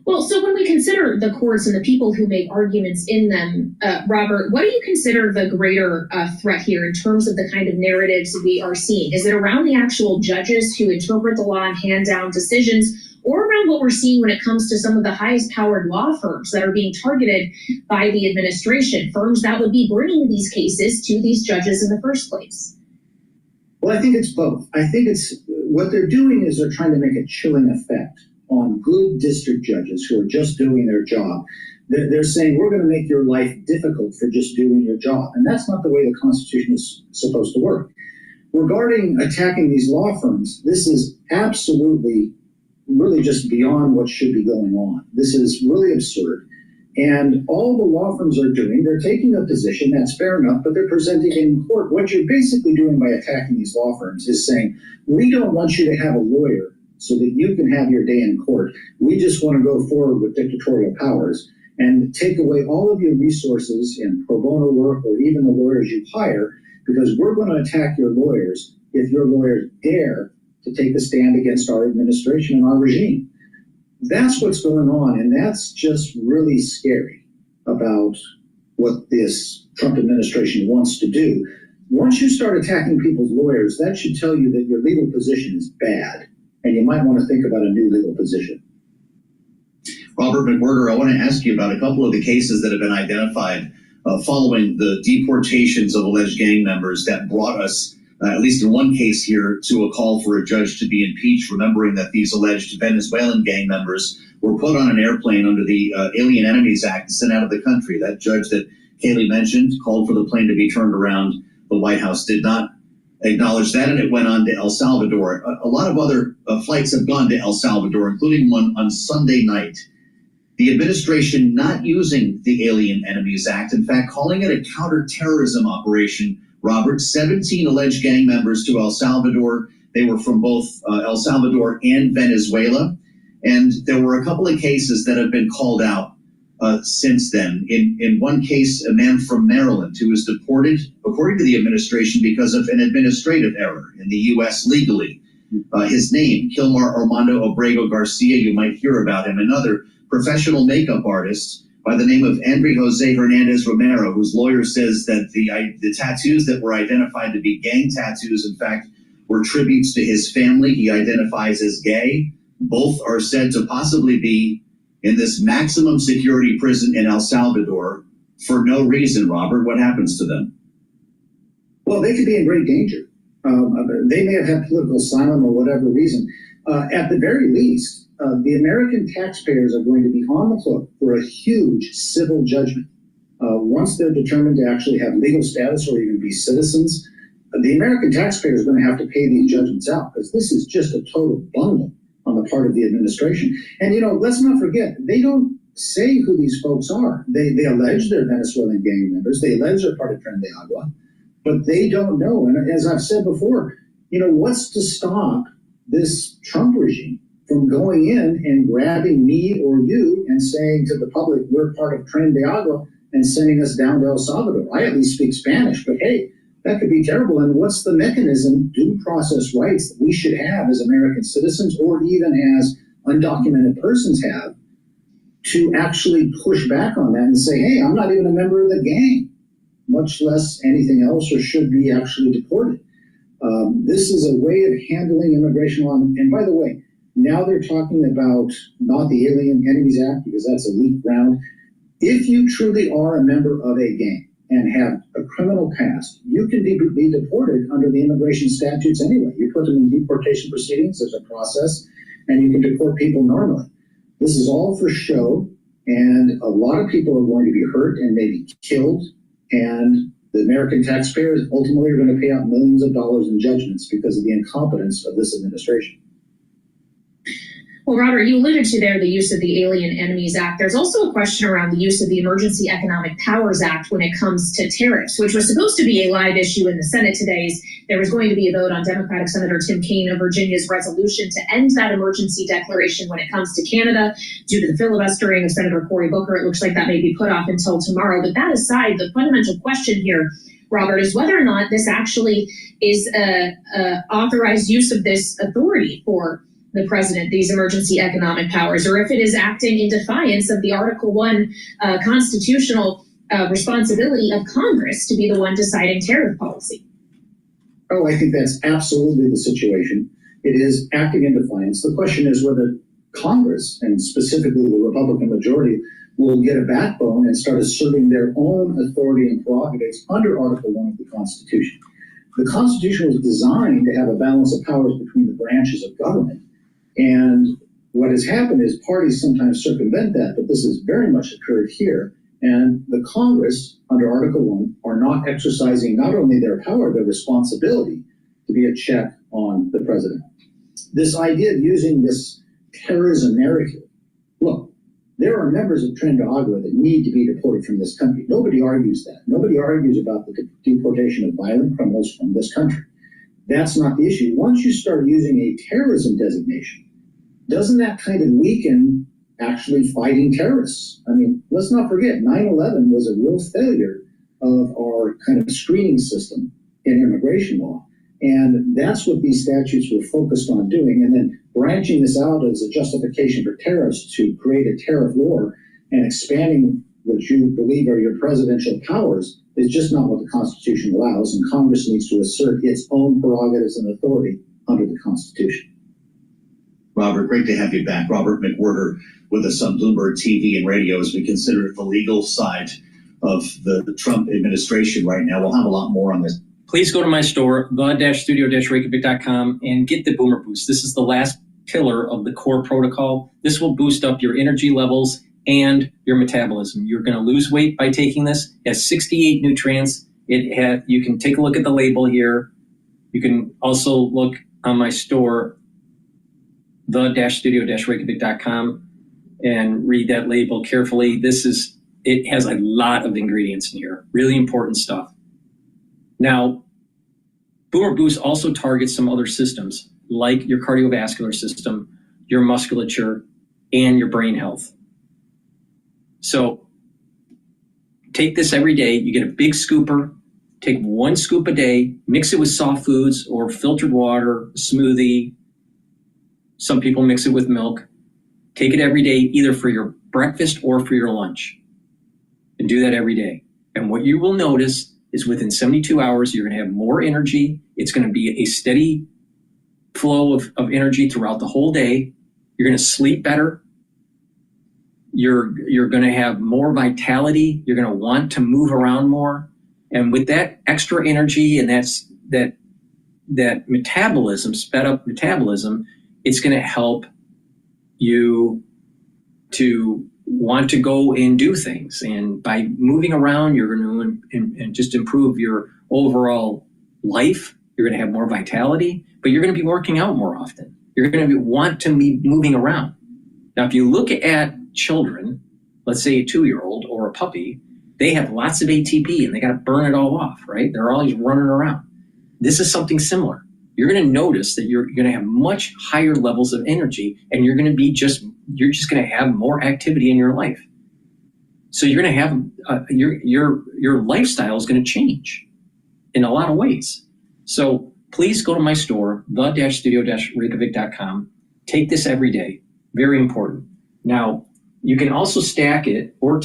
Well, so when we consider the courts and the people who make arguments in them, Robert, what do you consider the greater threat here in terms of the kind of narratives we are seeing? Is it around the actual judges who interpret the law and hand down decisions, or around what we're seeing when it comes to some of the highest powered law firms that are being targeted by the administration, firms that would be bringing these cases to these judges in the first place? Well, I think it's both. I think it's what they're doing is they're trying to make a chilling effect on good district judges who are just doing their job. They're saying, we're going to make your life difficult for just doing your job. And that's not the way the Constitution is supposed to work. Regarding attacking these law firms, this is absolutely, really just beyond what should be going on. This is really absurd. And all the law firms are doing, they're taking a position, that's fair enough, but they're presenting it in court. What you're basically doing by attacking these law firms is saying, we don't want you to have a lawyer so that you can have your day in court. We just want to go forward with dictatorial powers and take away all of your resources in pro bono work or even the lawyers you hire, because we're going to attack your lawyers if your lawyers dare to take a stand against our administration and our regime. That's what's going on, and that's just really scary about what this Trump administration wants to do. Once you start attacking people's lawyers, that should tell you that your legal position is bad, and you might want to think about a new legal position. Robert McWhirter, I want to ask you about a couple of the cases that have been identified following the deportations of alleged gang members that brought us, at least in one case here, to a call for a judge to be impeached, remembering that these alleged Venezuelan gang members were put on an airplane under the Alien Enemies Act and sent out of the country. That judge that Kayleigh mentioned called for the plane to be turned around. The White House did not acknowledge that, and it went on to El Salvador. A lot of other flights have gone to El Salvador, including one on Sunday night. The administration not using the Alien Enemies Act, in fact, calling it a counterterrorism operation. Robert, 17 alleged gang members to El Salvador. They were from both El Salvador and Venezuela. And there were a couple of cases that have been called out since then. In one case, a man from Maryland who was deported, according to the administration, because of an administrative error in the U.S. legally. His name, Kilmar Armando Obrego Garcia, you might hear about him. Another professional makeup artist by the name of Henry Jose Hernandez Romero, whose lawyer says that the tattoos that were identified to be gang tattoos, in fact, were tributes to his family. He identifies as gay. Both are said to possibly be in this maximum security prison in El Salvador for no reason. Robert, what happens to them? Well, they could be in great danger. They may have had political asylum or whatever reason. At the very least, the American taxpayers are going to be on the hook for a huge civil judgment. Once they're determined to actually have legal status or even be citizens, the American taxpayer is going to have to pay these judgments out, because this is just a total bungle on the part of the administration. And, let's not forget, they don't say who these folks are. They allege they're Venezuelan gang members. They allege they're part of Tren de Agua, but they don't know. And as I've said before, what's to stop this Trump regime from going in and grabbing me or you and saying to the public, we're part of Tren de Agua, and sending us down to El Salvador? I at least speak Spanish, but hey, that could be terrible. And what's the mechanism, due process rights, that we should have as American citizens, or even as undocumented persons have, to actually push back on that and say, hey, I'm not even a member of the gang, much less anything else, or should be actually deported. This is a way of handling immigration law. And by the way, now they're talking about not the Alien Enemies Act, because that's a leak ground. If you truly are a member of a gang and have a criminal past, you can be deported under the immigration statutes anyway. You put them in deportation proceedings, there's a process, and you can deport people normally. This is all for show, and a lot of people are going to be hurt and maybe killed, and the American taxpayers ultimately are going to pay out millions of dollars in judgments because of the incompetence of this administration. Well, Robert, you alluded to there the use of the Alien Enemies Act. There's also a question around the use of the Emergency Economic Powers Act when it comes to tariffs, which was supposed to be a live issue in the Senate today. There was going to be a vote on Democratic Senator Tim Kaine of Virginia's resolution to end that emergency declaration when it comes to Canada. Due to the filibustering of Senator Cory Booker, it looks like that may be put off until tomorrow. But that aside, the fundamental question here, Robert, is whether or not this actually is authorized use of this authority for the president, these emergency economic powers, or if it is acting in defiance of the Article 1 constitutional responsibility of Congress to be the one deciding tariff policy. Oh, I think that's absolutely the situation. It is acting in defiance. The question is whether Congress, and specifically the Republican majority, will get a backbone and start asserting their own authority and prerogatives under Article 1 of the Constitution. The Constitution was designed to have a balance of powers between the branches of government. And what has happened is parties sometimes circumvent that, but this has very much occurred here. And the Congress, under Article 1, are not exercising not only their power, their responsibility to be a check on the president. This idea of using this terrorism narrative, look, there are members of Tren de Agua that need to be deported from this country. Nobody argues that. Nobody argues about the deportation of violent criminals from this country. That's not the issue. Once you start using a terrorism designation, doesn't that kind of weaken actually fighting terrorists? I mean, let's not forget, 9/11 was a real failure of our kind of screening system in immigration law. And that's what these statutes were focused on doing. And then branching this out as a justification for tariffs to create a tariff war and expanding what you believe are your presidential powers is just not what the Constitution allows. And Congress needs to assert its own prerogatives and authority under the Constitution. Robert, great to have you back. Robert McWhirter with us on Bloomberg TV and radio as we consider the legal side of the Trump administration right now. We'll have a lot more on this. Please go to my store, the-studio-reykjavik.com, and get the Boomer Boost. This is the last pillar of the core protocol. This will boost up your energy levels and your metabolism. You're going to lose weight by taking this. It has 68 nutrients. You can take a look at the label here. You can also look on my store, the-studio-reykjavik.com, and read that label carefully. It has a lot of ingredients in here, really important stuff. Now, Boomer Boost also targets some other systems, like your cardiovascular system, your musculature, and your brain health. So take this every day. You get a big scooper, take 1 scoop a day, mix it with soft foods or filtered water, smoothie. Some people mix it with milk. Take it every day, either for your breakfast or for your lunch. and do that every day. And what you will notice is within 72 hours, you're going to have more energy. It's going to be a steady flow of energy throughout the whole day. You're going to sleep better. You're going to have more vitality. You're going to want to move around more. And with that extra energy and that metabolism, sped up metabolism, it's going to help you to want to go and do things. And by moving around, you're going to just improve your overall life. You're going to have more vitality, but you're going to be working out more often. You're going to want to be moving around. Now, if you look at children, let's say a 2-year-old or a puppy, they have lots of ATP and they got to burn it all off, right? They're always running around. This is something similar. You're going to notice that you're going to have much higher levels of energy, and you're just going to have more activity in your life. So you're going to have your lifestyle is going to change in a lot of ways. So please go to my store, the-studio-reykjavik.com. Take this every day. Very important. Now, you can also stack it or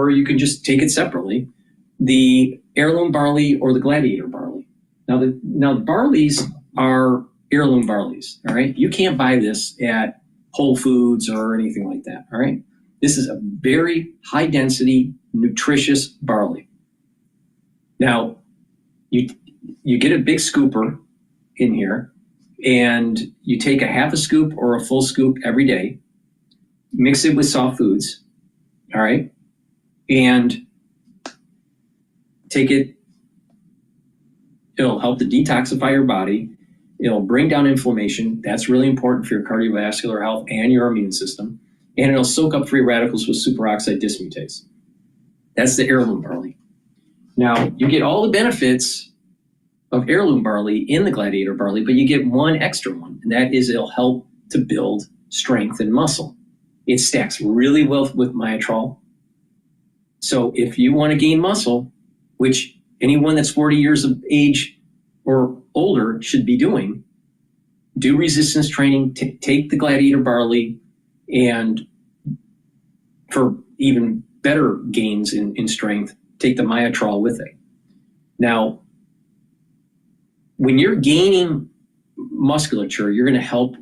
you can just take it separately, the heirloom barley or the gladiator barley. Now the barleys are heirloom barleys, all right? You can't buy this at Whole Foods or anything like that, all right? This is a very high density, nutritious barley. Now, you get a big scooper in here, and you take a half a scoop or a full scoop every day, mix it with soft foods, all right? And take it, it'll help to detoxify your body. It'll bring down inflammation. That's really important for your cardiovascular health and your immune system. And it'll soak up free radicals with superoxide dismutase. That's the heirloom barley. Now, you get all the benefits of heirloom barley in the gladiator barley, but you get one extra one, and that is it'll help to build strength and muscle. It stacks really well with myotrol. So if you want to gain muscle, which anyone that's 40 years of age or older should be doing, do resistance training, take the gladiator barley, and for even better gains in strength, take the myotrol with it. Now, when you're gaining musculature, you're going to help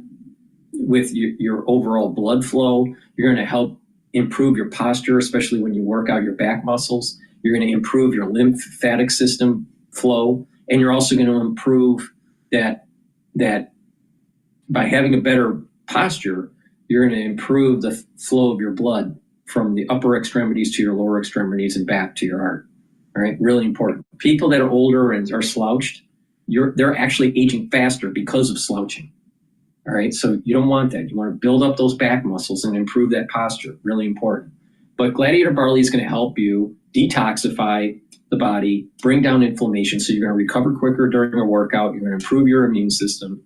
with your overall blood flow. You're going to help improve your posture, especially when you work out your back muscles. You're going to improve your lymphatic system flow, and you're also going to improve that by having a better posture, you're going to improve the flow of your blood from the upper extremities to your lower extremities and back to your heart. All right, really important. People that are older and are slouched, they're actually aging faster because of slouching. All right, so you don't want that. You want to build up those back muscles and improve that posture. Really important. But gladiator barley is going to help you detoxify the body, bring down inflammation, so you're going to recover quicker during a workout. You're going to improve your immune system,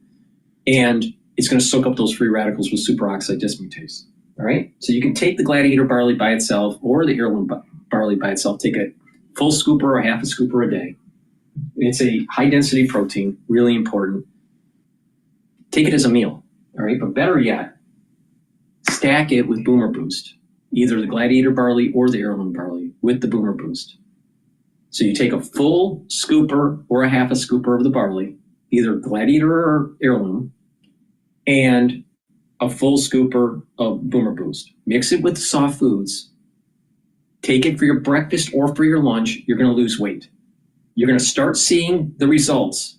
and it's going to soak up those free radicals with superoxide dismutase. All right, so you can take the gladiator barley by itself or the heirloom barley by itself. Take a full scooper or half a scooper a day. It's a high density protein, really important. Take it as a meal, all right? But better yet, stack it with Boomer Boost, either the gladiator barley or the heirloom barley with the Boomer Boost. So you take a full scooper or a half a scooper of the barley, either gladiator or heirloom, and a full scooper of Boomer Boost. Mix it with soft foods. Take it for your breakfast or for your lunch. You're going to lose weight. You're going to start seeing the results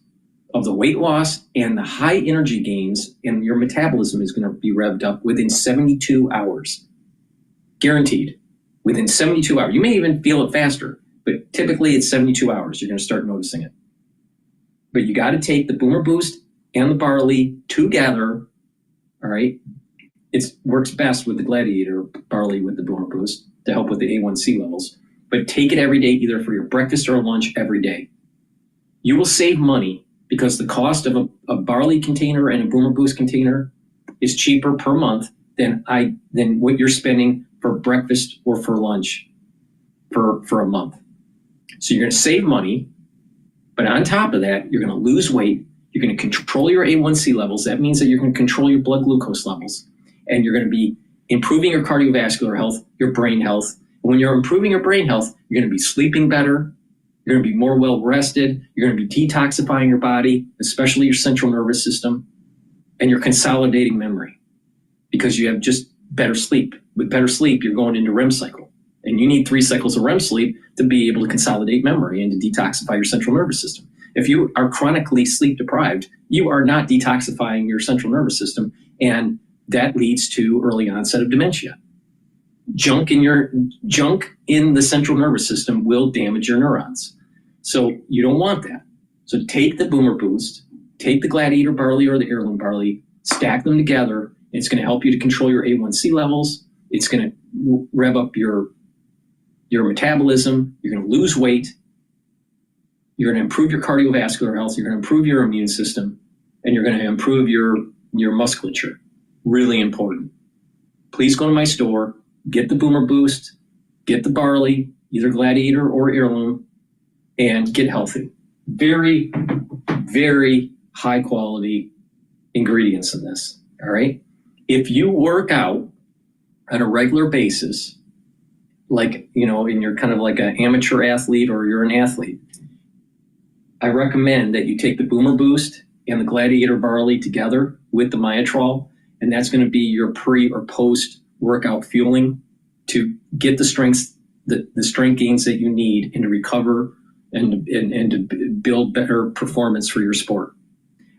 of the weight loss and the high energy gains, and your metabolism is going to be revved up within 72 hours. Guaranteed. Within 72 hours. You may even feel it faster, but typically it's 72 hours. You're going to start noticing it. But you got to take the Boomer Boost and the barley together, all right? It works best with the gladiator barley with the Boomer Boost to help with the A1C levels. But take it every day, either for your breakfast or lunch every day. You will save money because the cost of a barley container and a Boomer Boost container is cheaper per month than what you're spending for breakfast or for lunch for a month. So you're going to save money, but on top of that, you're going to lose weight. You're going to control your A1C levels. That means that you're going to control your blood glucose levels, and you're going to be improving your cardiovascular health, your brain health. When you're improving your brain health, you're going to be sleeping better. You're going to be more well rested. You're going to be detoxifying your body, especially your central nervous system, and you're consolidating memory because you have just better sleep. With better sleep, you're going into REM cycle, and you need 3 cycles of REM sleep to be able to consolidate memory and to detoxify your central nervous system. If you are chronically sleep deprived, you are not detoxifying your central nervous system, and that leads to early onset of dementia. Junk in the central nervous system will damage your neurons. So you don't want that. So take the Boomer Boost, take the Gladiator barley or the heirloom barley, stack them together. It's going to help you to control your A1C levels. It's going to rev up your metabolism. You're going to lose weight. You're going to improve your cardiovascular health. You're going to improve your immune system, and you're going to improve your musculature. Really important. Please go to my store, get the Boomer Boost, get the barley, either Gladiator or heirloom, and get healthy. Very, very high quality ingredients in this. All right. If you work out on a regular basis, like, and you're kind of like an amateur athlete or you're an athlete, I recommend that you take the Boomer Boost and the Gladiator barley together with the Myotrol, and that's going to be your pre or post workout fueling to get the strength gains that you need and to recover and to build better performance for your sport.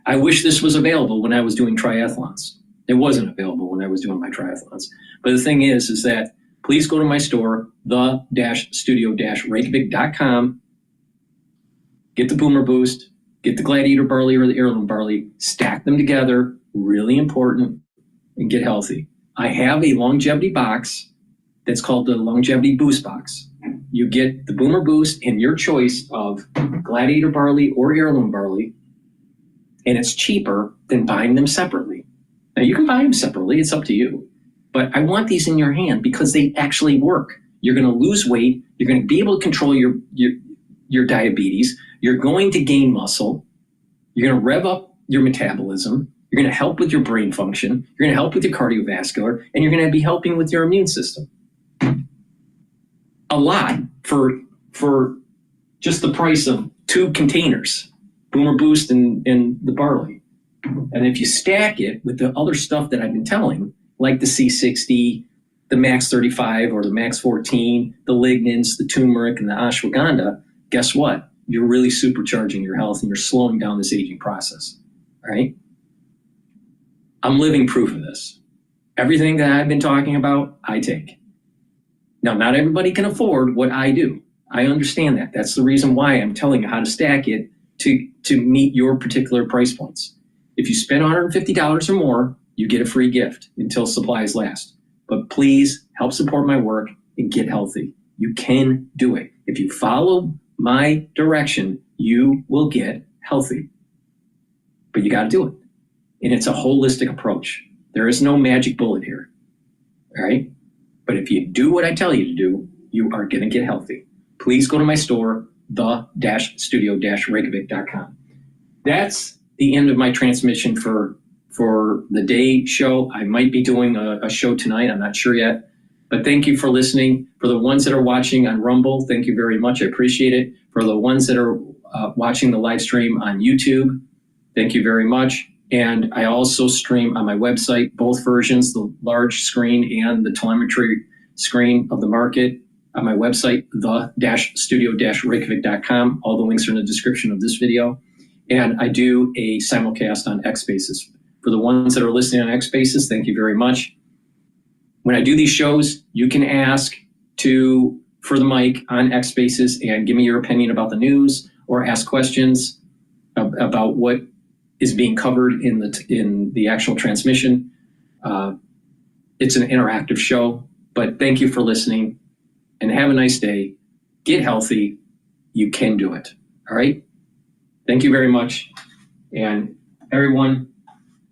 I wish this was available when I was doing triathlons. It wasn't available when I was doing my triathlons. But the thing is that please go to my store, the-studio-reykjavik.com, get the Boomer Boost, get the Gladiator barley or the heirloom barley, stack them together, really important, and get healthy. I have a longevity box that's called the Longevity Boost Box. You get the Boomer Boost in your choice of Gladiator barley or heirloom barley, and it's cheaper than buying them separately. Now, you can buy them separately, it's up to you. But I want these in your hand because they actually work. You're going to lose weight. You're going to be able to control your diabetes. You're going to gain muscle. You're going to rev up your metabolism. You're going to help with your brain function. You're going to help with your cardiovascular, and you're going to be helping with your immune system. A lot for just the price of 2 containers, Boomer Boost and the barley. And if you stack it with the other stuff that I've been telling, like the C60, the Max 35 or the Max 14, the lignans, the turmeric, and the ashwagandha, guess what? You're really supercharging your health and you're slowing down this aging process, right? I'm living proof of this. Everything that I've been talking about, I take. Now, not everybody can afford what I do. I understand that. That's the reason why I'm telling you how to stack it to meet your particular price points. If you spend $150 or more, you get a free gift until supplies last. But please help support my work and get healthy. You can do it. If you follow my direction, you will get healthy. But you got to do it. And it's a holistic approach. There is no magic bullet here. All right? But if you do what I tell you to do, you are going to get healthy. Please go to my store, the-studio-reykjavik.com. That's the end of my transmission for the day show. I might be doing a show tonight. I'm not sure yet. But thank you for listening. For the ones that are watching on Rumble, thank you very much. I appreciate it. For the ones that are watching the live stream on YouTube, thank you very much. And I also stream on my website, both versions, the large screen and the telemetry screen of the market on my website, the-studio-reykjavik.com. All the links are in the description of this video. And I do a simulcast on X Spaces. For the ones that are listening on X Spaces, thank you very much. When I do these shows, you can ask for the mic on X Spaces and give me your opinion about the news or ask questions about what is being covered in the actual transmission. It's an interactive show, but thank you for listening and have a nice day. Get healthy. You can do it. All right. Thank you very much. And everyone,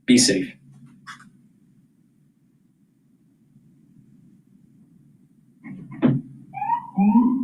be safe. Mm-hmm.